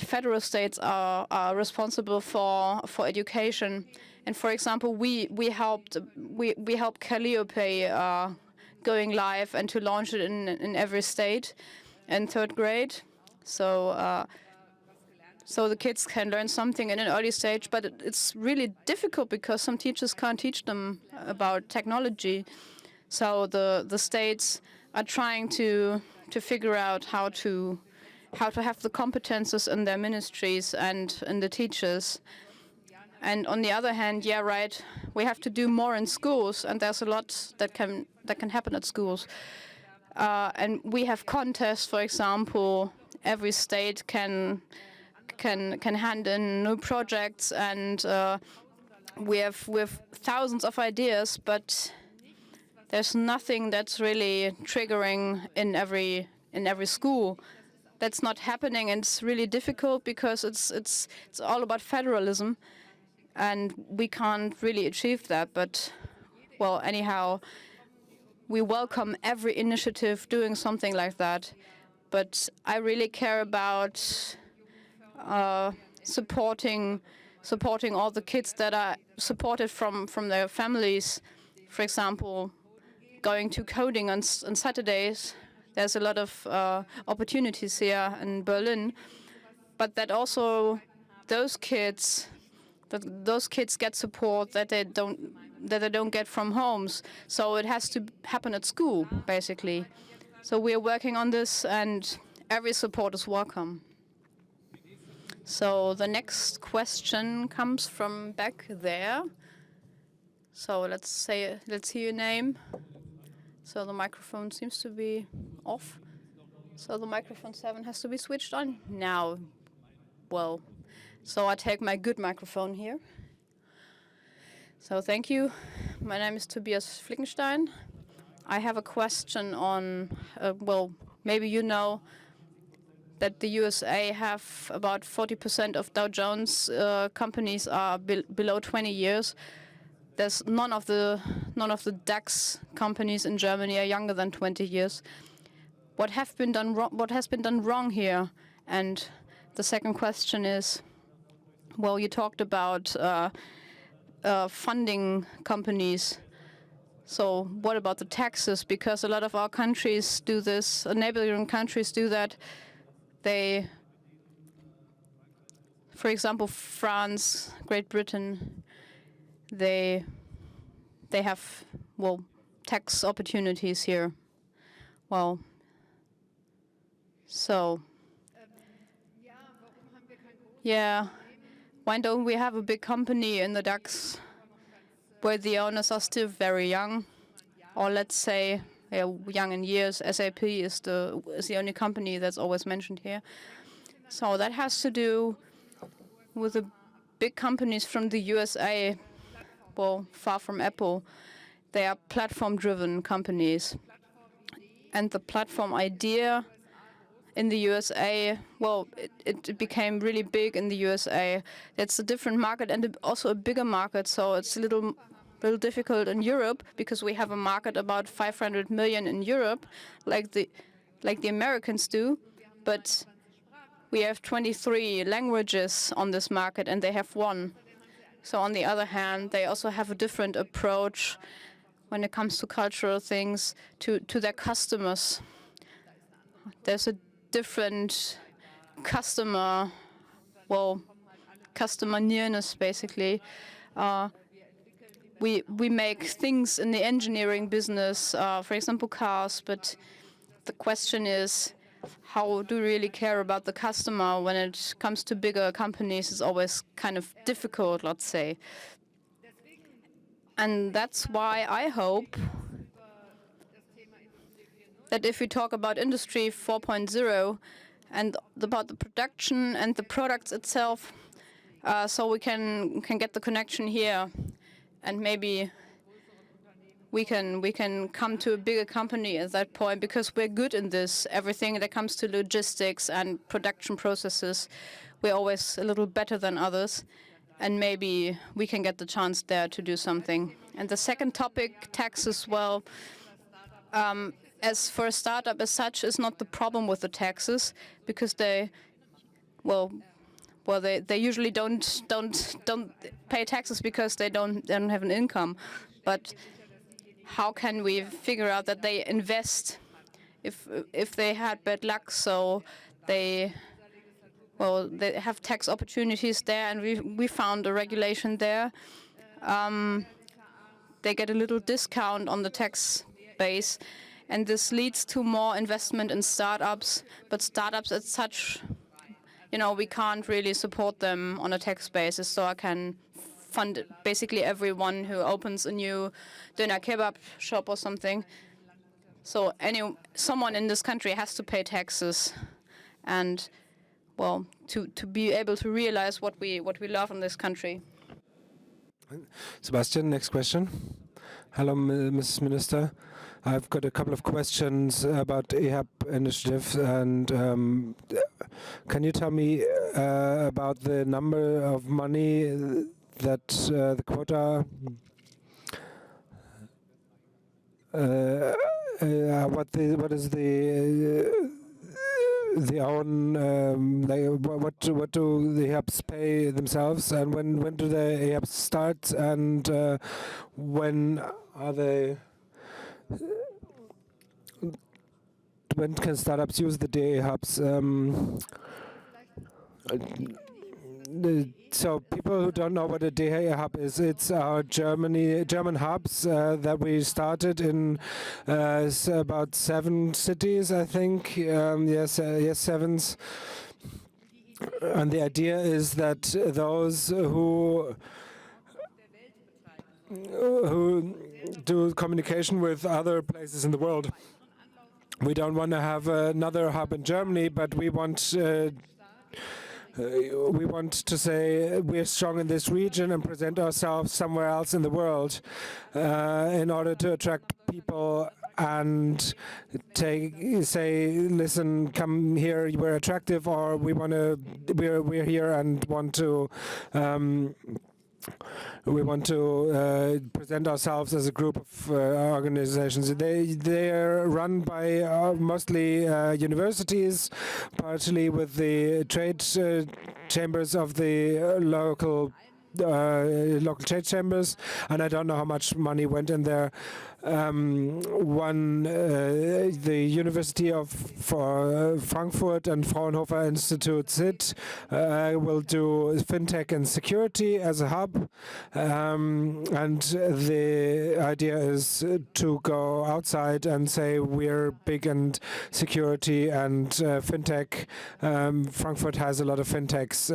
U: federal states are responsible for education. And for example, we helped Kırlıdoğ going live and to launch it in every state in 3rd grade. So the kids can learn something in an early stage, but it's really difficult because some teachers can't teach them about technology. So the states are trying to figure out how to have the competences in their ministries and in the teachers. And on the other hand, yeah, right, we have to do more in schools, and there's a lot that can happen at schools. And we have contests, for example. Every state can hand in new projects, and we have thousands of ideas, but there's nothing that's really triggering in every school. That's not happening, and it's really difficult because it's all about federalism, and we can't really achieve that. But well, anyhow, we welcome every initiative doing something like that. But I really care about supporting all the kids that are supported from their families. For example, going to coding on Saturdays.
I: there's a lot of opportunities here in Berlin, but that also those kids get support that they don't get from homes. So it has to happen at school, basically. So we are working on this, and every support is welcome. So the next question comes from back there. So let's hear your name. So the microphone seems to be off. So the microphone 7 has to be switched on now. Well, so I take my good microphone here. So thank you. My name is Tobias Flickenstein. I have a question on, well, maybe you know that the USA have about 40% of Dow Jones companies are below 20 years. There's none of the DAX companies in Germany are younger than 20 years. What has been done wrong here? And the second question is, well, you talked about funding companies. So what about the taxes? Because a lot of our countries do this, neighboring countries do that. They, for example, France, Great Britain, they have, well, tax opportunities here. Well, so, yeah, why don't we have a big company in the DAX where the owners are still very young, or let's say young in years? SAP is the only company that's always mentioned here. So that has to do with the big companies from the USA, well, far from Apple. They are platform-driven companies. And the platform idea in the USA, well, it became really big in the USA. It's a different market and also a bigger market, so it's a little difficult in Europe because we have a market about 500 million in Europe, like the Americans do, but we have 23 languages on this market and they have 1. So on the other hand, they also have a different approach when it comes to cultural things to their customers. There's a different customer nearness, basically. We make things in the engineering business, for example, cars, but the question is, how do we really care about the customer when it comes to bigger companies? It's always kind of difficult, let's say. And that's why I hope that if we talk about Industry 4.0 and about the production and the products itself, so we can get the connection here, and maybe we can come to a bigger company at that point, because we're good in this. Everything that comes to logistics and production processes, we're always a little better than others, and maybe we can get the chance there to do something. And the second topic, taxes, well, as for a startup as such, is not the problem with the taxes, because they usually don't pay taxes because they don't have an income. But how can we figure out that they invest if they had bad luck? So they have tax opportunities there, and we found a regulation there. They get a little discount on the tax base, and this leads to more investment in startups. But startups as such, we can't really support them on a tax basis, so I can fund basically everyone who opens a new doner kebab shop or something. So someone in this country has to pay taxes, and well, to be able to realize what we love in this country.
C: Sebastian, next question. Hello, Mrs. Minister. I've got a couple of questions about EHAB initiative, and can you tell me about the number of money that the quota, what is the own, what do the EHABs pay themselves, and when do the EHABs start, and when are they? when can startups use the DA hubs? So people who don't know what a DA hub is, it's our German hubs that we started in about 7 cities, I think. Yes, 7. And the idea is that those who do communication with other places in the world, we don't want to have another hub in Germany, but we want to say we're strong in this region and present ourselves somewhere else in the world in order to attract people and say, listen, come here, we're attractive, or we're here and want to present ourselves as a group of organizations. They are run by mostly universities, partially with the trade chambers of the local trade chambers, and I don't know how much money went in there. The University of Frankfurt and Fraunhofer Institute SIT will do fintech and security as a hub, and the idea is to go outside and say we're big in security and fintech. Frankfurt has a lot of fintechs.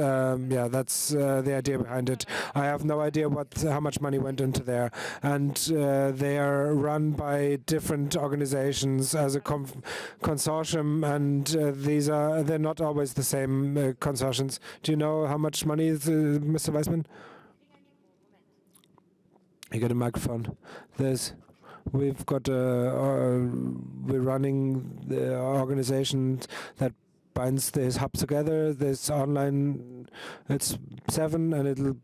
C: Yeah, that's the idea behind it. I have no idea how much money went into there, and they are run by different organizations as a consortium, and they're not always the same consortiums. Do you know how much money is, Mr. Weissman? You get a microphone. We're running the organization that binds this hub together. This online, it's 7, and it'll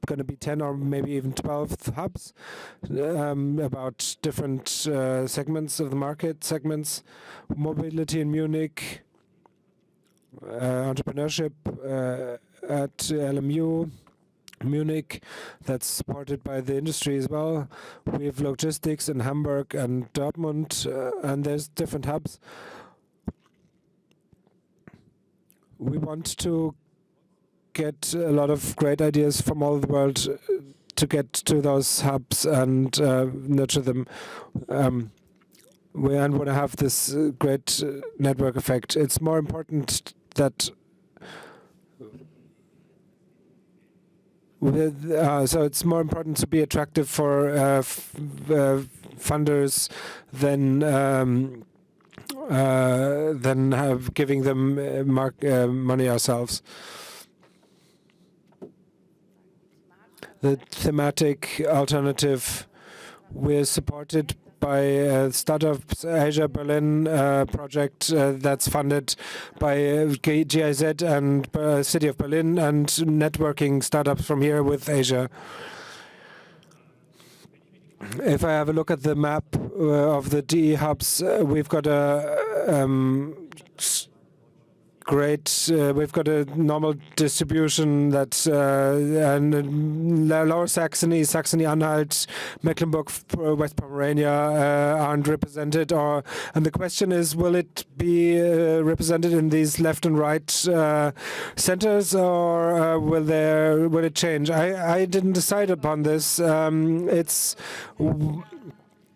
C: going to be 10 or maybe even 12 hubs about different segments of the market, mobility in Munich, entrepreneurship at LMU, Munich, that's supported by the industry as well. We have logistics in Hamburg and Dortmund, and there's different hubs. We want to get a lot of great ideas from all over the world to get to those hubs and nurture them. We want to have this great network effect. It's more important that so it's more important to be attractive for funders than giving them money ourselves. The thematic alternative, we're supported by Startups Asia Berlin project that's funded by GIZ and City of Berlin, and networking startups from here with Asia. If I have a look at the map of the DE hubs, we've got a we've got a normal distribution that's Lower Saxony, Saxony-Anhalt, Mecklenburg, West Pomerania aren't represented, and the question is, will it be represented in these left and right centers, or will it change? I didn't decide upon this. It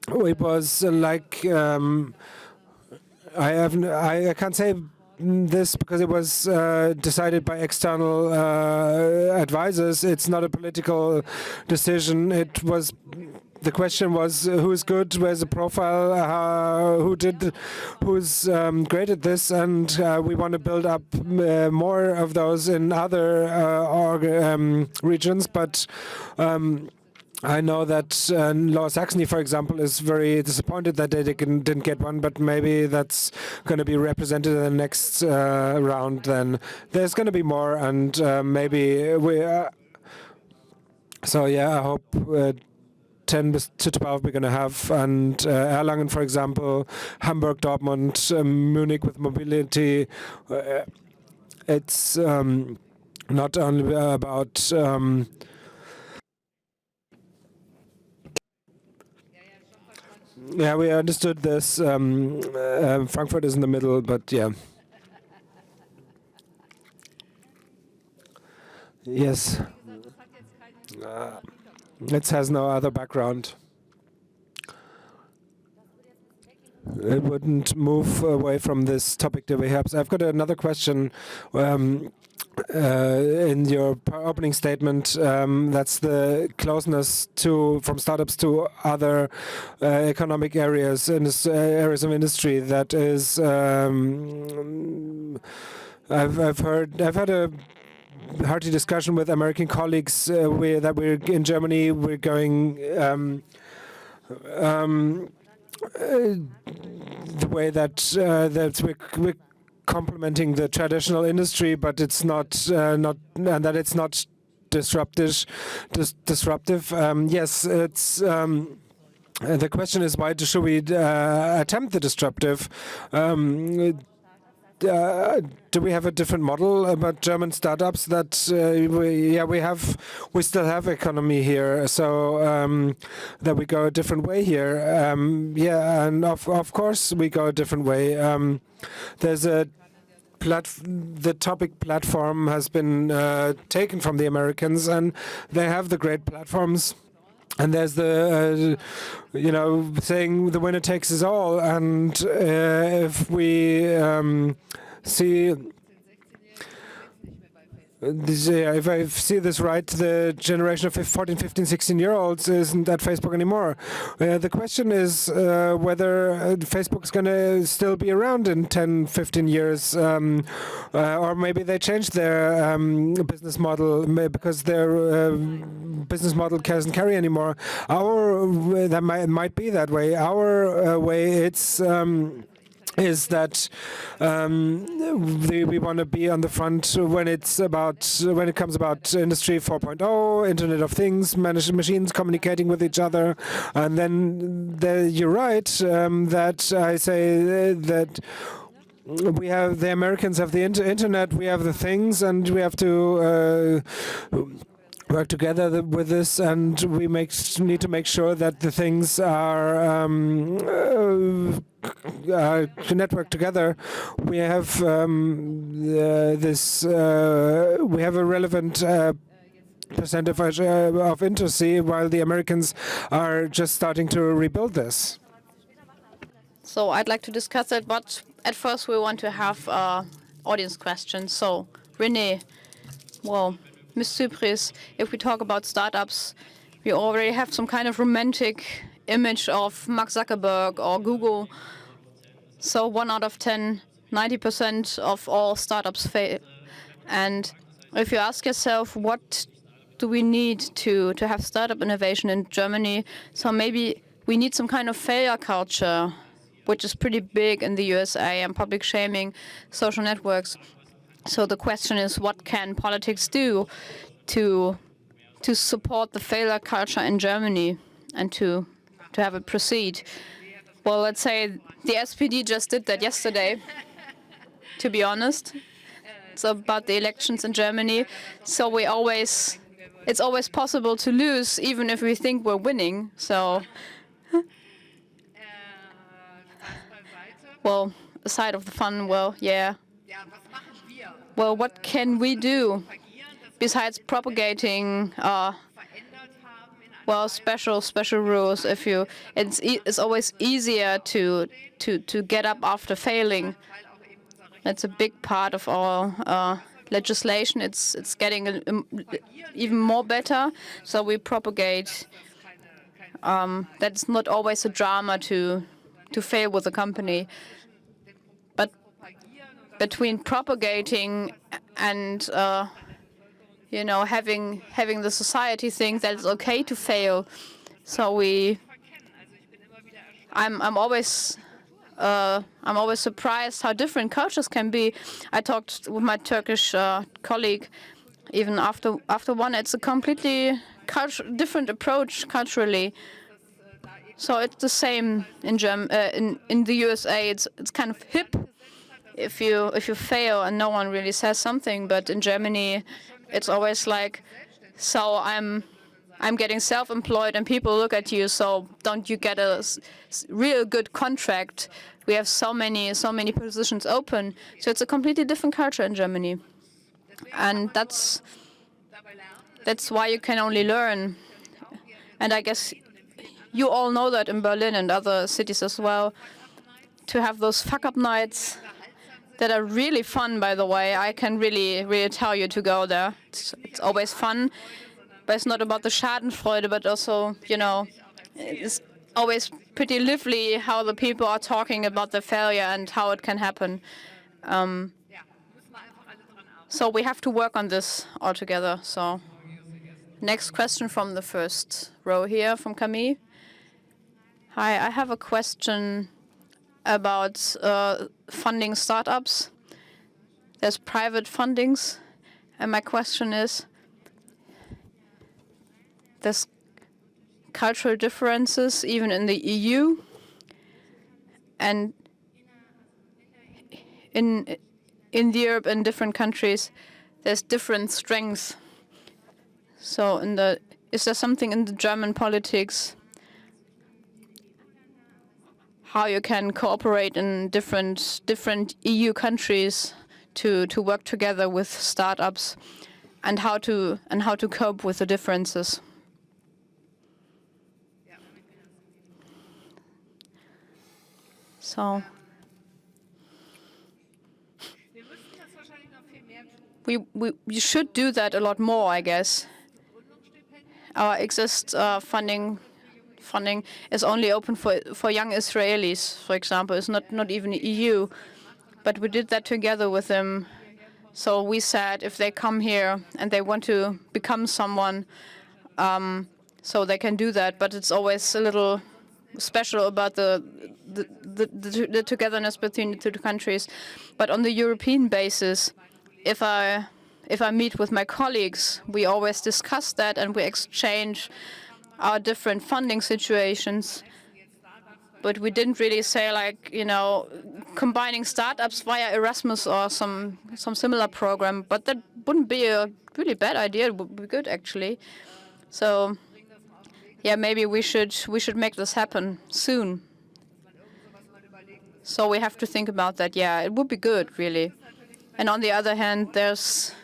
C: was like I can't say this because it was decided by external advisors. It's not a political decision. The question was who's good, where's the profile, who's great at this, and we want to build up more of those in other regions, but I know that Lower Saxony, for example, is very disappointed that they didn't get one, but maybe that's going to be represented in the next round. Then there's going to be more, and maybe we. So yeah, I hope 10 to 12 we're going to have, and Erlangen, for example, Hamburg, Dortmund, Munich with mobility. It's not only about. Yeah, we understood this. Frankfurt is in the middle, but yeah. Yes. It has no other background. It wouldn't move away from this topic that we have. So I've got another question. In your opening statement, that's the closeness from startups to other economic areas, areas of industry. That is, I've had a hearty discussion with American colleagues that we're in Germany. We're going the way that we're complementing the traditional industry, but it's not and that it's not disruptive. Yes, it's. The question is, why should we attempt the disruptive? Do we have a different model about German startups? That we still have economy here, so that we go a different way here. And of course we go a different way. There's the topic platform has been taken from the Americans, and they have the great platforms. And there's the, saying the winner takes us all. And if we see, if I see this right, the generation of 14, 15, 16-year-olds isn't at Facebook anymore. The question is whether Facebook's going to still be around in 10, 15 years, or maybe they changed their business model because their business model doesn't carry anymore. That might be that way. Our way, it's is that we want to be on the front when it comes about Industry 4.0, Internet of Things, managed machines communicating with each other, and then you're right that I say that. We have the Americans have the internet, we have the things, and we have to work together with this, and we need to make sure that the things are to network together. We have we have a relevant percentage of intimacy, while the Americans are just starting to rebuild this.
I: So I'd like to discuss that, but at first we want to have audience questions. So René, well, Ms. Cypris, if we talk about startups, we already have some kind of romantic image of Mark Zuckerberg or Google. So 1 out of 10, 90% of all startups fail. And if you ask yourself, what do we need to have startup innovation in Germany? So maybe we need some kind of failure culture, which is pretty big in the USA, and public shaming, social networks. So the question is, what can politics do to support the failure culture in Germany and to have it proceed? Well, let's say the SPD just did that yesterday, to be honest. It's about the elections in Germany. So it's always possible to lose, even if we think we're winning. So, well, aside of the fun, well, yeah. Well, what can we do besides propagating, special rules? It's always easier to get up after failing. That's a big part of our legislation. It's getting even more better. So we propagate. That's not always a drama to fail with a company. But between propagating and having the society think that it's okay to fail, so I'm always surprised how different cultures can be. I talked with my Turkish colleague. Even after one, it's a completely different approach culturally. So it's the same in the USA. It's kind of hip if you fail and no one really says something. But in Germany, it's always like, so I'm I'm getting self-employed and people look at you, so don't you get a real good contract? We have so many positions open. So it's a completely different culture in Germany. And that's why you can only learn. And I guess you all know that in Berlin and other cities as well, to have those fuck-up nights that are really fun, by the way. I can really tell you to go there. It's always fun. But it's not about the Schadenfreude, but also, you know, it's always pretty lively how the people are talking about the failure and how it can happen. So we have to work on this all together. So next question from the first row here, from Camille. Hi, I have a question about funding startups. There's private fundings, and my question is, there's cultural differences even in the EU, and in Europe and different countries, there's different strengths. So is there something in the German politics how you can cooperate in different EU countries to work together with startups, and how to cope with the differences? So we should do that a lot more, I guess. Our funding is only open for young Israelis, for example. It's not even EU, but we did that together with them. So we said if they come here and they want to become someone, so they can do that. But it's always a little special about the togetherness between the two countries. But on the European basis, if I meet with my colleagues, we always discuss that and we exchange our different funding situations. But we didn't really say, like, you know, combining startups via Erasmus or some similar program. But that wouldn't be a really bad idea. It would be good, actually. So yeah, maybe we should make this happen soon. So we have to think about that. Yeah, it would be good, really. And on the other hand, that's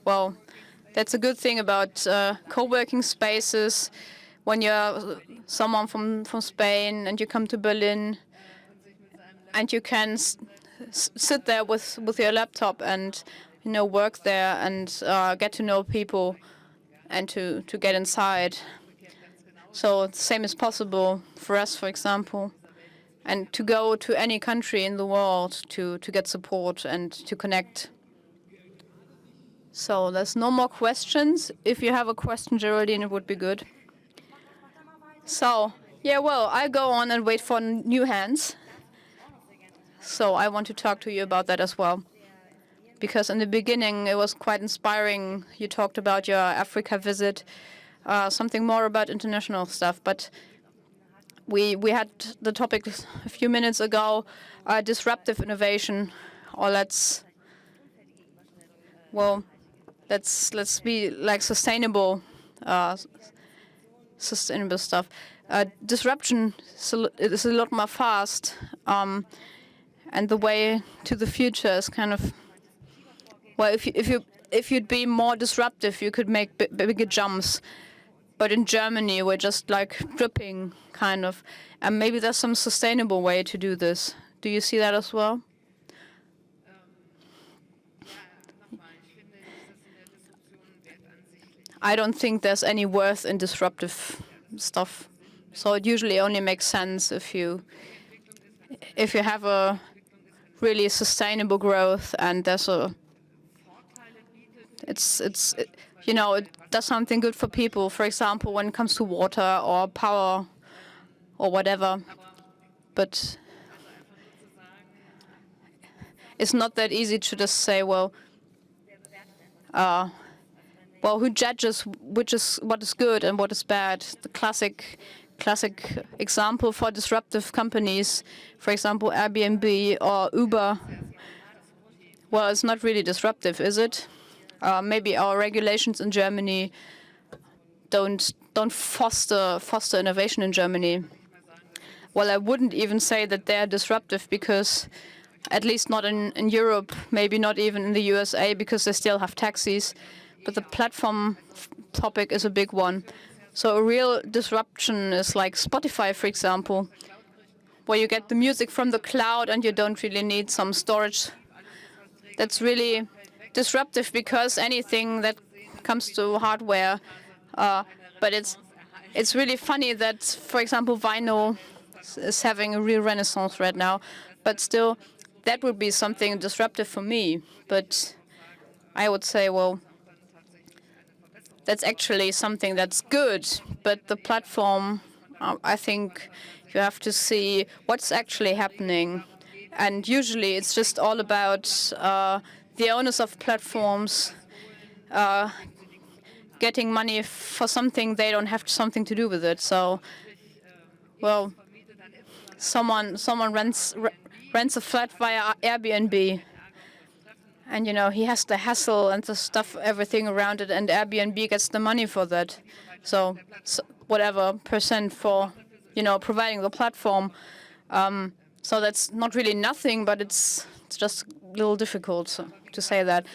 I: a good thing about co-working spaces. When you're someone from Spain and you come to Berlin, and you can sit there with your laptop and, you know, work there and get to know people and to get inside. So the same is possible for us, for example, and to go to any country in the world to get support and to connect. So there's no more questions. If you have a question, Geraldine, it would be good. So, yeah, well, I go on and wait for new hands. So I want to talk to you about that as well. Because in the beginning, it was quite inspiring. You talked about your Africa visit, something more about international stuff. But we had the topic a few minutes ago, disruptive innovation, or let's be like sustainable stuff. Disruption is a lot more fast, and the way to the future is kind of, well, if you'd be more disruptive, you could make bigger jumps. But in Germany, we're just like dripping, kind of, and maybe there's some sustainable way to do this. Do you see that as well? I don't think there's any worth in disruptive stuff. So it usually only makes sense if you have a really sustainable growth and there's it does something good for people. For example, when it comes to water or power or whatever. But it's not that easy to just say, well, who judges what is good and what is bad? The classic example for disruptive companies, for example, Airbnb or Uber. Well, it's not really disruptive, is it? Maybe our regulations in Germany don't don't foster innovation in Germany. Well, I wouldn't even say that they're disruptive because, at least not in Europe, maybe not even in the USA, because they still have taxis. But the platform topic is a big one. So a real disruption is like Spotify, for example, where you get the music from the cloud and you don't really need some storage. That's really disruptive because anything that comes to hardware. But it's really funny that, for example, vinyl is having a real renaissance right now. But still, that would be something disruptive for me. But I would say, well, that's actually something that's good. But the platform, I think you have to see what's actually happening. And usually it's just all about the owners of platforms getting money for something they don't have something to do with it. So, well, someone rents a flat via Airbnb, and he has the hassle and the stuff, everything around it, and Airbnb gets the money for that. So whatever percent for providing the platform. So that's not really nothing, but it's just a little difficult to say that.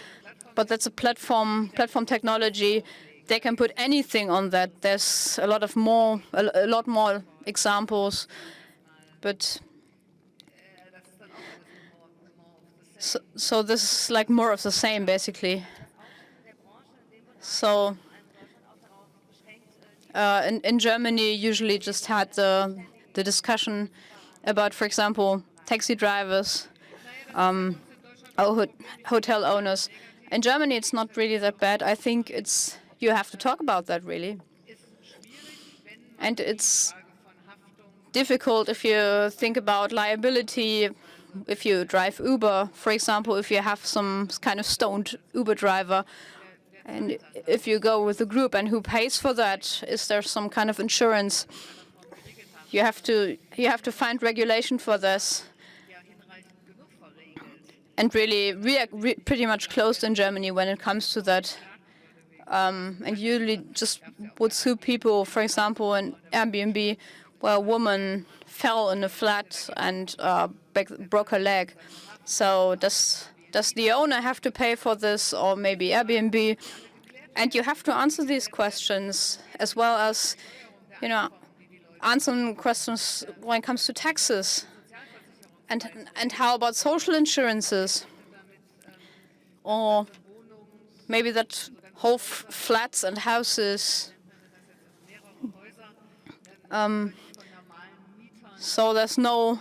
I: But that's a platform technology. They can put anything on that. There's a lot more examples, but so this is like more of the same, basically. So in Germany, usually just had the discussion about, for example, taxi drivers, or hotel owners. In Germany, it's not really that bad. I think you have to talk about that, really. And it's difficult if you think about liability. If you drive Uber, for example, if you have some kind of stoned Uber driver, and if you go with a group, and who pays for that? Is there some kind of insurance? You have to find regulation for this. And really, we are pretty much closed in Germany when it comes to that. And usually just would sue people, for example, in Airbnb, where a woman fell in a flat and broke her leg. So does the owner have to pay for this, or maybe Airbnb? And you have to answer these questions, as well as, answering questions when it comes to taxes. And how about social insurances? Or maybe that whole flats and houses. So there's no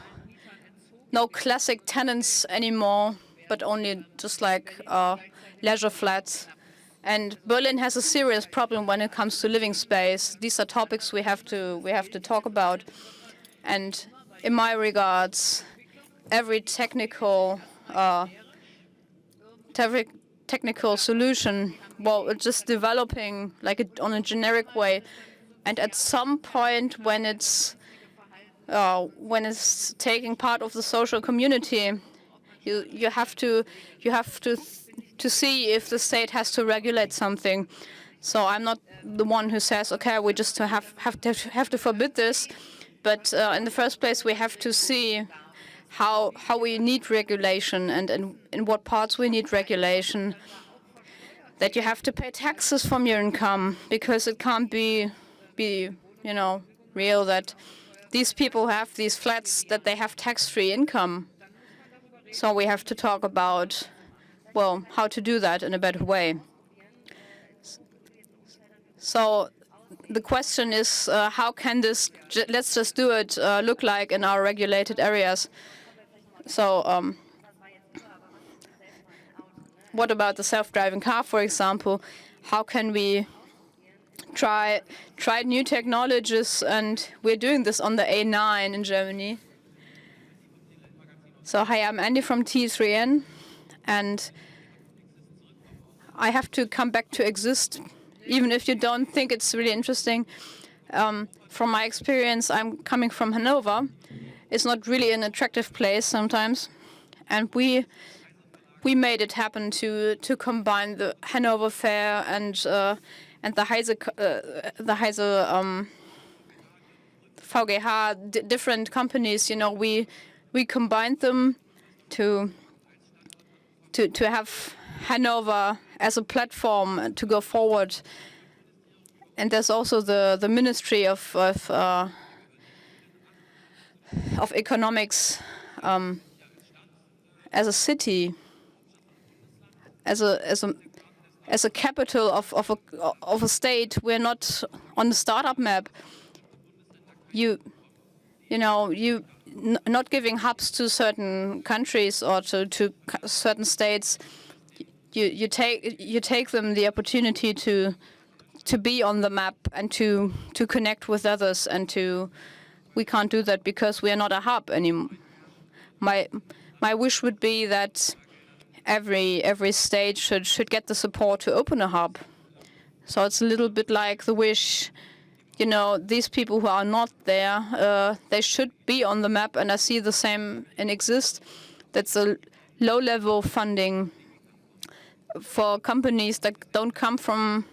I: classic tenants anymore, but only just like leisure flats. And Berlin has a serious problem when it comes to living space. These are topics we have to talk about. And in my regards, every technical solution, well, it's just developing like on a generic way. And at some point, when it's taking part of the social community, you have to see if the state has to regulate something. So I'm not the one who says, okay, we just have to forbid this, but in the first place we have to see how we need regulation, and in what parts we need regulation. That you have to pay taxes from your income, because it can't be real that these people have these flats, that they have tax-free income. So we have to talk about, well, how to do that in a better way. So the question is, how can this, let's just do it, look like in our regulated areas? So what about the self-driving car, for example? How can we try new technologies? And we're doing this on the A9 in Germany. So hi, I'm Andy from T3N, and I have to come back to exist, even if you don't think it's really interesting. From my experience, I'm coming from Hanover. It's not really an attractive place sometimes, and we made it happen to combine the Hanover Fair and and the Heise VGH, different companies, you know, we combined them to have Hanover as a platform to go forward. And there's also the Ministry of Economics as a city, as a capital of a state. We're not on the startup map. Not giving hubs to certain countries or to certain states. You take them the opportunity to be on the map and to connect with others, and we can't do that because we are not a hub anymore. My wish would be that every state should get the support to open a hub. So it's a little bit like the wish, you know, these people who are not there, they should be on the map, and I see the same in Exist. That's a low-level funding for companies that don't come from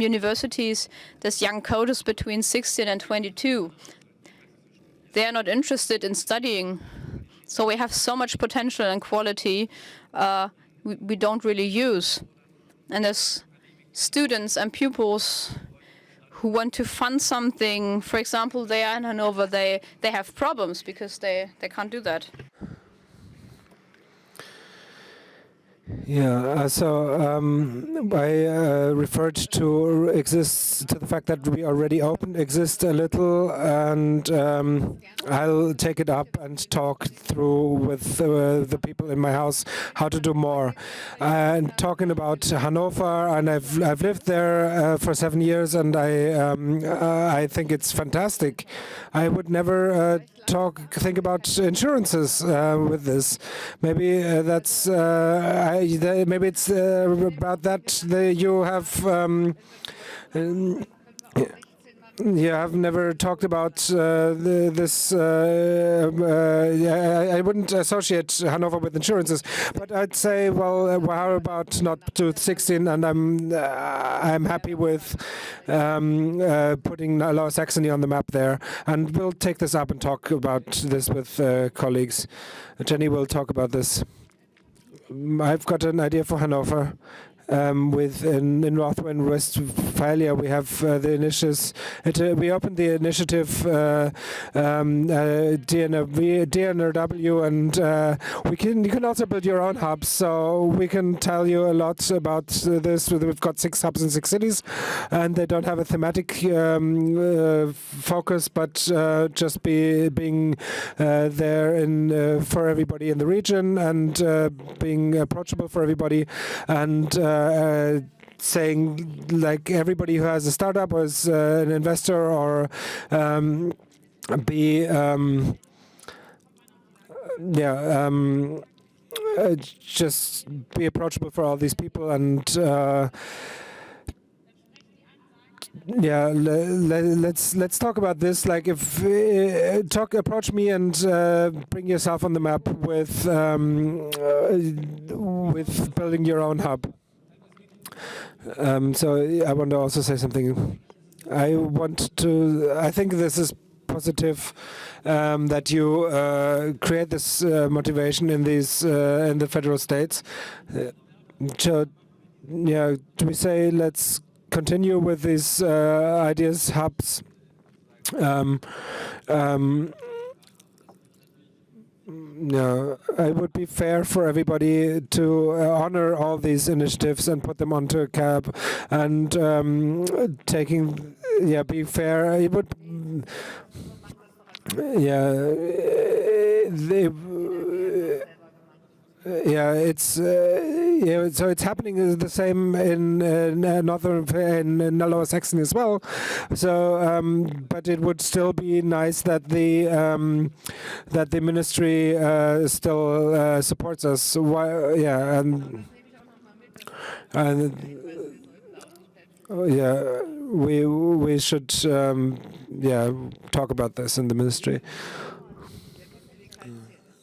I: universities. There's young coders between 16 and 22. They are not interested in studying. So we have so much potential and quality we don't really use. And there's students and pupils who want to fund something. For example, they are in Hanover, they have problems because they can't do that.
C: Yeah, so I referred to Exist, to the fact that we already opened Exist a little, and I'll take it up and talk through with the people in my house how to do more. And talking about Hanover, and I've lived there for 7 years, and I think it's fantastic. I would never think about insurances with this. Maybe that's maybe it's about that you have never talked about this. I wouldn't associate Hanover with insurances, but I'd say, well, how about not to 16? And I'm happy with putting Lower Saxony on the map there. And we'll take this up and talk about this with colleagues. Jenny will talk about this. I've got an idea for Hanover. In North and Westphalia, we have the initiatives. We opened the initiative DNRW, and you can also build your own hubs. So we can tell you a lot about this. We've got 6 hubs in 6 cities, and they don't have a thematic focus, but just being there for everybody in the region, and being approachable for everybody, and saying, like, everybody who has a startup or is an investor, or just be approachable for all these people. And let's talk about this. Like, if approach me and bring yourself on the map with building your own hub. So I want to also say something. I think this is positive that you create this motivation in the federal states. Do we say let's continue with these ideas, hubs? No, it would be fair for everybody to honor all these initiatives and put them onto a cab, and be fair. It would, so it's happening the same in Lower Saxony as well. So, but it would still be nice that the ministry still supports us. We should talk about this in the ministry.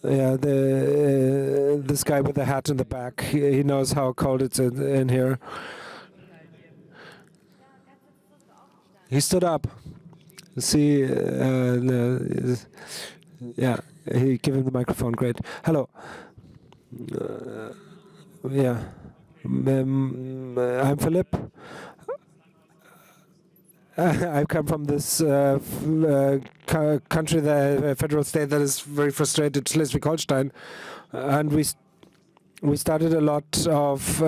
C: Yeah, this guy with the hat in the back, he knows how cold it's in here. He stood up. See, yeah, he gave him the microphone. Great. Hello. Yeah, I'm Philip. I come from this country, the federal state that is very frustrated, Schleswig-Holstein, and we started a lot of.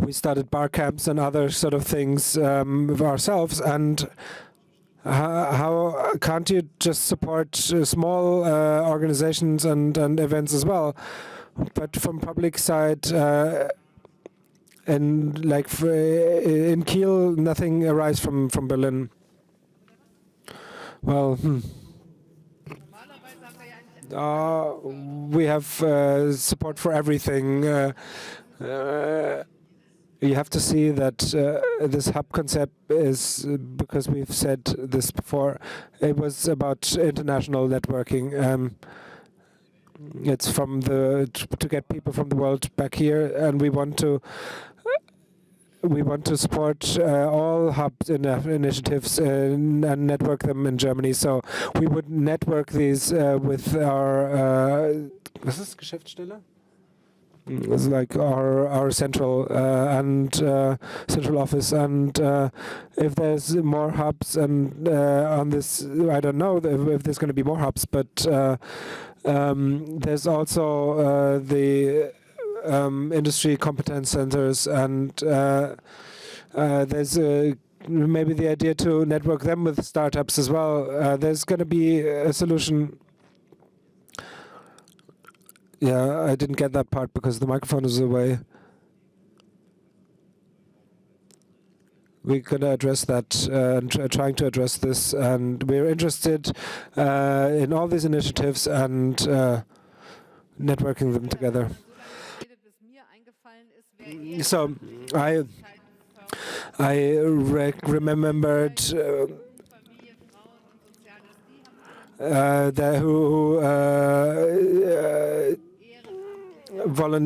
C: We started bar camps and other sort of things ourselves, and how can't you just support small organizations and events as well? But from public side, and like in Kiel, nothing arrives from Berlin. Well, we have support for everything. You have to see that this hub concept is, because we've said this before, it was about international networking. It's from to get people from the world back here, and we want to support all hubs initiatives and network them in Germany. So we would network these with our was ist Geschäftsstelle? It's like our central central office, and if there's more hubs and on this, I don't know if there's going to be more hubs, but there's also the industry competence centers, and there's maybe the idea to network them with startups as well. There's going to be a solution. Yeah, I didn't get that part because the microphone is away. We're going to address that and trying to address this, and we're interested in all these initiatives and networking them together. So I remembered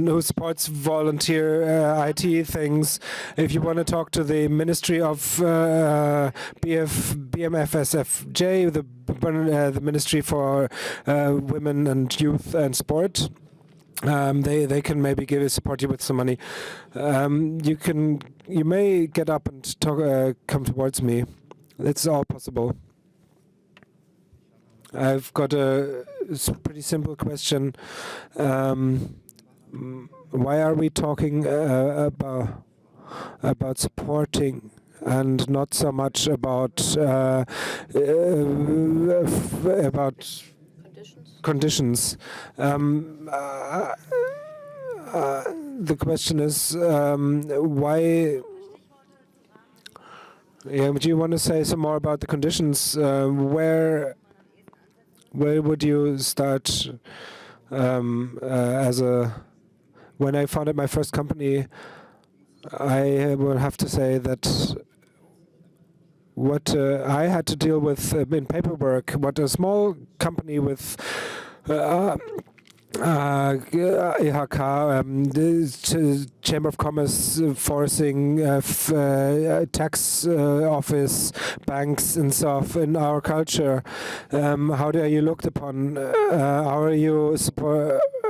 C: who supports volunteer IT things. If you want to talk to the Ministry of BMFSFJ, the Ministry for Women and Youth and Sport, they can maybe support you with some money. You may get up and talk, come towards me. It's all possible. I've got a pretty simple question. Why are we talking about supporting and not so much about conditions? The question is why. Yeah, do you want to say some more about the conditions? Where would you start when I founded my first company? I will have to say that what I had to deal with in paperwork, what a small company with IHK, the Chamber of Commerce forcing tax office, banks and stuff in our culture. How are you looked upon?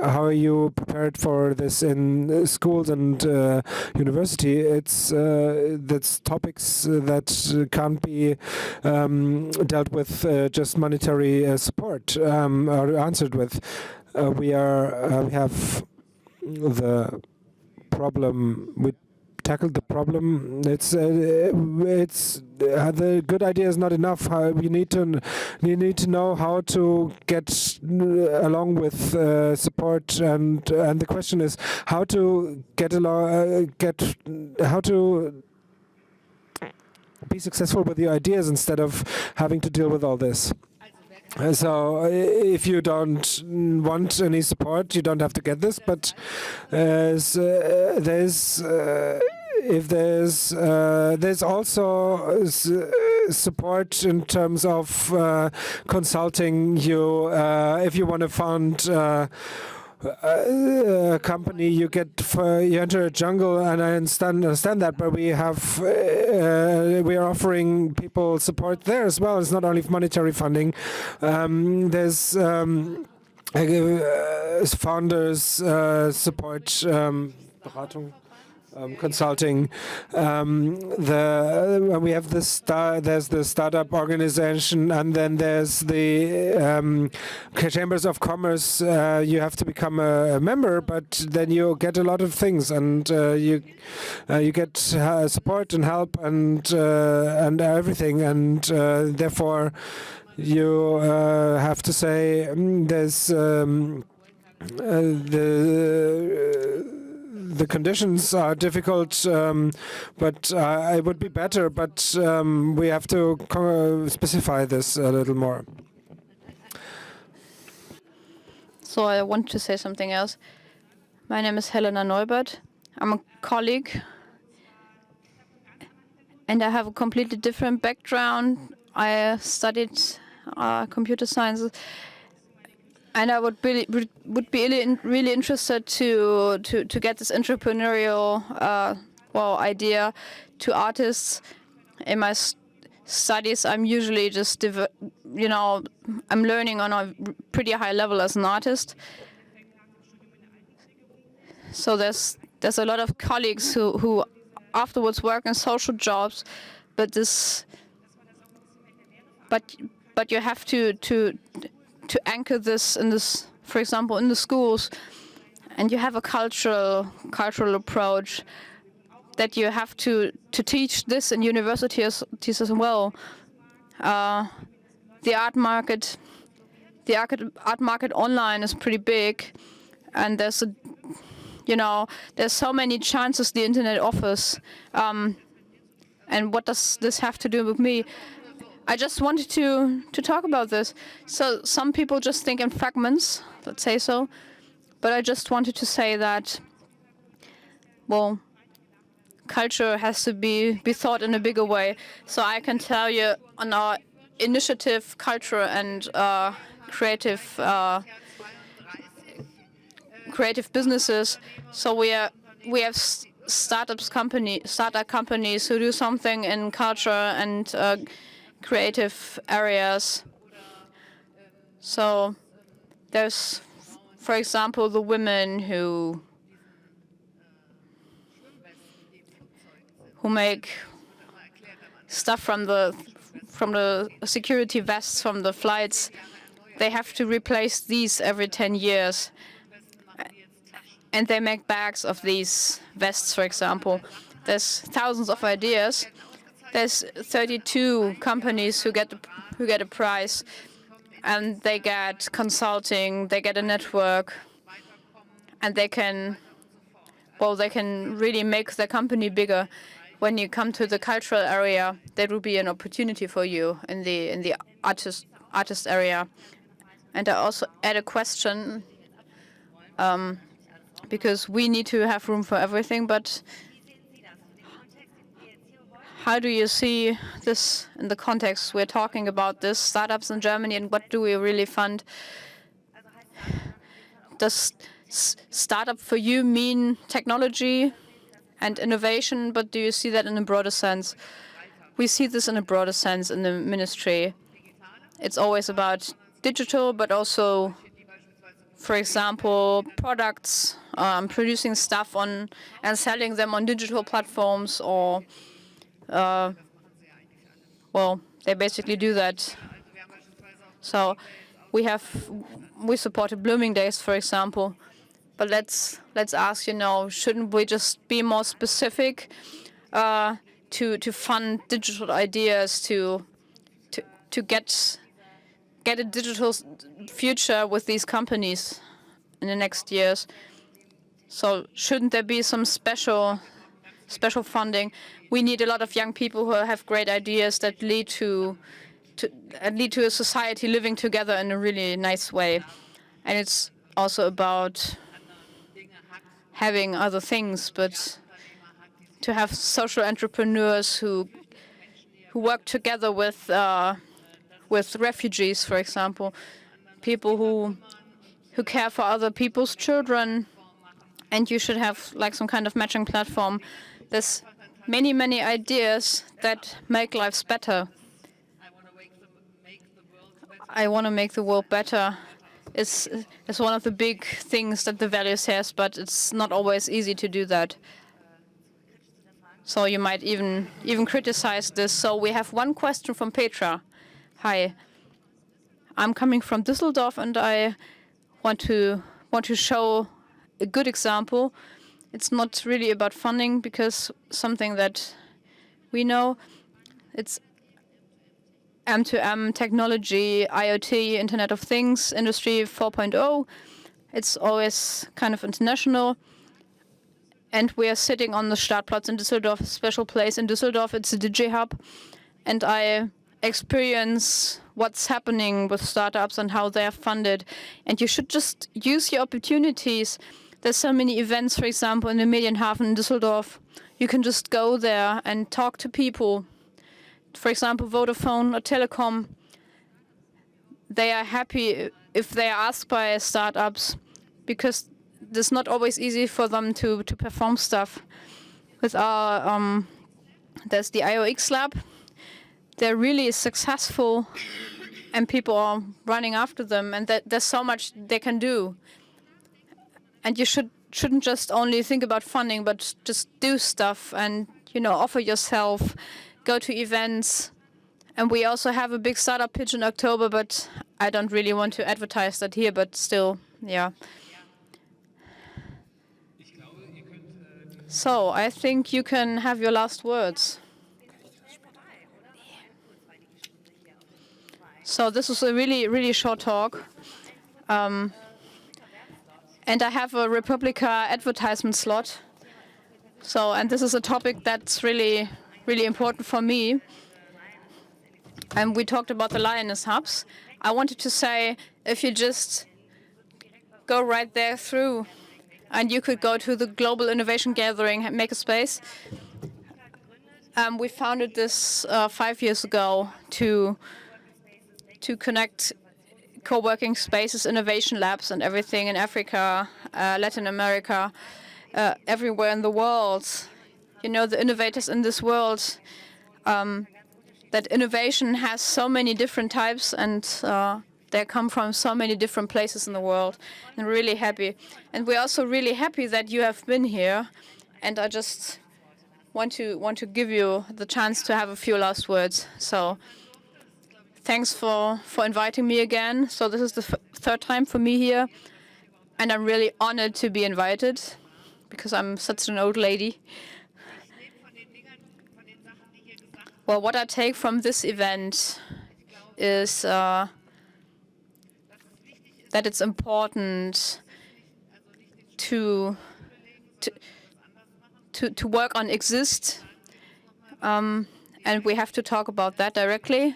C: How are you prepared for this in schools and university? That's topics that can't be dealt with just monetary support or answered with. We have the problem. We tackled the problem. It's the good idea is not enough. You need to know how to get along with support, and the question is how to get along, how to be successful with your ideas instead of having to deal with all this. So if you don't want any support, you don't have to get this. But there's also support in terms of consulting you if you want to found company, you enter a jungle, and I understand that, but we are offering people support there as well. It's not only monetary funding. There's founders support, Beratung. Consulting. We have there's the startup organization, and then there's the chambers of commerce. You have to become a member, but then you get a lot of things, and you get support and help and everything, and therefore you have to say there's the conditions are difficult, but it would be better. But we have to specify this a little more.
I: So I want to say something else. My name is Helena Neubert. I'm a colleague, and I have a completely different background. I studied computer sciences. And I would be really interested to get this entrepreneurial idea to artists. In my studies, I'm usually just I'm learning on a pretty high level as an artist. So there's a lot of colleagues who afterwards work in social jobs, but you have to anchor this in this, for example, in the schools, and you have a cultural approach that you have to teach this in universities as well. The art market online is pretty big, and there's so many chances the internet offers. And what does this have to do with me? I just wanted to talk about this. So some people just think in fragments, let's say so. But I just wanted to say that, well, culture has to be thought in a bigger way. So I can tell you on our initiative, culture and creative businesses. So we have startup companies who do something in culture and creative areas. So there's, for example, the women who make stuff from the security vests from the flights. They have to replace these every 10 years. And they make bags of these vests, for example. There's thousands of ideas. There's 32 companies who get a prize, and they get consulting, they get a network, and they can really make their company bigger. When you come to the cultural area, that will be an opportunity for you in the artist area. And I also add a question, because we need to have room for everything, but how do you see this in the context? We're talking about this, startups in Germany, and what do we really fund? Does startup for you mean technology and innovation, but do you see that in a broader sense? We see this in a broader sense in the ministry. It's always about digital, but also, for example, products, producing stuff on and selling them on digital platforms, or well, they basically do that. So we supported Blooming Days, for example, but let's ask, shouldn't we just be more specific to fund digital ideas, to get a digital future with these companies in the next years? So shouldn't there be some special funding? We need a lot of young people who have great ideas that lead to a society living together in a really nice way. And it's also about having other things, but to have social entrepreneurs who work together with refugees, for example, people who who care for other people's children, and you should have like some kind of matching platform. There's many, many ideas that make lives better. I want to make the world better. It's one of the big things that the values has, but it's not always easy to do that. So you might even criticize this. So we have one question from Petra. Hi, I'm coming from Düsseldorf, and I want to show a good example. It's not really about funding, because something that we know, it's M2M technology, IoT, Internet of Things, Industry 4.0. It's always kind of international. And we are sitting on the Startplatz in Düsseldorf, a special place in Düsseldorf. It's a DigiHub. And I experience what's happening with startups and how they are funded. And you should just use your opportunities. There's so many events, for example, in the Medienhafen in Düsseldorf. You can just go there and talk to people. For example, Vodafone or Telecom, they are happy if they are asked by startups, because it's not always easy for them to perform stuff. With our, there's the IOX lab. They're really successful, and people are running after them, and there's so much they can do. And you shouldn't just only think about funding, but just do stuff and, offer yourself, go to events. And we also have a big startup pitch in October, but I don't really want to advertise that here, but still, yeah. So I think you can have your last words. So this was a really, really short talk. And I have a Republica advertisement slot. So, and this is a topic that's really, really important for me. And we talked about the Lioness Hubs. I wanted to say, if you just go right there through, and you could go to the Global Innovation Gathering, Makerspace. We founded this 5 years ago to connect co-working spaces, innovation labs, and everything in Africa, Latin America, everywhere in the world. The innovators in this world, that innovation has so many different types, and they come from so many different places in the world. And we're really happy. And we're also really happy that you have been here. And I just want to give you the chance to have a few last words. So thanks for inviting me again. So this is the third time for me here. And I'm really honored to be invited, because I'm such an old lady. Well, what I take from this event is that it's important to work on exist, and we have to talk about that directly.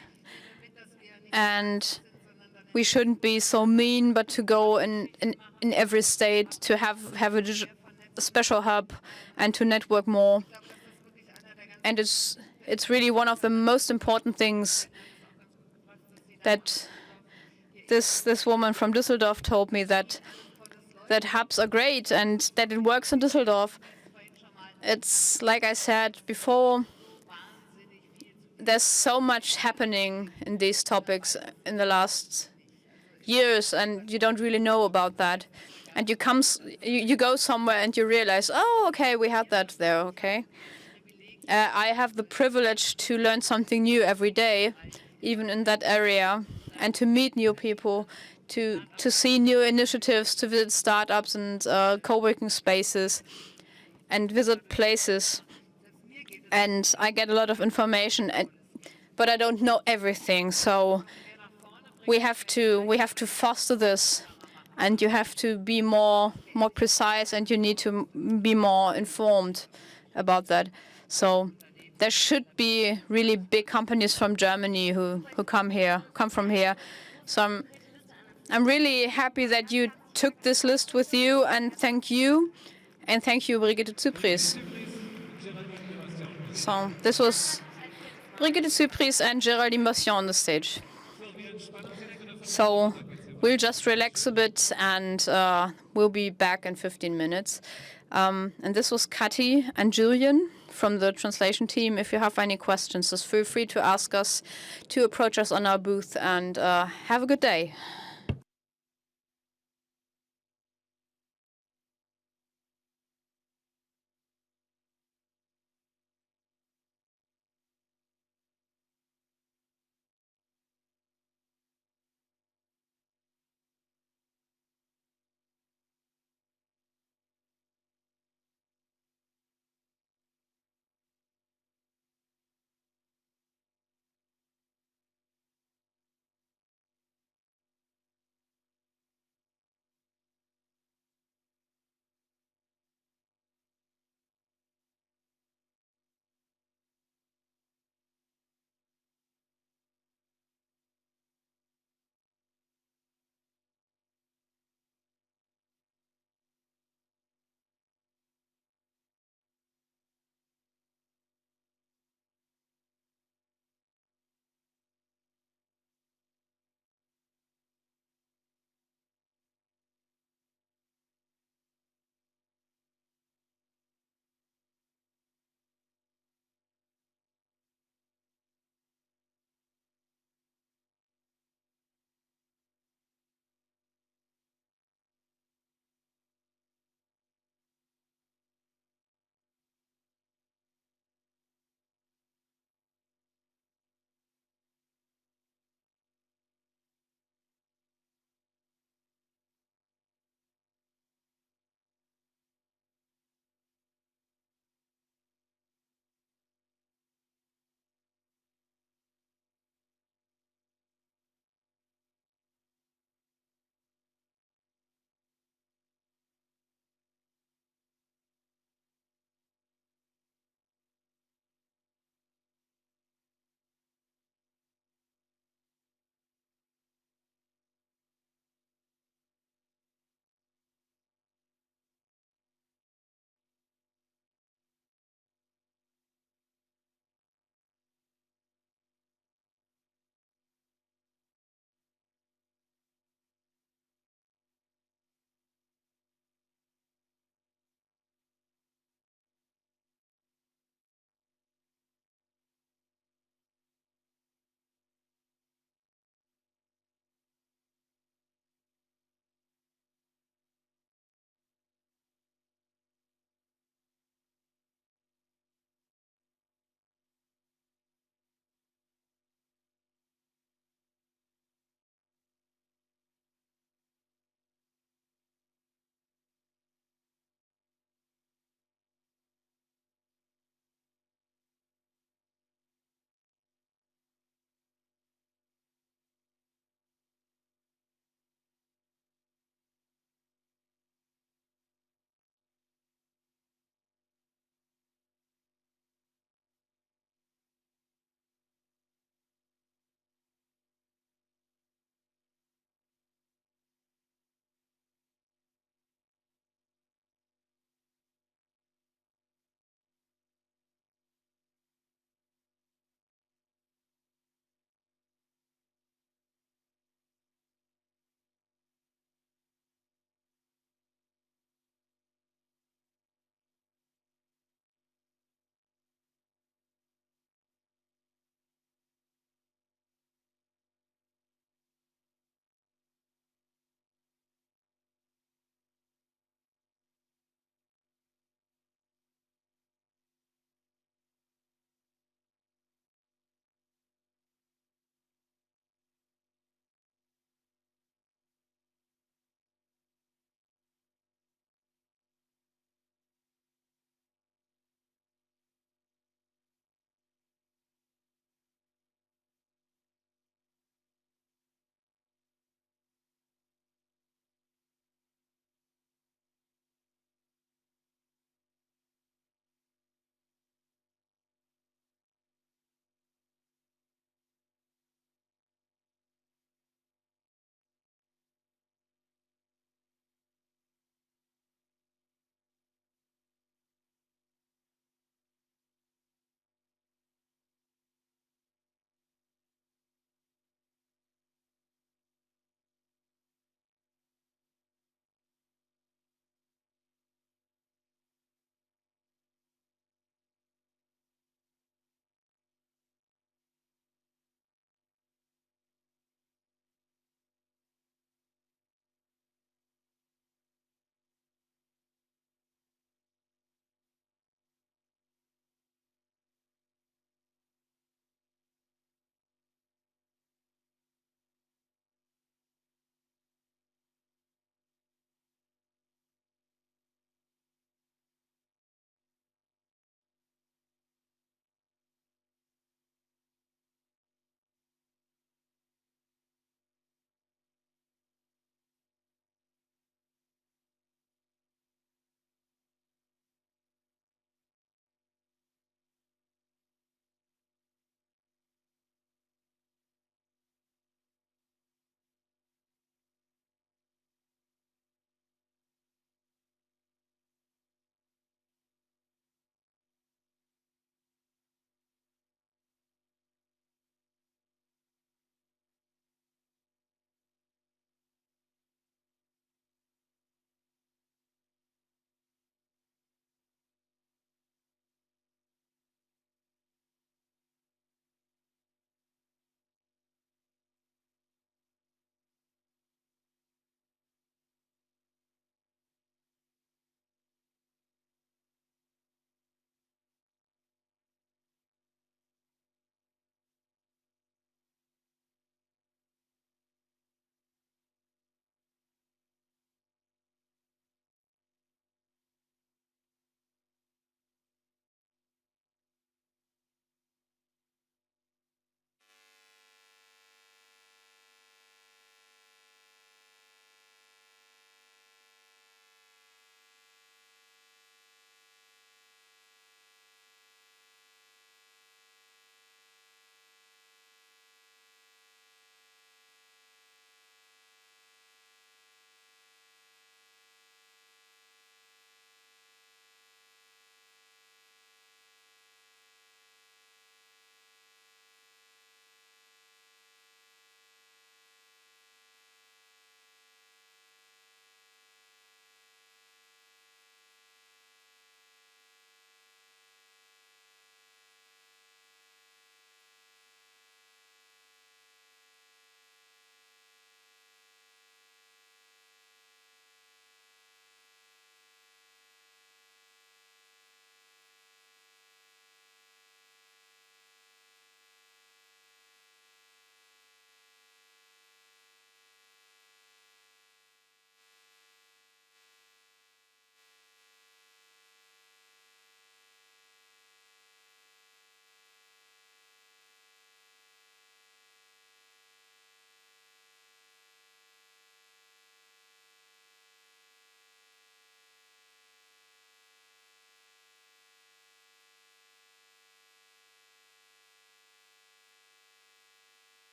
I: And we shouldn't be so mean, but to go in every state to have a special hub and to network more. And it's really one of the most important things that this woman from Düsseldorf told me, that hubs are great and that it works in Düsseldorf. It's like I said before, there's so much happening in these topics in the last years, and you don't really know about that. And you go somewhere and you realize, oh, okay, we had that there, okay. I have the privilege to learn something new every day, even in that area, and to meet new people, to see new initiatives, to visit startups and co-working spaces, and visit places. And I get a lot of information, but I don't know everything. So we have to foster this, and you have to be more precise, and you need to be more informed about that. So there should be really big companies from Germany who come from here. So I'm really happy that you took this list with you, and thank you. And thank you, Brigitte Zypries. So this was Brigitte Zypries and Geraldine Bastian on the stage. So we'll just relax a bit and we'll be back in 15 minutes. And this was Kati and Julian from the translation team. If you have any questions, just feel free to ask us, to approach us on our booth, and have a good day.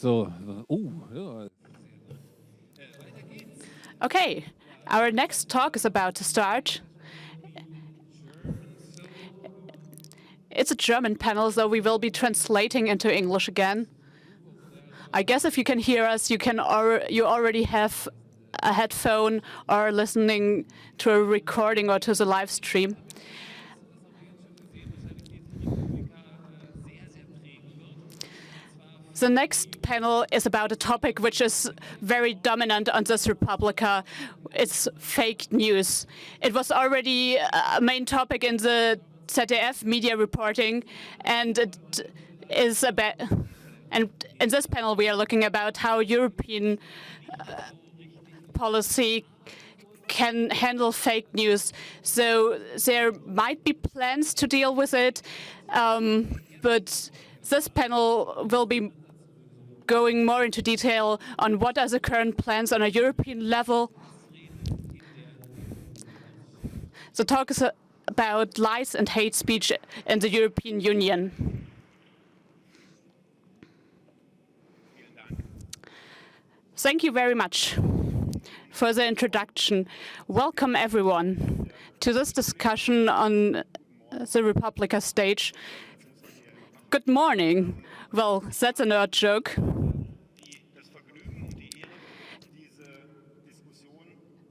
A: So,
N: Okay, our next talk is about to start. It's a German panel, so we will be translating into English again. I guess if you can hear us, you already have a headphone or listening to a recording or to the live stream. The next panel is about a topic which is very dominant on this Republica. It's fake news. It was already a main topic in the ZDF media reporting, and it is about. And in this panel, we are looking about how European policy can handle fake news. So there might be plans to deal with it, but this panel will be going more into detail on what are the current plans on a European level. The talk is about lies and hate speech in the European Union. Thank you very much for the introduction. Welcome everyone to this discussion on the Republica stage. Good morning. Well, that's a nerd joke.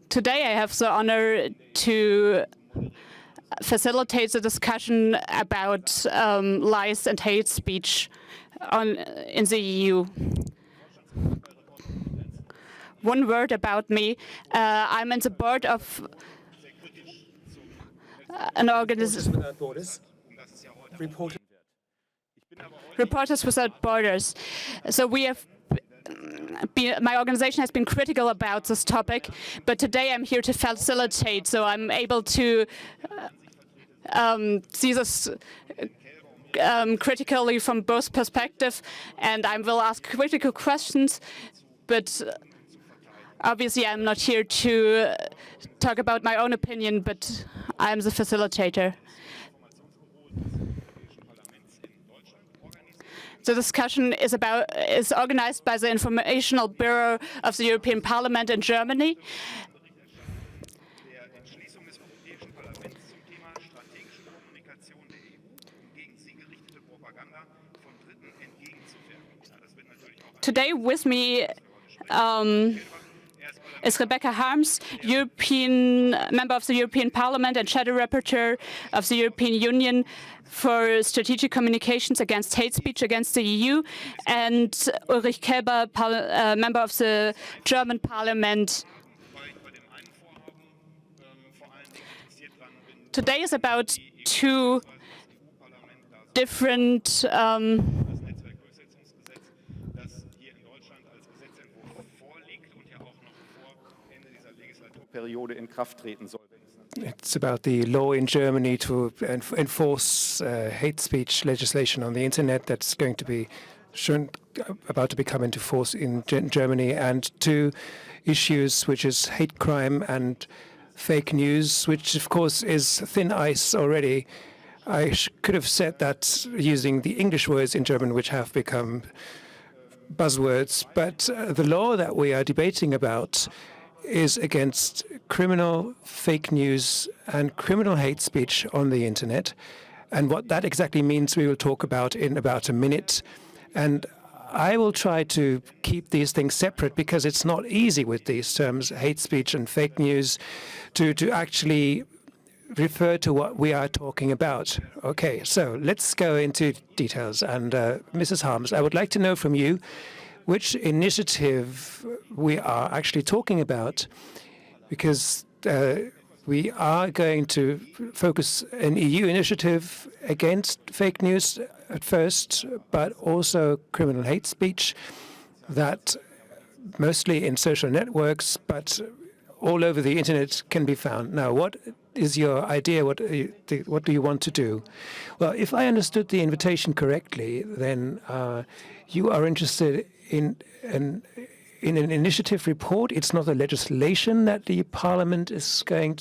N: Today I have the honor to facilitate the discussion about lies and hate speech in the EU. One word about me. I'm in the board of an organization. Reporters Without Borders. So we have. My organization has been critical about this topic, but today I'm here to facilitate, so I'm able to see this critically from both perspectives, and I will ask critical questions, but obviously I'm not here to talk about my own opinion, but I'm the facilitator. The discussion is organized by the Informational Bureau of the European Parliament in Germany. Today with me is Rebecca Harms, member of the European Parliament and Shadow Rapporteur of the European Union for Strategic Communications Against Hate Speech Against the EU, and Ulrich Kleber, member of the German Parliament. Today is about two different
L: It's about the law in Germany to enforce hate speech legislation on the internet that's going to be about to become into force in Germany, and two issues, which is hate crime and fake news, which of course is thin ice already. I could have said that using the English words in German, which have become buzzwords, but the law that we are debating about is against criminal fake news and criminal hate speech on the internet. And what that exactly means, we will talk about in about a minute. And I will try to keep these things separate because it's not easy with these terms, hate speech and fake news, to actually refer to what we are talking about. Okay, so let's go into details. And Mrs. Harms, I would like to know from you which initiative we are actually talking about, because we are going to focus an EU initiative against fake news at first, but also criminal hate speech that mostly in social networks, but all over the internet can be found. Now, what is your idea? What do you want to do? Well, if I understood the invitation correctly, then you are interested in an initiative report. It's not a legislation that the Parliament is trying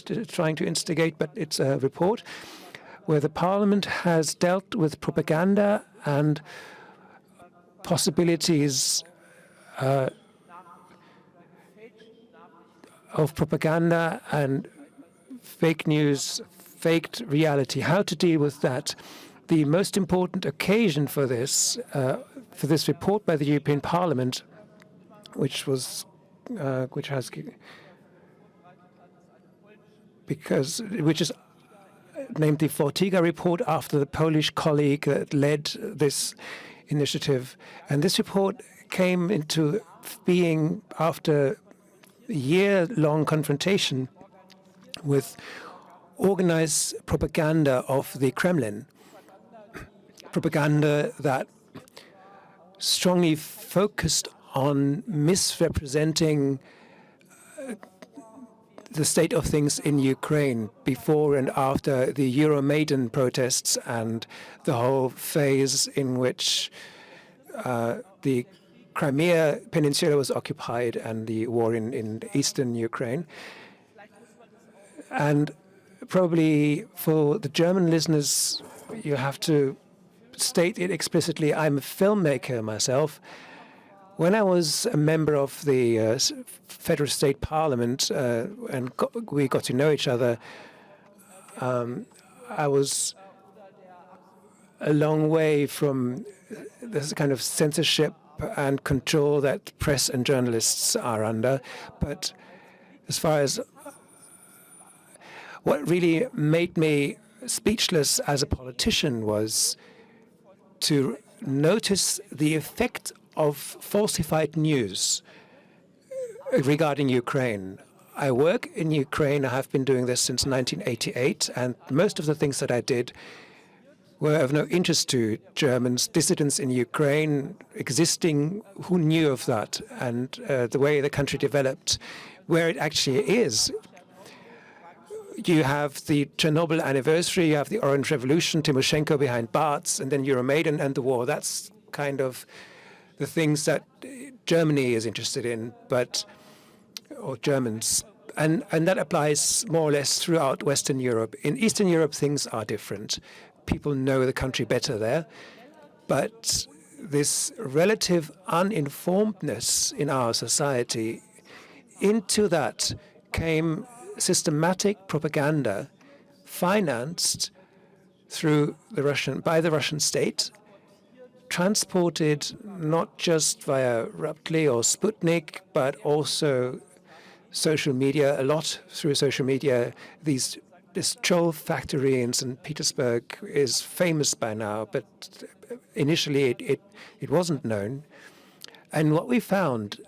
L: to instigate, but it's a report where the Parliament has dealt with propaganda and possibilities of propaganda and fake news, faked reality, how to deal with that. The most important occasion for this report by the European Parliament, which has named the Fortiga report after the Polish colleague that led this initiative. And this report came into being after a year-long confrontation with organized propaganda of the Kremlin, propaganda that strongly focused on misrepresenting the state of things in Ukraine before and after the Euromaidan protests and the whole phase in which the Crimea Peninsula was occupied and the war in eastern Ukraine. And probably for the German listeners, you have to state it explicitly. I'm a filmmaker myself. When I was a member of the Federal State Parliament and we got to know each other, I was a long way from this kind of censorship and control that press and journalists are under. But as far as what really made me speechless as a politician was to notice the effect of falsified news regarding Ukraine. I work in Ukraine. I have been doing this since 1988, and most of the things that I did were of no interest to Germans, dissidents in Ukraine existing, who knew of that, and the way the country developed, where it actually is. You have the Chernobyl anniversary, you have the Orange Revolution, Tymoshenko behind bars, and then Euromaidan and the war. That's kind of the things that Germany is interested in, or Germans. And that applies more or less throughout Western Europe. In Eastern Europe, things are different. People know the country better there. But this relative uninformedness in our society, into that came systematic propaganda financed by the Russian state, transported not just via Raptly or Sputnik, but also social media, a lot through social media. This troll factory in St. Petersburg is famous by now, but initially it wasn't known. And what we found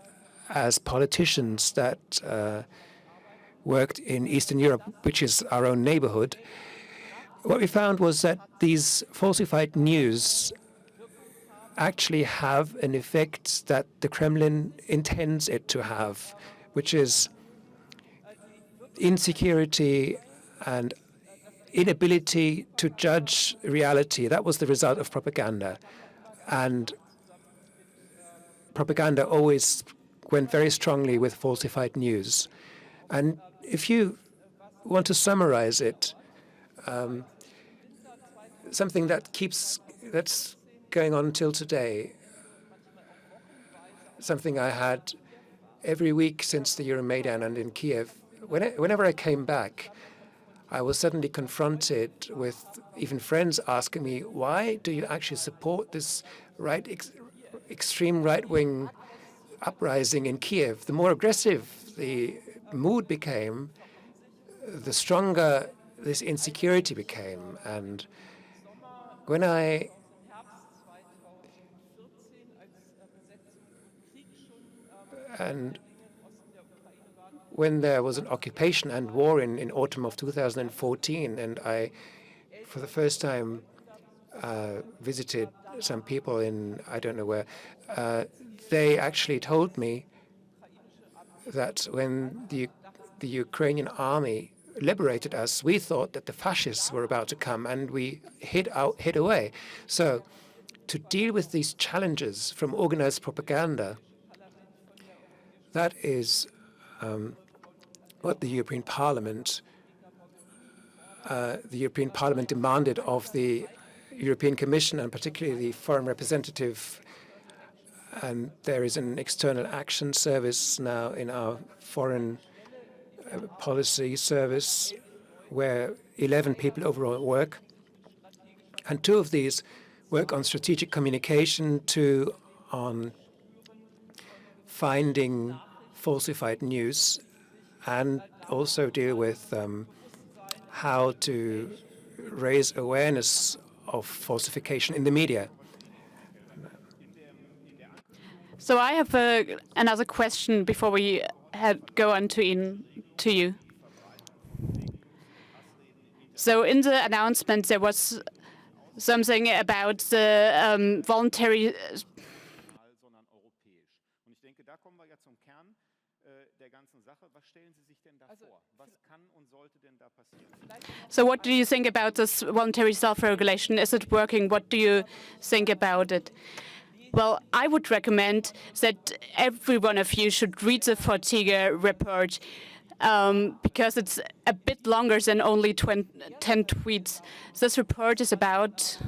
L: as politicians that worked in Eastern Europe, which is our own neighborhood, what we found was that these falsified news actually have an effect that the Kremlin intends it to have, which is insecurity and inability to judge reality. That was the result of propaganda. And propaganda always went very strongly with falsified news. And if you want to summarize it, something that's going on until today, something I had every week since the Euromaidan and in Kiev. Whenever I came back, I was suddenly confronted with even friends asking me, why do you actually support this extreme right-wing uprising in Kiev? The more aggressive the mood became, the stronger this insecurity became. And when there was an occupation and war in autumn of 2014, and I, for the first time, visited some people in, I don't know where, they actually told me that when the Ukrainian army liberated us, we thought that the fascists were about to come, and we hid away. So to deal with these challenges from organized propaganda, that is what the European Parliament demanded of the European Commission, and particularly the Foreign Representative And there is an external action service now in our foreign policy service where 11 people overall work. And 2 of these work on strategic communication, 2 on finding falsified news, and also deal with how to raise awareness of falsification in the media.
N: So I have another question before we go on to you. So in the announcement, there was something about the voluntary. So what do you think about this voluntary self-regulation? Is it working? What do you think about it? Well, I would recommend that every one of you should read the Verlässlicher report because it's a bit longer than only 10 tweets. This report is about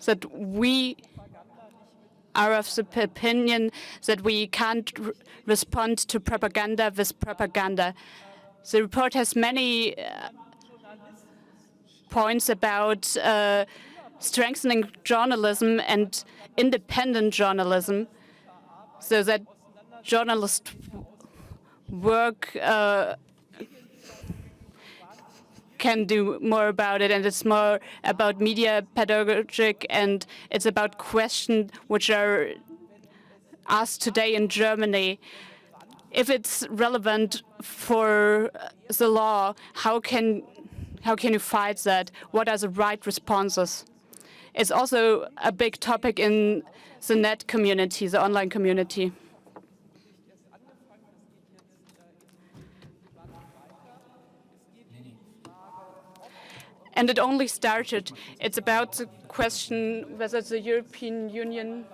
N: that we are of the opinion that we can't respond to propaganda with propaganda. The report has many points about strengthening journalism and independent journalism so that journalist work can do more about it, and it's more about media pedagogic, and it's about questions which are asked today in Germany. If it's relevant for the law, how can you fight that? What are the right responses? It's also a big topic in the net community, the online community. And it only started. It's about the question whether the European Union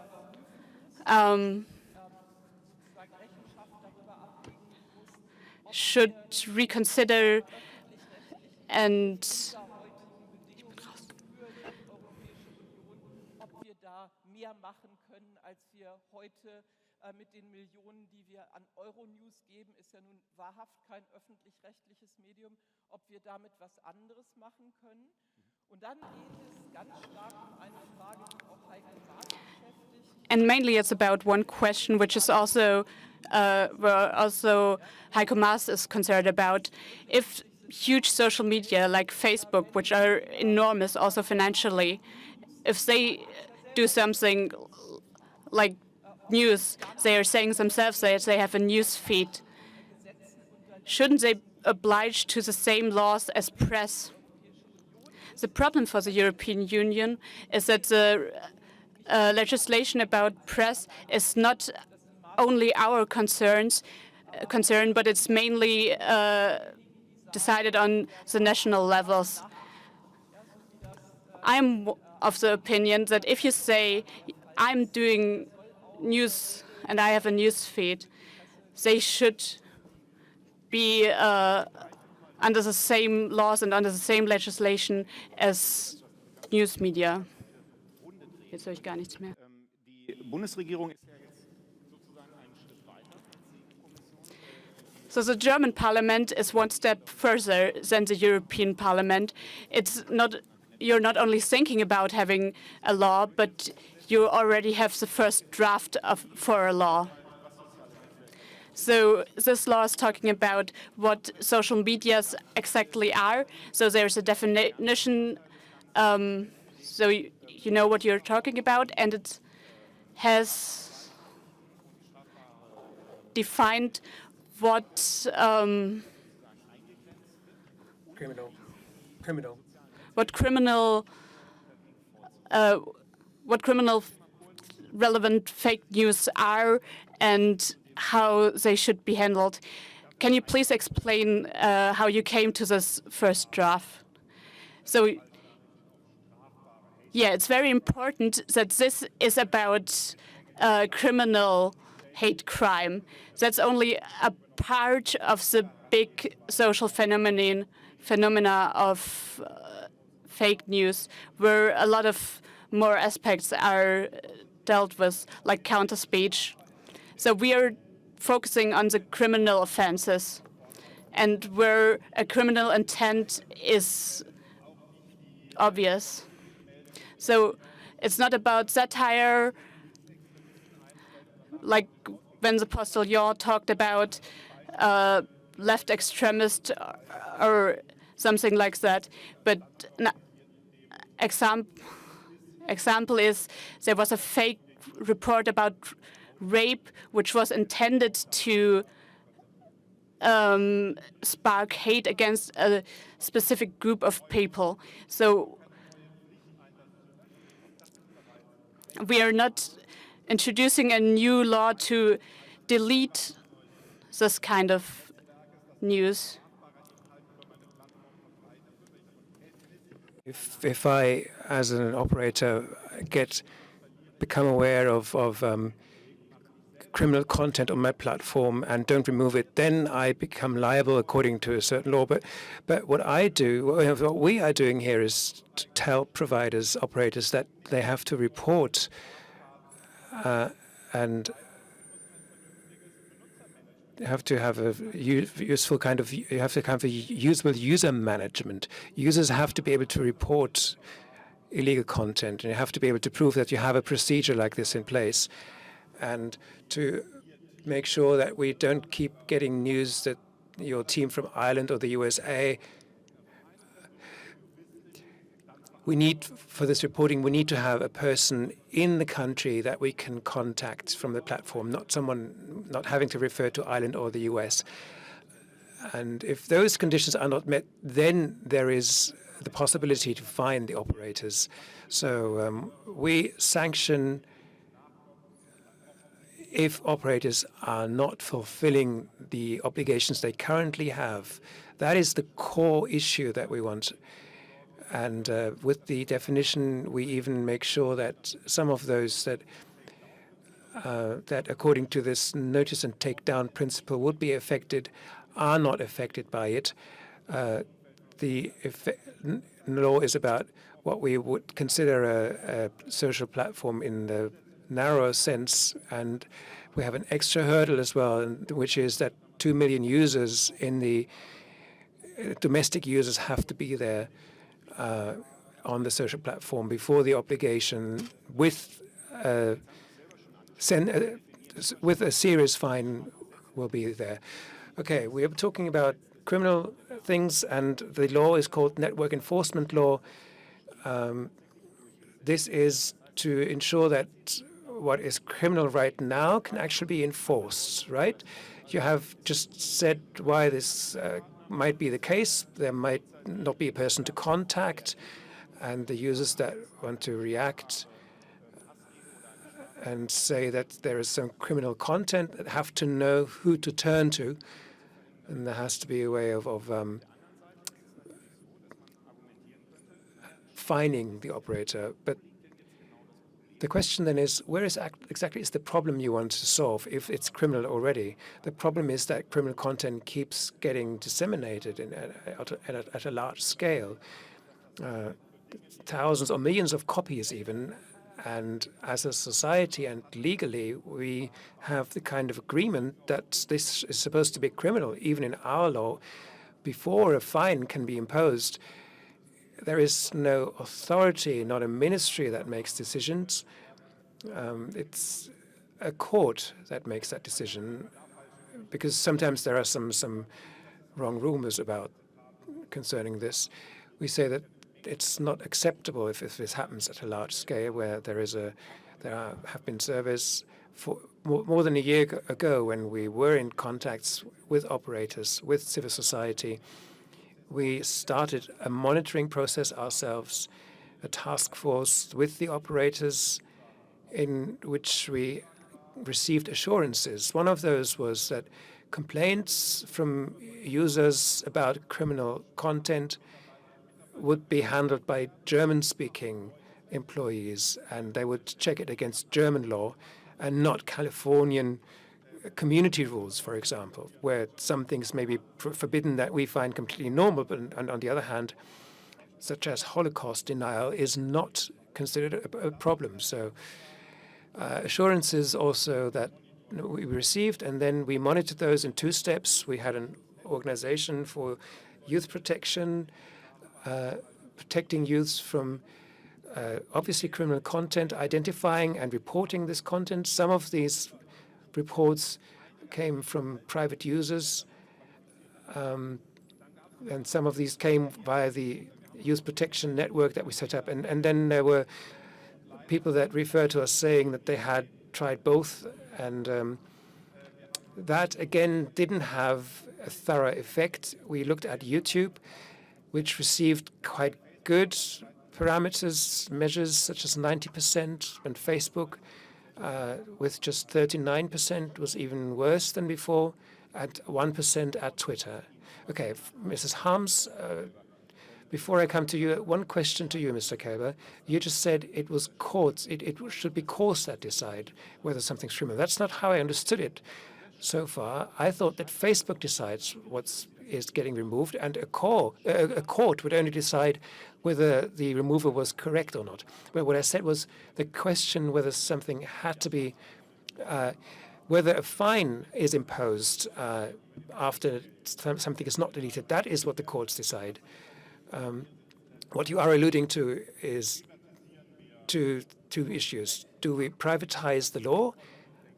N: should reconsider and
F: mehr machen können, als wir heute mit den Millionen, die wir an Euronews geben, ist ja nun wahrhaft kein öffentlich-rechtliches Medium, ob wir damit was anderes machen können. Und dann geht es ganz stark um eine Frage, die auch Heike Maas beschäftigt.
N: And mainly it's about one question, which is also where also Heike Maas is concerned about. If huge social media like Facebook, which are enormous also financially, if they do something like news, they are saying themselves that they have a news feed, shouldn't they oblige to the same laws as press? The problem for the European Union is that the legislation about press is not only our concern, but it's mainly decided on the national levels. I'm of the opinion that if you say, I'm doing news and I have a news feed, they should be under the same laws and under the same legislation as news media. Jetzt höre ich gar nichts mehr.
V: Die Bundesregierung ist ja jetzt sozusagen einen Schritt weiter.
N: So the German parliament is one step further than the European Parliament. You're not only thinking about having a law, but you already have the first draft for a law. So this law is talking about what social medias exactly are. So there's a definition, so you know what you're talking about, and it has defined what what criminal relevant fake news are and how they should be handled. Can you please explain how you came to this first draft? So, yeah, it's very important that this is about criminal hate crime. That's only a part of the big social phenomena of fake news, where a lot of more aspects are dealt with, like counter speech. So we are focusing on the criminal offenses, and where a criminal intent is obvious. So it's not about satire, like when the Postillon talked about left extremist or something like that. But an example is there was a fake report about rape, which was intended to spark hate against a specific group of people. So we are not introducing a new law to delete this kind of news.
L: If I, as an operator, become aware of criminal content on my platform and don't remove it, then I become liable according to a certain law. But what we are doing here is to tell providers, operators, that they have to report and you have to have a useful kind of, you have to have a usable user management. Users have to be able to report illegal content, and you have to be able to prove that you have a procedure like this in place, and to make sure that we don't keep getting news that your team from Ireland or the USA. We need, for this reporting, we need to have a person in the country that we can contact from the platform, not having to refer to Ireland or the US. And if those conditions are not met, then there is the possibility to fine the operators. So we sanction if operators are not fulfilling the obligations they currently have. That is the core issue that we want. And with the definition, we even make sure that some of those that according to this notice and take down principle would be affected are not affected by it. The law is about what we would consider a social platform in the narrow sense, and we have an extra hurdle as well, which is that 2 million users in the domestic users have to be there on the social platform before the obligation with a serious fine will be there. Okay, we are talking about criminal things, and the law is called Network Enforcement Law. This is to ensure that what is criminal right now can actually be enforced, right? You have just said why this might be the case. There might not be a person to contact, and the users that want to react and say that there is some criminal content that have to know who to turn to, and there has to be a way of fining the operator. But the question then is, where is exactly is the problem you want to solve if it's criminal already? The problem is that criminal content keeps getting disseminated at a large scale, thousands or millions of copies even. And as a society and legally, we have the kind of agreement that this is supposed to be criminal, even in our law. Before a fine can be imposed, there is no authority, not a ministry that makes decisions. It's a court that makes that decision, because sometimes there are some wrong rumors concerning this. We say that it's not acceptable if this happens at a large scale, where there have been surveys for more than a year ago when we were in contacts with operators, with civil society. We started a monitoring process ourselves, a task force with the operators, in which we received assurances. One of those was that complaints from users about criminal content would be handled by German-speaking employees, and they would check it against German law and not Californian community rules, for example, where some things may be forbidden that we find completely normal, but on the other hand, such as Holocaust denial, is not considered a problem. So assurances also that we received, and then we monitored those in 2 steps. We had an organization for youth protection, protecting youths from obviously criminal content, identifying and reporting this content. Some of these reports came from private users, and some of these came via the youth protection network that we set up. And then there were people that referred to us saying that they had tried both, and that, again, didn't have a thorough effect. We looked at YouTube, which received quite good parameters, measures such as 90%, and Facebook with just 39% was even worse than before, at 1% at Twitter. Okay, Mrs. Harms, before I come to you, one question to you, Mr. Kleber. You just said it was courts, it should be courts that decide whether something's criminal. That's not how I understood it so far. I thought that Facebook decides what is getting removed, and a court would only decide whether the removal was correct or not. But what I said was the question whether something had to be, whether a fine is imposed after something is not deleted. That is what the courts decide. What you are alluding to is two issues. Do we privatize the law?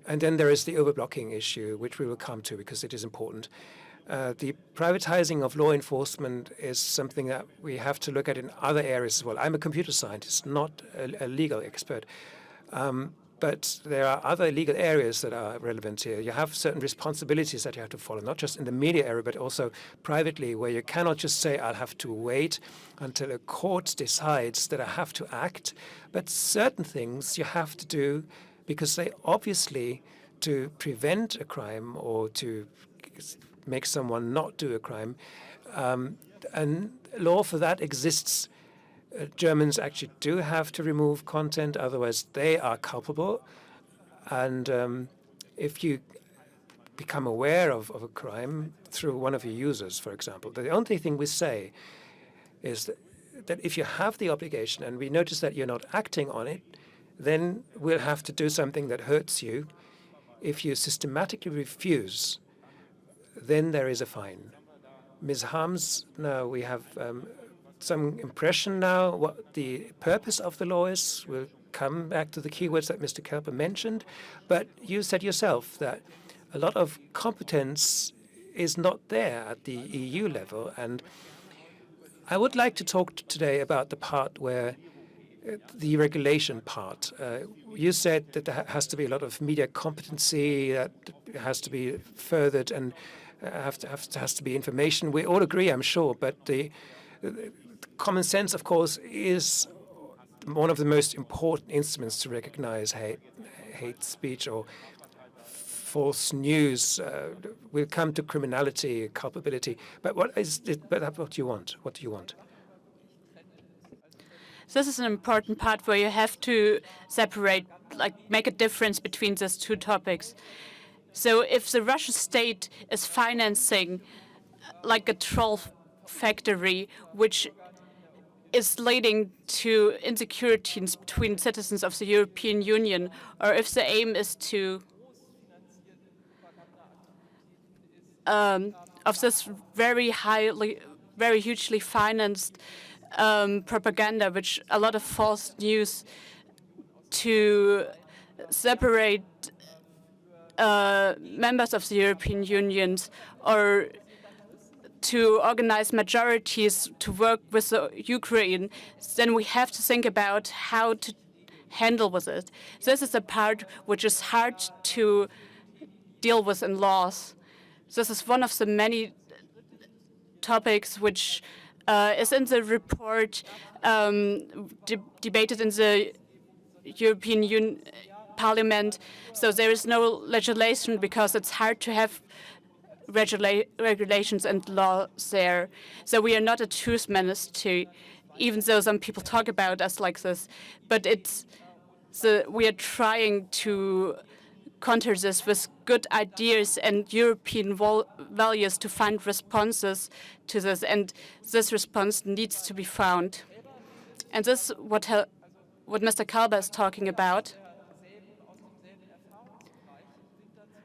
L: And then there is the overblocking issue, which we will come to because it is important. The privatizing of law enforcement is something that we have to look at in other areas as well. I'm a computer scientist, not a legal expert. But there are other legal areas that are relevant here. You have certain responsibilities that you have to follow, not just in the media area, but also privately, where you cannot just say, I'll have to wait until a court decides that I have to act. But certain things you have to do because they obviously, to prevent a crime or to make someone not do a crime, and law for that exists. Germans actually do have to remove content, otherwise they are culpable. And if you become aware of a crime through one of your users, for example, the only thing we say is that if you have the obligation and we notice that you're not acting on it, then we'll have to do something that hurts you. If you systematically refuse, then there is a fine. Ms. Harms, now we have some impression now what the purpose of the law is. We'll come back to the keywords that Mr. Kleber mentioned. But you said yourself that a lot of competence is not there at the EU level. And I would like to talk today about the part where the regulation part. You said that there has to be a lot of media competency, that has to be furthered, and has to be information. We all agree, I'm sure, but the common sense, of course, is one of the most important instruments to recognize hate speech or false news. We'll come to criminality, culpability. But what is it? But what do you want? What do you want?
N: This is an important part where you have to separate, like make a difference between these two topics. So if the Russian state is financing like a troll factory, which is leading to insecurities between citizens of the European Union, or if the aim is to of this very hugely financed propaganda, which a lot of false news to separate members of the European Union or to organize majorities to work with the Ukraine, then we have to think about how to handle with it. This is a part which is hard to deal with in laws. This is one of the many topics which is in the report debated in the European Parliament. So there is no legislation because it's hard to have regulations and laws there. So we are not a truth ministry, even though some people talk about us like this. But we are trying to counter this with good ideas and European values to find responses to this. And this response needs to be found. And this is what what Mr. Kleber is talking about.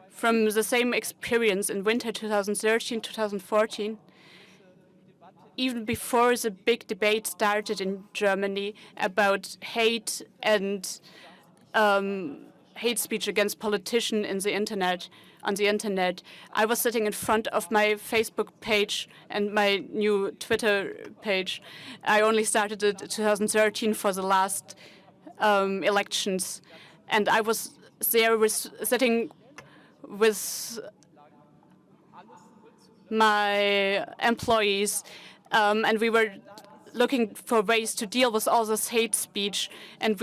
N: From the same experience in winter 2013, 2014, even before the big debate started in Germany about hate and hate speech against politicians on the internet, I was sitting in front of my Facebook page and my new Twitter page. I only started it in 2013 for the last elections, and I was there sitting with my employees, and we were looking for ways to deal with all this hate speech, and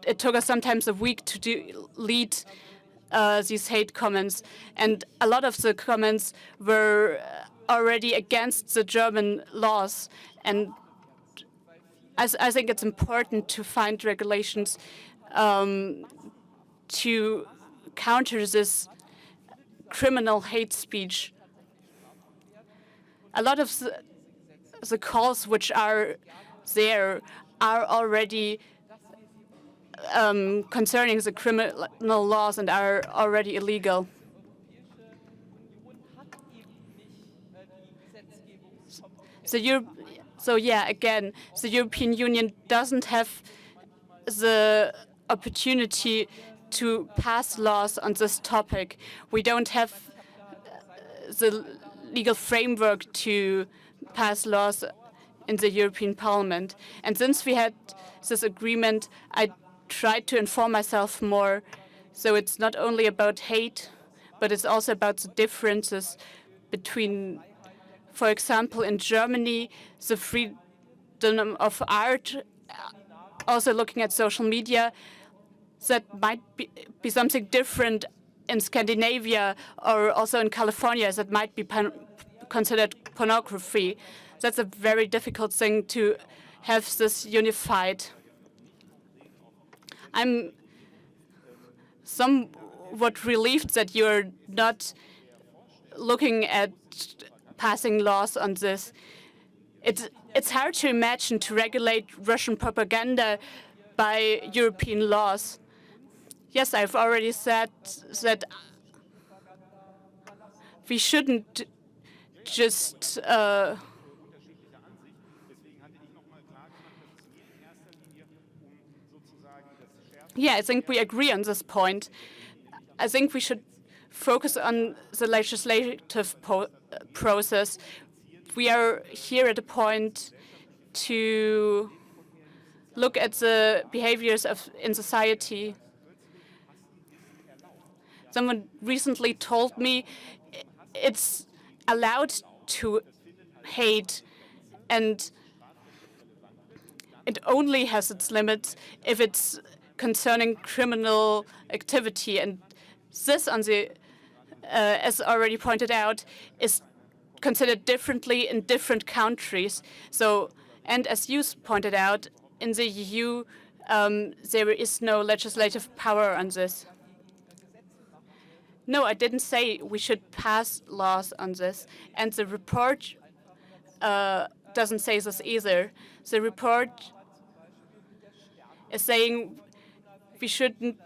N: it took us sometimes a week to delete these hate comments, and a lot of the comments were already against the German laws, and I think it's important to find regulations to counter this criminal hate speech. A lot of the calls which are there are already concerning the criminal laws and are already illegal. So yeah, again, the European Union doesn't have the opportunity to pass laws on this topic. We don't have the legal framework to pass laws in the European Parliament. And since we had this agreement, I tried to inform myself more. So it's not only about hate, but it's also about the differences between, for example, in Germany, the freedom of art, also looking at social media, that might be something different in Scandinavia or also in California that might be considered pornography. That's a very difficult thing to have this unified. I'm somewhat relieved that you're not looking at passing laws on this. It's hard to imagine to regulate Russian propaganda by European laws. Yes, I've already said that we shouldn't just yeah, I think we agree on this point. I think we should focus on the legislative process. We are here at a point to look at the behaviors in society. Someone recently told me it's allowed to hate, and it only has its limits if it's concerning criminal activity. And this, as already pointed out, is considered differently in different countries. So, and as you pointed out, in the EU, there is no legislative power on this. No, I didn't say we should pass laws on this. And the report doesn't say this either. The report is saying we shouldn't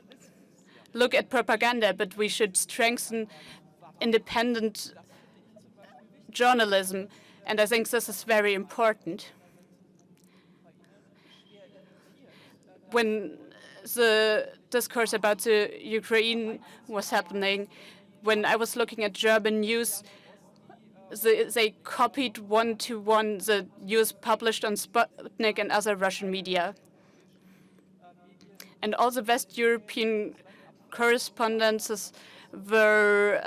N: look at propaganda, but we should strengthen independent journalism. And I think this is very important. When the discourse about the Ukraine was happening, when I was looking at German news, they copied one-to-one the news published on Sputnik and other Russian media. And all the West European correspondences were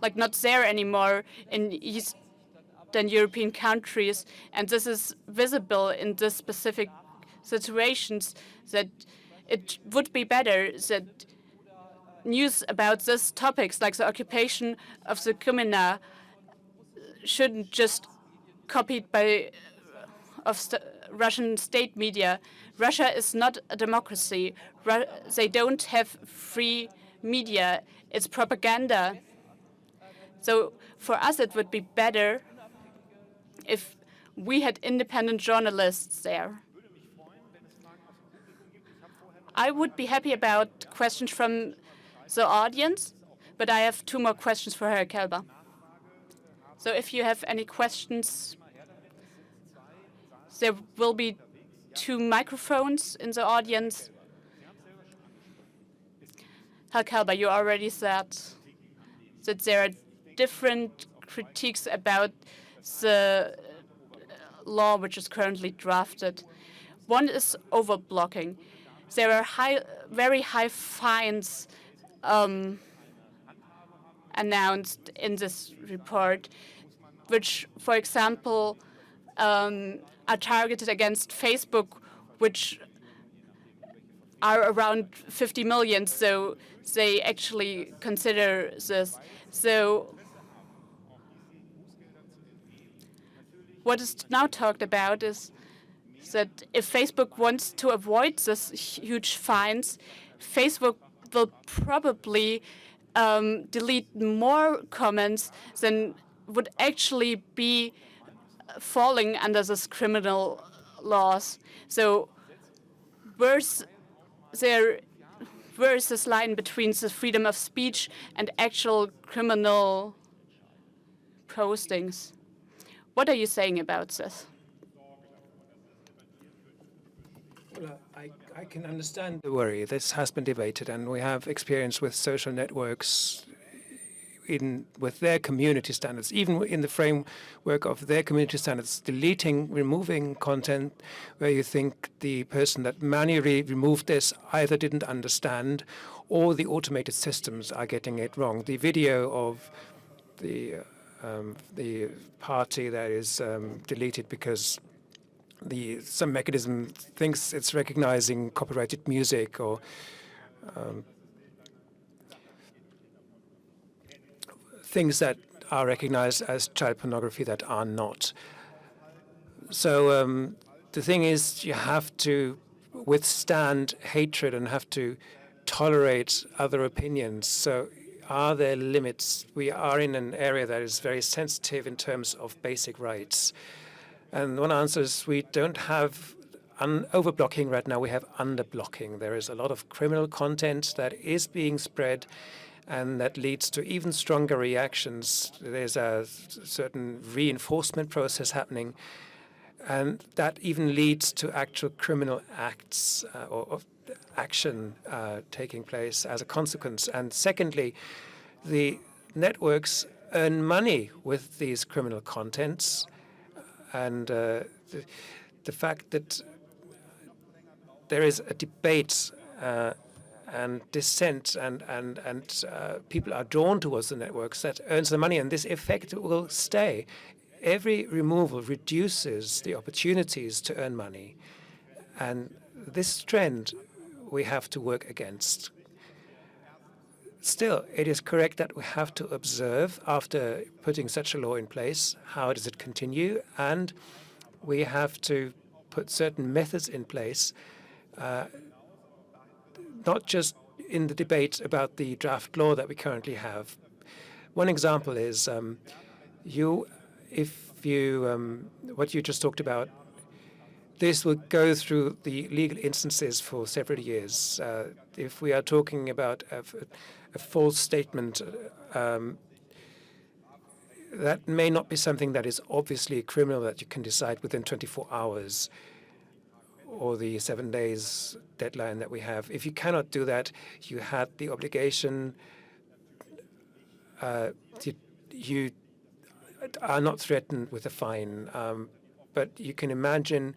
N: like not there anymore in Eastern European countries. And this is visible in this specific situations, that it would be better that news about these topics, like the occupation of the Crimea, shouldn't just copied by Russian state media. Russia is not a democracy. They don't have free media. It's propaganda. So for us, it would be better if we had independent journalists there. I would be happy about questions from the audience, but I have 2 more questions for Herr Kleber. So if you have any questions, there will be 2 microphones in the audience. Herr Kleber, you already said that there are different critiques about the law which is currently drafted. One is overblocking. There are very high fines announced in this report, which, for example, are targeted against Facebook, which are around 50 million, so they actually consider this. So what is now talked about is that if Facebook wants to avoid this huge fines, Facebook will probably delete more comments than would actually be falling under this criminal laws. So where's this line between the freedom of speech and actual criminal postings? What are you saying about this?
L: Well, I can understand the worry. This has been debated, and we have experience with social networks with their community standards, even in the framework of their community standards, removing content where you think the person that manually removed this either didn't understand or the automated systems are getting it wrong. The video of the party that is deleted because some mechanism thinks it's recognizing copyrighted music or things that are recognized as child pornography that are not. So the thing is, you have to withstand hatred and have to tolerate other opinions. So are there limits? We are in an area that is very sensitive in terms of basic rights. And one answer is we don't have overblocking right now. We have underblocking. There is a lot of criminal content that is being spread, and that leads to even stronger reactions. There's a certain reinforcement process happening, and that even leads to actual criminal acts or action taking place as a consequence. And secondly, the networks earn money with these criminal contents, and the fact that there is a debate and dissent and people are drawn towards the networks that earns the money, and this effect will stay. Every removal reduces the opportunities to earn money, and this trend we have to work against. Still, it is correct that we have to observe, after putting such a law in place, how does it continue, and we have to put certain methods in place, not just in the debate about the draft law that we currently have. One example is what you just talked about. This will go through the legal instances for several years. If we are talking about a false statement, that may not be something that is obviously criminal that you can decide within 24 hours. Or the 7 days deadline that we have. If you cannot do that, you had the obligation, you are not threatened with a fine. But you can imagine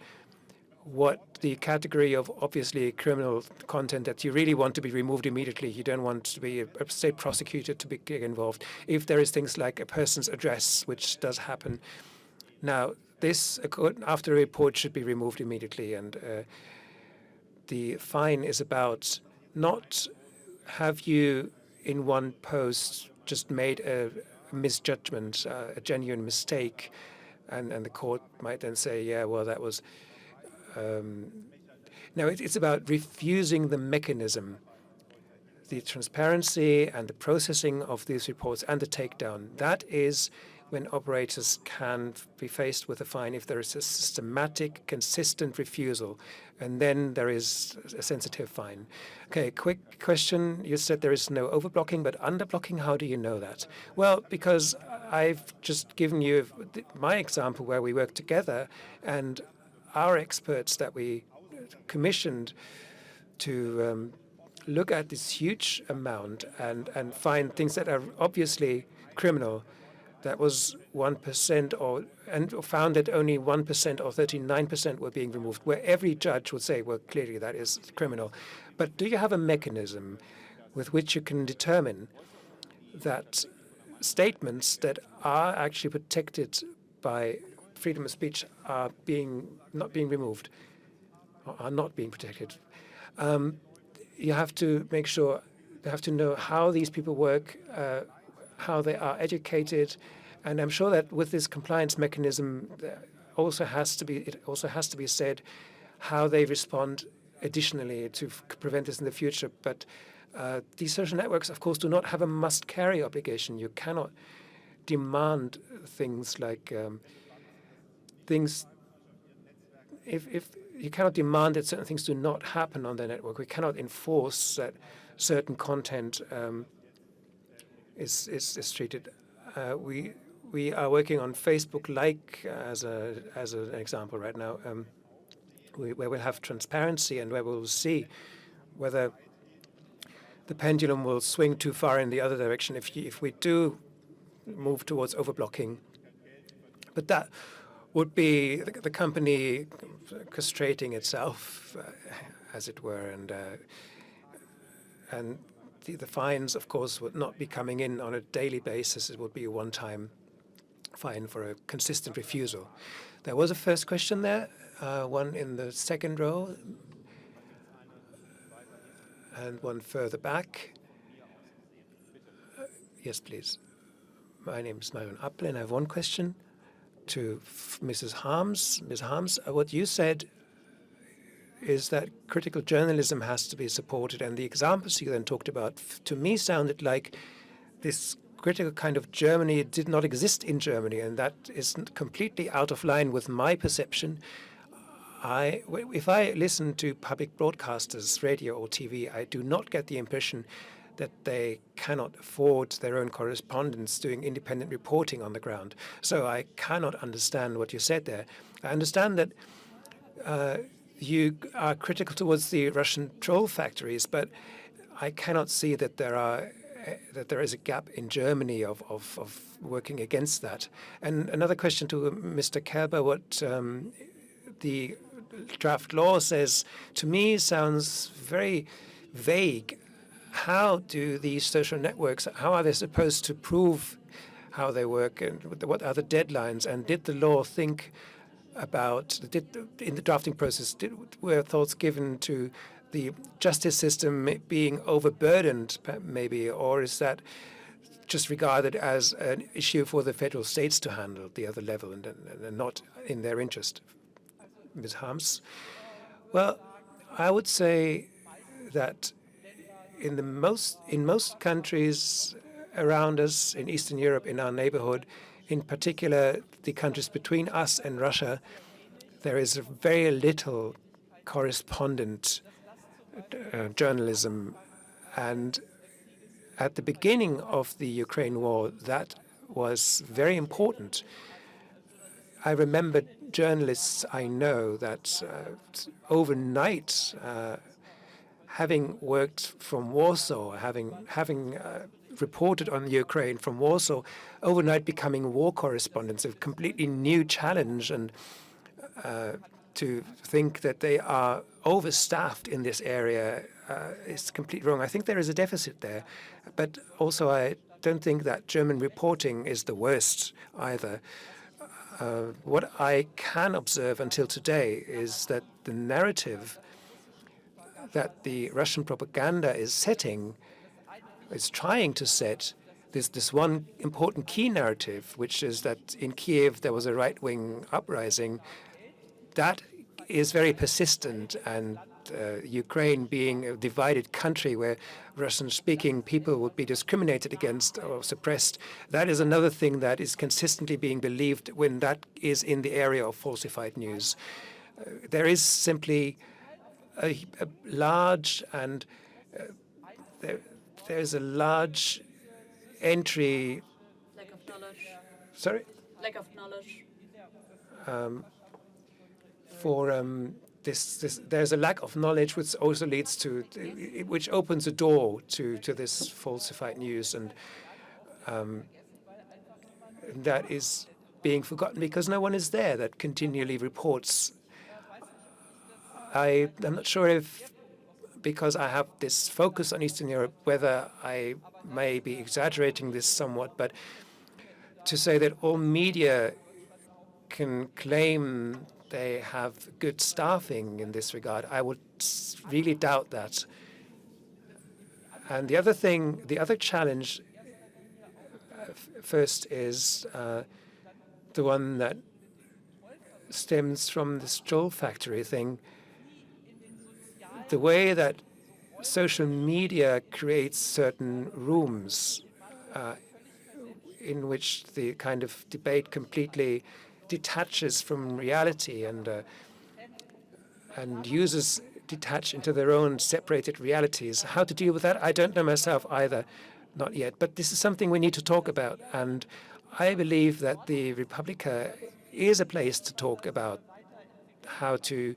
L: what the category of obviously criminal content that you really want to be removed immediately. You don't want to be a state prosecutor to be involved. If there is things like a person's address, which does happen. Now, this, after a report, should be removed immediately, and the fine is about not have you in one post just made a misjudgment, a genuine mistake, and the court might then say, yeah, well, that was... No, it's about refusing the mechanism, the transparency and the processing of these reports and the takedown. That is when operators can be faced with a fine if there is a systematic, consistent refusal, and then there is a sensitive fine. Okay, quick question. You said there is no overblocking, but underblocking, how do you know that? Well, because I've just given you my example where we work together, and our experts that we commissioned to look at this huge amount and find things that are obviously criminal. That was 1% and found that only 1% or 39% were being removed, where every judge would say, well, clearly that is criminal. But do you have a mechanism with which you can determine that statements that are actually protected by freedom of speech are not being removed, or are not being protected? You have to make sure, you have to know how these people work, how they are educated, and I'm sure that with this compliance mechanism, it also has to be said how they respond additionally to prevent this in the future. But these social networks, of course, do not have a must-carry obligation. You cannot demand things like if you cannot demand that certain things do not happen on the network. We cannot enforce that certain content is treated. We are working on Facebook like as an example right now, where we'll have transparency and where we'll see whether the pendulum will swing too far in the other direction if we do move towards overblocking. But that would be the company castrating itself, as it were, and the fines, of course, would not be coming in on a daily basis. It would be a one-time fine for a consistent refusal. There was a first question there, one in the second row, and one further back. Yes, please. My name is Marion Appel, and I have one question to Mrs. Harms. Ms. Harms, what you said is that critical journalism has to be supported, and the examples you then talked about, to me, sounded like this critical kind of Germany did not exist in Germany, and that is completely out of line with my perception. If I listen to public broadcasters, radio or TV, I do not get the impression that they cannot afford their own correspondents doing independent reporting on the ground. So I cannot understand what you said there. I understand that you are critical towards the Russian troll factories, but I cannot see that there is a gap in Germany of working against that. And another question to Mr. Kleber, what the draft law says, to me sounds very vague. How do these social networks, how are they supposed to prove how they work, and what are the deadlines? And did the law think about, in the drafting process, were thoughts given to the justice system being overburdened, maybe, or is that just regarded as an issue for the federal states to handle, the other level, and not in their interest? Ms. Harms? Well, I would say that in most countries around us, in Eastern Europe, in our neighborhood, in particular the countries between us and Russia, there is very little correspondent journalism. And at the beginning of the Ukraine war, that was very important. I remember journalists I know that overnight, having worked from Warsaw, having reported on Ukraine from Warsaw, overnight becoming war correspondents, a completely new challenge, and to think that they are overstaffed in this area is completely wrong. I think there is a deficit there, but also I don't think that German reporting is the worst either. What I can observe until today is that the narrative that the Russian propaganda is setting, is trying to set, this one important key narrative, which is that in Kiev there was a right-wing uprising, that is very persistent, and Ukraine being a divided country where Russian-speaking people would be discriminated against or suppressed. That is another thing that is consistently being believed when that is in the area of falsified news. There is simply a large and there's a large entry.
U: Lack of knowledge.
L: Sorry?
U: Lack of knowledge.
L: There's a lack of knowledge, which also leads to, which opens a door to this falsified news, and that is being forgotten because no one is there that continually reports. I'm not sure if, because I have this focus on Eastern Europe, whether I may be exaggerating this somewhat, but to say that all media can claim they have good staffing in this regard, I would really doubt that. And the other thing, the other challenge first is the one that stems from this Joel factory thing. The way that social media creates certain rooms in which the kind of debate completely detaches from reality, and users detach into their own separated realities. How to deal with that, I don't know myself either, not yet. But this is something we need to talk about, and I believe that the Republica is a place to talk about how to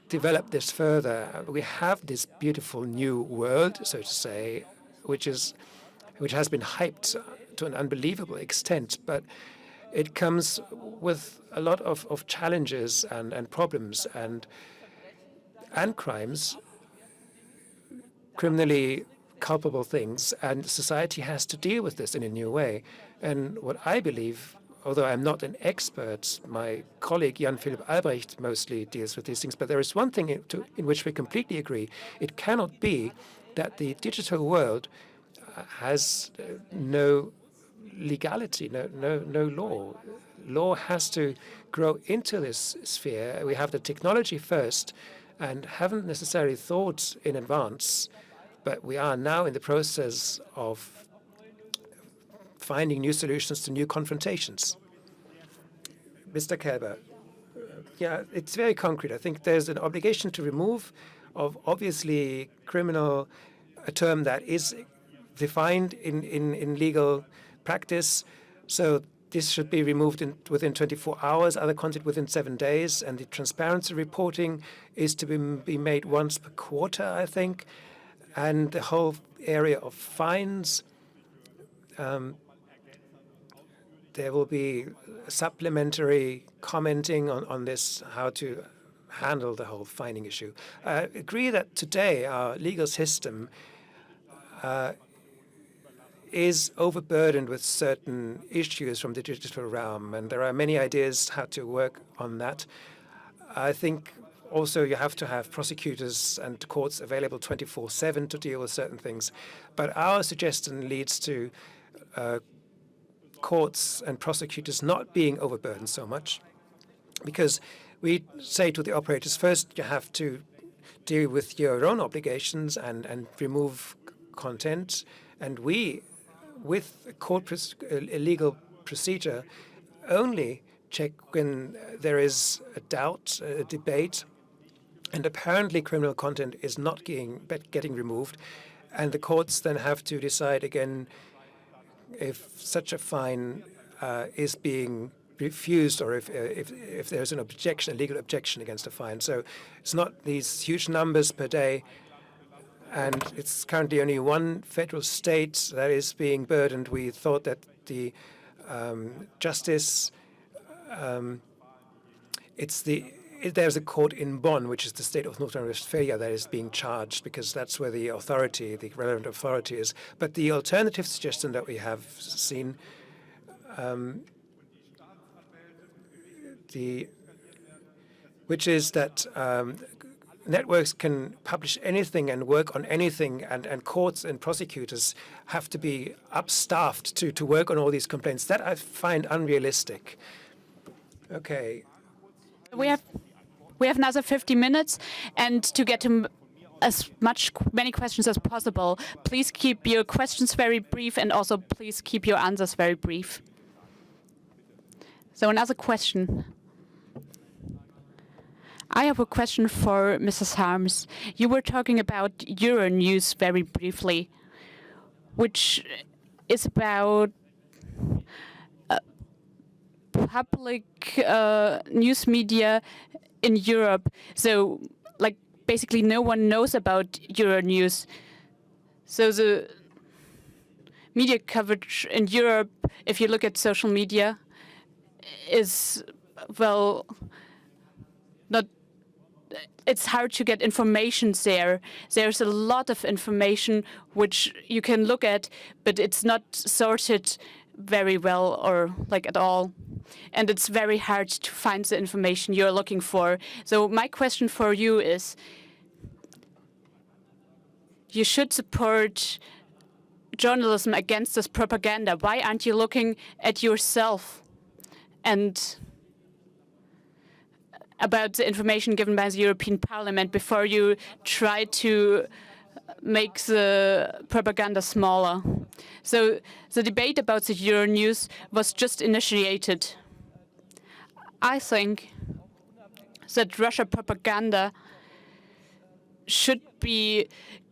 L: develop this further. We have this beautiful new world, so to say, which has been hyped to an unbelievable extent, but it comes with a lot of challenges and problems and crimes, criminally culpable things, and society has to deal with this in a new way. And what I believe, although I'm not an expert, my colleague Jan-Philipp Albrecht mostly deals with these things, but there is one thing in which we completely agree. It cannot be that the digital world has no legality, no law. Law has to grow into this sphere. We have the technology first and haven't necessarily thought in advance, but we are now in the process of finding new solutions to new confrontations. Mr. Kleber, yeah, it's very concrete. I think there's an obligation to remove of obviously criminal, a term that is defined in legal practice. So this should be removed within 24 hours, other content within 7 days, and the transparency reporting is to be made once per quarter, I think. And the whole area of fines, there will be supplementary commenting on this, how to handle the whole fining issue. I agree that today our legal system is overburdened with certain issues from the digital realm, and there are many ideas how to work on that. I think also you have to have prosecutors and courts available 24/7 to deal with certain things. But our suggestion leads to courts and prosecutors not being overburdened so much, because we say to the operators, first you have to deal with your own obligations and remove content, and we, with a legal procedure, only check when there is a doubt, a debate, and apparently criminal content is not getting removed, and the courts then have to decide again if such a fine is being refused, or if there's an objection, a legal objection against a fine. So it's not these huge numbers per day, and it's currently only one federal state that is being burdened. We thought that the justice, there's a court in Bonn, which is the state of North Rhine-Westphalia, that is being charged, because that's where the authority, the relevant authority is. But the alternative suggestion that we have seen, which is that networks can publish anything and work on anything, and courts and prosecutors have to be upstaffed to work on all these complaints. That I find unrealistic. Okay.
U: We have
N: We have another 50 minutes, and to get to many questions as possible, please keep your questions very brief, and also please keep your answers very brief. So another question. I have a question for Mrs. Harms. You were talking about Euronews very briefly, which is about public news media in Europe. So, like, basically no one knows about Euronews. So the media coverage in Europe, if you look at social media, is, well, not. It's hard to get information there. There's a lot of information which you can look at, but it's not sorted very well or like at all. And it's very hard to find the information you're looking for. So my question for you is, you should support journalism against this propaganda. Why aren't you looking at yourself and about the information given by the European Parliament before you try to make the propaganda smaller? So the debate about the Euronews was just initiated. I think that Russia propaganda should be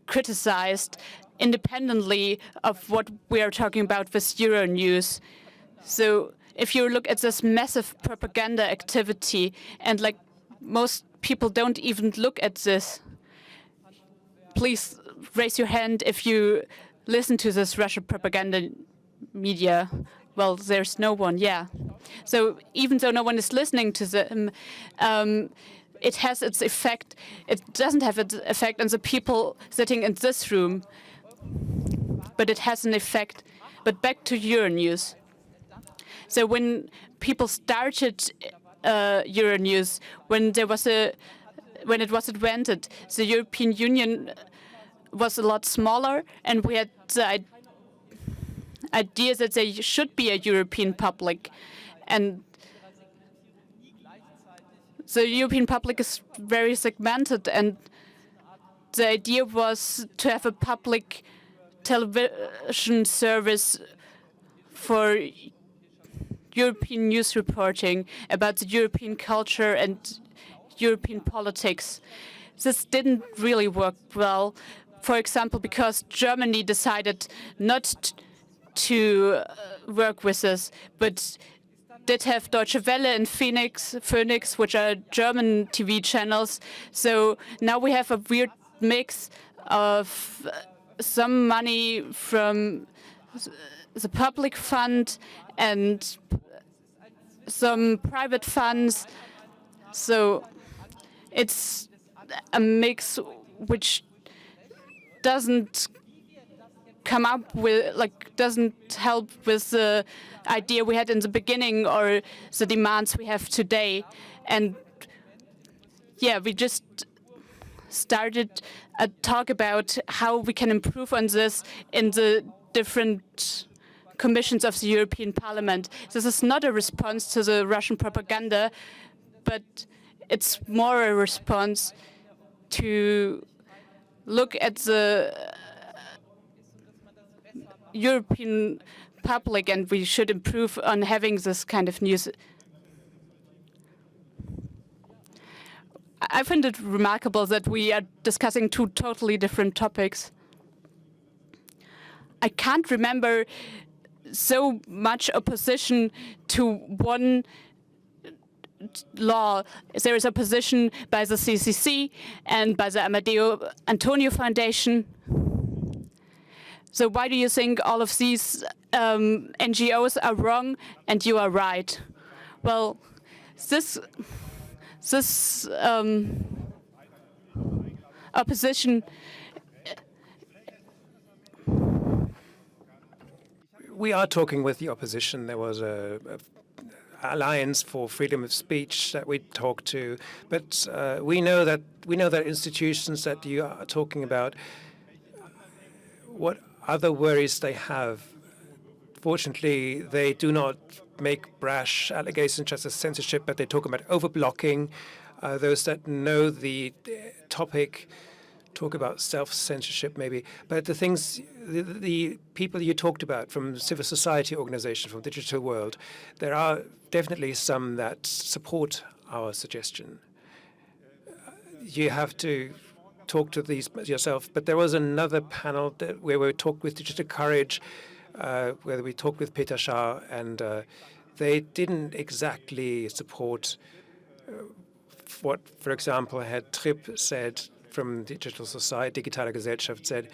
N: criticized independently of what we are talking about with Euronews. So if you look at this massive propaganda activity, and like most people don't even look at this, please raise your hand if you listen to this Russian propaganda media. Well, there's no one, yeah. So even though no one is listening to them, it has its effect. It doesn't have its effect on the people sitting in this room, but it has an effect. But back to Euronews. So when people started Euronews, when it was invented, the European Union was a lot smaller, and we had the idea that there should be a European public, and the European public is very segmented, and the idea was to have a public television service for European news reporting about the European culture and European politics. This didn't really work well, for example, because Germany decided not to work with us, but did have Deutsche Welle and Phoenix, which are German TV channels. So now we have a weird mix of some money from the public fund and some private funds. So it's a mix which doesn't come up with, like, doesn't help with the idea we had in the beginning or the demands we have today. And yeah, we just started a talk about how we can improve on this in the different commissions of the European Parliament. This is not a response to the Russian propaganda, but it's more a response to look at the European public, and we should improve on having this kind of news. I find it remarkable that we are discussing two totally different topics. I can't remember so much opposition to one law. There is opposition by the CCC and by the Amadeo Antonio Foundation. So why do you think all of these NGOs are wrong and you are right? Well, this opposition.
L: We are talking with the opposition. There was a alliance for freedom of speech that we talked to, but we know that institutions that you are talking about, what other worries they have Fortunately, they do not make brash allegations such as censorship, but they talk about overblocking. Those that know the topic talk about self-censorship maybe. But the things, the people you talked about from civil society organizations, from digital world, there are definitely some that support our suggestion. You have to talk to these yourself. But there was another panel where we talked with Digital Courage, where we talked with Peter Schaar, and they didn't exactly support what, for example, had Tripp said from Digital Society, Digitale Gesellschaft said,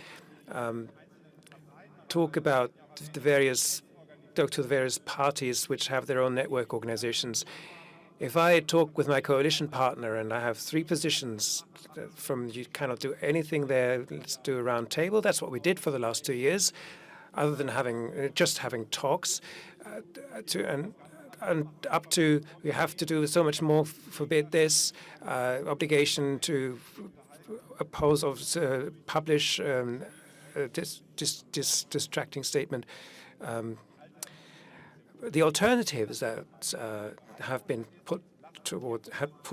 L: talk to the various parties which have their own network organizations. If I talk with my coalition partner and I have 3 positions from you cannot do anything there, let's do a round table. That's what we did for the last 2 years, other than just having talks, and up to we have to do so much more, forbid this, obligation to oppose or publish distracting statement. The alternatives that have been put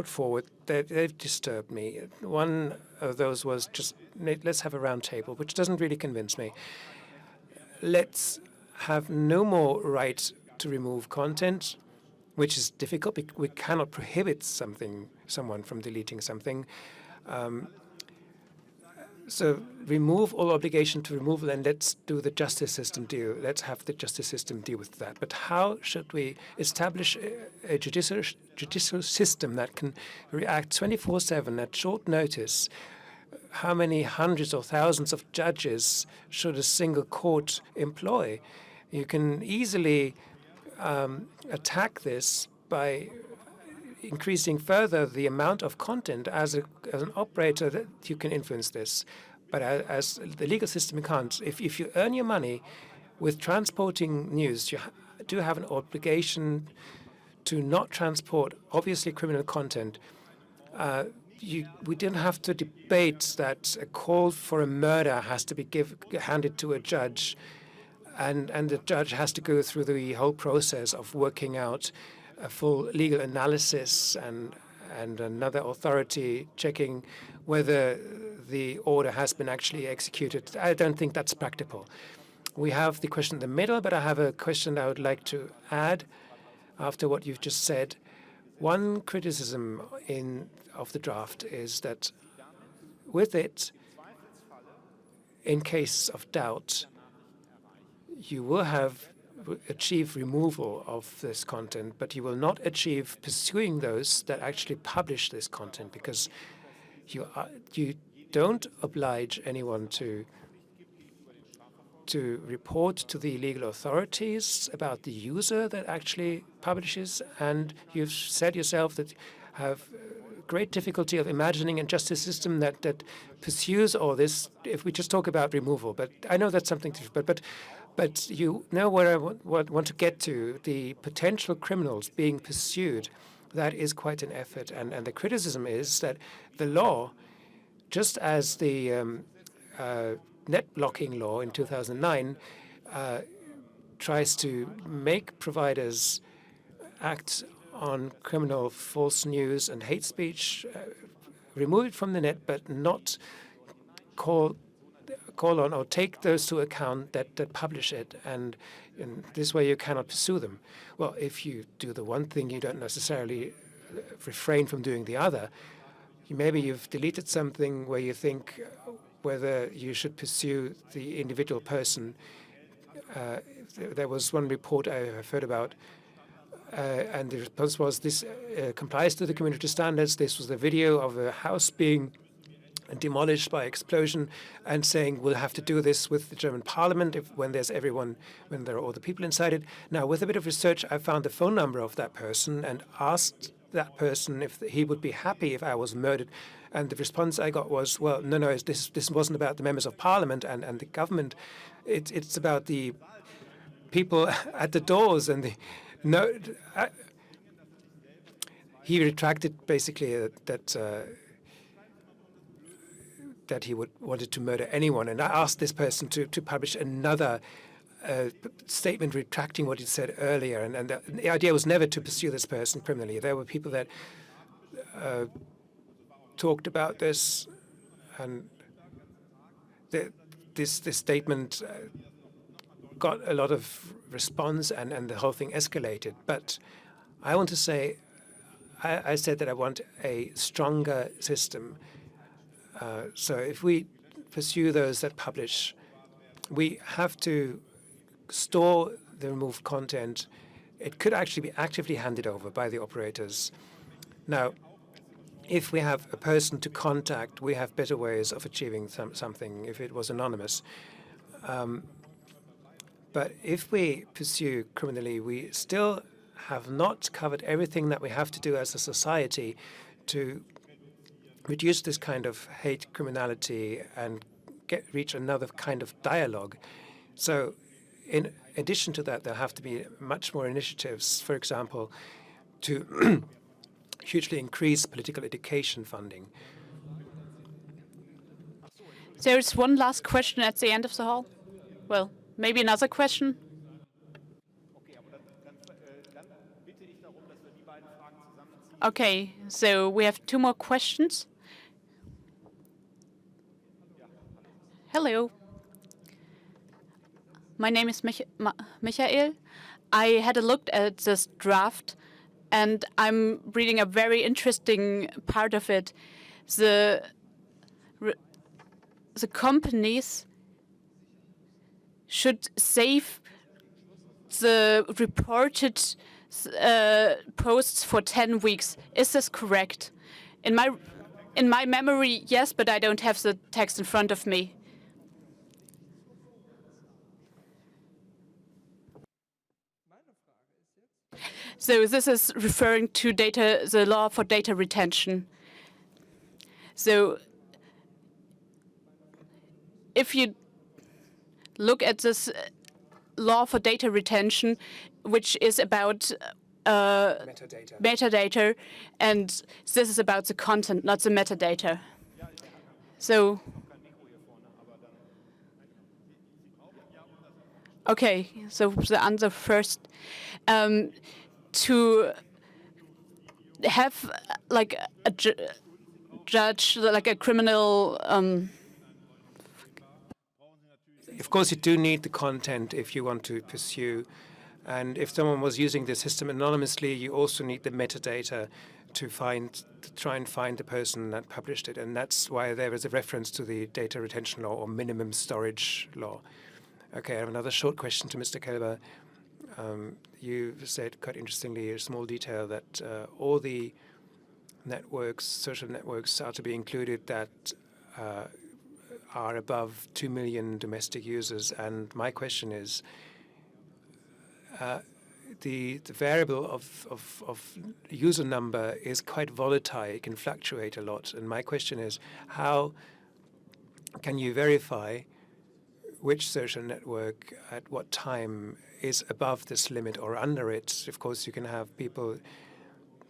L: forward, they've disturbed me. One of those was just let's have a round table, which doesn't really convince me. Let's have no more right to remove content, which is difficult. We cannot prohibit someone from deleting something. So remove all obligation to removal, and let's do the justice system deal. Let's have the justice system deal with that. But how should we establish a judicial system that can react 24/7 at short notice? How many hundreds or thousands of judges should a single court employ? You can easily attack this by increasing further the amount of content. As an operator, that you can influence this. But as the legal system, you can't. If you earn your money with transporting news, you do have an obligation to not transport obviously criminal content. We didn't have to debate that a call for a murder has to be handed to a judge, and the judge has to go through the whole process of working out a full legal analysis and another authority checking whether the order has been actually executed. I don't think that's practical. We have the question in the middle, but I have a question I would like to add after what you've just said. One criticism of the draft is that with it, in case of doubt, you will achieve removal of this content, but you will not achieve pursuing those that actually publish this content, because you don't oblige anyone to report to the legal authorities about the user that actually publishes, and you've said yourself that you have great difficulty of imagining a justice system that pursues all this if we just talk about removal. But I know that's something different, but you know where I want to get to, the potential criminals being pursued. That is quite an effort. And the criticism is that the law, just as the net blocking law in 2009 tries to make providers act on criminal false news and hate speech, remove it from the net, but not call on or take those to account that publish it, and in this way you cannot pursue them. Well, if you do the one thing, you don't necessarily refrain from doing the other. Maybe you've deleted something where you think whether you should pursue the individual person. There was one report I have heard about, and the response was this complies to the community standards. This was a video of a house being demolished by explosion, and saying we'll have to do this with the German parliament when there are all the people inside it. Now, with a bit of research, I found the phone number of that person and asked that person if he would be happy if I was murdered. And the response I got was, well, no, this wasn't about the members of parliament and the government. It's about the people at the doors. And he retracted basically that he wanted to murder anyone. And I asked this person to publish another a statement retracting what he said earlier, and the idea was never to pursue this person criminally. There were people that talked about this, and this statement got a lot of response, and the whole thing escalated. But I want to say, I said that I want a stronger system. So if we pursue those that publish, we have to store the removed content. It could actually be actively handed over by the operators. Now, if we have a person to contact, we have better ways of achieving something if it was anonymous. But if we pursue criminally, we still have not covered everything that we have to do as a society to reduce this kind of hate criminality and reach another kind of dialogue. So in addition to that, there have to be much more initiatives, for example, to hugely increase political education funding.
N: There's one last question at the end of the hall. Well, maybe another question. Okay, so we have two more questions. Hello. My name is Michael. I had a look at this draft, and I'm reading a very interesting part of it. The companies should save the reported posts for 10 weeks. Is this correct? In my memory, yes, but I don't have the text in front of me. So this is referring to the law for data retention. So if you look at this law for data retention, which is about metadata, and this is about the content, not the metadata. So, okay, so the answer first. To have like a judge, like a criminal.
L: Of course, you do need the content if you want to pursue. And if someone was using the system anonymously, you also need the metadata to try and find the person that published it. And that's why there is a reference to the data retention law or minimum storage law. Okay, I have another short question to Mr. Kleber. You said quite interestingly, a small detail, that all the networks, social networks, are to be included that are above 2 million domestic users. And my question is, the variable of user number is quite volatile. It can fluctuate a lot. And my question is, how can you verify which social network at what time is above this limit or under it? Of course, you can have people,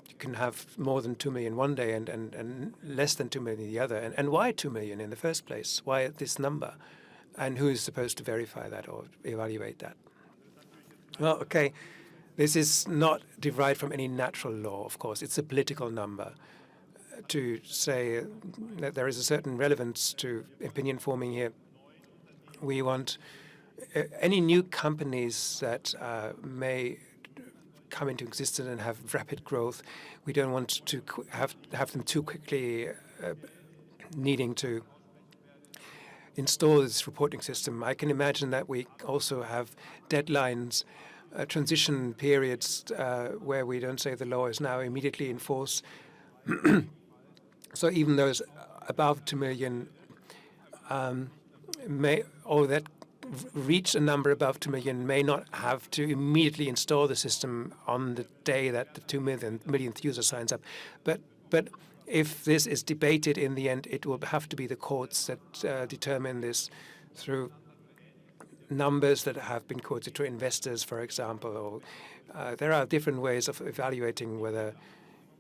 L: you can have more than 2 million one day and less than 2 million the other. And why 2 million in the first place? Why this number? And who is supposed to verify that or evaluate that? Well, okay, this is not derived from any natural law, of course. It's a political number. To say that there is a certain relevance to opinion forming here, we want any new companies that may come into existence and have rapid growth. We don't want to have them too quickly needing to install this reporting system. I can imagine that we also have deadlines, transition periods where we don't say the law is now immediately in force. So even those above 2 million that reach a number above 2 million may not have to immediately install the system on the day that the 2 millionth user signs up. But if this is debated in the end, it will have to be the courts that determine this through numbers that have been quoted to investors, for example. Or there are different ways of evaluating whether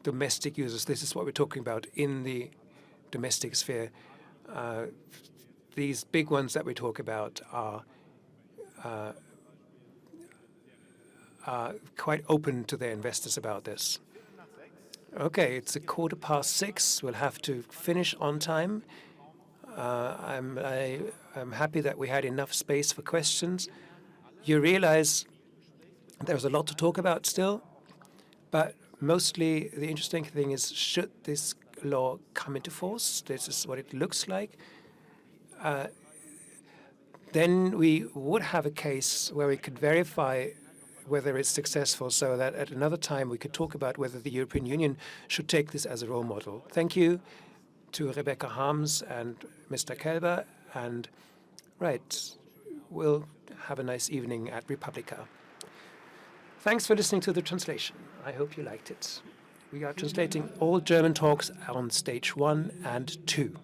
L: domestic users, this is what we're talking about in the domestic sphere. These big ones that we talk about are are quite open to their investors about this. Okay, it's 6:15. We'll have to finish on time. I'm happy that we had enough space for questions. You realize there's a lot to talk about still, but mostly the interesting thing is, should this law come into force? This is what it looks like. Then we would have a case where we could verify whether it's successful, so that at another time we could talk about whether the European Union should take this as a role model. Thank you to Rebecca Harms and Mr. Kleber, and we'll have a nice evening at Republica. Thanks for listening to the translation. I hope you liked it. We are translating all German talks on stage 1 and 2.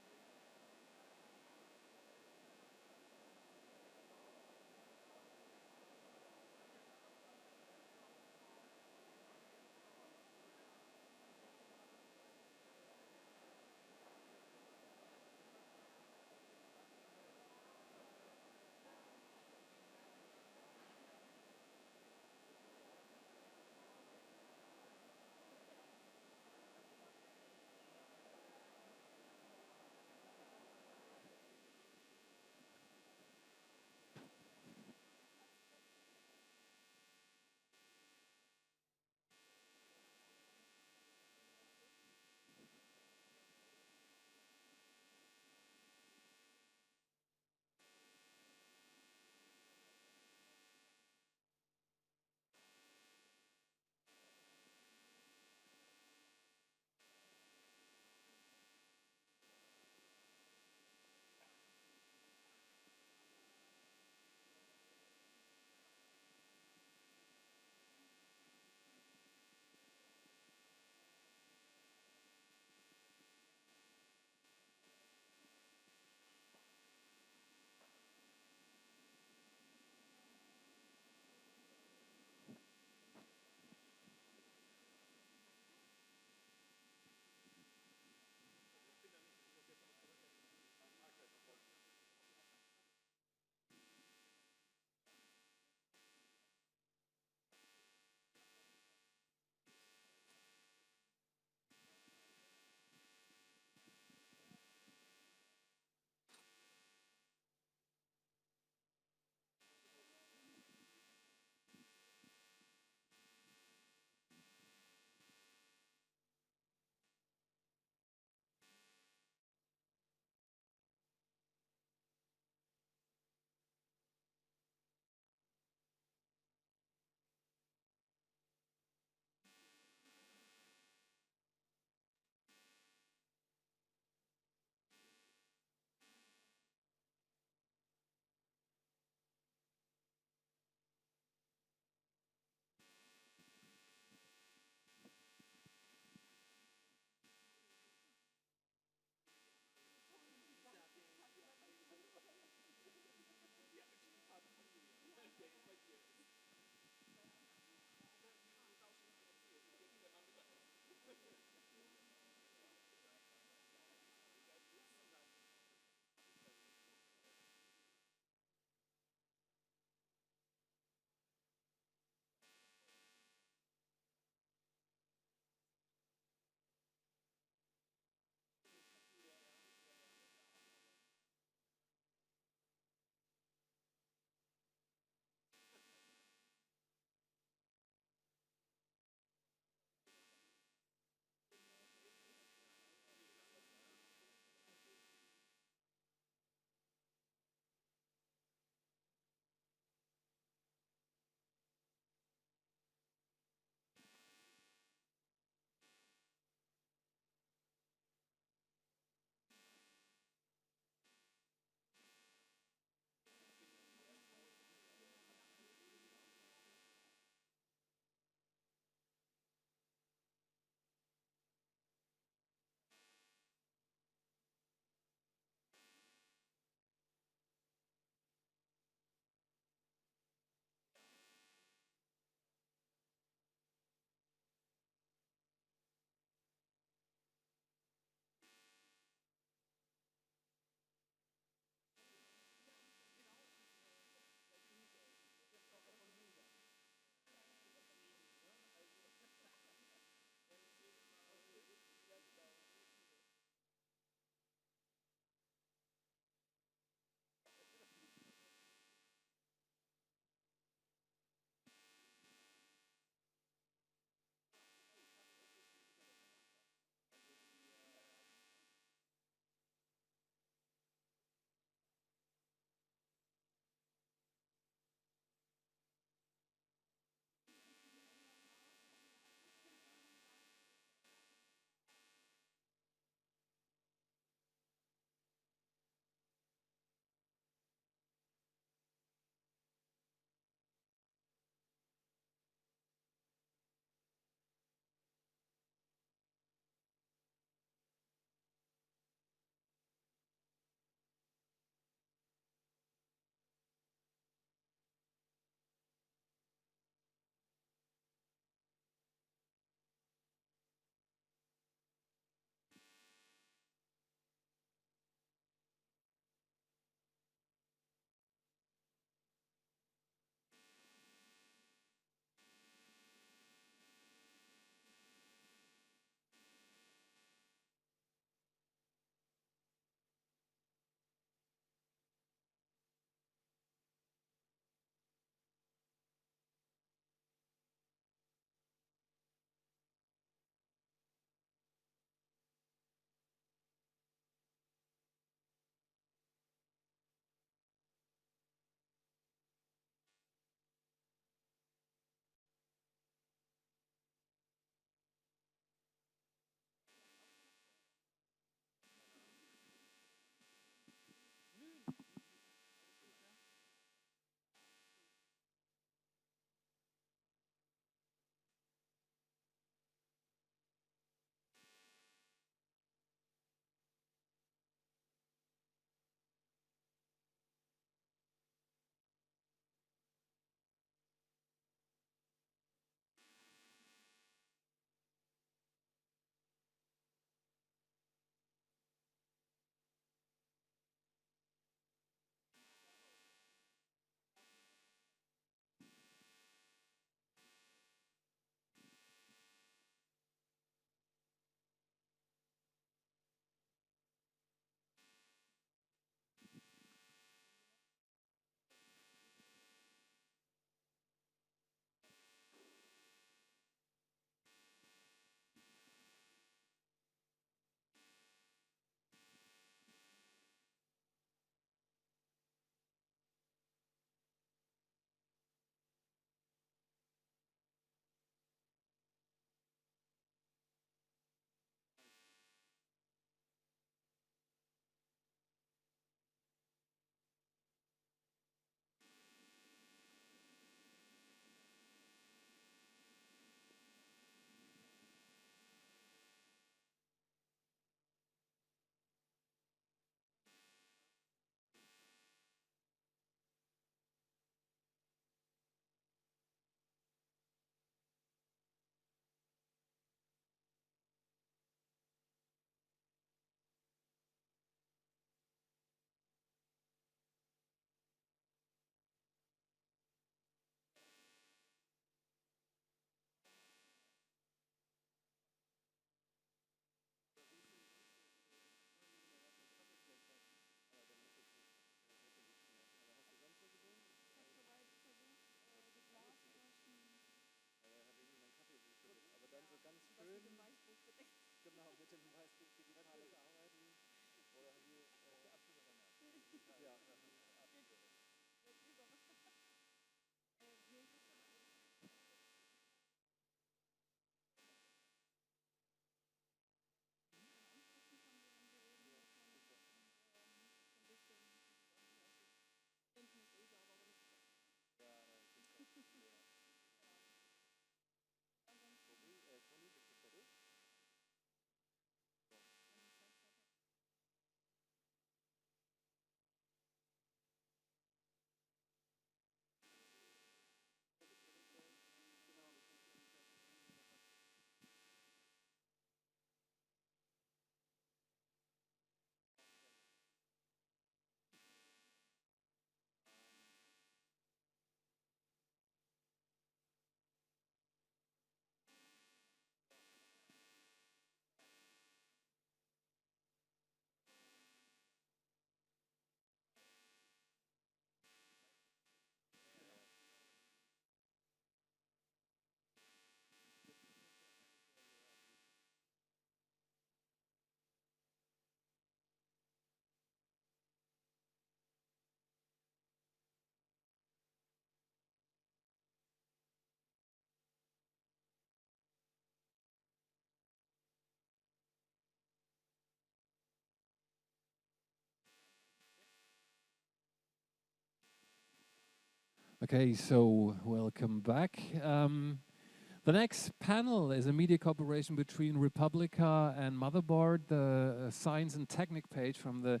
A: Okay, so welcome back. The next panel is a media cooperation between Republica and Motherboard, the science and technic page from the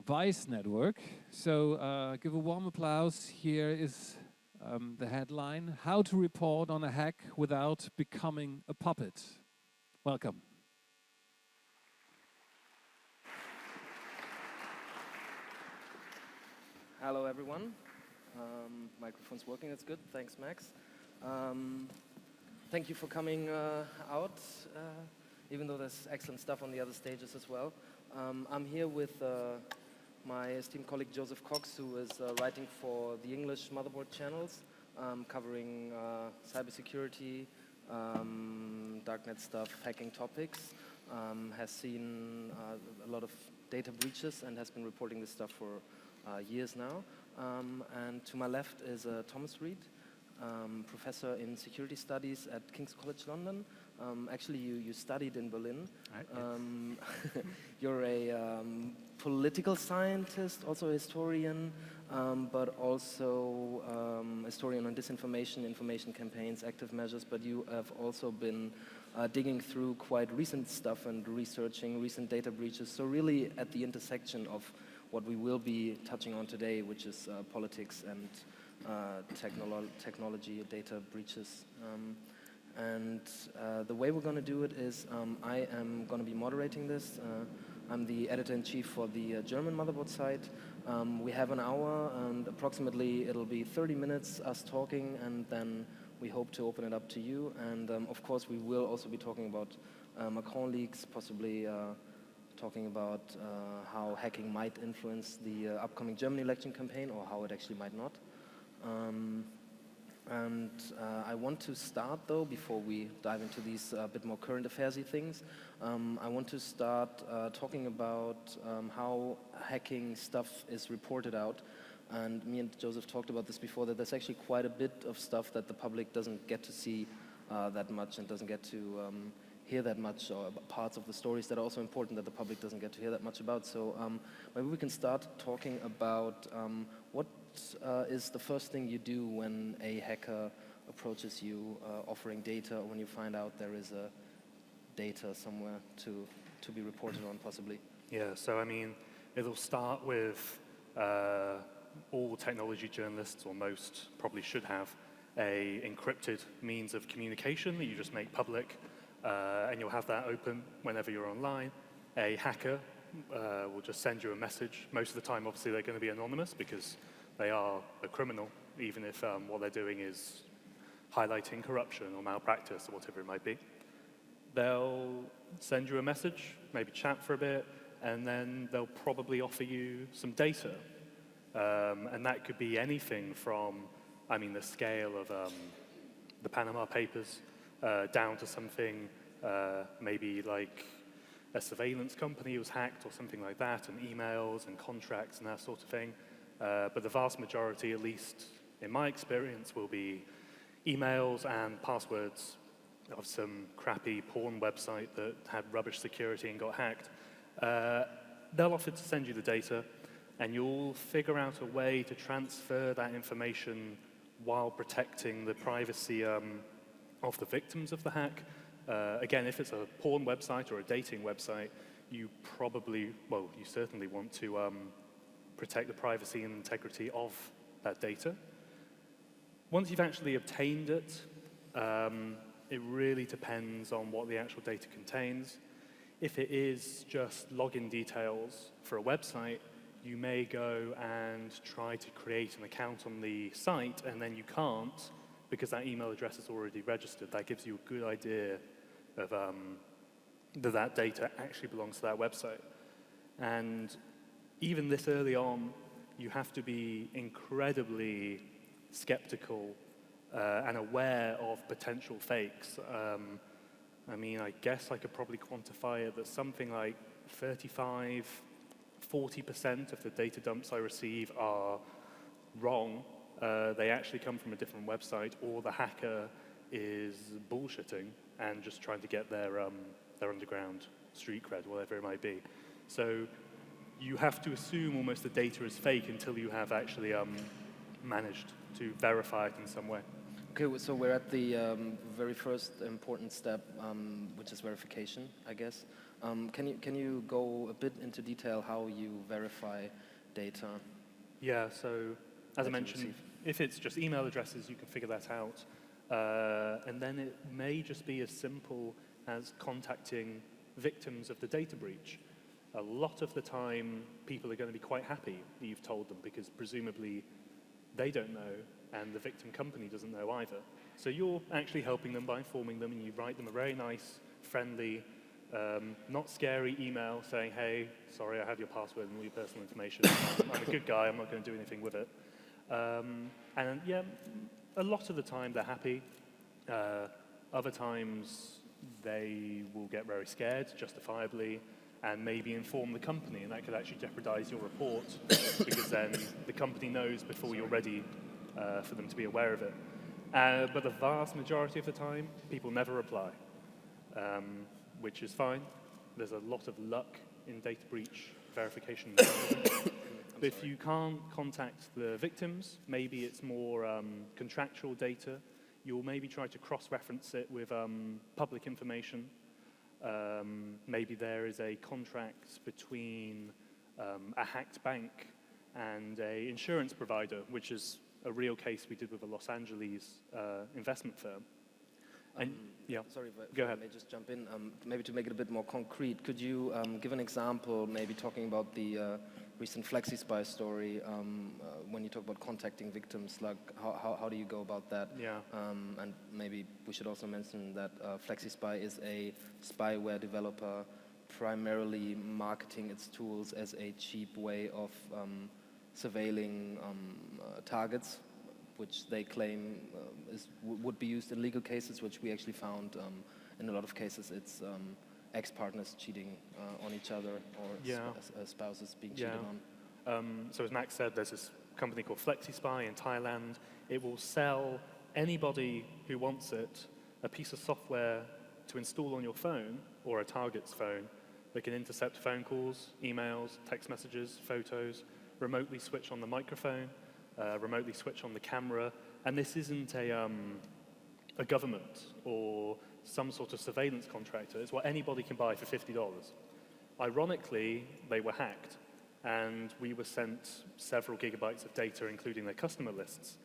A: Vice network. So give a warm applause. Here is the headline: How to report on a hack without becoming a puppet. Welcome.
D: Hello, everyone. Microphone's working, that's good. Thanks, Max. Thank you for coming out, even though there's excellent stuff on the other stages as well. I'm here with my esteemed colleague Joseph Cox, who is writing for the English Motherboard channels, covering cybersecurity, darknet stuff, hacking topics, has seen a lot of data breaches and has been reporting this stuff for years now. And to my left is Thomas Reed, professor in security studies at King's College London. Actually, you studied in Berlin. You're a political scientist, also a historian, but also historian on disinformation, information campaigns, active measures, but you have also been digging through quite recent stuff and researching recent data breaches, so really at the intersection of what we will be touching on today, which is politics and technology, data breaches. And the way we're going to do it is I am going to be moderating this. I'm the editor-in-chief for the German Motherboard site. We have an hour, and approximately it'll be 30 minutes us talking, and then we hope to open it up to you. And of course, we will also be talking about Macron leaks, possibly talking about how hacking might influence the upcoming German election campaign, or how it actually might not. I want to start, though, before we dive into these bit more current affairs-y things, I want to start talking about how hacking stuff is reported out. And me and Joseph talked about this before, that there's actually quite a bit of stuff that the public doesn't get to see that much and doesn't get to hear that much, or parts of the stories that are also important that the public doesn't get to hear that much about. So maybe we can start talking about what is the first thing you do when a hacker approaches you offering data, or when you find out there is a data somewhere to be reported on, possibly?
E: Yeah, so I mean, it'll start with all technology journalists, or most, probably should have a encrypted means of communication that you just make public. And you'll have that open whenever you're online. A hacker will just send you a message. Most of the time, obviously, they're going to be anonymous because they are a criminal, even if what they're doing is highlighting corruption or malpractice or whatever it might be. They'll send you a message, maybe chat for a bit, and then they'll probably offer you some data. And that could be anything from, I mean, the scale of the Panama Papers, down to something maybe like a surveillance company was hacked or something like that, and emails and contracts and that sort of thing. But the vast majority, at least in my experience, will be emails and passwords of some crappy porn website that had rubbish security and got hacked. They'll offer to send you the data, and you'll figure out a way to transfer that information while protecting the privacy of the victims of the hack. Again, if it's a porn website or a dating website, you probably, well, you certainly want to protect the privacy and integrity of that data. Once you've actually obtained it, it really depends on what the actual data contains. If it is just login details for a website, you may go and try to create an account on the site, and then you can't, because that email address is already registered. That gives you a good idea of that data actually belongs to that website. And even this early on, you have to be incredibly skeptical and aware of potential fakes. I mean, I guess I could probably quantify it that something like 35–40% of the data dumps I receive are wrong. They actually come from a different website, or the hacker is bullshitting and just trying to get their underground street cred, whatever it might be. So you have to assume almost the data is fake until you have actually managed to verify it in some way.
D: Okay, so we're at the very first important step, which is verification, I guess. Can you go a bit into detail how you verify data?
E: Yeah, so as I mentioned, if it's just email addresses, you can figure that out. And then it may just be as simple as contacting victims of the data breach. A lot of the time, people are going to be quite happy that you've told them because presumably they don't know and the victim company doesn't know either. So you're actually helping them by informing them, and you write them a very nice, friendly, not scary email saying, hey, sorry, I have your password and all your personal information. I'm a good guy, I'm not going to do anything with it. And yeah, a lot of the time they're happy. Other times they will get very scared, justifiably, and maybe inform the company, and that could actually jeopardize your report because then the company knows before you're ready for them to be aware of it. But the vast majority of the time, people never reply, which is fine. There's a lot of luck in data breach verification. But if you can't contact the victims, maybe it's more contractual data. You'll maybe try to cross-reference it with public information. Maybe there is a contract between a hacked bank and an insurance provider, which is a real case we did with a Los Angeles investment firm. And yeah,
D: sorry, but
E: go ahead.
D: May just jump in. Maybe to make it a bit more concrete, could you give an example, maybe talking about the recent FlexiSpy story, when you talk about contacting victims, like how do you go about that?
E: Yeah.
D: And maybe we should also mention that FlexiSpy is a spyware developer primarily marketing its tools as a cheap way of surveilling targets, which they claim would be used in legal cases, which we actually found in a lot of cases it's ex-partners cheating on each other or spouses being cheated on.
E: So as Max said, there's this company called FlexiSpy in Thailand. It will sell anybody who wants it a piece of software to install on your phone or a target's phone that can intercept phone calls, emails, text messages, photos, remotely switch on the microphone, remotely switch on the camera. And this isn't a government or some sort of surveillance contractor. It's what anybody can buy for $50. Ironically, they were hacked, and we were sent several gigabytes of data, including their customer lists.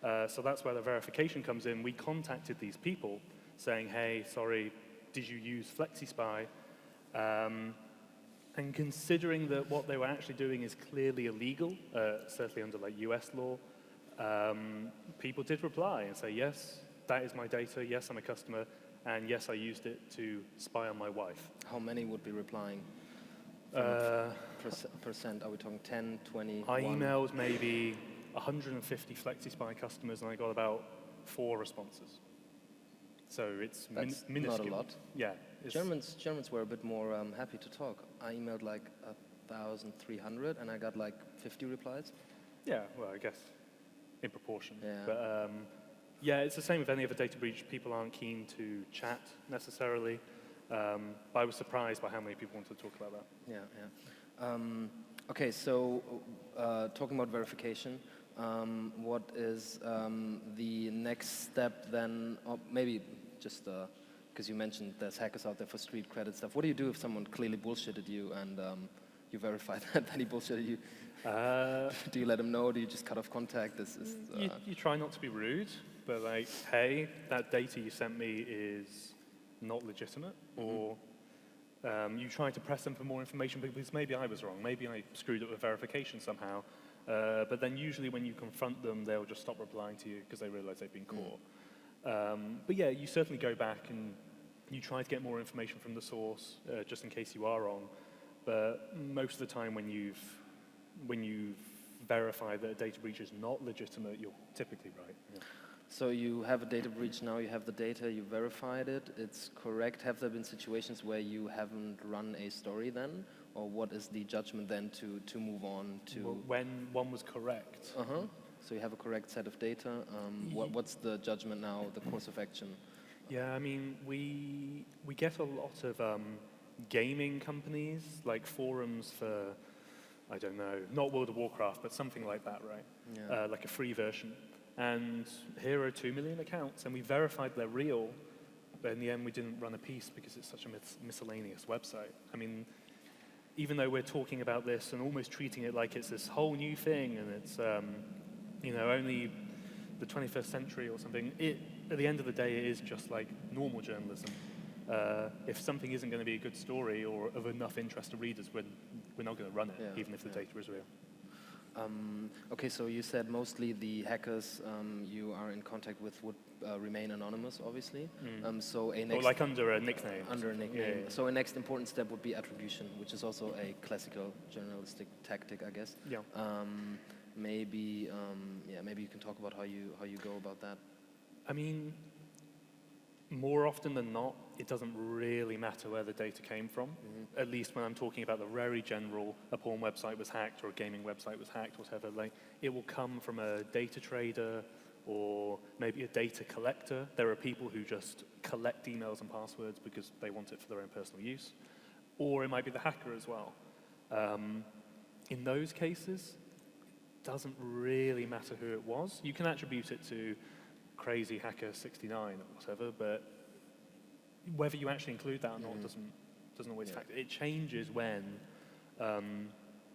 E: So that's where the verification comes in. We contacted these people saying, hey, sorry, did you use FlexiSpy? And considering that what they were actually doing is clearly illegal, certainly under like US law, people did reply and say, yes, that is my data, yes, I'm a customer, and yes, I used it to spy on my wife.
D: How many would be replying? Percent, are we talking 10, 20,
E: I
D: 1?
E: emailed maybe 150 FlexiSpy customers, and I got about 4 responses. So it's minuscule.
D: Not a lot.
E: Yeah.
D: Germans were a bit more happy to talk. I emailed like 1,300, and I got like 50 replies.
E: Yeah, well, I guess in proportion.
D: Yeah.
E: But yeah, it's the same with any other data breach. People aren't keen to chat necessarily. But I was surprised by how many people wanted to talk about that.
D: Yeah, yeah. Okay, so talking about verification, what is the next step then? Or maybe just because you mentioned there's hackers out there for street credit stuff. What do you do if someone clearly bullshitted you and you verify that he bullshitted you? Do you let him know? Do you just cut off contact?
E: You try not to be rude, but like, hey, that data you sent me is not legitimate, or you try to press them for more information because maybe I was wrong, maybe I screwed up with verification somehow, but then usually when you confront them, they'll just stop replying to you because they realize they've been caught. But yeah, you certainly go back and you try to get more information from the source, just in case you are wrong, but most of the time when you've verified that a data breach is not legitimate, you're typically right. Yeah.
D: So you have a data breach now, you have the data, you verified it, it's correct. Have there been situations where you haven't run a story then? Or what is the judgment then to move on to?
E: Well, when one was correct.
D: So you have a correct set of data. What's the judgment now, the course of action?
E: Yeah, I mean, we get a lot of gaming companies, like forums for I don't know, not World of Warcraft, but something like that, right?
D: Yeah.
E: Like a free version. And here are 2 million accounts, and we verified they're real, but in the end we didn't run a piece because it's such a miscellaneous website. I mean, even though we're talking about this and almost treating it like it's this whole new thing and it's, you know, only the 21st century or something, at the end of the day, it is just like normal journalism. If something isn't going to be a good story or of enough interest to readers, we're not going to run it, even if the data is real.
D: Okay, so you said mostly the hackers you are in contact with would remain anonymous, obviously. So
E: or like under a nickname.
D: Under a nickname.
E: Yeah.
D: So a next important step would be attribution, which is also a classical journalistic tactic, I guess.
E: Yeah.
D: Maybe you can talk about how you go about that.
E: I mean, more often than not, it doesn't really matter where the data came from. At least when I'm talking about the very general, a porn website was hacked or a gaming website was hacked, whatever. Like, it will come from a data trader or maybe a data collector. There are people who just collect emails and passwords because they want it for their own personal use. Or it might be the hacker as well. In those cases, it doesn't really matter who it was. You can attribute it to crazy hacker 69 or whatever, but whether you actually include that or not doesn't always factor. It changes when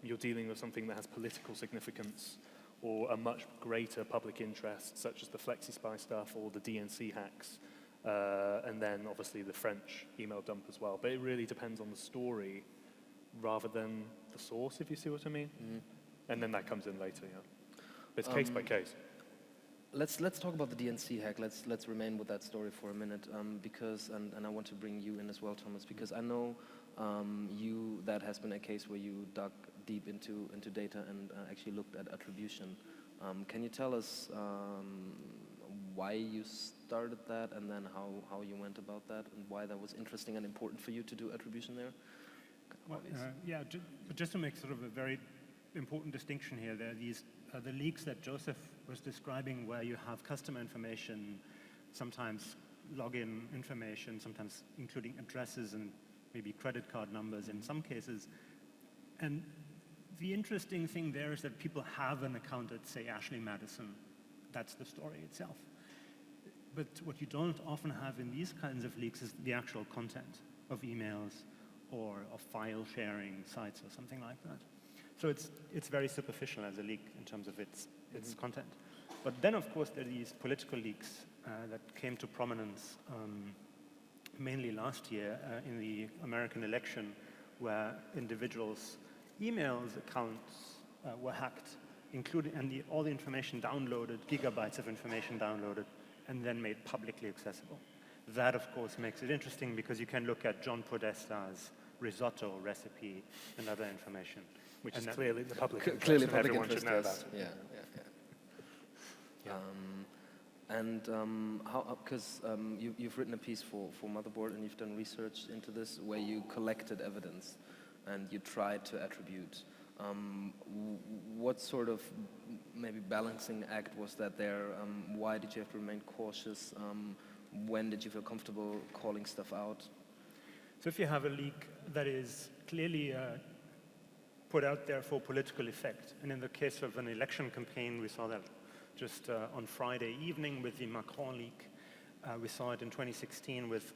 E: you're dealing with something that has political significance or a much greater public interest, such as the FlexiSpy stuff or the DNC hacks, and then obviously the French email dump as well. But it really depends on the story rather than the source, if you see what I mean. And then that comes in later, yeah. But it's case by case.
D: Let's talk about the DNC hack. Let's remain with that story for a minute, because and I want to bring you in as well, Thomas, because I know that has been a case where you dug deep into data and actually looked at attribution. Can you tell us why you started that and then how you went about that and why that was interesting and important for you to do attribution there?
B: Well, but just to make sort of a very important distinction here, there are these the leaks that Joseph was describing where you have customer information, sometimes login information, sometimes including addresses and maybe credit card numbers in some cases. And the interesting thing there is that people have an account at, say, Ashley Madison. That's the story itself. But what you don't often have in these kinds of leaks is the actual content of emails or of file sharing sites or something like that. So it's very superficial as a leak in terms of its content. But then, of course, there are these political leaks that came to prominence mainly last year in the American election, where individuals' emails accounts were hacked, including all the information downloaded, gigabytes of information downloaded, and then made publicly accessible. That, of course, makes it interesting because you can look at John Podesta's risotto recipe and other information.
E: Which is clearly the public interest.
D: Clearly public
E: everyone
D: interest,
E: should know about it.
D: How, because you've written a piece for Motherboard and you've done research into this where you collected evidence and you tried to attribute. What sort of maybe balancing act was that there? Why did you have to remain cautious? When did you feel comfortable calling stuff out?
B: So if you have a leak that is clearly put out there for political effect, and in the case of an election campaign, we saw that just on Friday evening with the Macron leak. We saw it in 2016 with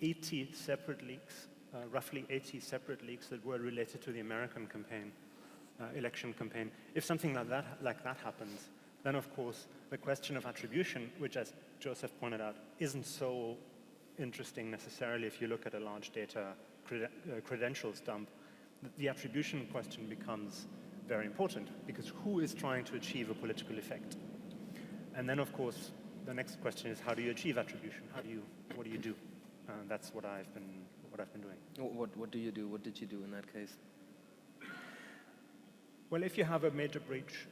B: 80 separate leaks, roughly 80 separate leaks that were related to the American campaign, election campaign. If something like that happens, then of course the question of attribution, which as Joseph pointed out, isn't so interesting necessarily if you look at a large data credentials dump. The attribution question becomes very important because who is trying to achieve a political effect? And then of course the next question is how do you achieve attribution? What do you do? That's what I've been doing.
D: What do you do? What did you do in that case?
B: Well, if you have a major breach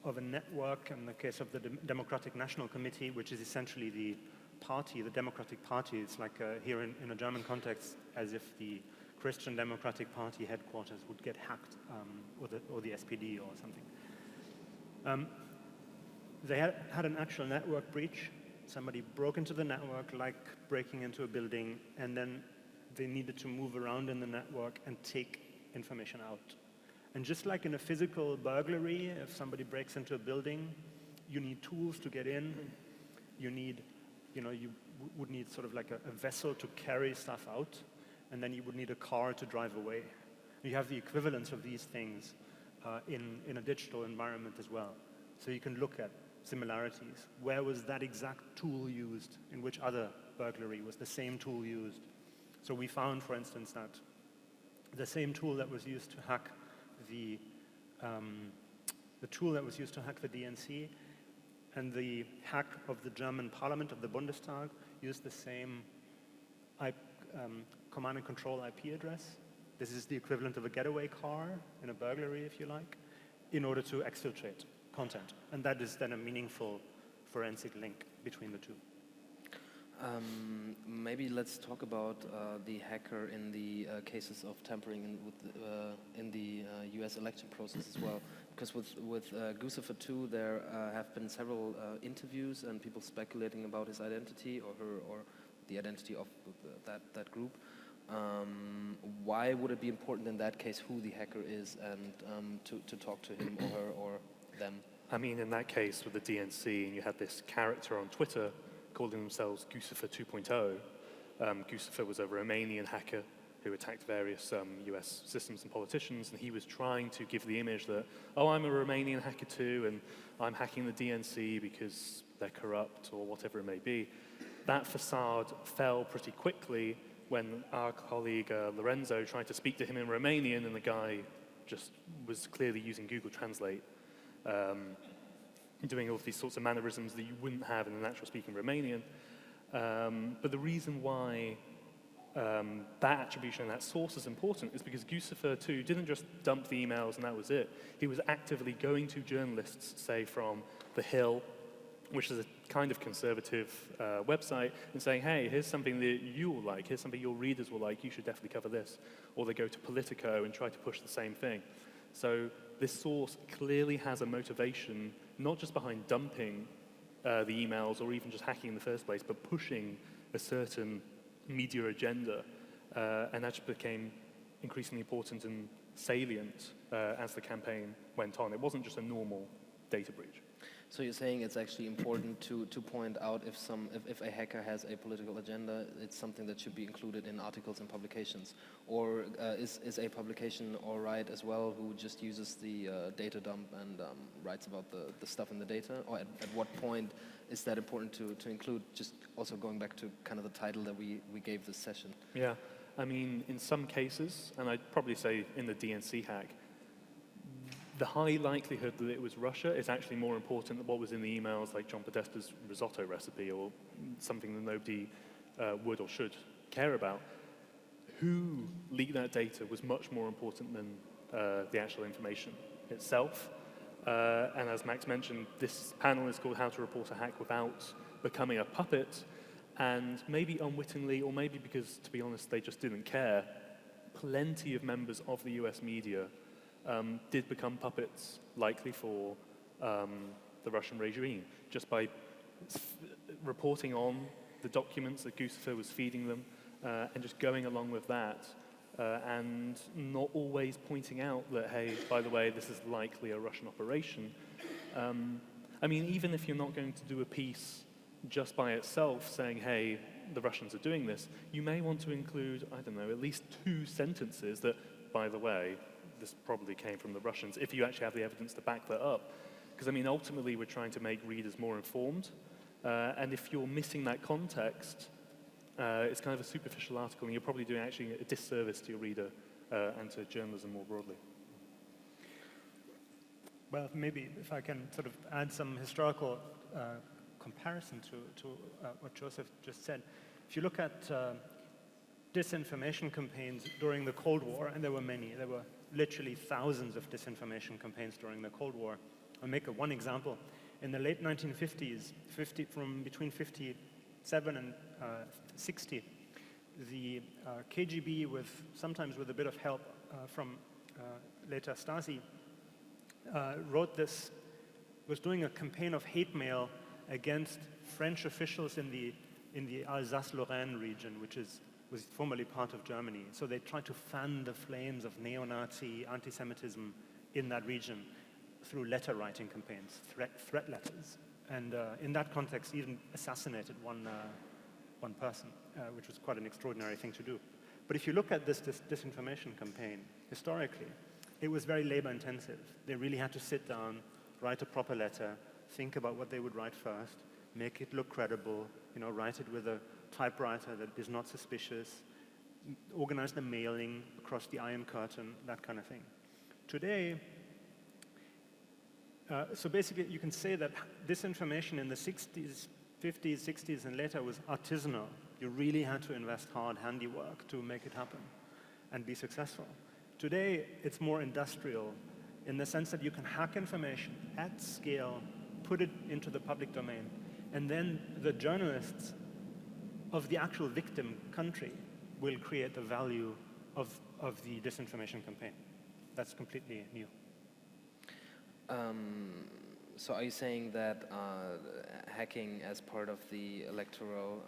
B: of a network, in the case of the Democratic National Committee, which is essentially the party, the Democratic Party, it's like here in a German context, as if the Christian Democratic Party headquarters would get hacked, or the SPD or something. They had an actual network breach. Somebody broke into the network, like breaking into a building, and then they needed to move around in the network and take information out. And just like in a physical burglary, if somebody breaks into a building, you need tools to get in. You need, you would need sort of like a vessel to carry stuff out, and then you would need a car to drive away. You have the equivalence of these things in a digital environment as well. So you can look at similarities. Where was that exact tool used? In which other burglary was the same tool used? So we found, for instance, that the same tool that was used to hack the DNC and the hack of the German parliament, of the Bundestag, used the same command and control IP address. This is the equivalent of a getaway car in a burglary, if you like, in order to exfiltrate content. And that is then a meaningful forensic link between the two.
D: Maybe let's talk about the hacker in the cases of tampering in the US election process as well. Because with Guccifer 2, there have been several interviews and people speculating about his identity or the identity of that group. Why would it be important in that case who the hacker is and to talk to him or her or them?
E: I mean, in that case with the DNC, and you had this character on Twitter calling themselves Guccifer 2.0. Guccifer was a Romanian hacker who attacked various US systems and politicians, and he was trying to give the image that, oh, I'm a Romanian hacker too, and I'm hacking the DNC because they're corrupt or whatever it may be. That facade fell pretty quickly when our colleague Lorenzo tried to speak to him in Romanian, and the guy just was clearly using Google Translate, doing all of these sorts of mannerisms that you wouldn't have in a natural-speaking Romanian. But the reason why that attribution and that source is important is because Guccifer 2 didn't just dump the emails and that was it. He was actively going to journalists, say from The Hill, which is a kind of conservative website, and saying, hey, here's something that you will like, here's something your readers will like, you should definitely cover this. Or they go to Politico and try to push the same thing. So this source clearly has a motivation, not just behind dumping the emails or even just hacking in the first place, but pushing a certain media agenda. And that just became increasingly important and salient as the campaign went on. It wasn't just a normal data breach.
D: So you're saying it's actually important to point out if a hacker has a political agenda, it's something that should be included in articles and publications, or is a publication all right as well who just uses the data dump and writes about the stuff in the data, or at what point is that important to include? Just also going back to kind of the title that we gave this session.
E: Yeah, I mean in some cases, and I'd probably say in the DNC hack, the high likelihood that it was Russia is actually more important than what was in the emails, like John Podesta's risotto recipe or something that nobody would or should care about. Who leaked that data was much more important than the actual information itself. And as Max mentioned, this panel is called How to Report a Hack Without Becoming a Puppet. And maybe unwittingly, or maybe because, to be honest, they just didn't care, plenty of members of the US media did become puppets, likely for the Russian regime, just by reporting on the documents that Guccifer was feeding them and just going along with that and not always pointing out that, hey, by the way, this is likely a Russian operation. I mean, even if you're not going to do a piece just by itself saying, hey, the Russians are doing this, you may want to include, I don't know, at least 2 sentences that, by the way, this probably came from the Russians, if you actually have the evidence to back that up. Because, I mean, ultimately, we're trying to make readers more informed. And if you're missing that context, it's kind of a superficial article, and you're probably doing actually a disservice to your reader and to journalism more broadly.
B: Well, maybe if I can sort of add some historical comparison to what Joseph just said. If you look at disinformation campaigns during the Cold War, and there were many, there were literally thousands of disinformation campaigns during the Cold War. I'll make one example. In the late 1950s, from between 57 and 60, the KGB, sometimes with a bit of help from later Stasi, was doing a campaign of hate mail against French officials in the Alsace-Lorraine region, which is was formerly part of Germany. So they tried to fan the flames of neo-Nazi anti-Semitism in that region through letter-writing campaigns, threat letters. And in that context, even assassinated one person, which was quite an extraordinary thing to do. But if you look at this disinformation campaign, historically, it was very labor-intensive. They really had to sit down, write a proper letter, think about what they would write first, make it look credible, write it with a typewriter that is not suspicious, organize the mailing across the Iron Curtain, that kind of thing. Today, so basically you can say that disinformation in the 60s, 50s, 60s, and later was artisanal. You really had to invest hard handiwork to make it happen and be successful. Today, it's more industrial in the sense that you can hack information at scale, put it into the public domain, and then the journalists of the actual victim country will create the value of the disinformation campaign. That's completely new.
D: So are you saying that hacking as part of the electoral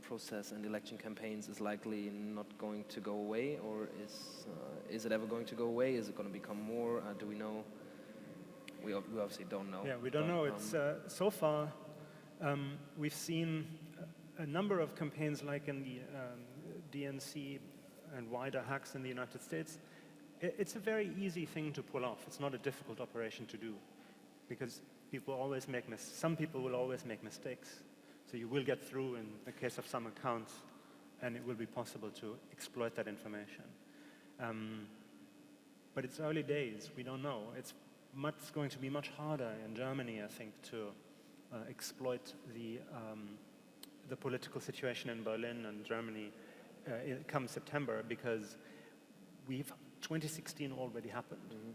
D: process and election campaigns is likely not going to go away, or is it ever going to go away? Is it going to become more? Do we know? We obviously don't know.
B: Yeah, we don't know. It's so far we've seen a number of campaigns like in the DNC and wider hacks in the United States. It's a very easy thing to pull off. It's not a difficult operation to do, because people always make some people will always make mistakes. So you will get through in the case of some accounts, and it will be possible to exploit that information. But it's early days. We don't know. It's going to be much harder in Germany, I think, to exploit the political situation in Berlin and Germany come September, because 2016 already happened. Mm-hmm.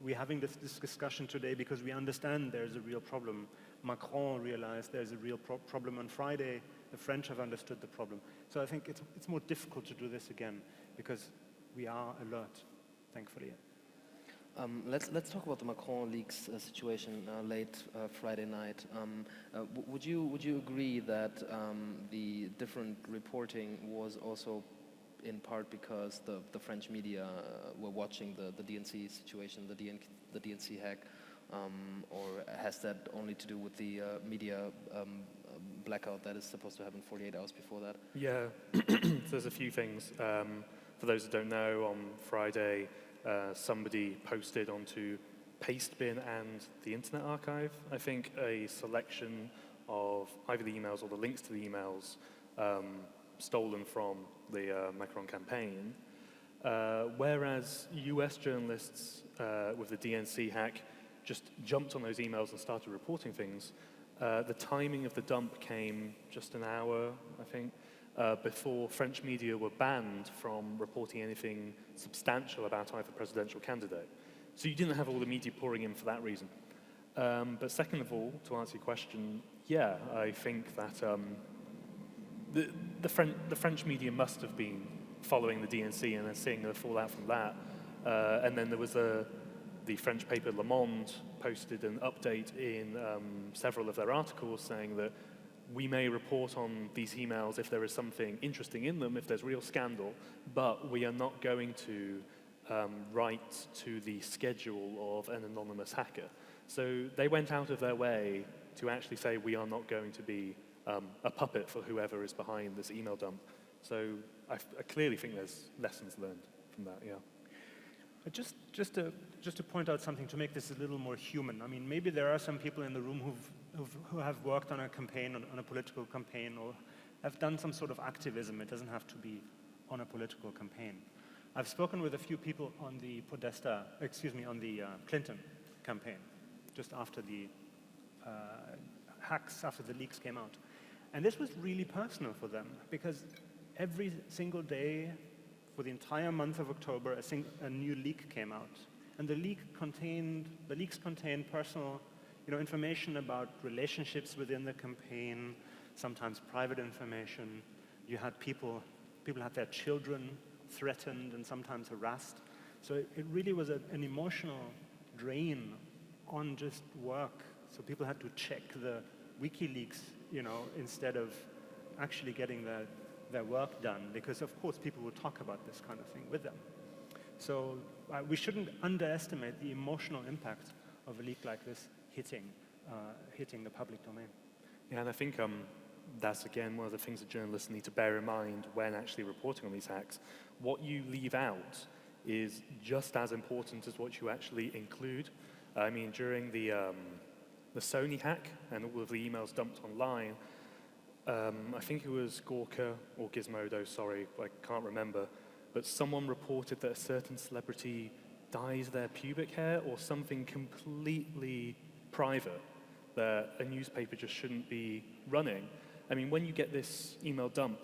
B: We're having this discussion today because we understand there's a real problem. Macron realized there's a real problem on Friday. The French have understood the problem. So I think it's more difficult to do this again because we are alert, thankfully.
D: Let's talk about the Macron leaks situation late Friday night. Would you agree that the different reporting was also in part because the French media were watching the DNC situation, the DNC hack, or has that only to do with the media blackout that is supposed to happen 48 hours before that?
E: Yeah, so there's a few things. For those that don't know, on Friday, somebody posted onto Pastebin and the Internet Archive, I think, a selection of either the emails or the links to the emails stolen from the Macron campaign, whereas US journalists with the DNC hack just jumped on those emails and started reporting things. The timing of the dump came just an hour, I think, before French media were banned from reporting anything substantial about either presidential candidate. So you didn't have all the media pouring in for that reason. But second of all, to answer your question, yeah, I think that the French media must have been following the DNC and then seeing the fallout from that. And then there was the French paper Le Monde posted an update in several of their articles saying that we may report on these emails if there is something interesting in them, if there's real scandal, but we are not going to write to the schedule of an anonymous hacker. So they went out of their way to actually say we are not going to be a puppet for whoever is behind this email dump. So I clearly think there's lessons learned from that, yeah.
B: Just to point out something to make this a little more human. I mean, maybe there are some people in the room who have worked on a campaign, on a political campaign, or have done some sort of activism. It doesn't have to be on a political campaign. I've spoken with a few people on the on the Clinton campaign, just after the hacks, after the leaks came out. And this was really personal for them, because every single day for the entire month of October, a new leak came out. And the leaks contained personal information about relationships within the campaign, sometimes private information. You had people had their children threatened and sometimes harassed. So it really was an emotional drain on just work. So people had to check the WikiLeaks, instead of actually getting their work done, because of course people will talk about this kind of thing with them. So we shouldn't underestimate the emotional impact of a leak like this hitting the public domain.
E: Yeah, and I think that's, again, one of the things that journalists need to bear in mind when actually reporting on these hacks. What you leave out is just as important as what you actually include. I mean, during the Sony hack and all of the emails dumped online, I think it was Gorka or Gizmodo, sorry, I can't remember, but someone reported that a certain celebrity dyes their pubic hair or something completely private that a newspaper just shouldn't be running. I mean, when you get this email dump,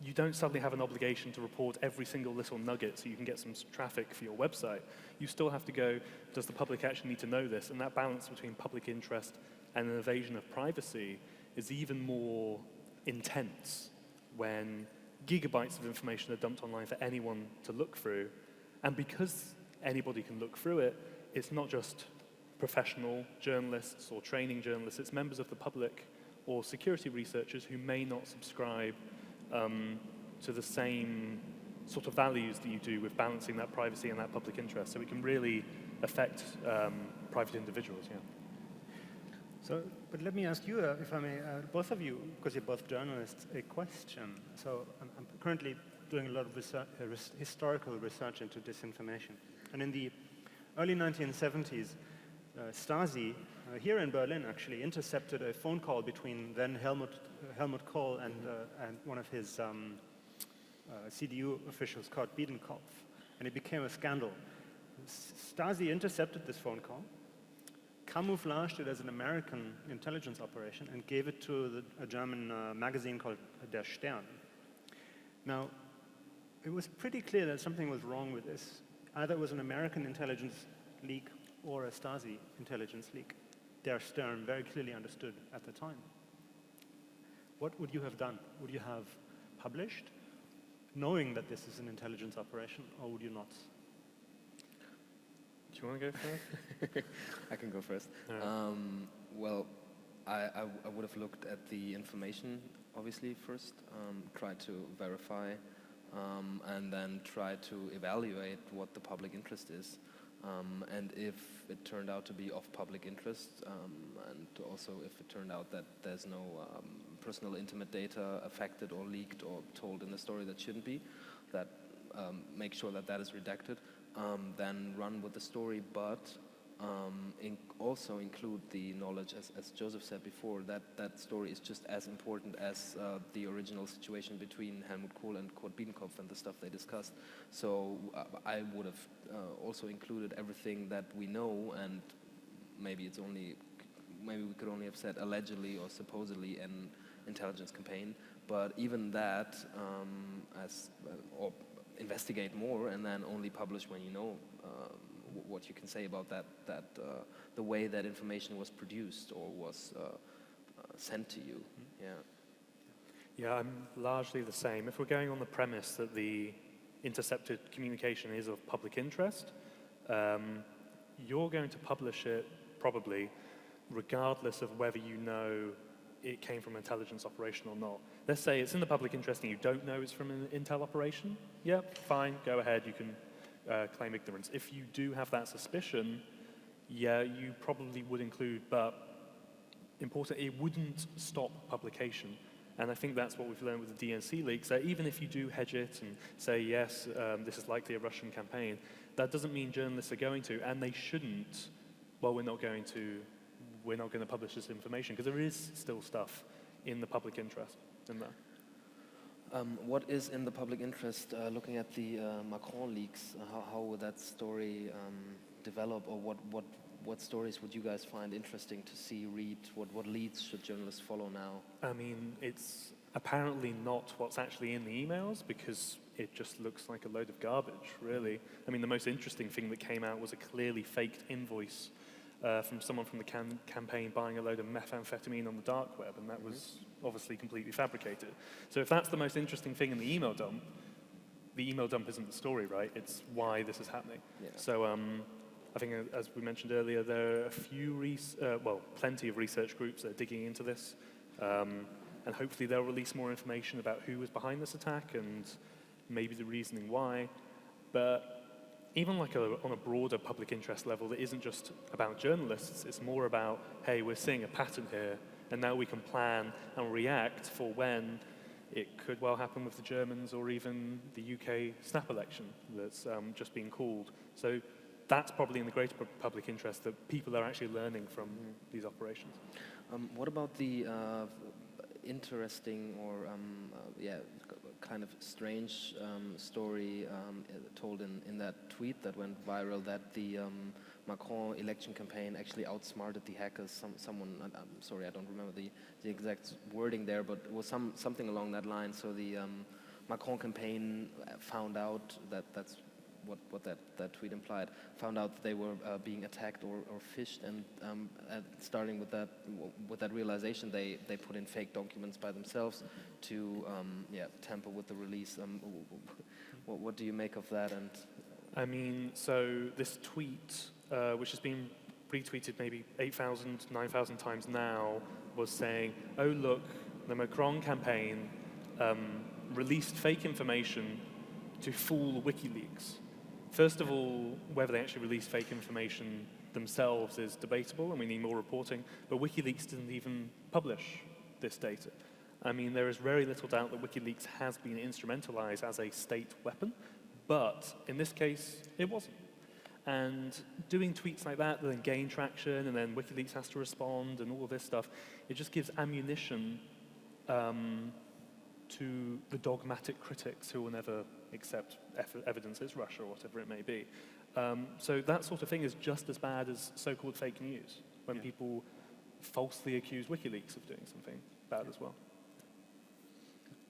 E: you don't suddenly have an obligation to report every single little nugget so you can get some traffic for your website. You still have to go, does the public actually need to know this? And that balance between public interest and an invasion of privacy is even more intense when gigabytes of information are dumped online for anyone to look through. And because anybody can look through it, it's not just professional journalists or training journalists, it's members of the public or security researchers who may not subscribe to the same sort of values that you do with balancing that privacy and that public interest. So it can really affect private individuals, yeah.
B: So, but let me ask you, if I may, both of you, because you're both journalists, a question. So I'm currently doing a lot of historical research into disinformation. And in the early 1970s, Stasi, here in Berlin actually, intercepted a phone call between then Helmut Kohl and one of his CDU officials called Biedenkopf. And it became a scandal. Stasi intercepted this phone call, camouflaged it as an American intelligence operation, and gave it to a German magazine called Der Stern. Now, it was pretty clear that something was wrong with this. Either it was an American intelligence leak or a Stasi intelligence leak. Der Stern very clearly understood at the time. What would you have done? Would you have published, knowing that this is an intelligence operation, or would you not?
E: Do you want to go first?
D: I can go first. Well, I would have looked at the information, obviously, first, tried to verify, and then try to evaluate what the public interest is. And if it turned out to be of public interest, and also if it turned out that there's no personal intimate data affected or leaked or told in the story that shouldn't be, that make sure that that is redacted, then run with the story, but also include the knowledge, as Joseph said before, that that story is just as important as the original situation between Helmut Kohl and Kurt Biedenkopf and the stuff they discussed. So I would have also included everything that we know, and maybe we could only have said allegedly or supposedly an intelligence campaign, but even that, or investigate more and then only publish when you know what you can say about the way that information was produced or was sent to you.
E: Yeah, I'm largely the same. If we're going on the premise that the intercepted communication is of public interest, you're going to publish it probably regardless of whether you know it came from an intelligence operation or not. Let's say it's in the public interest and you don't know it's from an intel operation. Yeah, fine, go ahead, you can claim ignorance. If you do have that suspicion, yeah, you probably would include, but important, it wouldn't stop publication. And I think that's what we've learned with the DNC leaks, that even if you do hedge it and say, yes, this is likely a Russian campaign, that doesn't mean journalists are going to, and they shouldn't, well, we're not going to publish this information, because there is still stuff in the public interest in that.
D: What is in the public interest, looking at the Macron leaks, how would that story develop, or what stories would you guys find interesting to see, read? What leads should journalists follow now?
E: I mean, it's apparently not what's actually in the emails, because it just looks like a load of garbage, really. I mean, the most interesting thing that came out was a clearly faked invoice from someone from the campaign buying a load of methamphetamine on the dark web, and that was obviously completely fabricated. So if that's the most interesting thing in the email dump isn't the story, right? It's why this is happening. Yeah. So I think, as we mentioned earlier, there are a few, plenty of research groups that are digging into this. And and hopefully they'll release more information about who was behind this attack and maybe the reasoning why. But even like on a broader public interest level that isn't just about journalists, it's more about, hey, we're seeing a pattern here, and now we can plan and react for when it could well happen with the Germans or even the UK snap election that's just been called. So that's probably in the greater public interest that people are actually learning from these operations.
D: What about the interesting or kind of strange story told in that tweet that went viral that the Macron election campaign actually outsmarted the hackers? Someone, I'm sorry, I don't remember the exact wording there, but it was something along that line. So the Macron campaign found out that's what that tweet implied, found out that they were being attacked or phished, and starting with that realization, they put in fake documents by themselves to tamper with the release. What do you make of that? And
E: I mean, so this tweet, which has been retweeted maybe 8,000, 9,000 times now, was saying, oh look, the Macron campaign released fake information to fool WikiLeaks. First of all, whether they actually released fake information themselves is debatable, and we need more reporting, but WikiLeaks didn't even publish this data. I mean, there is very little doubt that WikiLeaks has been instrumentalized as a state weapon, but in this case, it wasn't. And doing tweets like that then gain traction, and then WikiLeaks has to respond, and all of this stuff, it just gives ammunition to the dogmatic critics who will never accept evidence it's Russia or whatever it may be. So that sort of thing is just as bad as so-called fake news, when people falsely accuse WikiLeaks of doing something bad as well.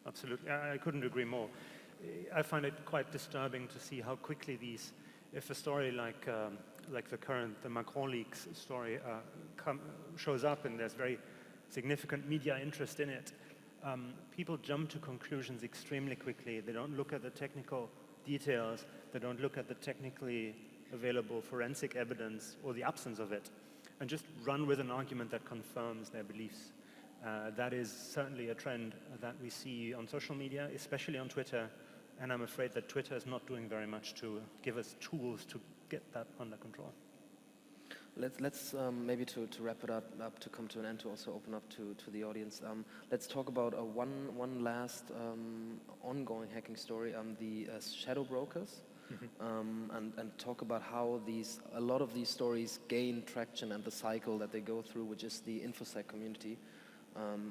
B: Absolutely, I couldn't agree more. I find it quite disturbing to see how quickly these, if a story like the Macron leaks story shows up and there's very significant media interest in it, people jump to conclusions extremely quickly. They don't look at the technical details. They don't look at the technically available forensic evidence or the absence of it, and just run with an argument that confirms their beliefs. That is certainly a trend that we see on social media, especially on Twitter, and I'm afraid that Twitter is not doing very much to give us tools to get that under control.
D: Let's maybe to wrap it up, to come to an end, to also open up to the audience. Let's talk about one last ongoing hacking story, the shadow brokers, and talk about how a lot of these stories gain traction and the cycle that they go through, which is the InfoSec community,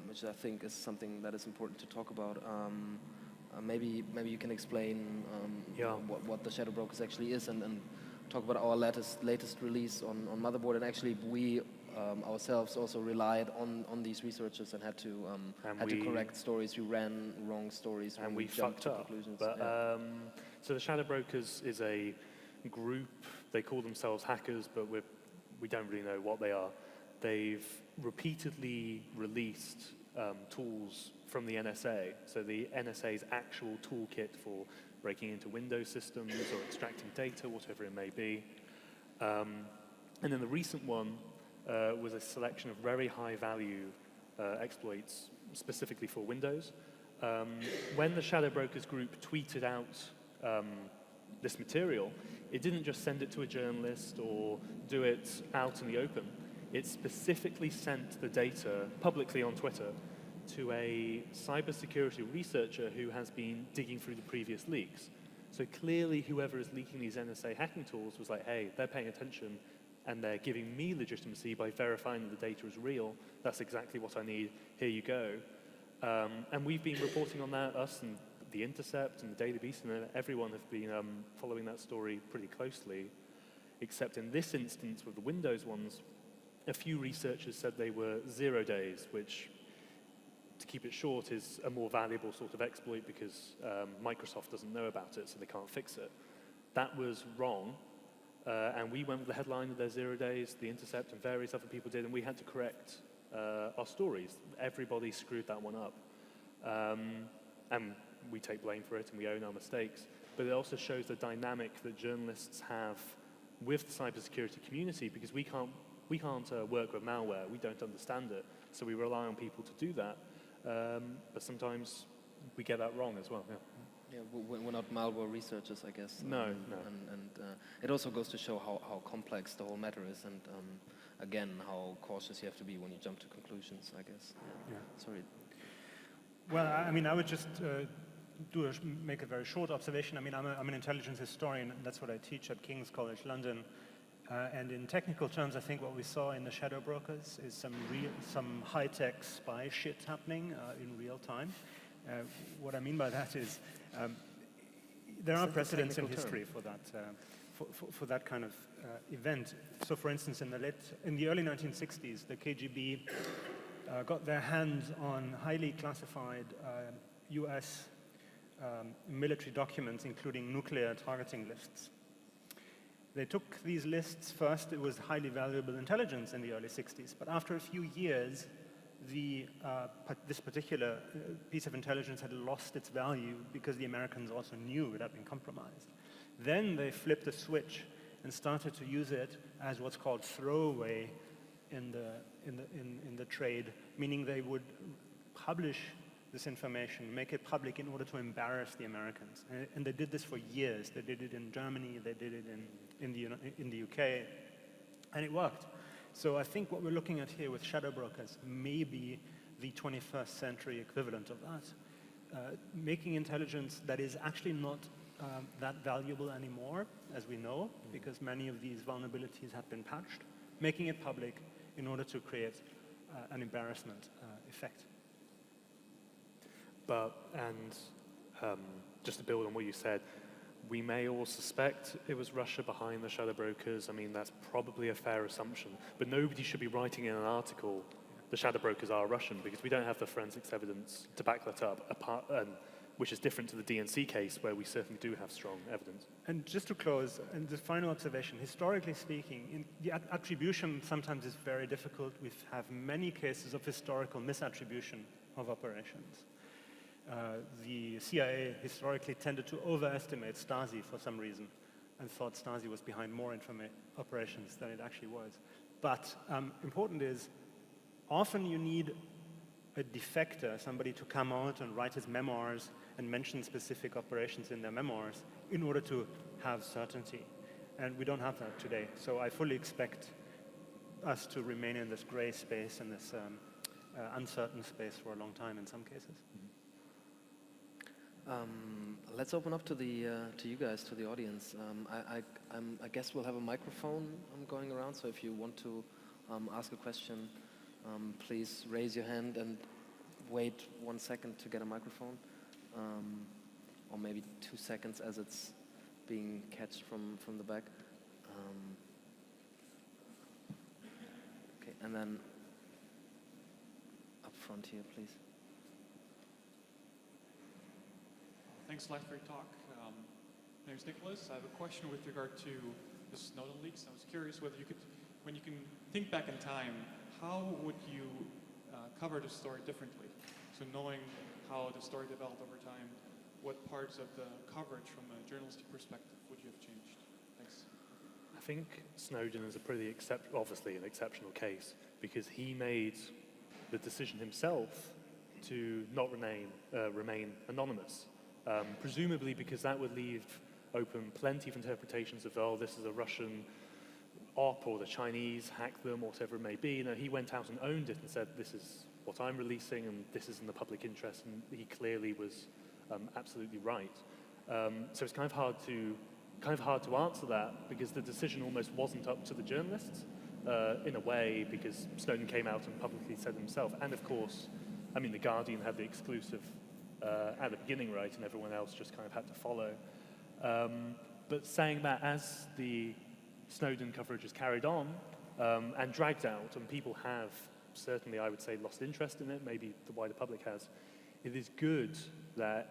D: which I think is something that is important to talk about. Maybe you can explain what the shadow brokers actually is, and talk about our latest release on Motherboard, and actually we ourselves also relied on these researchers and had to correct stories. We ran wrong stories
E: and we
D: jumped
E: fucked
D: to
E: up.
D: conclusions.
E: But, so the shadow brokers is a group. They call themselves hackers, but we don't really know what they are. They've repeatedly released tools from the NSA. So the NSA's actual toolkit for breaking into Windows systems or extracting data, whatever it may be. And then the recent one was a selection of very high value exploits specifically for Windows. When the Shadow Brokers group tweeted out this material, it didn't just send it to a journalist or do it out in the open. It specifically sent the data publicly on Twitter to a cybersecurity researcher who has been digging through the previous leaks. So clearly whoever is leaking these NSA hacking tools was like, hey, they're paying attention and they're giving me legitimacy by verifying that the data is real. That's exactly what I need. Here you go. And we've been reporting on that, us and The Intercept and the Daily Beast, and everyone have been following that story pretty closely, except in this instance with the Windows ones, a few researchers said they were 0 days, which, to keep it short, is a more valuable sort of exploit because Microsoft doesn't know about it, so they can't fix it. That was wrong, and we went with the headline that they're 0 days, The Intercept and various other people did, and we had to correct our stories. Everybody screwed that one up. And we take blame for it and we own our mistakes, but it also shows the dynamic that journalists have with the cybersecurity community, because we can't work with malware, we don't understand it, so we rely on people to do that. but sometimes we get that wrong as well. Yeah.
D: Yeah, we're not malware researchers, I guess.
E: No.
D: And it also goes to show how complex the whole matter is, and again, how cautious you have to be when you jump to conclusions, I guess.
B: Yeah.
D: Sorry.
B: Well, I mean, I would just make a very short observation. I mean, I'm an intelligence historian, and that's what I teach at King's College London. And in technical terms, I think what we saw in the shadow brokers is some high-tech spy shit happening in real time. What I mean by that is there are precedents in history for that, for that kind of event. So, for instance, in the early 1960s, the KGB got their hands on highly classified US military documents, including nuclear targeting lists. They took these lists first. It was highly valuable intelligence in the early 60s, but after a few years, this particular piece of intelligence had lost its value because the Americans also knew it had been compromised. Then they flipped a switch and started to use it as what's called throwaway in the trade, meaning they would publish this information, make it public in order to embarrass the Americans. And they did this for years. They did it in Germany, they did it in the UK, and it worked. So I think what we're looking at here with shadow brokers may be the 21st century equivalent of that. Making intelligence that is actually not that valuable anymore, as we know, because many of these vulnerabilities have been patched, making it public in order to create an embarrassment effect.
E: Just to build on what you said, we may all suspect it was Russia behind the shadow brokers. I mean, that's probably a fair assumption. But nobody should be writing in an article, the shadow brokers are Russian, because we don't have the forensics evidence to back that up, which is different to the DNC case, where we certainly do have strong evidence.
B: And just to close, and the final observation, historically speaking, the attribution sometimes is very difficult. We have many cases of historical misattribution of operations. The CIA historically tended to overestimate Stasi for some reason and thought Stasi was behind more operations than it actually was. But important is, often you need a defector, somebody to come out and write his memoirs and mention specific operations in their memoirs in order to have certainty. And we don't have that today. So I fully expect us to remain in this gray space and this uncertain space for a long time in some cases.
D: Let's open up to you guys, to the audience. I guess we'll have a microphone going around, so if you want to ask a question, please raise your hand and wait 1 second to get a microphone, or maybe 2 seconds as it's being catched from the back. Okay, and then up front here, please.
J: Thanks a lot for your talk. My name is Nicholas. I have a question with regard to the Snowden leaks. I was curious whether you could, when you can think back in time, how would you cover the story differently? So knowing how the story developed over time, what parts of the coverage from a journalistic perspective would you have changed? Thanks.
E: I think Snowden is obviously an exceptional case, because he made the decision himself to not remain anonymous. Presumably because that would leave open plenty of interpretations of, oh, this is a Russian op, or the Chinese hacked them, or whatever it may be. He went out and owned it and said, this is what I'm releasing and this is in the public interest, and he clearly was absolutely right. So it's kind of hard to answer that, because the decision almost wasn't up to the journalists in a way, because Snowden came out and publicly said himself. And of course, I mean, The Guardian had the exclusive at the beginning, right, and everyone else just kind of had to follow. But saying that, as the Snowden coverage is carried on and dragged out, and people have certainly, I would say, lost interest in it, maybe the wider public has, it is good that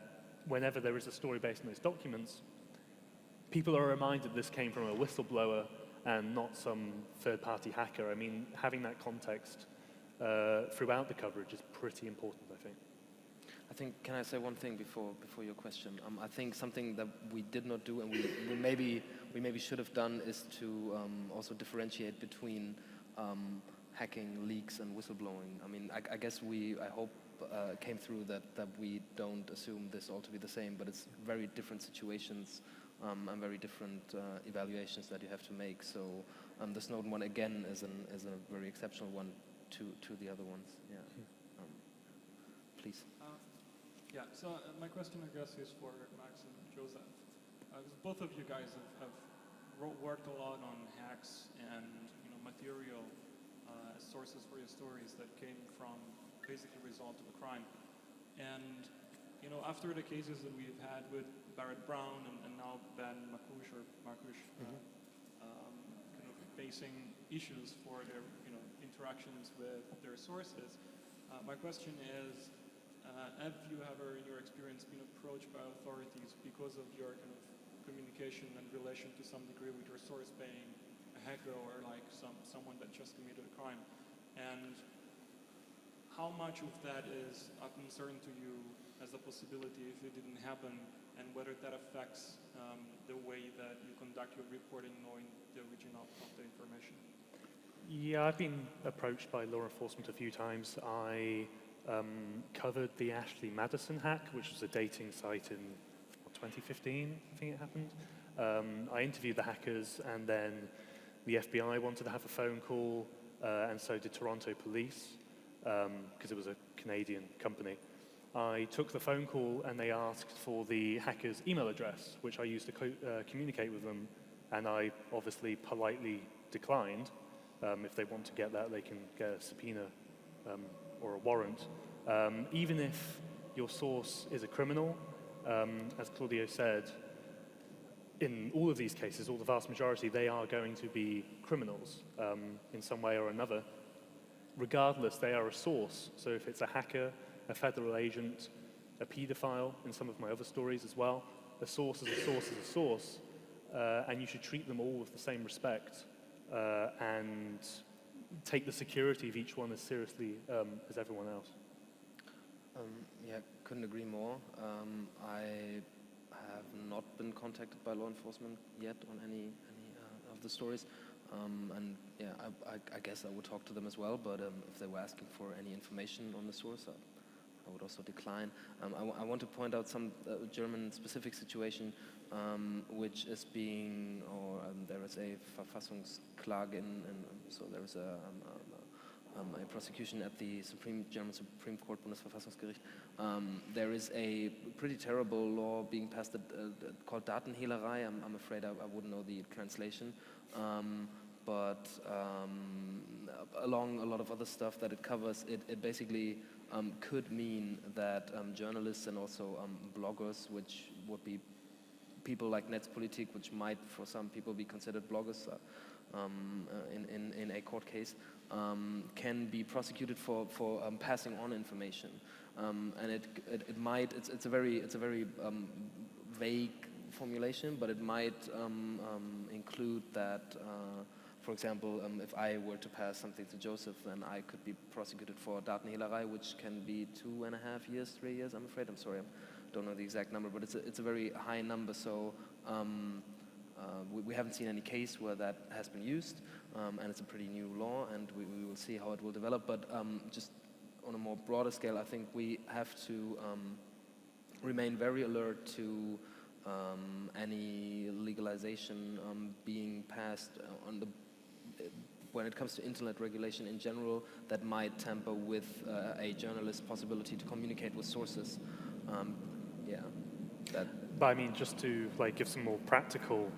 E: whenever there is a story based on those documents, people are reminded this came from a whistleblower and not some third-party hacker. I mean, having that context throughout the coverage is pretty important, I think.
D: Can I say one thing before your question? I think something that we did not do, and we maybe should have done, is to also differentiate between hacking, leaks, and whistleblowing. I mean, I guess I hope came through that we don't assume this all to be the same, but it's very different situations and very different evaluations that you have to make. So the Snowden one again is a very exceptional one to the other ones. Yeah. Please.
J: Yeah. So my question, I guess, is for Max and Joseph. Because both of you guys have worked a lot on hacks and material sources for your stories that came from basically result of a crime. And after the cases that we've had with Barrett Brown and now Ben Marcouch kind of facing issues for their interactions with their sources, my question is, have you ever, in your experience, been approached by authorities because of your kind of communication and relation to some degree with your source being a hacker or like someone that just committed a crime? And how much of that is a concern to you as a possibility if it didn't happen, and whether that affects the way that you conduct your reporting, knowing the origin of the information?
E: Yeah, I've been approached by law enforcement a few times. I covered the Ashley Madison hack, which was a dating site in 2015, I think it happened. I interviewed the hackers, and then the FBI wanted to have a phone call, and so did Toronto police, because it was a Canadian company. I took the phone call, and they asked for the hacker's email address, which I used to communicate with them, and I obviously politely declined. If they want to get that, they can get a subpoena or a warrant. Even if your source is a criminal, as Claudio said, in all of these cases, or the vast majority, they are going to be criminals in some way or another. Regardless, they are a source. So if it's a hacker, a federal agent, a pedophile, in some of my other stories as well, a source is a source is a source, and you should treat them all with the same respect and take the security of each one as seriously as everyone else.
D: Yeah, couldn't agree more. I have not been contacted by law enforcement yet on any of the stories. And yeah, I guess I would talk to them as well, but if they were asking for any information on the source, I would also decline. I want to point out some German-specific situation, which is being, or there is a Verfassungsklage, so there is a prosecution at the German Supreme Court, Bundesverfassungsgericht. There is a pretty terrible law being passed called Datenhehlerei. I'm afraid I wouldn't know the translation. But along a lot of other stuff that it covers, it basically could mean that journalists and also bloggers, which would be people like Netzpolitik, which might for some people be considered bloggers in a court case, can be prosecuted for passing on information. And it might, it's a very vague formulation, but it might include that, for example, if I were to pass something to Joseph, then I could be prosecuted for Datenhehlerei, which can be 2.5 years, 3 years, I'm afraid. I'm sorry, I don't know the exact number, but it's a very high number, so we haven't seen any case where that has been used, and it's a pretty new law, and we will see how it will develop, but just on a more broader scale, I think we have to remain very alert to any legalization being passed when it comes to internet regulation in general that might tamper with a journalist's possibility to communicate with sources.
E: But I mean, just to give some more practical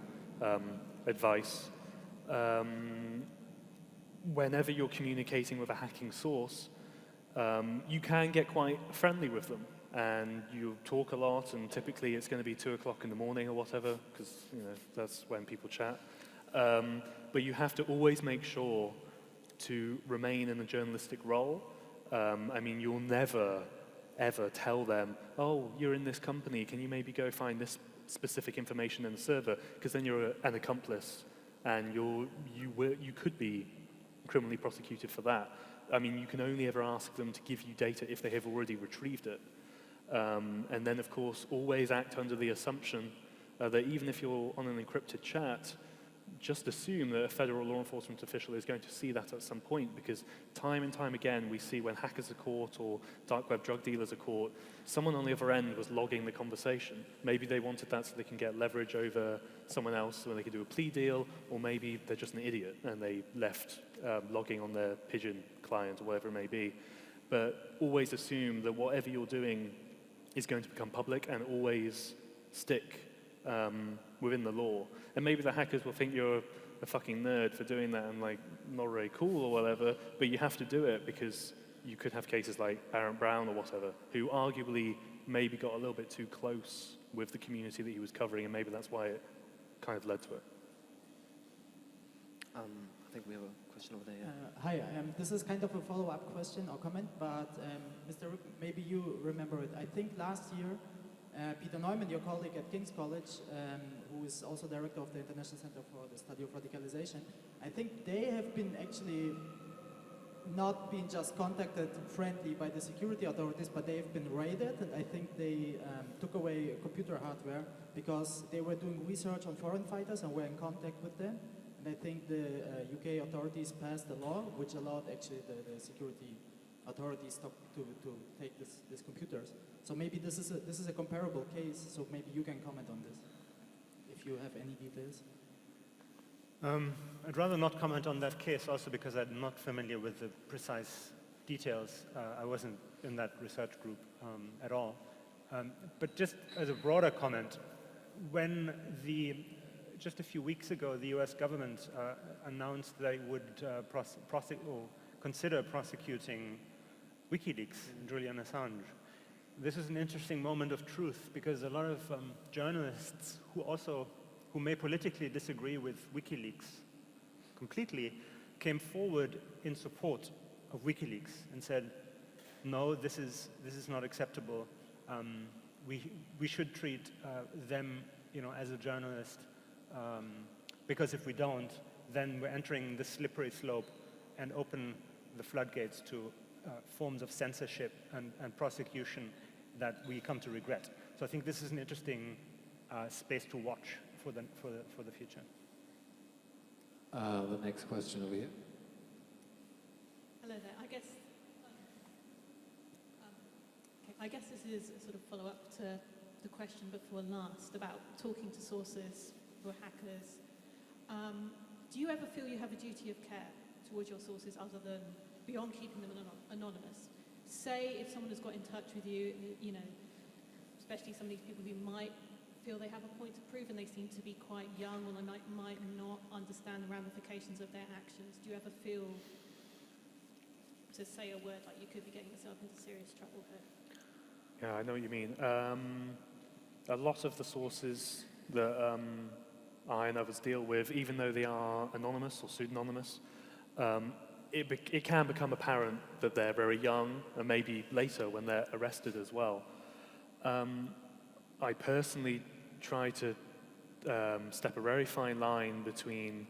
E: advice, whenever you're communicating with a hacking source, you can get quite friendly with them. And you talk a lot, and typically it's going to be 2 o'clock in the morning or whatever, because that's when people chat. But you have to always make sure to remain in a journalistic role. I mean, you'll never, ever tell them, oh, you're in this company, can you maybe go find this specific information in the server? Because then you're an accomplice, and you could be criminally prosecuted for that. I mean, you can only ever ask them to give you data if they have already retrieved it. And then, of course, always act under the assumption that even if you're on an encrypted chat, just assume that a federal law enforcement official is going to see that at some point, because time and time again we see when hackers are caught or dark web drug dealers are caught, someone on the other end was logging the conversation. Maybe they wanted that so they can get leverage over someone else when they can do a plea deal, or maybe they're just an idiot and they left logging on their Pigeon client or whatever it may be. But always assume that whatever you're doing is going to become public, and always stick within the law. And maybe the hackers will think you're a fucking nerd for doing that and like not very cool or whatever, but you have to do it because you could have cases like Aaron Brown or whatever, who arguably maybe got a little bit too close with the community that he was covering, and maybe that's why it kind of led to it.
D: I think we have a question over there.
M: Hi, this is kind of a follow-up question or comment, but Mr. Ruck, maybe you remember it. I think last year, Peter Neumann, your colleague at King's College, who is also director of the International Center for the Study of Radicalization, I think they have been actually not been just contacted friendly by the security authorities, but they have been raided, and I think they took away computer hardware because they were doing research on foreign fighters and were in contact with them. And I think the UK authorities passed a law which allowed actually the security authorities to take these computers. So maybe this is a comparable case, so maybe you can comment on this, if you have any details.
B: I'd rather not comment on that case, also because I'm not familiar with the precise details. I wasn't in that research group at all. But just as a broader comment, when just a few weeks ago, the US government announced they would consider prosecuting WikiLeaks and Julian Assange. This is an interesting moment of truth, because a lot of journalists who may politically disagree with WikiLeaks completely came forward in support of WikiLeaks and said, no, this is not acceptable. We should treat them, as a journalist, because if we don't, then we're entering the slippery slope and open the floodgates to forms of censorship and prosecution that we come to regret. So I think this is an interesting space to watch for the future.
O: The next question over here.
W: Hello there. I guess this is a sort of follow-up to the question before last about talking to sources for hackers. Do you ever feel you have a duty of care towards your sources other than beyond keeping them anonymous? Say if someone has got in touch with you, especially some of these people who might feel they have a point to prove and they seem to be quite young or they might not understand the ramifications of their actions. Do you ever feel to say a word like you could be getting yourself into serious trouble here?
E: Yeah, I know what you mean. A lot of the sources that I and others deal with, even though they are anonymous or pseudonymous, it can become apparent that they're very young, and maybe later when they're arrested as well. I personally try to step a very fine line between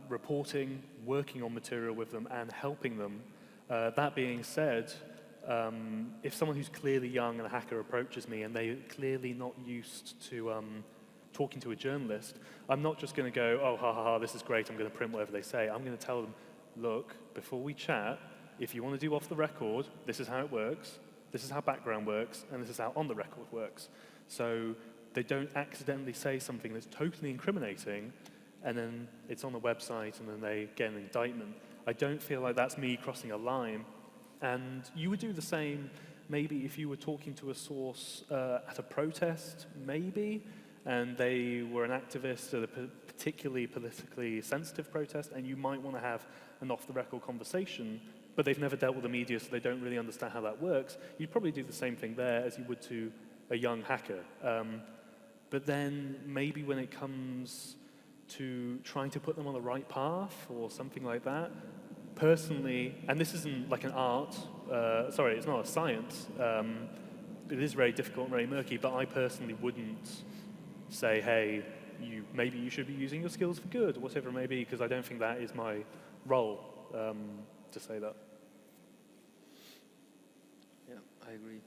E: reporting, working on material with them, and helping them. That being said, if someone who's clearly young and a hacker approaches me and they're clearly not used to talking to a journalist, I'm not just going to go, oh, ha, ha, ha, this is great, I'm going to print whatever they say. I'm going to tell them, look, before we chat, if you want to do off the record, this is how it works, this is how background works, and this is how on the record works. So they don't accidentally say something that's totally incriminating, and then it's on the website, and then they get an indictment. I don't feel like that's me crossing a line. And you would do the same maybe if you were talking to a source at a protest, maybe, and they were an activist at a particularly politically sensitive protest, and you might want to have an off-the-record conversation, but they've never dealt with the media, so they don't really understand how that works. You'd probably do the same thing there as you would to a young hacker. But then maybe when it comes to trying to put them on the right path or something like that, personally, and this isn't like an art, sorry, it's not a science, it is very difficult and very murky, but I personally wouldn't say, hey, maybe you should be using your skills for good, or whatever it may be, because I don't think that is my role to say that.
D: Yeah, I agree.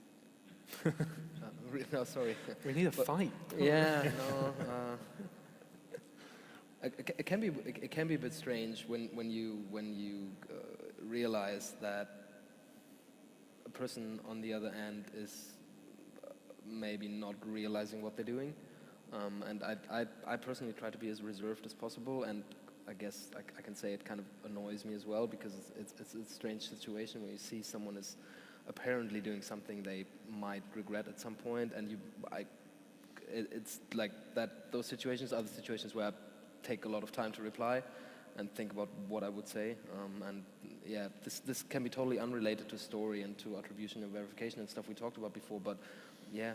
D: No, sorry.
E: We need a fight.
D: Yeah, no. It can be a bit strange when you realize that a person on the other end is maybe not realizing what they're doing, and I personally try to be as reserved as possible, and I guess I can say it kind of annoys me as well, because it's a strange situation where you see someone is apparently doing something they might regret at some point, and it's like that. Those situations are the situations where I take a lot of time to reply and think about what I would say, and yeah, this can be totally unrelated to story and to attribution and verification and stuff we talked about before, but yeah,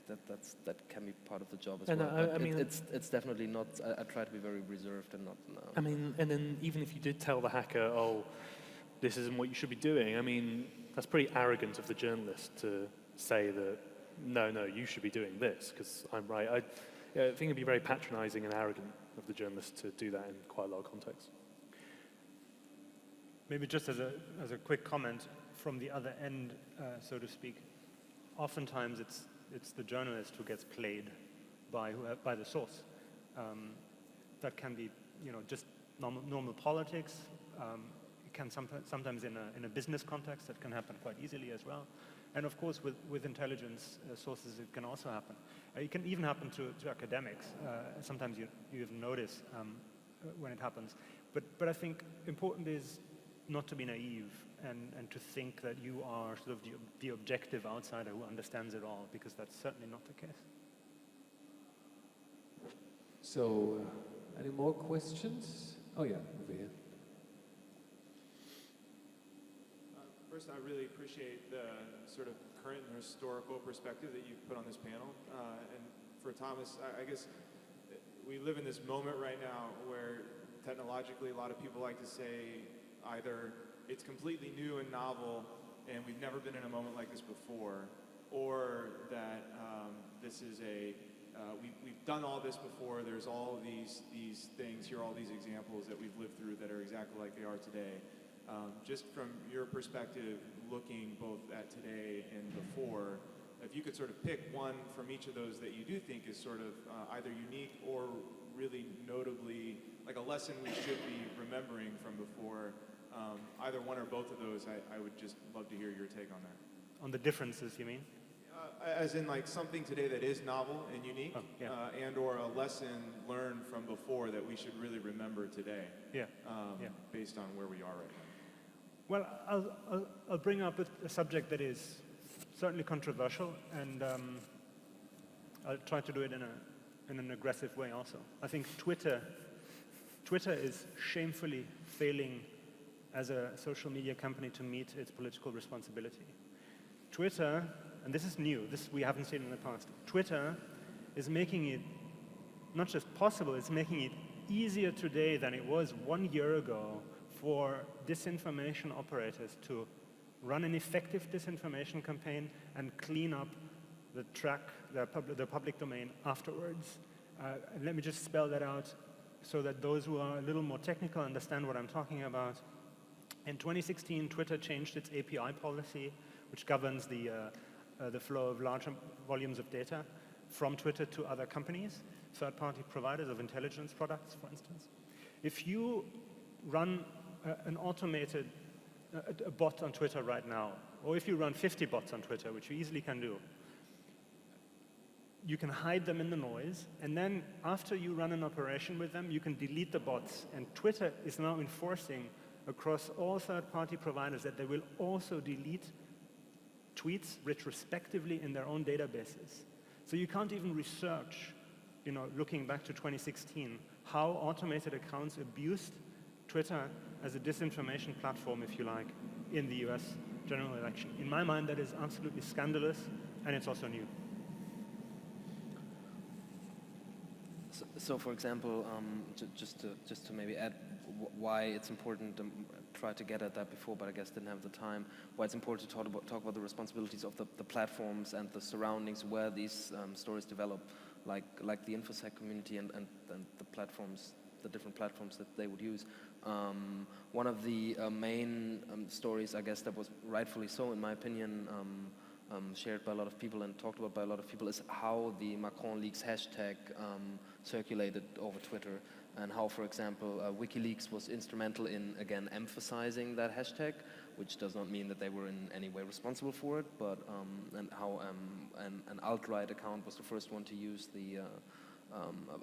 D: that can be part of the job as well.
G: I mean,
D: it's definitely not. I try to be very reserved and not.
G: I mean, and then even if you did tell the hacker, oh, this isn't what you should be doing, I mean, that's pretty arrogant of the journalist to say that, no, you should be doing this because I'm right. I think it'd be very patronizing and arrogant of the journalist to do that in quite a lot of contexts.
B: Maybe just as a quick comment from the other end, so to speak. Oftentimes it's the journalist who gets played by the source. That can be, just normal politics. It can sometimes in a business context that can happen quite easily as well. And of course, with intelligence sources, it can also happen. It can even happen to academics. Sometimes you even notice when it happens. But I think important is not to be naive and to think that you are sort of the objective outsider who understands it all, because that's certainly not the case.
A: So, any more questions? Oh yeah, over here.
O: First, I really appreciate the sort of current and historical perspective that you've put on this panel. And for Thomas, I guess we live in this moment right now where technologically a lot of people like to say either it's completely new and novel and we've never been in a moment like this before, or that this is we've done all this before, there's all these things, here are all these examples that we've lived through that are exactly like they are today. Just from your perspective, looking both at today and before, if you could sort of pick one from each of those that you do think is sort of either unique or really notably like a lesson we should be remembering from before, either one or both of those, I would just love to hear your take on that.
B: On the differences, you mean?
O: As in like something today that is novel and unique, and or a lesson learned from before that we should really remember today, based on where we are right now.
B: Well, I'll bring up a subject that is certainly controversial, and I'll try to do it in an aggressive way also. I think Twitter is shamefully failing as a social media company to meet its political responsibility. Twitter, and this is new, this we haven't seen in the past, Twitter is making it not just possible, it's making it easier today than it was 1 year ago for disinformation operators to run an effective disinformation campaign and clean up the public domain afterwards. And let me just spell that out so that those who are a little more technical understand what I'm talking about. In 2016, Twitter changed its API policy, which governs the flow of large volumes of data from Twitter to other companies, third-party providers of intelligence products, for instance. If you run an automated a bot on Twitter right now, or if you run 50 bots on Twitter, which you easily can do, you can hide them in the noise, and then after you run an operation with them, you can delete the bots. And Twitter is now enforcing across all third-party providers that they will also delete tweets retrospectively in their own databases. So you can't even research, looking back to 2016, how automated accounts abused Twitter as a disinformation platform, if you like, in the US general election. In my mind, that is absolutely scandalous, and it's also new.
D: So for example, just to maybe add why it's important, tried to get at that before, but I guess didn't have the time, why it's important to talk about the responsibilities of the platforms and the surroundings where these stories develop, like the InfoSec community and the platforms, the different platforms that they would use. One of the main stories, I guess, that was rightfully so, in my opinion, shared by a lot of people and talked about by a lot of people, is how the Macron leaks hashtag circulated over Twitter. and how, for example, WikiLeaks was instrumental in, again, emphasizing that hashtag, which does not mean that they were in any way responsible for it, but and how an alt-right account was the first one to use the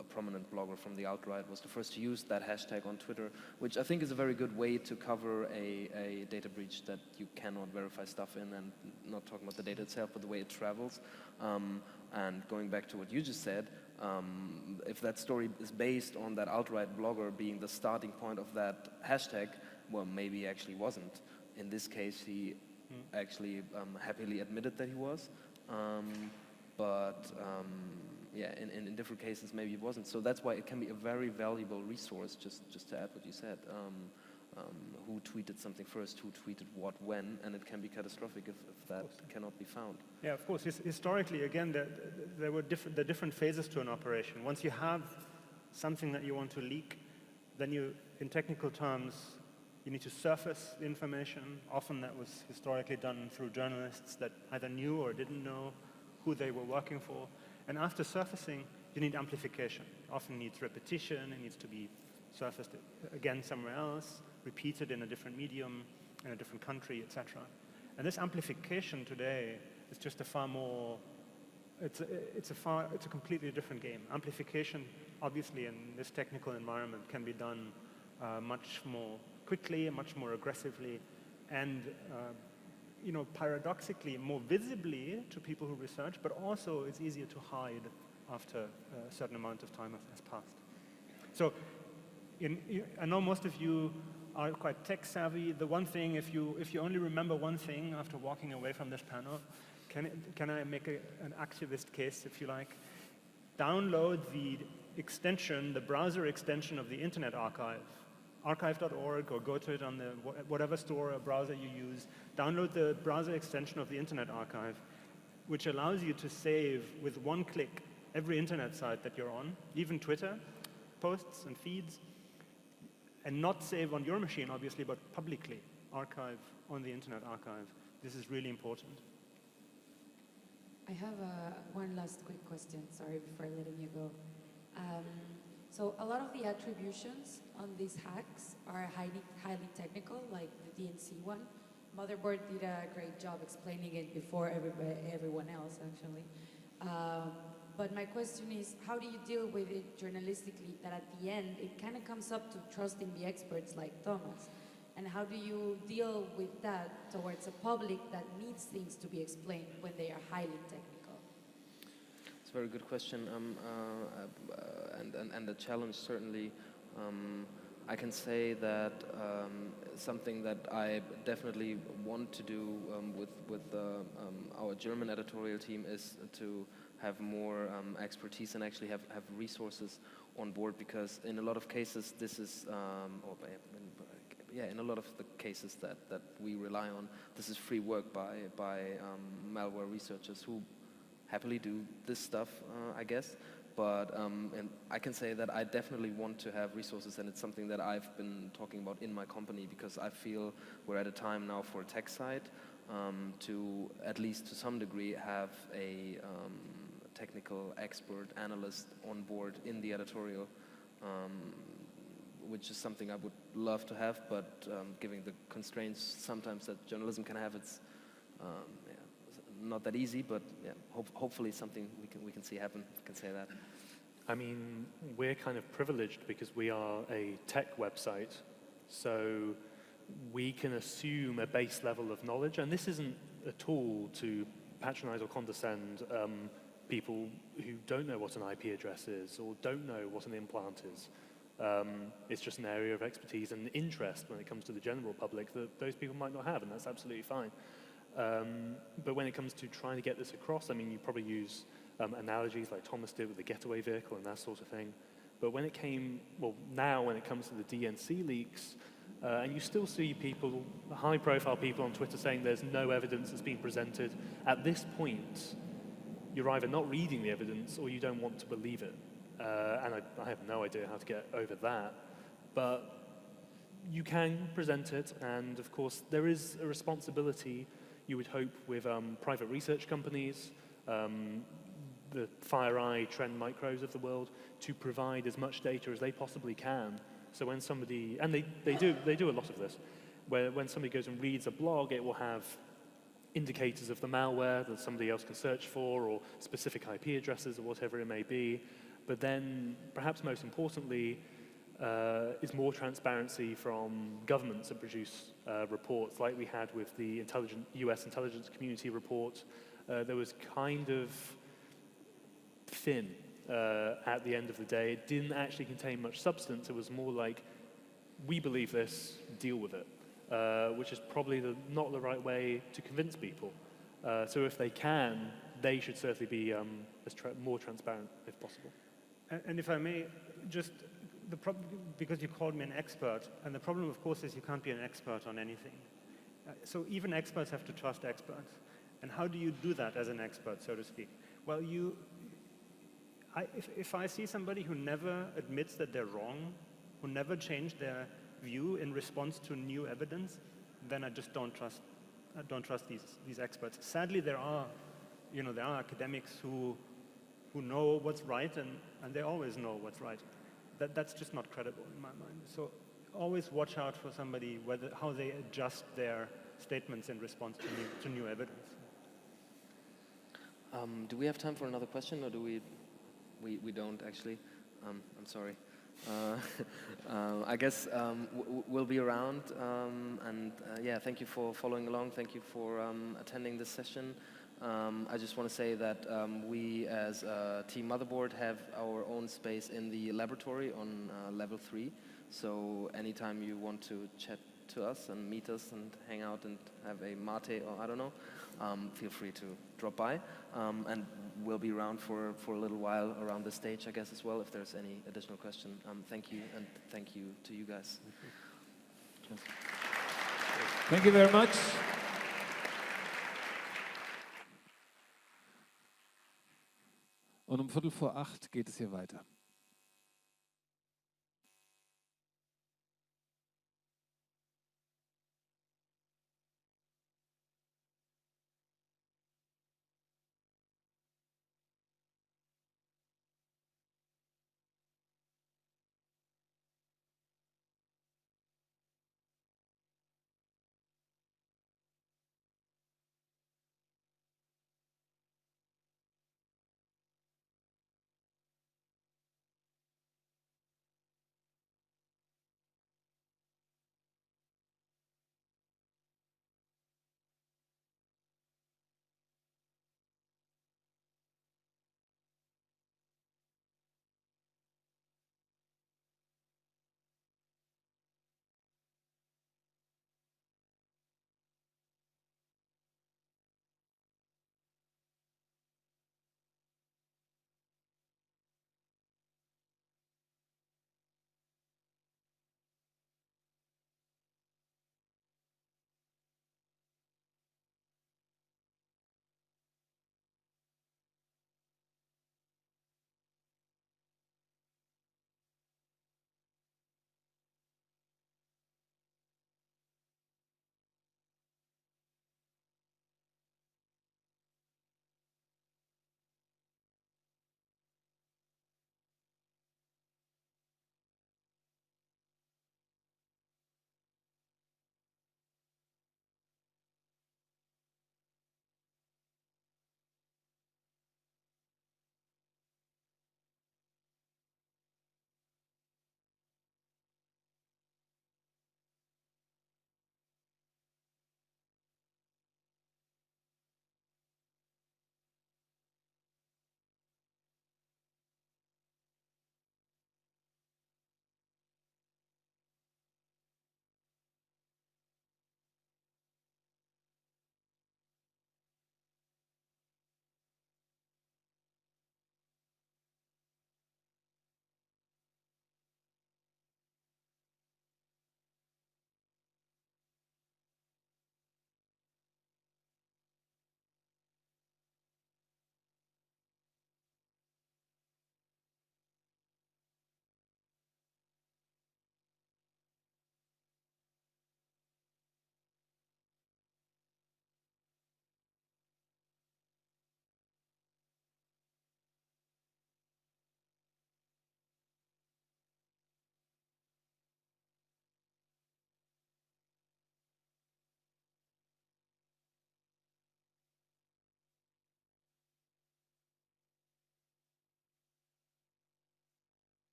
D: a prominent blogger from the alt-right was the first to use that hashtag on Twitter, which I think is a very good way to cover a data breach that you cannot verify stuff in, and not talking about the data itself, but the way it travels. And going back to what you just said, if that story is based on that alt-right blogger being the starting point of that hashtag, well, maybe he actually wasn't. In this case, he actually happily admitted that he was, yeah, in different cases maybe it wasn't. So that's why it can be a very valuable resource, just to add what you said. Who tweeted something first, who tweeted what when, and it can be catastrophic if that cannot be found.
B: Yeah, of course. Historically, again, there were different phases to an operation. Once you have something that you want to leak, then you, in technical terms, you need to surface the information. Often that was historically done through journalists that either knew or didn't know who they were working for. And after surfacing, you need amplification. Often needs repetition, it needs to be surfaced again somewhere else, repeated in a different medium, in a different country, etc. And this amplification today is just a far more, it's a completely different game. Amplification, obviously, in this technical environment can be done much more quickly, much more aggressively, and you know, paradoxically, more visibly to people who research, but also it's easier to hide after a certain amount of time has passed. So, I know most of you are quite tech savvy. The one thing, if you only remember one thing after walking away from this panel, can I make an activist case, if you like? Download the extension, the browser extension of the Internet Archive. archive.org, or go to it on the whatever store or browser you use. Download the browser extension of the Internet Archive, which allows you to save with one click every internet site that you're on, even Twitter posts and feeds, and not save on your machine, obviously, but publicly archive on the Internet Archive. This is really important.
K: I have one last quick question, sorry, before letting you go. So a lot of the attributions on these hacks are highly technical, like the DNC one. Motherboard did a great job explaining it before everyone else, actually. But my question is, how do you deal with it journalistically, that at the end, it kind of comes up to trusting the experts like Thomas? And how do you deal with that towards a public that needs things to be explained when they are highly technical?
D: It's a very good question, and the challenge certainly. I can say that something that I definitely want to do with our German editorial team is to have more expertise and actually have resources on board, because in a lot of cases this is, in a lot of the cases that we rely on, this is free work by malware researchers who happily do this stuff, I guess. But and I can say that I definitely want to have resources, and it's something that I've been talking about in my company, because I feel we're at a time now for a tech site to, at least to some degree, have a technical expert analyst on board in the editorial, which is something I would love to have, but given the constraints sometimes that journalism can have, it's not that easy, but yeah, hopefully something we can see happen. I can say that.
G: I mean, we're kind of privileged because we are a tech website, so we can assume a base level of knowledge, and this isn't at all to patronize or condescend people who don't know what an IP address is or don't know what an implant is. It's just an area of expertise and interest when it comes to the general public that those people might not have, and that's absolutely fine. But when it comes to trying to get this across, I mean, you probably use analogies like Thomas did with the getaway vehicle and that sort of thing. But when it came, well, now when it comes to the DNC leaks, and you still see people, high-profile people on Twitter saying there's no evidence that's been presented, at this point, you're either not reading the evidence or you don't want to believe it. And I have no idea how to get over that. But you can present it, and of course, there is a responsibility, you would hope, with private research companies.
E: the FireEye, Trend Micros of the world to provide as much data as they possibly can. So when somebody, and they do a lot of this, where when somebody goes and reads a blog, it will have indicators of the malware that somebody else can search for, or specific IP addresses, or whatever it may be. But then, perhaps most importantly, is more transparency from governments that produce reports, like we had with the US intelligence community report. There was kind of thin at the end of the day. It didn't actually contain much substance. It was more like, we believe this, deal with it, which is probably not the right way to convince people. So if they can, they should certainly be more transparent if possible.
B: And if I may, just because you called me an expert, and the problem, of course, is you can't be an expert on anything. So even experts have to trust experts. And how do you do that as an expert, so to speak? Well, if I see somebody who never admits that they're wrong, who never changed their view in response to new evidence, then I just don't trust these experts. Sadly, there are academics who know what's right, and they always know what's right. That's just not credible in my mind. So always watch out for somebody, how they adjust their statements in response to new evidence.
D: Do we have time for another question, or do we don't actually? I'm sorry. I guess we'll be around, and yeah, thank you for following along. Thank you for attending this session. I just want to say that we, as Team Motherboard, have our own space in the laboratory on level 3. So anytime you want to chat to us and meet us and hang out and have a mate, or I don't know, feel free to drop by. And we'll be around for a little while around the stage, I guess, as well, if there's any additional question. Thank you, and thank you to you guys. Cheers.
A: Thank you very much. Und um 7:45 geht es hier weiter.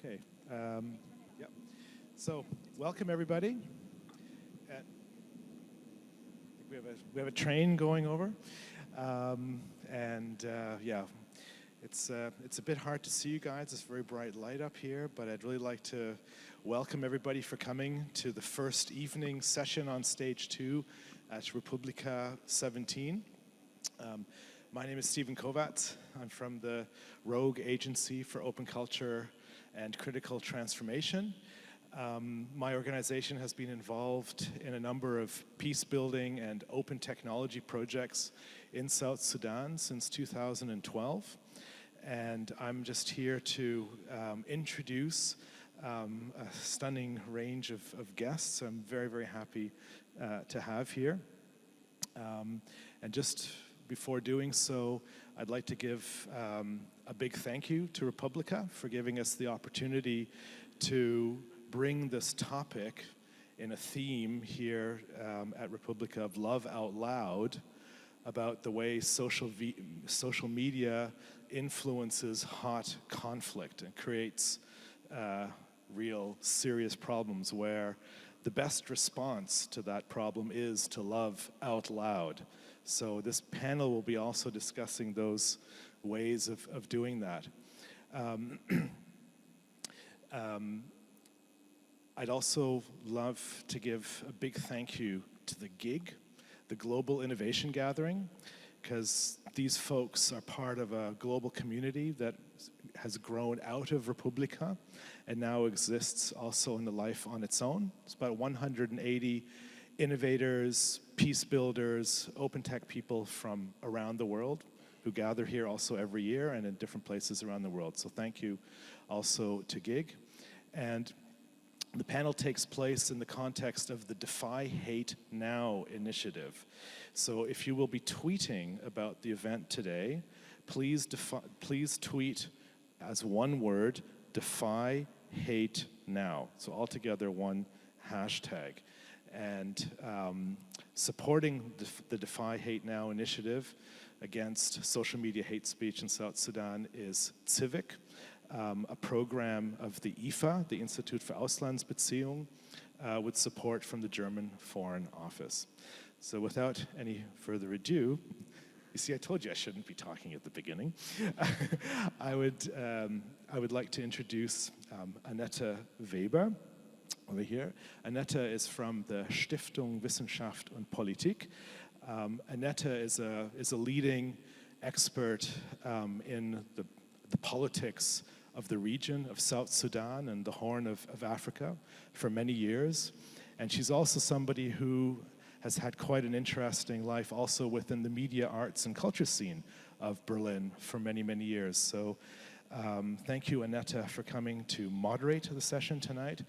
R: Okay. Yep. So, welcome everybody. I think we have a train going over, yeah, it's a bit hard to see you guys. It's very bright light up here, but I'd really like to welcome everybody for coming to the first evening session on stage 2 at Republica 17. My name is Stephen Kovacs. I'm from the Rogue Agency for Open Culture and Critical Transformation. My organization has been involved in a number of peace building and open technology projects in South Sudan since 2012. And I'm just here to introduce a stunning range of guests I'm very, very happy to have here. And just before doing so, I'd like to give a big thank you to Republica for giving us the opportunity to bring this topic in a theme here at Republica of Love Out Loud about the way social media influences hot conflict and creates real serious problems where the best response to that problem is to love out loud. So this panel will be also discussing those ways of doing that. I'd also love to give a big thank you to the GIG, the Global Innovation Gathering, because these folks are part of a global community that has grown out of Republica and now exists also in the life on its own. It's about 180 innovators, peace builders, open tech people from around the world who gather here also every year and in different places around the world. So thank you also to GIG. And the panel takes place in the context of the Defy Hate Now initiative. So if you will be tweeting about the event today, please tweet as one word, Defy Hate Now. So altogether one hashtag. And supporting the Defy Hate Now initiative against social media hate speech in South Sudan is Civic, a program of the IFA, the Institute for Auslandsbeziehungen, with support from the German Foreign Office. So without any further ado, you see, I told you I shouldn't be talking at the beginning. I would like to introduce Annette Weber over here. Annette is from the Stiftung Wissenschaft und Politik. Annette is a leading expert in the politics of the region of South Sudan and the Horn of Africa for many years. And she's also somebody who has had quite an interesting life also within the media, arts, and culture scene of Berlin for many, many years. So thank you, Annette, for coming to moderate the session tonight.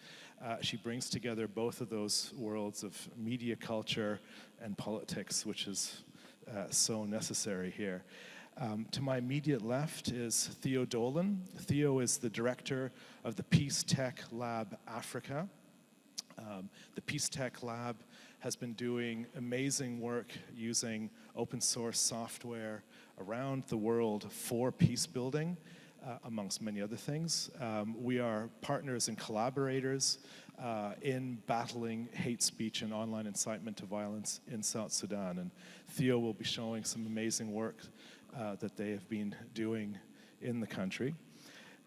R: She brings together both of those worlds of media, culture, and politics, which is so necessary here. To my immediate left is Theo Dolan. Theo is the director of the Peace Tech Lab Africa. The Peace Tech Lab has been doing amazing work using open source software around the world for peace building, amongst many other things. We are partners and collaborators in battling hate speech and online incitement to violence in South Sudan. And Theo will be showing some amazing work that they have been doing in the country.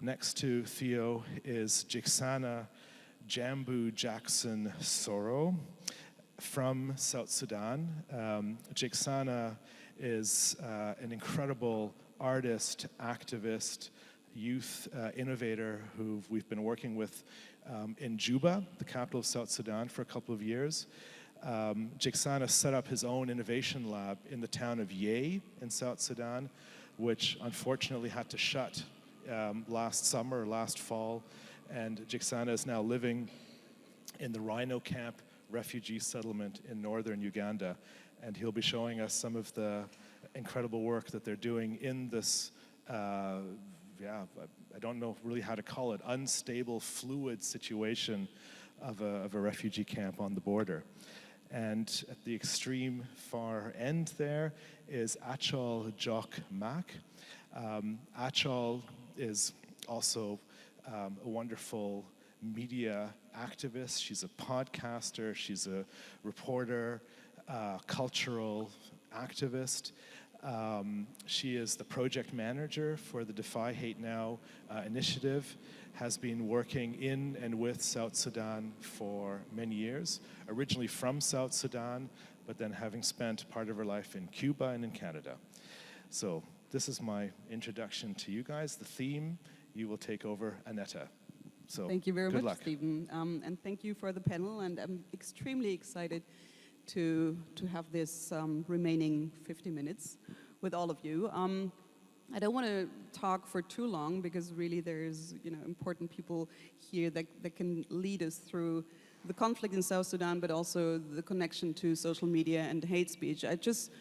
R: Next to Theo is Jiksana Jambu Jackson Soro from South Sudan. Jiksana is an incredible artist, activist, youth innovator who we've been working with in Juba, the capital of South Sudan, for a couple of years. Jiksana set up his own innovation lab in the town of Yei in South Sudan, which unfortunately had to shut last summer or last fall. And Jiksana is now living in the Rhino Camp refugee settlement in northern Uganda. And he'll be showing us some of the incredible work that they're doing in this, I don't know really how to call it, unstable, fluid situation of a refugee camp on the border. And at the extreme far end there is Achol Jok Mak. Achol is also a wonderful media activist. She's a podcaster, she's a reporter, cultural activist. She is the project manager for the Defy Hate Now initiative, has been working in and with South Sudan for many years, originally from South Sudan, but then having spent part of her life in Cuba and in Canada. So this is my introduction to you guys. The theme, you will take over, Aneta. So
Q: thank you very
R: good
Q: much,
R: luck.
Q: Stephen, and thank you for the panel. And I'm extremely excited to have this remaining 50 minutes with all of you. I don't want to talk for too long because really there's important people here that can lead us through the conflict in South Sudan, but also the connection to social media and hate speech. I just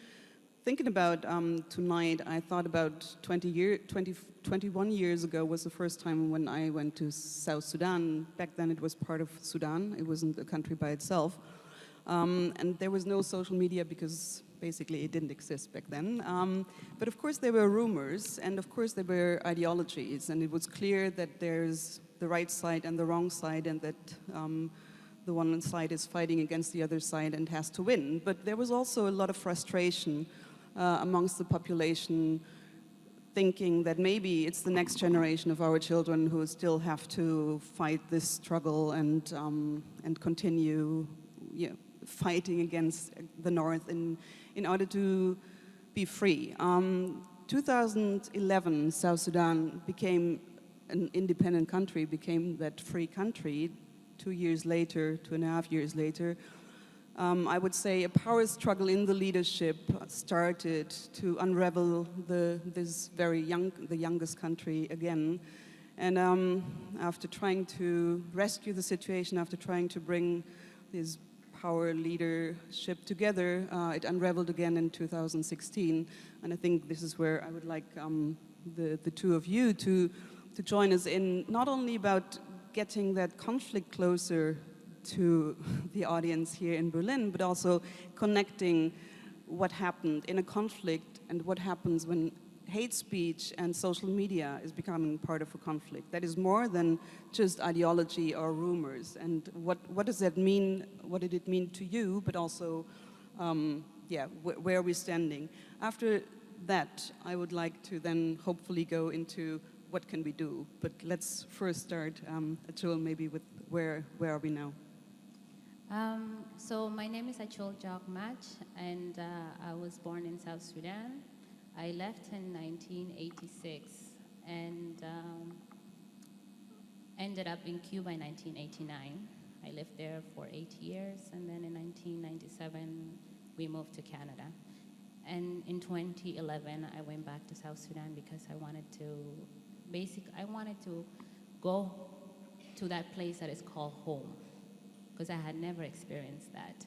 Q: thinking about tonight, I thought about 21 years ago was the first time when I went to South Sudan. Back then it was part of Sudan. It wasn't a country by itself. And there was no social media because basically it didn't exist back then. But of course there were rumors, and of course there were ideologies, and it was clear that there's the right side and the wrong side, and that the one side is fighting against the other side and has to win. But there was also a lot of frustration amongst the population, thinking that maybe it's the next generation of our children who still have to fight this struggle and continue fighting against the North in order to be free. 2011, South Sudan became an independent country, became that free country. 2 years later, 2.5 years later, I would say a power struggle in the leadership started to unravel the youngest country again. And after trying to rescue the situation, after trying to bring this power leadership together, it unraveled again in 2016. And I think this is where I would like the two of you to join us in, not only about getting that conflict closer to the audience here in Berlin, but also connecting what happened in a conflict and what happens when hate speech and social media is becoming part of a conflict. That is more than just ideology or rumors. And what does that mean? What did it mean to you? But also, where are we standing? After that, I would like to then hopefully go into what can we do. But let's first start, Achol, maybe with where are we now?
S: So my name is Achol Jagmach, and I was born in South Sudan. I left in 1986 and ended up in Cuba in 1989. I lived there for 8 years, and then in 1997 we moved to Canada. And in 2011 I went back to South Sudan because I wanted to go to that place that is called home, because I had never experienced that.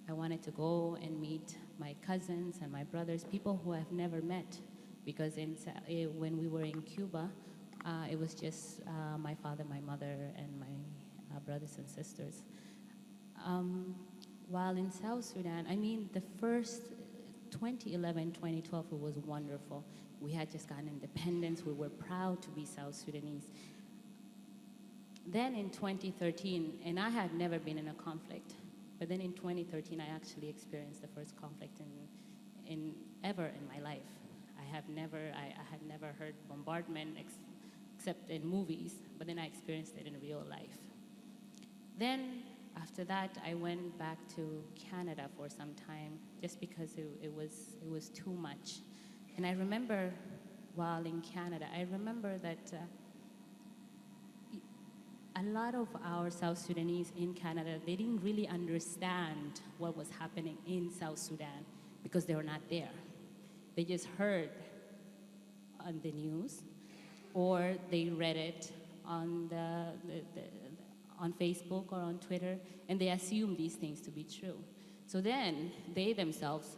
S: I wanted to go and meet my cousins and my brothers, people who I've never met, because when we were in Cuba, it was just my father, my mother, and my brothers and sisters. While in South Sudan, the first 2011, 2012, it was wonderful. We had just gotten independence. We were proud to be South Sudanese. Then in 2013, and I had never been in a conflict, but then in 2013, I actually experienced the first conflict ever in my life. I had never heard bombardment except in movies, but then I experienced it in real life. Then after that, I went back to Canada for some time, just because it was too much. And I remember while in Canada, I remember that a lot of our South Sudanese in Canada, they didn't really understand what was happening in South Sudan because they were not there. They just heard on the news, or they read it on on Facebook or on Twitter, and they assumed these things to be true. So then they themselves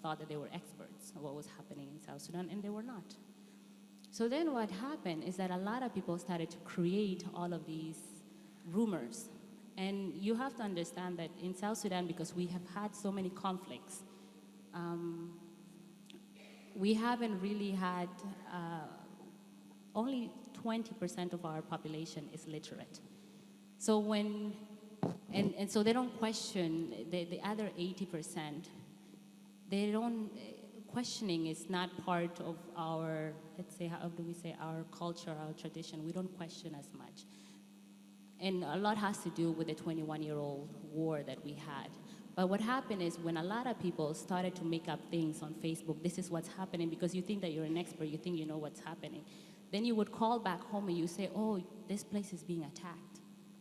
S: thought that they were experts of what was happening in South Sudan, and they were not. So then what happened is that a lot of people started to create all of these rumors. And you have to understand that in South Sudan, because we have had so many conflicts, we haven't really had, only 20% of our population is literate. So when, and so they don't question the other 80%. They don't, questioning is not part of our, let's say, how do we say, our culture, our tradition. We don't question as much. And a lot has to do with the 21-year-old war that we had. But what happened is when a lot of people started to make up things on Facebook, this is what's happening, because you think that you're an expert, you think you know what's happening. Then you would call back home and you say, oh, this place is being attacked.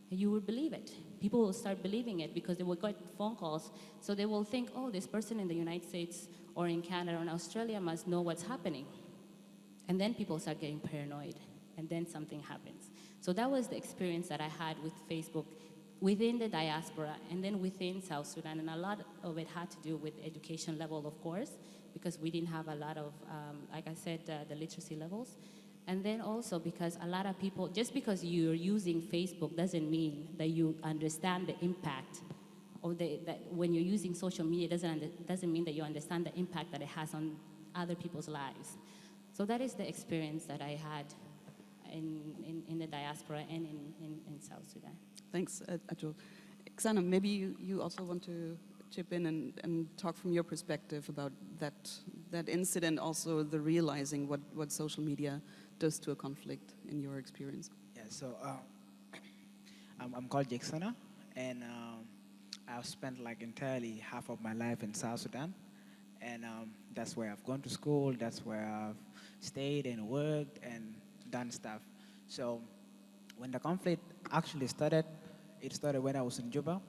S: And you would believe it. People will start believing it because they will get phone calls. So they will think, oh, this person in the United States or in Canada or in Australia must know what's happening. And then people start getting paranoid. And then something happens. So that was the experience that I had with Facebook within the diaspora and then within South Sudan. And a lot of it had to do with education level, of course, because we didn't have a lot of, like I said, the literacy levels. And then also because a lot of people, just because you're using Facebook doesn't mean that you understand the impact, or that when you're using social media doesn't mean that you understand the impact that it has on other people's lives. So that is the experience that I had in the diaspora and in South Sudan.
Q: Thanks, Atul. Xana, maybe you also want to chip in and talk from your perspective about that incident, also the realizing what social media does to a conflict in your experience.
H: Yeah, so I'm called Xana, and I've spent like entirely half of my life in South Sudan, and that's where I've gone to school, that's where I've stayed and worked and done stuff. So when the conflict actually started, it started when I was in Juba.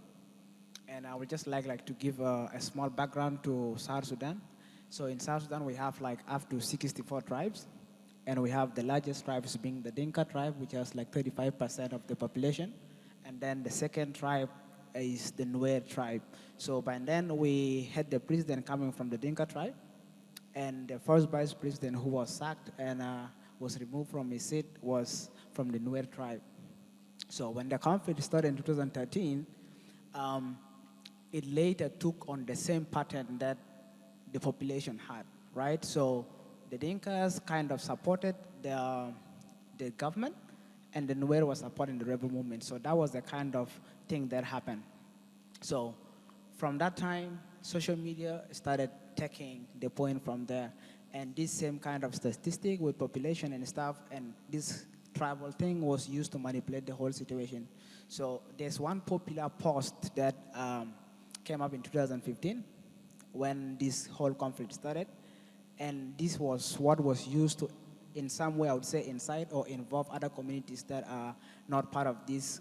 H: And I would just like to give a small background to South Sudan. So in South Sudan, we have like up to 64 tribes. And we have the largest tribes being the Dinka tribe, which has like 35% of the population. And then the second tribe is the Nuer tribe. So by then, we had the president coming from the Dinka tribe. And the first vice president who was sacked and was removed from his seat was from the Nuer tribe. So when the conflict started in 2013, it later took on the same pattern that the population had, right? So the Dinkas kind of supported the government, and the Nuer was supporting the rebel movement. So that was the kind of thing that happened. So from that time, social media started taking the point from there. And this same kind of statistic with population and stuff, and this tribal thing was used to manipulate the whole situation. So there's one popular post that came up in 2015 when this whole conflict started. And this was what was used to, in some way, I would say, incite or involve other communities that are not part of these,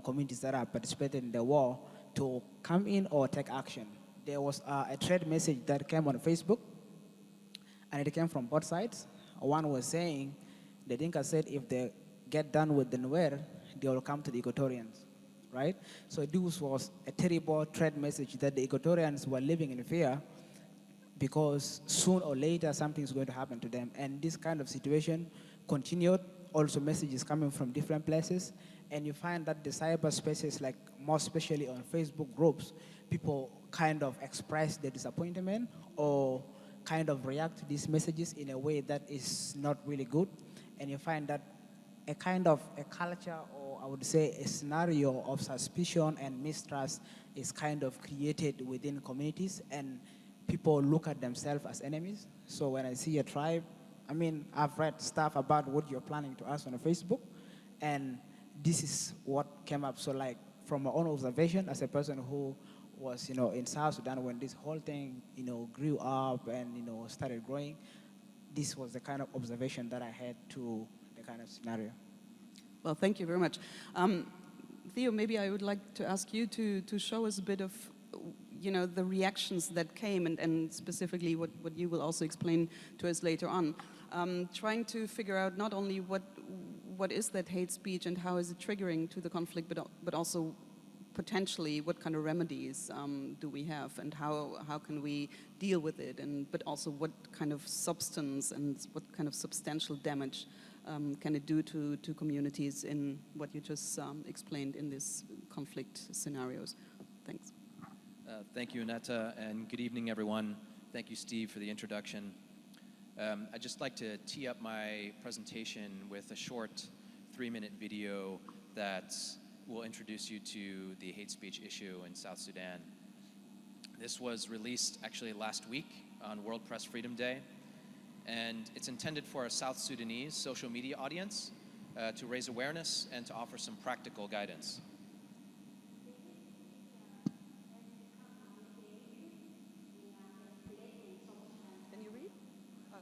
H: communities that are participating in the war to come in or take action. There was a thread message that came on Facebook, and it came from both sides. One was saying, the Dinka said if they get done with the Nuer, they will come to the Equatorians, right? So this was a terrible threat message that the Equatorians were living in fear because soon or later something is going to happen to them. And this kind of situation continued, also messages coming from different places. And you find that the cyberspaces, like more especially on Facebook groups, people kind of express their disappointment or kind of react to these messages in a way that is not really good. And you find that a kind of a culture, or I would say a scenario of suspicion and mistrust is kind of created within communities, and people look at themselves as enemies. So when I see a tribe, I mean, I've read stuff about what you're planning to ask on Facebook, and this is what came up. So like from my own observation as a person who was, in South Sudan when this whole thing, grew up and, started growing, this was the kind of observation that I had to the kind of scenario.
Q: Well, thank you very much. Theo, maybe I would like to ask you to show us a bit of, the reactions that came, and specifically what you will also explain to us later on. Trying to figure out not only what is that hate speech and how is it triggering to the conflict, but also potentially what kind of remedies do we have, and how can we deal with it, but also what kind of substance and what kind of substantial damage can it do to communities in what you just explained in these conflict scenarios. Thanks.
P: Thank you, Annetta, and good evening, everyone. Thank you, Steve, for the introduction.
C: I'd just like to tee up my presentation with a short 3-minute video that will introduce you to the hate speech issue in South Sudan. This was released actually last week on World Press Freedom Day, and it's intended for a South Sudanese social media audience to raise awareness and to offer some practical guidance.
Q: Can you read? Oh.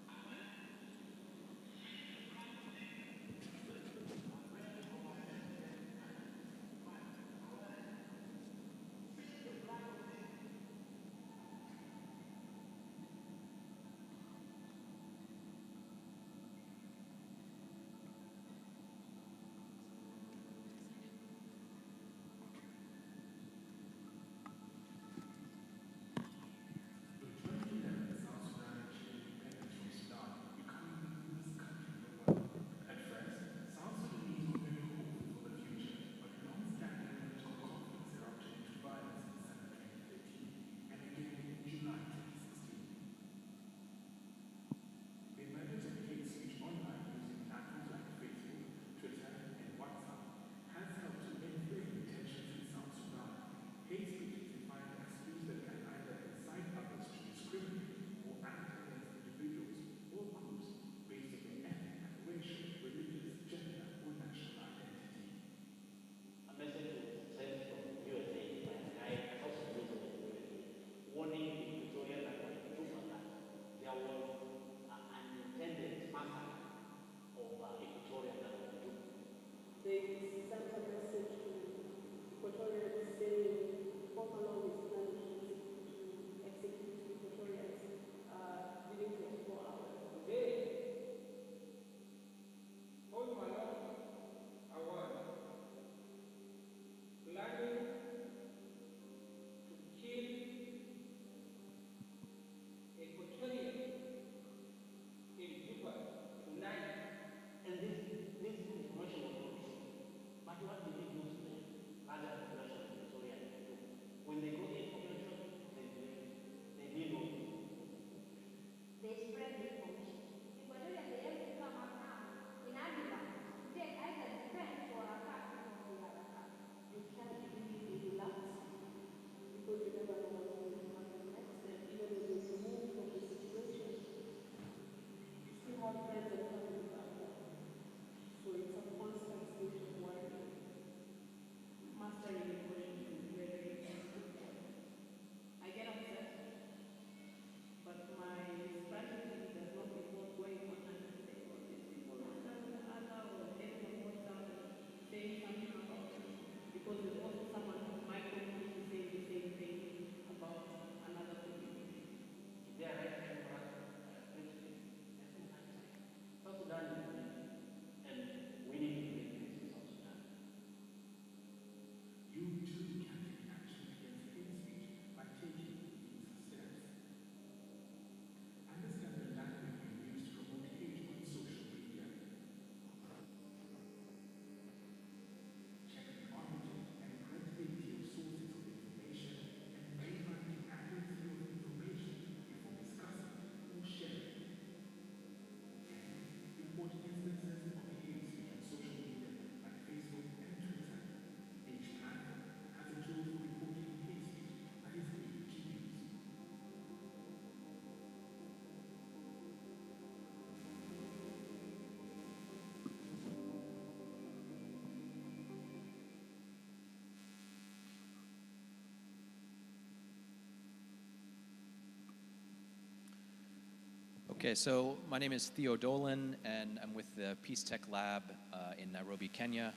C: Okay, so my name is Theo Dolan, and I'm with the Peace Tech Lab in Nairobi, Kenya.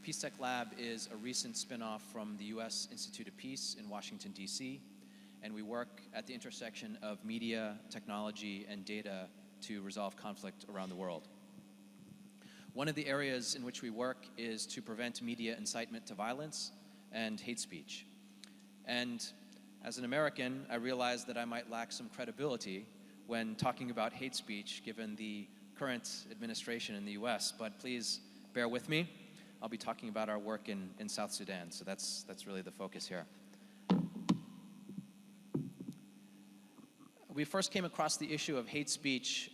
C: Peace Tech Lab is a recent spin-off from the U.S. Institute of Peace in Washington, D.C., and we work at the intersection of media, technology, and data to resolve conflict around the world. One of the areas in which we work is to prevent media incitement to violence and hate speech. And as an American, I realized that I might lack some credibility when talking about hate speech given the current administration in the US, but please bear with me. I'll be talking about our work in South Sudan, so that's really the focus here. We first came across the issue of hate speech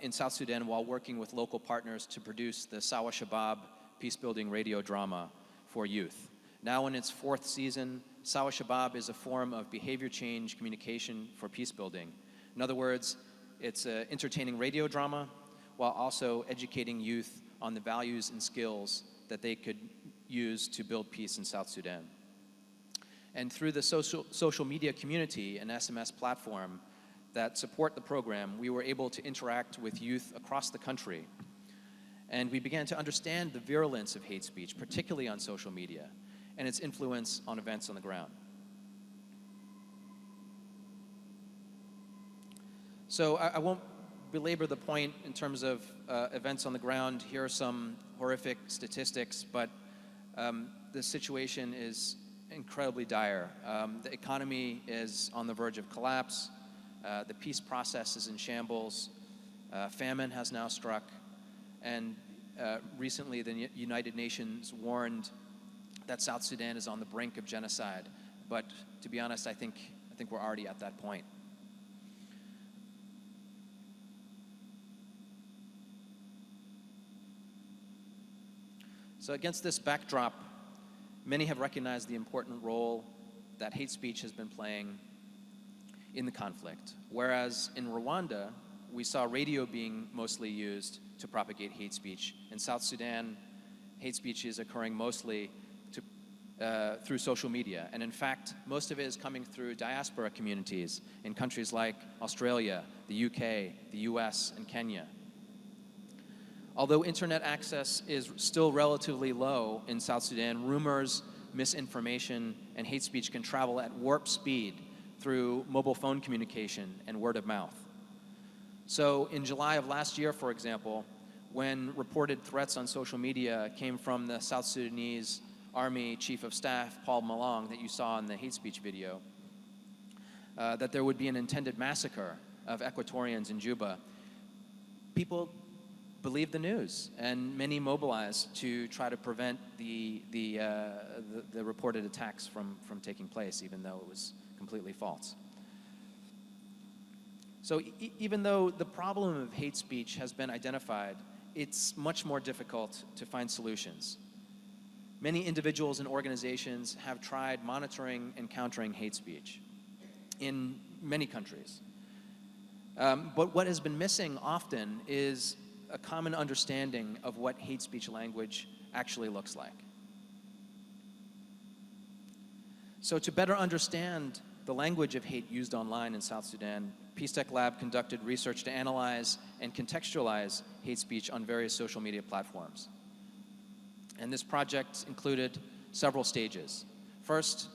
C: in South Sudan while working with local partners to produce the Sawa Shabab peace-building radio drama for youth. Now in its 4th season, Sawa Shabab is a form of behavior change communication for peace building. In other words, it's an entertaining radio drama while also educating youth on the values and skills that they could use to build peace in South Sudan. And through the social media community and SMS platform that support the program, we were able to interact with youth across the country. And we began to understand the virulence of hate speech, particularly on social media, and its influence on events on the ground. So I won't belabor the point in terms of events on the ground. Here are some horrific statistics, but the situation is incredibly dire. The economy is on the verge of collapse. The peace process is in shambles. Famine has now struck. And recently the United Nations warned that South Sudan is on the brink of genocide. But to be honest, I think we're already at that point. So against this backdrop, many have recognized the important role that hate speech has been playing in the conflict. Whereas in Rwanda, we saw radio being mostly used to propagate hate speech. In South Sudan, hate speech is occurring mostly through social media. And in fact, most of it is coming through diaspora communities in countries like Australia, the UK, the US, and Kenya. Although internet access is still relatively low in South Sudan, rumors, misinformation, and hate speech can travel at warp speed through mobile phone communication and word of mouth. So in July of last year, for example, when reported threats on social media came from the South Sudanese Army Chief of Staff, Paul Malong, that you saw in the hate speech video, that there would be an intended massacre of Equatorians in Juba, people believed the news, and many mobilized to try to prevent the reported attacks from taking place, even though it was completely false. So even though the problem of hate speech has been identified, it's much more difficult to find solutions. Many individuals and organizations have tried monitoring and countering hate speech in many countries. But what has been missing often is a common understanding of what hate speech language actually looks like. So to better understand the language of hate used online in South Sudan, Peace Tech Lab conducted research to analyze and contextualize hate speech on various social media platforms. And this project included several stages. First,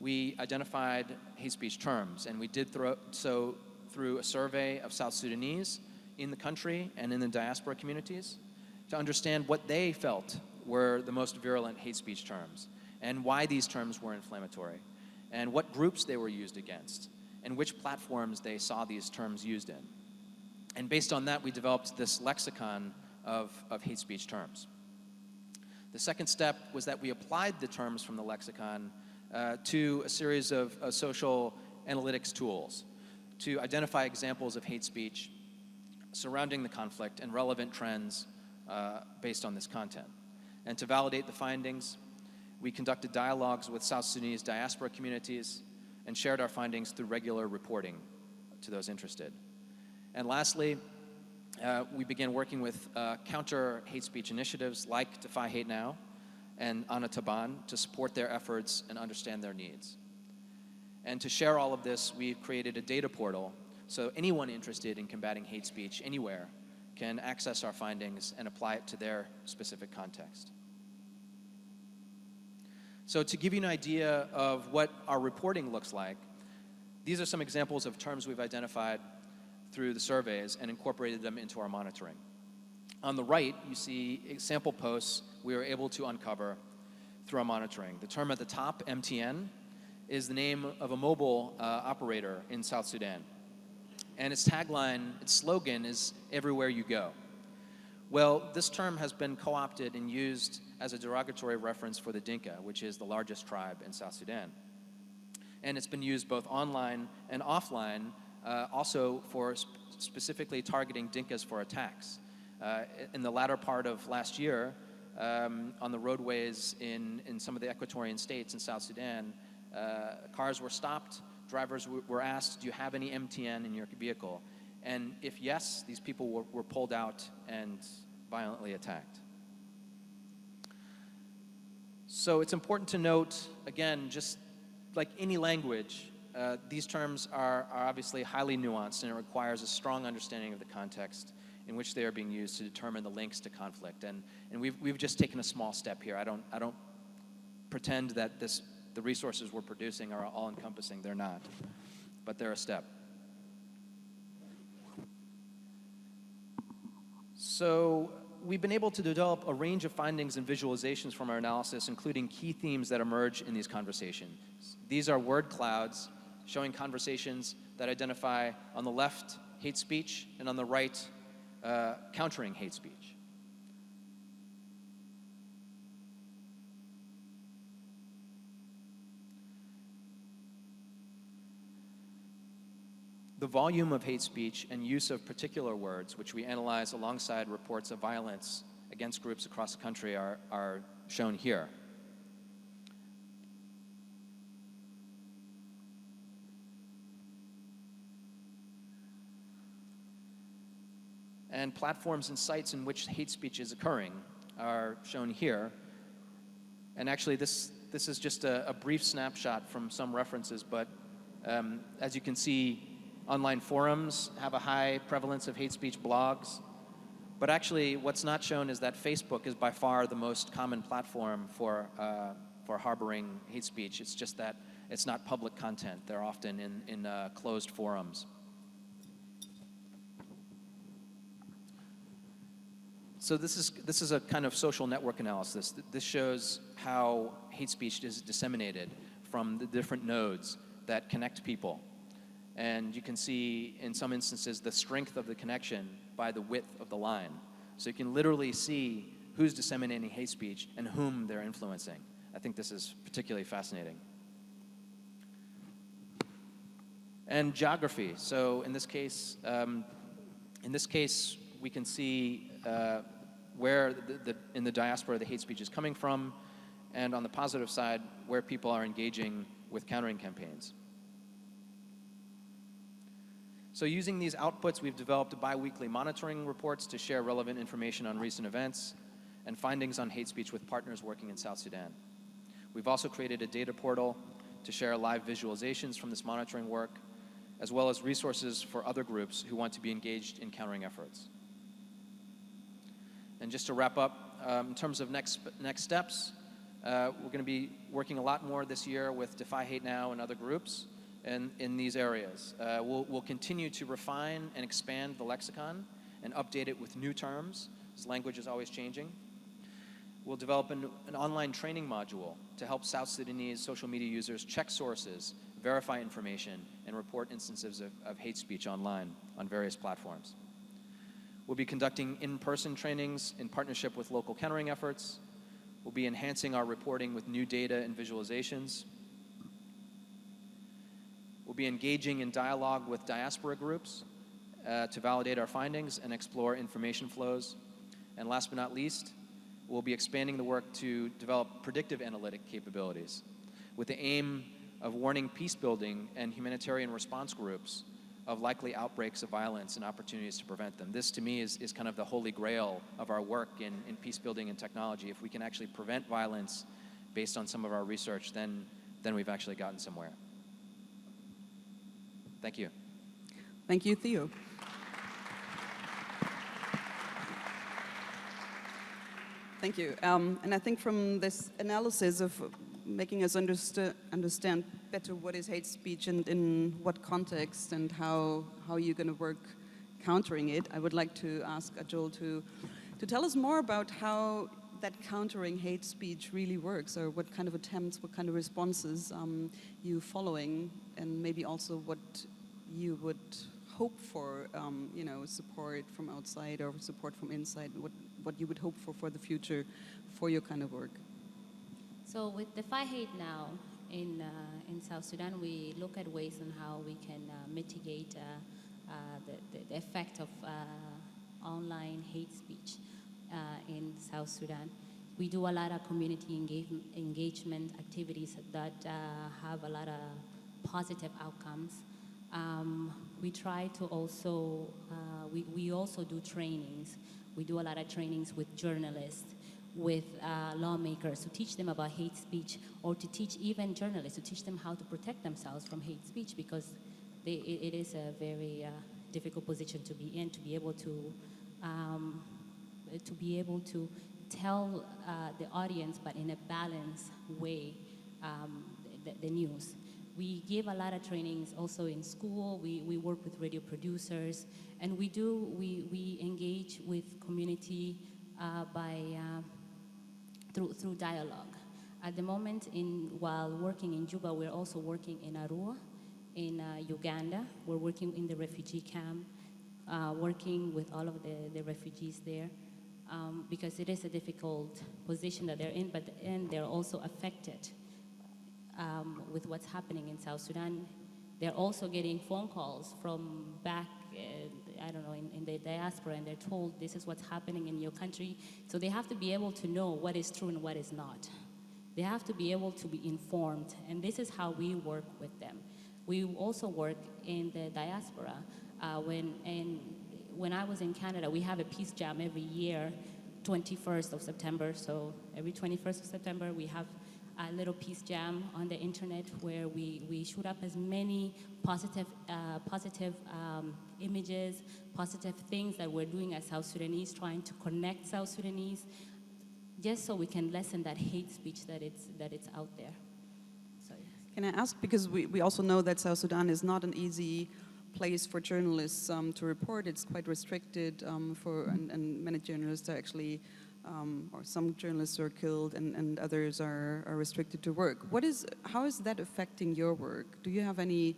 C: we identified hate speech terms, and we did so through a survey of South Sudanese in the country and in the diaspora communities to understand what they felt were the most virulent hate speech terms and why these terms were inflammatory and what groups they were used against and which platforms they saw these terms used in. And based on that, we developed this lexicon of hate speech terms. The second step was that we applied the terms from the lexicon to a series of social analytics tools to identify examples of hate speech surrounding the conflict and relevant trends based on this content. And to validate the findings, we conducted dialogues with South Sudanese diaspora communities and shared our findings through regular reporting to those interested. And lastly, we began working with counter hate speech initiatives like Defy Hate Now and Ana Taban to support their efforts and understand their needs. And to share all of this, we've created a data portal so anyone interested in combating hate speech anywhere can access our findings and apply it to their specific context. So to give you an idea of what our reporting looks like, these are some examples of terms we've identified through the surveys and incorporated them into our monitoring. On the right, you see sample posts we were able to uncover through our monitoring. The term at the top, MTN, is the name of a mobile operator in South Sudan. And its tagline, its slogan is, "Everywhere you go." Well, this term has been co-opted and used as a derogatory reference for the Dinka, which is the largest tribe in South Sudan. And it's been used both online and offline also for specifically targeting Dinkas for attacks. In the latter part of last year, on the roadways in some of the Equatorian states in South Sudan, cars were stopped, drivers were asked, do you have any MTN in your vehicle? And if yes, these people were pulled out and violently attacked. So it's important to note, again, just like any language, these terms are obviously highly nuanced, and it requires a strong understanding of the context in which they are being used to determine the links to conflict. And we've just taken a small step here. I don't pretend that the resources we're producing are all-encompassing. They're not, but they're a step. So we've been able to develop a range of findings and visualizations from our analysis, including key themes that emerge in these conversations. These are word clouds showing conversations that identify on the left hate speech and on the right countering hate speech. The volume of hate speech and use of particular words, which we analyze alongside reports of violence against groups across the country, are shown here. And platforms and sites in which hate speech is occurring are shown here. And actually, this is just a brief snapshot from some references, but as you can see, online forums have a high prevalence of hate speech blogs. But actually, what's not shown is that Facebook is by far the most common platform for harboring hate speech. It's just that it's not public content. They're often in closed forums. So this is a kind of social network analysis. This shows how hate speech is disseminated from the different nodes that connect people. And you can see, in some instances, the strength of the connection by the width of the line. So you can literally see who's disseminating hate speech and whom they're influencing. I think this is particularly fascinating. And geography. So in this case, we can see where in the diaspora the hate speech is coming from, and on the positive side, where people are engaging with countering campaigns. So using these outputs, we've developed bi-weekly monitoring reports to share relevant information on recent events and findings on hate speech with partners working in South Sudan. We've also created a data portal to share live visualizations from this monitoring work, as well as resources for other groups who want to be engaged in countering efforts. And just to wrap up, in terms of next steps, we're going to be working a lot more this year with Defy Hate Now and other groups in these areas. We'll continue to refine and expand the lexicon and update it with new terms, as language is always changing. We'll develop an online training module to help South Sudanese social media users check sources, verify information, and report instances of hate speech online on various platforms. We'll be conducting in-person trainings in partnership with local countering efforts. We'll be enhancing our reporting with new data and visualizations. We'll be engaging in dialogue with diaspora groups to validate our findings and explore information flows. And last but not least, we'll be expanding the work to develop predictive analytic capabilities with the aim of warning peace building and humanitarian response groups of likely outbreaks of violence and opportunities to prevent them. This, to me, is kind of the holy grail of our work in peace building and technology. If we can actually prevent violence based on some of our research, then we've actually gotten somewhere. Thank you.
Q: Thank you, Theo. Thank you. And I think from this analysis of making us understand better what is hate speech and in what context and how you're going to work countering it, I would like to ask Ajol to tell us more about how that countering hate speech really works, or what kind of attempts, what kind of responses you following, and maybe also what you would hope for, support from outside or support from inside, what you would hope for the future for your kind of work.
S: So with Defy Hate Now, in South Sudan, we look at ways on how we can mitigate the effect of online hate speech in South Sudan. We do a lot of community engagement activities that have a lot of positive outcomes. We try to also, we also do trainings. We do a lot of trainings with journalists, with lawmakers to teach them about hate speech, or to teach even journalists, to teach them how to protect themselves from hate speech, because it is a very difficult position to be in, to be able to tell the audience, but in a balanced way, the news. We give a lot of trainings also in school. We work with radio producers, and we engage with community through dialogue. At the moment, while working in Juba, we're also working in Arua, in Uganda. We're working in the refugee camp, working with all of the refugees there, because it is a difficult position that they're in, but and they're also affected with what's happening in South Sudan. They're also getting phone calls from back, I don't know, in the diaspora, and they're told this is what's happening in your country. So they have to be able to know what is true and what is not. They have to be able to be informed, and this is how we work with them. We also work in the diaspora. When I was in Canada, we have a peace jam every year, 21st of September. So every 21st of September, we have a little peace jam on the internet where we shoot up as many positive images, positive things that we're doing as South Sudanese, trying to connect South Sudanese, just so we can lessen that hate speech that it's out there. So, yes.
Q: Can I ask, because we also know that South Sudan is not an easy place for journalists to report. It's quite restricted and many journalists are actually, or some journalists are killed and others are restricted to work. How is that affecting your work? Do you have any,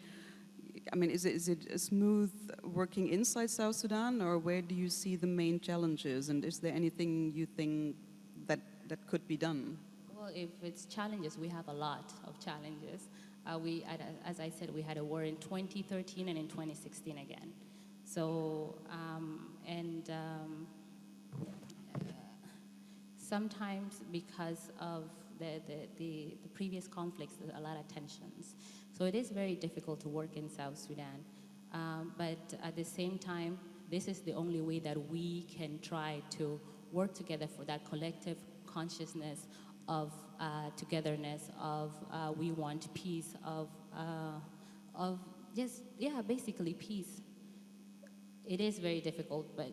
Q: I mean, is it a smooth working inside South Sudan, or where do you see the main challenges, and is there anything you think that could be done?
S: Well, if it's challenges, we have a lot of challenges. As I said, we had a war in 2013 and in 2016 again. So, sometimes because of the previous conflicts, there's a lot of tensions. So it is very difficult to work in South Sudan. But at the same time, this is the only way that we can try to work together for that collective consciousness of togetherness, of we want peace, of just, yeah, basically peace. It is very difficult, but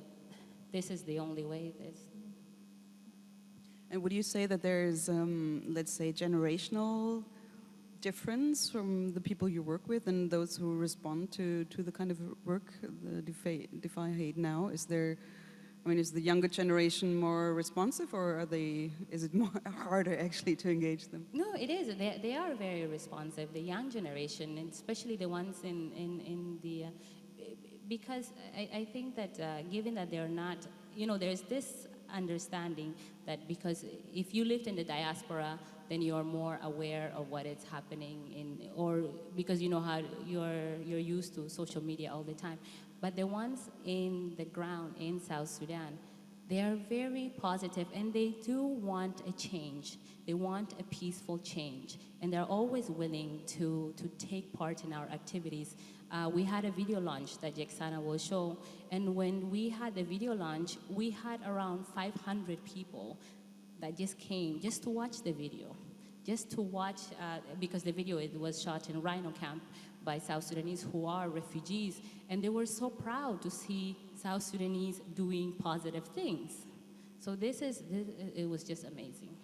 S: this is the only way.
Q: And would you say that there's, let's say, generational difference from the people you work with and those who respond to the kind of work, the Defy Hate now? Is there, I mean, is the younger generation more responsive, or is it more harder actually to engage them?
S: No, it is. They are very responsive, the young generation, and especially the ones in the, because I think that given that they're not, there's this understanding that because if you lived in the diaspora, then you're more aware of what is happening or because you know how you're used to social media all the time. But the ones in the ground in South Sudan, they are very positive and they do want a change. They want a peaceful change, and they're always willing to take part in our activities. We had a video launch that Jexana will show, and when we had the video launch, we had around 500 people that just came just to watch the video, just to watch, because the video was shot in Rhino camp by South Sudanese who are refugees, and they were so proud to see South Sudanese doing positive things. So it was just amazing.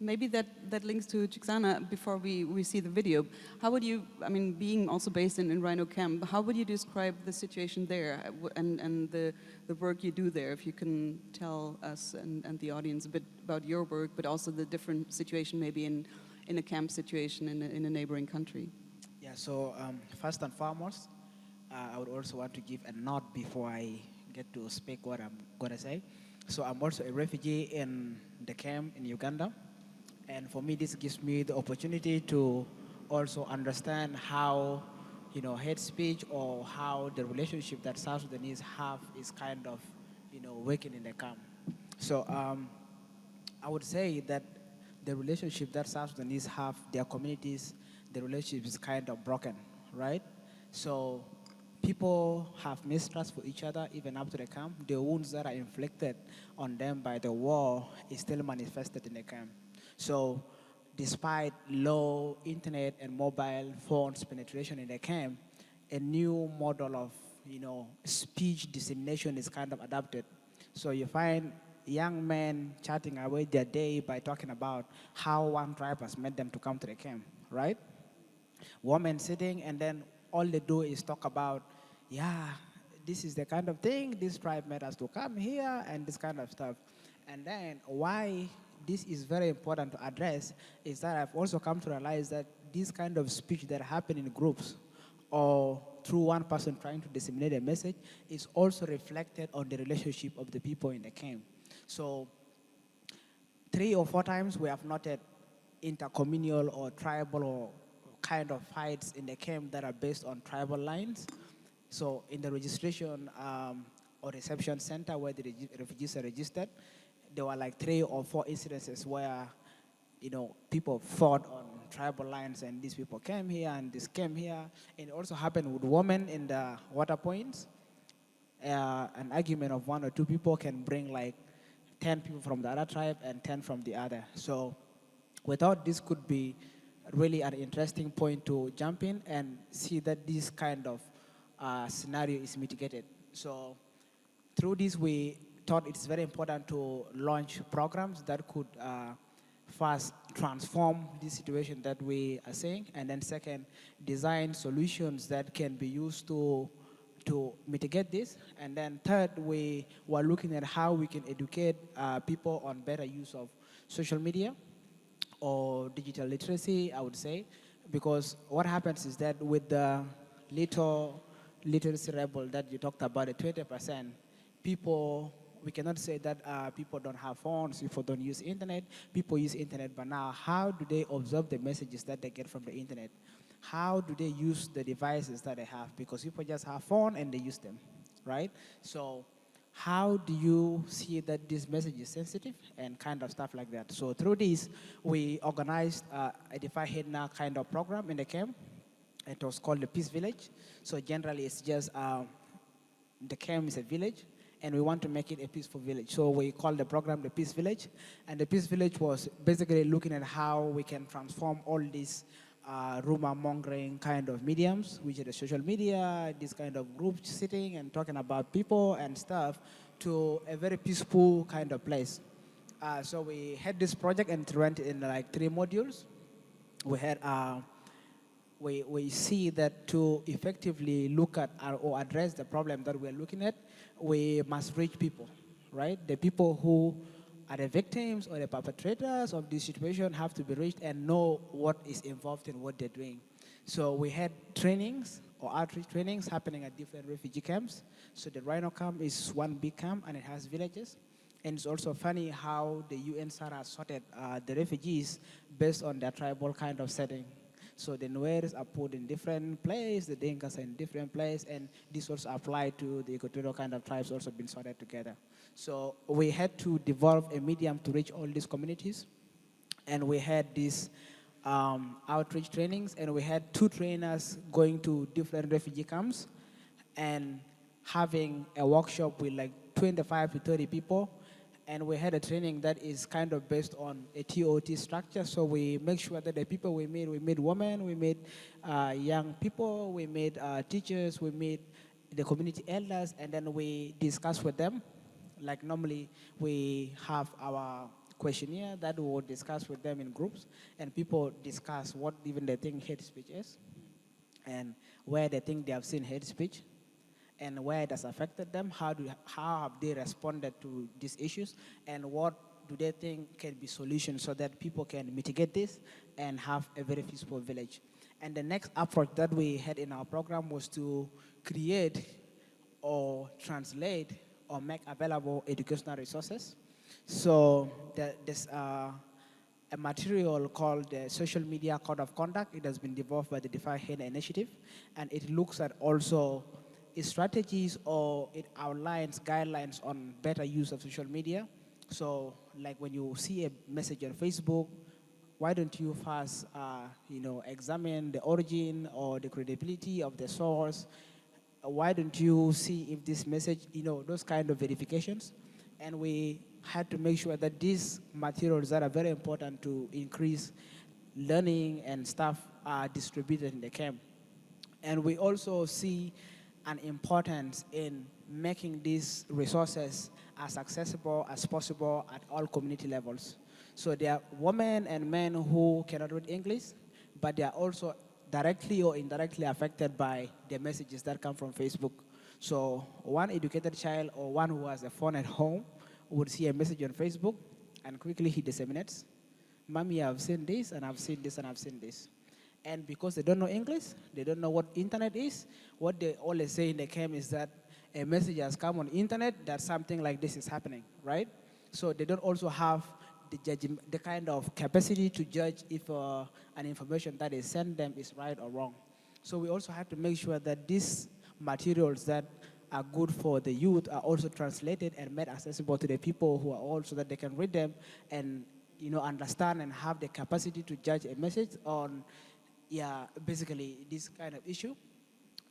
Q: Maybe that links to Jexana before we see the video. How would you, I mean, being also based in Rhino camp, how would you describe the situation there and the work you do there? If you can tell us and the audience a bit about your work, but also the different situation maybe in a camp situation in a neighboring country.
H: Yeah, so first and foremost, I would also want to give a nod before I get to speak what I'm going to say. So I'm also a refugee in the camp in Uganda. And for me, this gives me the opportunity to also understand how, hate speech or how the relationship that South Sudanese have is kind of, working in the camp. So I would say that the relationship that South Sudanese have, their communities, the relationship is kind of broken, right? So people have mistrust for each other, even up to the camp. The wounds that are inflicted on them by the war is still manifested in the camp. So despite low internet and mobile phones penetration in the camp, a new model of, speech dissemination is kind of adopted. So you find young men chatting away their day by talking about how one tribe has made them to come to the camp, right? Women sitting, and then all they do is talk about, yeah, this is the kind of thing, this tribe made us to come here, and this kind of stuff. And then why this is very important to address is that I've also come to realize that this kind of speech that happen in groups or through one person trying to disseminate a message is also reflected on the relationship of the people in the camp. So 3 or 4 times we have noted intercommunal or tribal or kind of fights in the camp that are based on tribal lines. So in the registration or reception center where the refugees are registered, there were like 3 or 4 incidences where, people fought on tribal lines, and these people came here and this came here. And it also happened with women in the water points. An argument of 1 or 2 people can bring like 10 people from the other tribe and 10 from the other. So we thought this could be really an interesting point to jump in and see that this kind of scenario is mitigated. So through this, we thought it's very important to launch programs that could first transform this situation that we are seeing, and then second, design solutions that can be used to mitigate this. And then third, we were looking at how we can educate people on better use of social media or digital literacy, I would say, because what happens is that with the little literacy level that you talked about, the 20%, people, we cannot say that people don't have phones, people don't use internet, people use internet, but now how do they observe the messages that they get from the internet? How do they use the devices that they have? Because people just have phone and they use them, right? So how do you see that this message is sensitive and kind of stuff like that? So through this, we organized a Defy Hedna kind of program in the camp. It was called the Peace Village. So generally it's just, the camp is a village, and we want to make it a peaceful village. So we call the program the Peace Village. And the Peace Village was basically looking at how we can transform all these rumor-mongering kind of mediums, which are the social media, this kind of groups sitting and talking about people and stuff, to a very peaceful kind of place. So we had this project and it went in like 3 modules. We had, we see that to effectively look at or address the problem that we're looking at, we must reach people, right? The people who are the victims or the perpetrators of this situation have to be reached and know what is involved in what they're doing. So we had trainings or outreach trainings happening at different refugee camps. So the Rhino camp is one big camp and it has villages. And it's also funny how the UN has sorted the refugees based on their tribal kind of setting. So the Nueres are put in different places, the Dinkas are in different places, and this also applied to the Equatorial kind of tribes also been sorted together. So we had to develop a medium to reach all these communities, and we had these outreach trainings, and we had 2 trainers going to different refugee camps and having a workshop with like 25 to 30 people. And we had a training that is kind of based on a TOT structure. So we make sure that the people we meet women, we meet young people, we meet teachers, we meet the community elders, and then we discuss with them. Like normally we have our questionnaire that we will discuss with them in groups, and people discuss what even they think hate speech is, and where they think they have seen hate speech, and where it has affected them, how have they responded to these issues, and what do they think can be solutions so that people can mitigate this and have a very peaceful village. And the next approach that we had in our program was to create or translate or make available educational resources. So there's a material called the Social Media Code of Conduct. It has been developed by the Defy Hate Initiative, and it looks at also strategies, or it outlines guidelines on better use of social media. So like when you see a message on Facebook, why don't you first examine the origin or the credibility of the source? Why don't you see if this message, those kind of verifications? And we had to make sure that these materials that are very important to increase learning and stuff are distributed in the camp. And we also see an importance in making these resources as accessible as possible at all community levels. So there are women and men who cannot read English, but they are also directly or indirectly affected by the messages that come from Facebook. So one educated child or one who has a phone at home would see a message on Facebook and quickly he disseminates. Mommy, I've seen this, and I've seen this, and I've seen this. And because they don't know English, they don't know what internet is, what they always say in the camp is that a message has come on internet that something like this is happening, right? So they don't also have the kind of capacity to judge if an information that is sent them is right or wrong. So we also have to make sure that these materials that are good for the youth are also translated and made accessible to the people who are old so that they can read them and understand and have the capacity to judge a message on basically this kind of issue.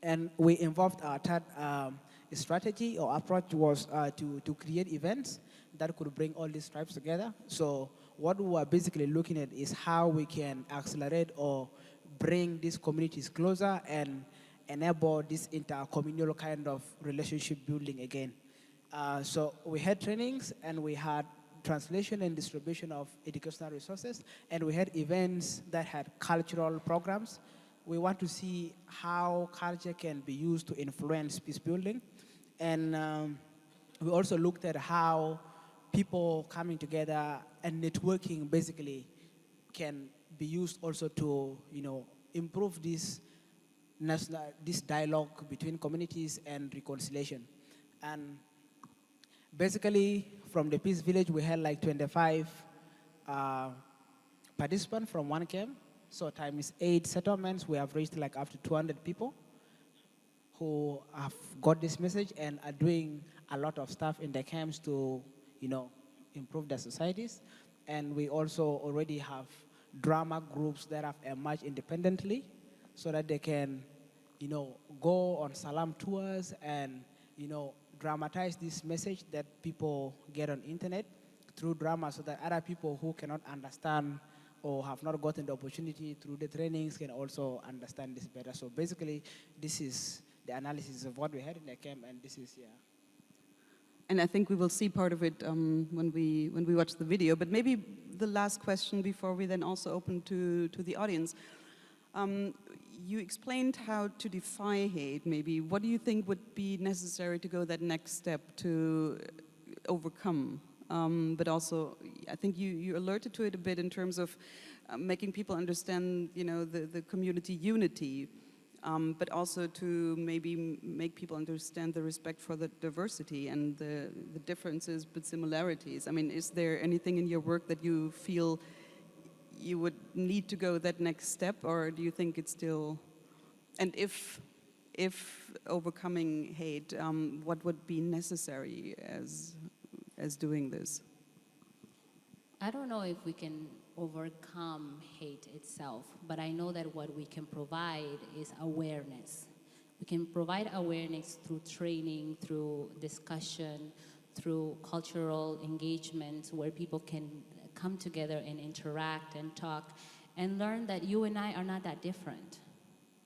H: And we involved our third strategy or approach was to create events that could bring all these tribes together. So what we are basically looking at is how we can accelerate or bring these communities closer and enable this intercommunal kind of relationship building again. So we had trainings and we had translation and distribution of educational resources, and we had events that had cultural programs. We want to see how culture can be used to influence peace building. And we also looked at how people coming together and networking basically can be used also to improve this dialogue between communities and reconciliation. And basically from the Peace Village we had like 25 participants from one camp. So times 8 settlements, we have reached like up to 200 people who have got this message and are doing a lot of stuff in the camps to improve their societies. And we also already have drama groups that have emerged independently so that they can go on salam tours and dramatize this message that people get on internet through drama, so that other people who cannot understand or have not gotten the opportunity through the trainings can also understand this better. So basically, this is the analysis of what we had in the camp, and this is,
Q: And I think we will see part of it when we watch the video. But maybe the last question before we then also open to the audience. You explained how to defy hate, maybe. What do you think would be necessary to go that next step to overcome? But also, I think you alerted to it a bit in terms of making people understand, the community unity, but also to maybe make people understand the respect for the diversity and the differences but similarities. I mean, is there anything in your work that you feel you would need to go that next step, or do you think it's still, and if overcoming hate, what would be necessary as doing this?
S: I don't know if we can overcome hate itself, but I know that what we can provide is awareness. We can provide awareness through training, through discussion, through cultural engagement where people can come together and interact and talk and learn that you and I are not that different,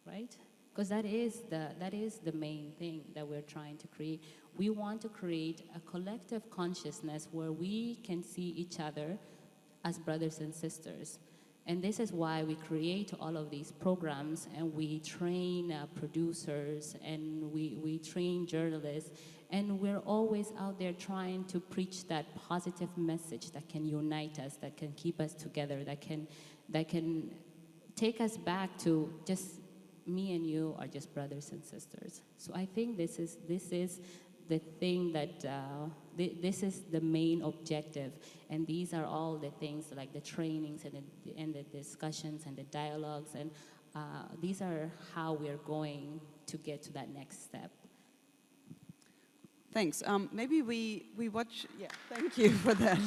S: right? Because that is the main thing that we're trying to create. We want to create a collective consciousness where we can see each other as brothers and sisters. And this is why we create all of these programs, and we train producers, and we train journalists, and we're always out there trying to preach that positive message that can unite us, that can keep us together, that can take us back to just me and you are just brothers and sisters. So I think this is the thing that this is the main objective, and these are all the things like the trainings and the discussions and the dialogues, and these are how we are going to get to that next step.
Q: Thanks. Maybe we watch. Yeah, thank you for that.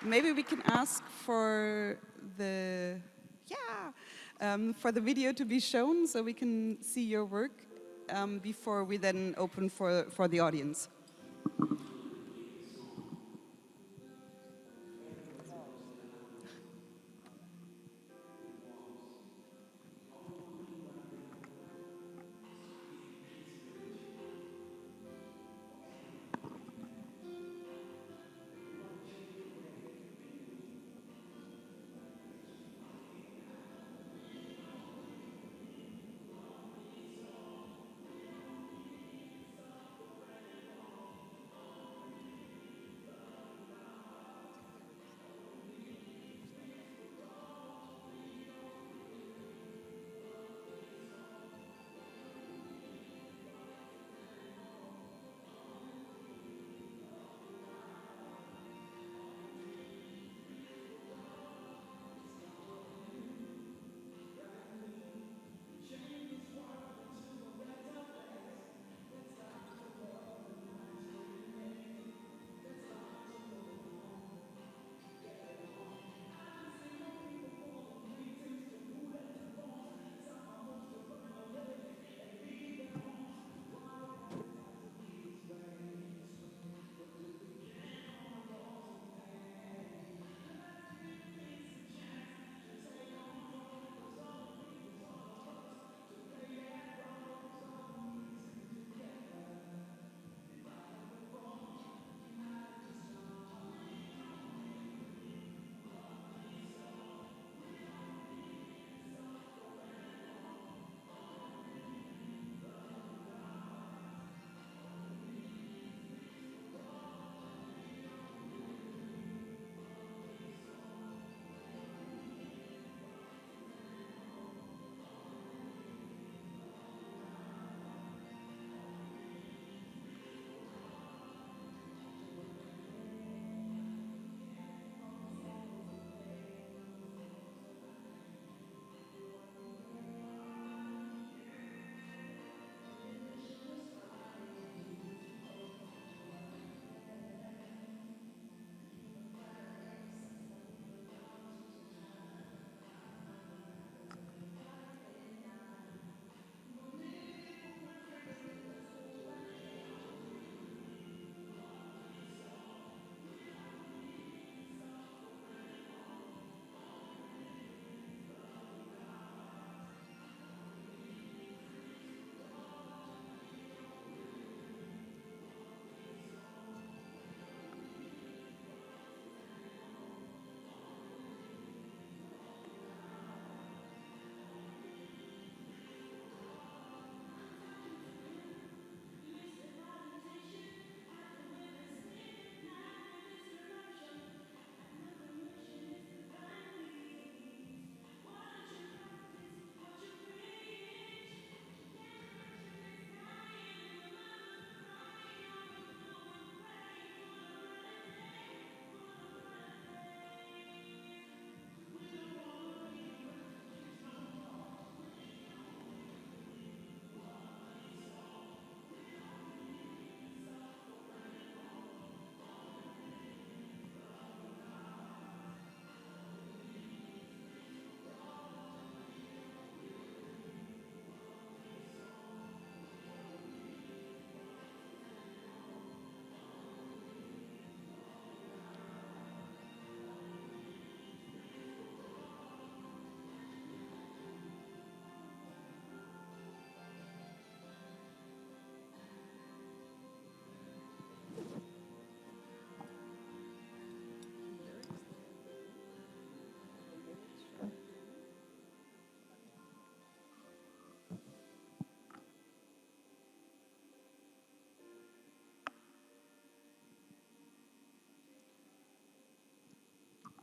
Q: Maybe we can ask for the video to be shown so we can see your work before we then open for the audience.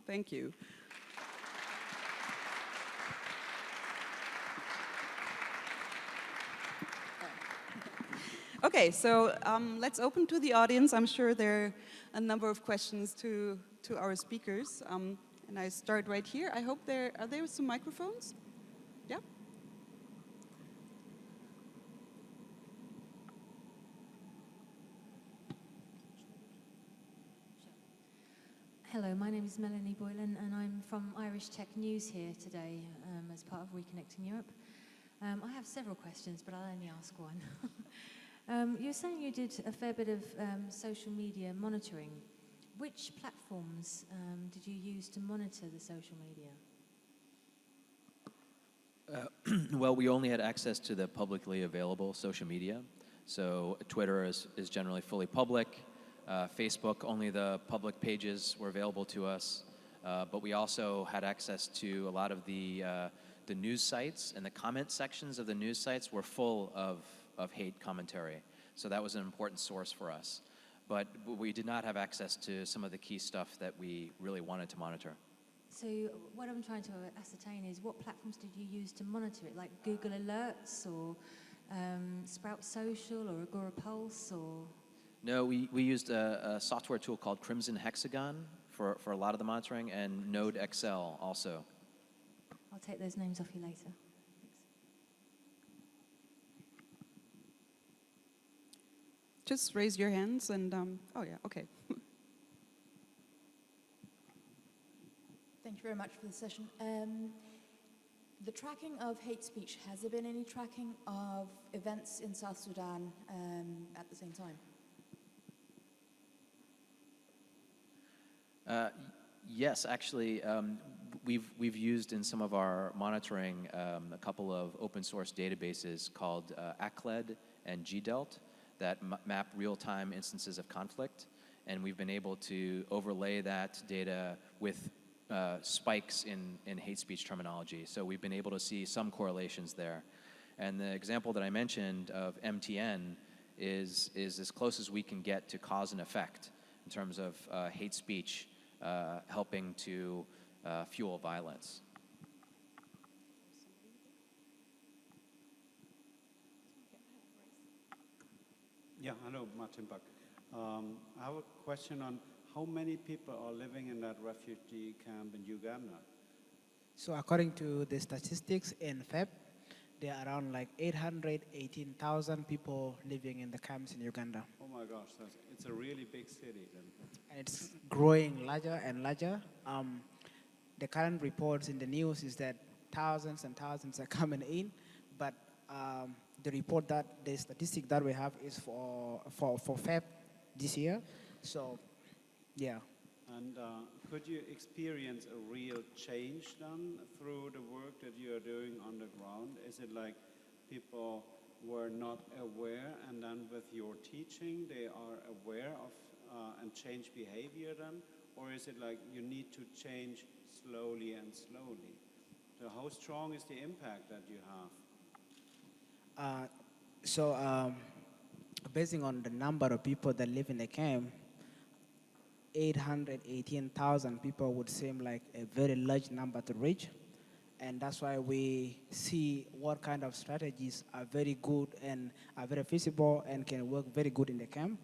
Q: Thank you. Okay, so let's open to the audience. I'm sure there are a number of questions to our speakers. And I start right here. I hope there are some microphones? Yeah?
I: Hello, my name is Melanie Boylan and I'm from Irish Tech News here today as part of Reconnecting Europe. I have several questions, but I'll only ask one. You're saying you did a fair bit of social media monitoring. Which platforms did you use to monitor the social media?
C: Well, we only had access to the publicly available social media. So Twitter is generally fully public. Facebook, only the public pages were available to us. But we also had access to a lot of the news sites, and the comment sections of the news sites were full of hate commentary. So that was an important source for us. But we did not have access to some of the key stuff that we really wanted to monitor.
I: So what I'm trying to ascertain is what platforms did you use to monitor it, like Google Alerts or Sprout Social or Agora Pulse or?
C: No, we used a software tool called Crimson Hexagon for a lot of the monitoring, and Node XL also.
I: I'll take those names off you later.
Q: Just raise your hands and, oh yeah, okay.
P: Thank you very much for the session. The tracking of hate speech, has there been any tracking of events in South Sudan at the same time?
C: Yes, actually, we've used in some of our monitoring a couple of open source databases called ACLED and GDELT that map real-time instances of conflict, and we've been able to overlay that data with spikes in hate speech terminology. So we've been able to see some correlations there. And the example that I mentioned of MTN is as close as we can get to cause and effect in terms of hate speech helping to fuel violence.
T: Yeah, hello, Martin Buck. I have a question on how many people are living in that refugee camp in Uganda?
H: So according to the statistics in Feb, there are around like 818,000 people living in the camps in Uganda.
T: Oh my gosh, it's a really big city then.
H: And it's growing larger and larger. The current reports in the news is that thousands and thousands are coming in, but the statistic that we have is for Feb this year. So, yeah.
T: And could you experience a real change then through the work that you are doing on the ground? Is it like people were not aware, and then with your teaching they are aware of and change behavior then? Or is it like you need to change slowly and slowly? So how strong is the impact that you have?
H: Basing on the number of people that live in the camp, 818,000 people would seem like a very large number to reach. And that's why we see what kind of strategies are very good and are very feasible and can work very good in the camp.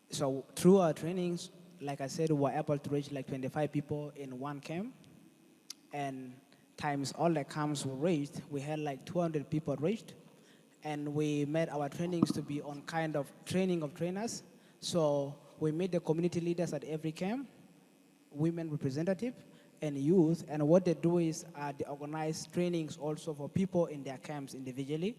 H: So through our trainings, like I said, we were able to reach like 25 people in one camp. And times all the camps were reached, we had like 200 people reached. And we made our trainings to be on kind of training of trainers. So we made the community leaders at every camp, women representative, and youth. And what they do is they organize trainings also for people in their camps individually.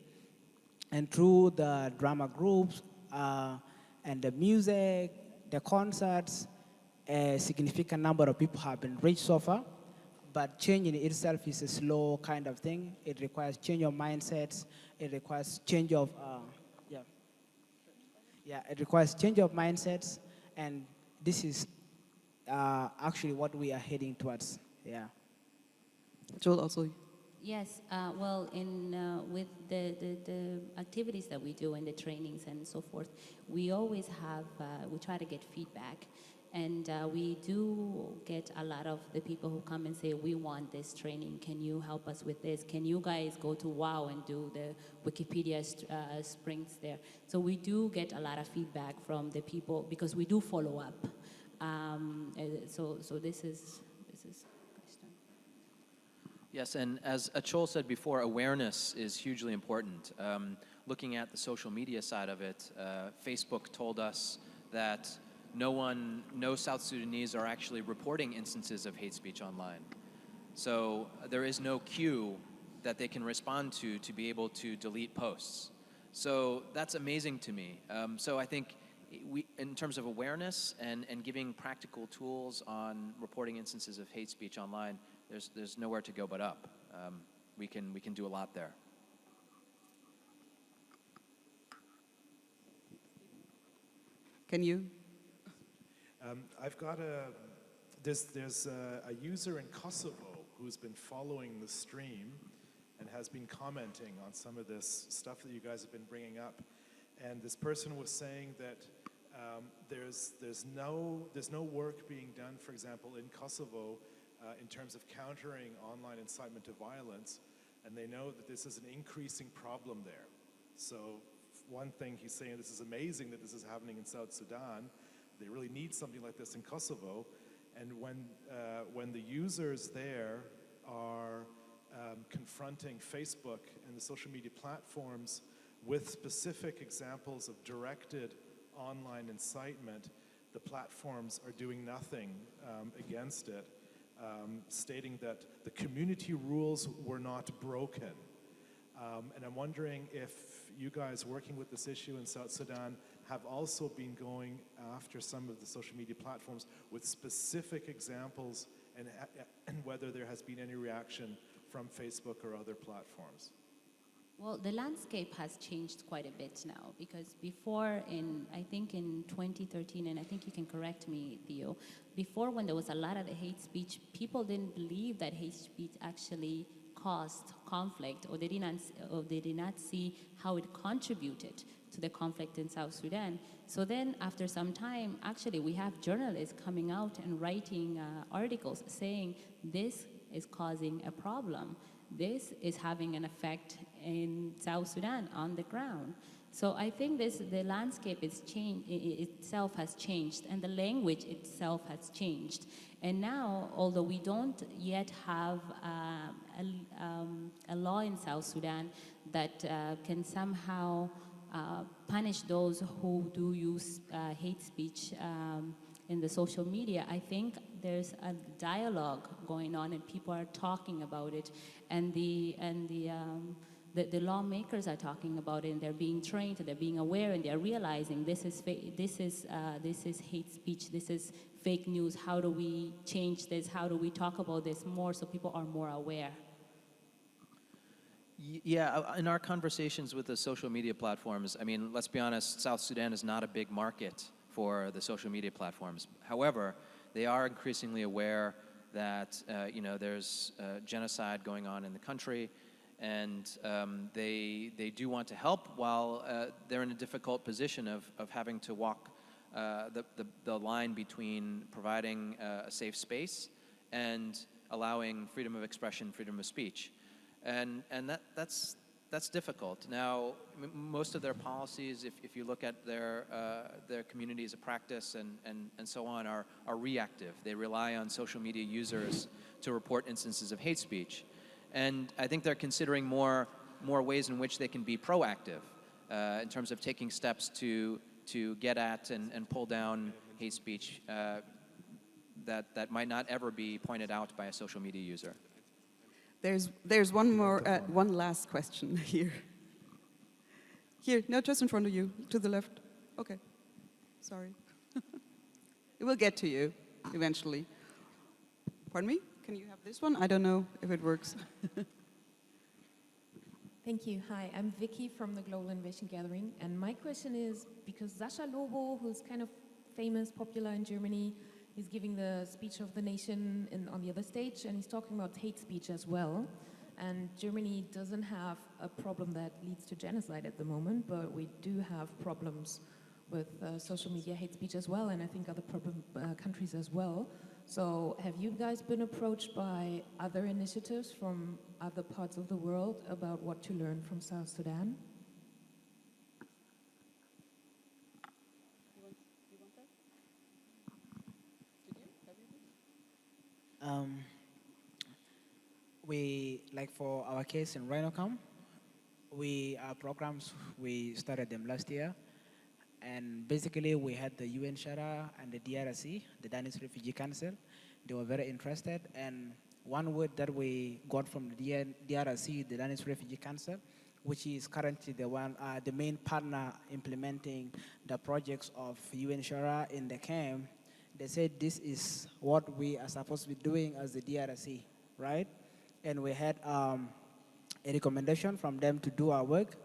H: And through the drama groups and the music, the concerts, a significant number of people have been reached so far. But change in itself is a slow kind of thing. It requires change of mindsets. It requires change of, it requires change of mindsets. And this is actually what we are heading towards, yeah.
Q: Joel also.
S: Yes, well, with the activities that we do and the trainings and so forth, we always have, we try to get feedback. And we do get a lot of the people who come and say, we want this training. Can you help us with this? Can you guys go to WOW and do the Wikipedia sprints there? So we do get a lot of feedback from the people because we do follow up. So this is question.
C: Yes, and as Achol said before, awareness is hugely important. Looking at the social media side of it, Facebook told us that no South Sudanese are actually reporting instances of hate speech online. So there is no queue that they can respond to be able to delete posts. So that's amazing to me. So I think in terms of awareness and giving practical tools on reporting instances of hate speech online, there's nowhere to go but up. We can do a lot there.
Q: Can you?
R: I've got there's a user in Kosovo who's been following the stream and has been commenting on some of this stuff that you guys have been bringing up. And this person was saying that there's no work being done, for example, in Kosovo in terms of countering online incitement to violence, and they know that this is an increasing problem there. So one thing he's saying, this is amazing that this is happening in South Sudan. They really need something like this in Kosovo. And when the users there are confronting Facebook and the social media platforms with specific examples of directed online incitement, the platforms are doing nothing against it, stating that the community rules were not broken. And I'm wondering if you guys working with this issue in South Sudan have also been going after some of the social media platforms with specific examples and whether there has been any reaction from Facebook or other platforms.
S: Well, the landscape has changed quite a bit now, because before, I think in 2013, and I think you can correct me, Theo, before when there was a lot of the hate speech, people didn't believe that hate speech actually caused conflict, or they did not see how it contributed to the conflict in South Sudan. So then after some time, actually we have journalists coming out and writing articles saying this is causing a problem. This is having an effect in South Sudan on the ground. So I think the landscape itself has changed, and the language itself has changed. And now, although we don't yet have a law in South Sudan that can somehow punish those who do use hate speech in the social media, I think there's a dialogue going on, and people are talking about it, and the lawmakers are talking about it, and they're being trained, and they're being aware, and they're realizing this is hate speech, this is fake news. How do we change this? How do we talk about this more so people are more aware?
C: Yeah, in our conversations with the social media platforms, I mean, let's be honest, South Sudan is not a big market for the social media platforms. However, they are increasingly aware that there's genocide going on in the country, and they do want to help while they're in a difficult position of having to walk the line between providing a safe space and allowing freedom of expression, freedom of speech. And that's difficult. Now, most of their policies, if you look at their communities of practice and so on, are reactive. They rely on social media users to report instances of hate speech. And I think they're considering more ways in which they can be proactive in terms of taking steps to get at and pull down hate speech that might not ever be pointed out by a social media user.
Q: There's one last question here. Here, no, just in front of you, to the left. Okay, sorry. It will get to you eventually. Pardon me? Can you have this one? I don't know if it works.
F: Thank you. Hi, I'm Vicky from the Global Innovation Gathering, and my question is, because Sascha Lobo, who's kind of famous, popular in Germany, he's giving the speech of the nation on the other stage, and he's talking about hate speech as well. And Germany doesn't have a problem that leads to genocide at the moment, but we do have problems with social media hate speech as well, and I think other countries as well. So have you guys been approached by other initiatives from other parts of the world about what to learn from South Sudan?
H: We, like for our case in Rhinocom, our programs, we started them last year. And basically we had the UN Charter and the DRC, the Danish Refugee Council. They were very interested. And one word that we got from the DRC, the Danish Refugee Council, which is currently the main partner implementing the projects of UN Charter in the camp, they said this is what we are supposed to be doing as the DRC, right? And we had a recommendation from them to do our work.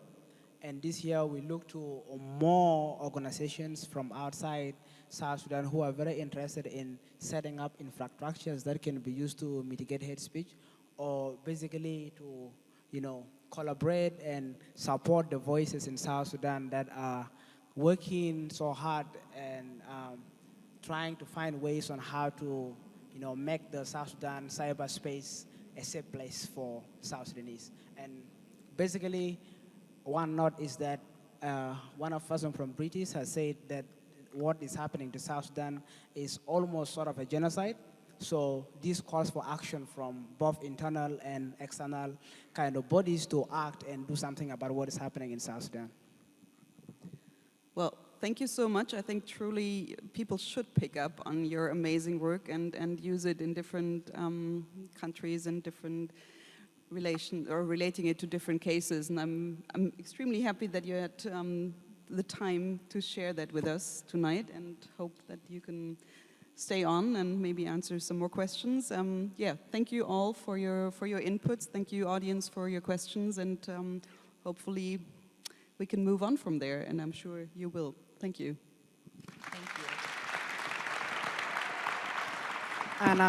H: And this year we look to more organizations from outside South Sudan who are very interested in setting up infrastructures that can be used to mitigate hate speech, or basically to, collaborate and support the voices in South Sudan that are working so hard and trying to find ways on how to, make the South Sudan cyberspace a safe place for South Sudanese. And basically, one note is that one of us from British has said that what is happening to South Sudan is almost sort of a genocide. So this calls for action from both internal and external kind of bodies to act and do something about what is happening in South Sudan.
Q: Well, thank you so much. I think truly people should pick up on your amazing work and use it in different countries and different relating it to different cases. And I'm extremely happy that you had the time to share that with us tonight, and hope that you can stay on and maybe answer some more questions. Yeah, thank you all for your inputs. Thank you, audience, for your questions, and hopefully we can move on from there, and I'm sure you will. Thank you.
H: Thank you. And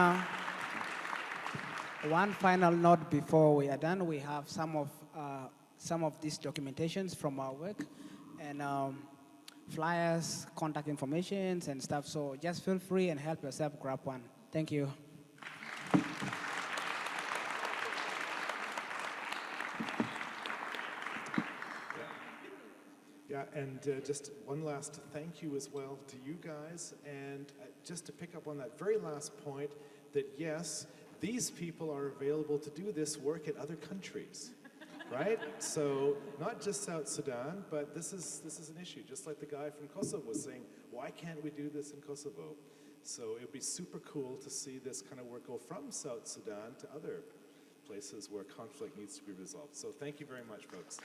H: one final note before we are done, we have some of these documentations from our work, and flyers, contact information and stuff, so just feel free and help yourself grab one. Thank you.
N: Yeah, and just one last thank you as well to you guys, and just to pick up on that very last point, that yes, these people are available to do this work in other countries, right? So not just South Sudan, but this is an issue. Just like the guy from Kosovo was saying, why can't we do this in Kosovo? So it would be super cool to see this kind of work go from South Sudan to other places where conflict needs to be resolved. So thank you very much, folks.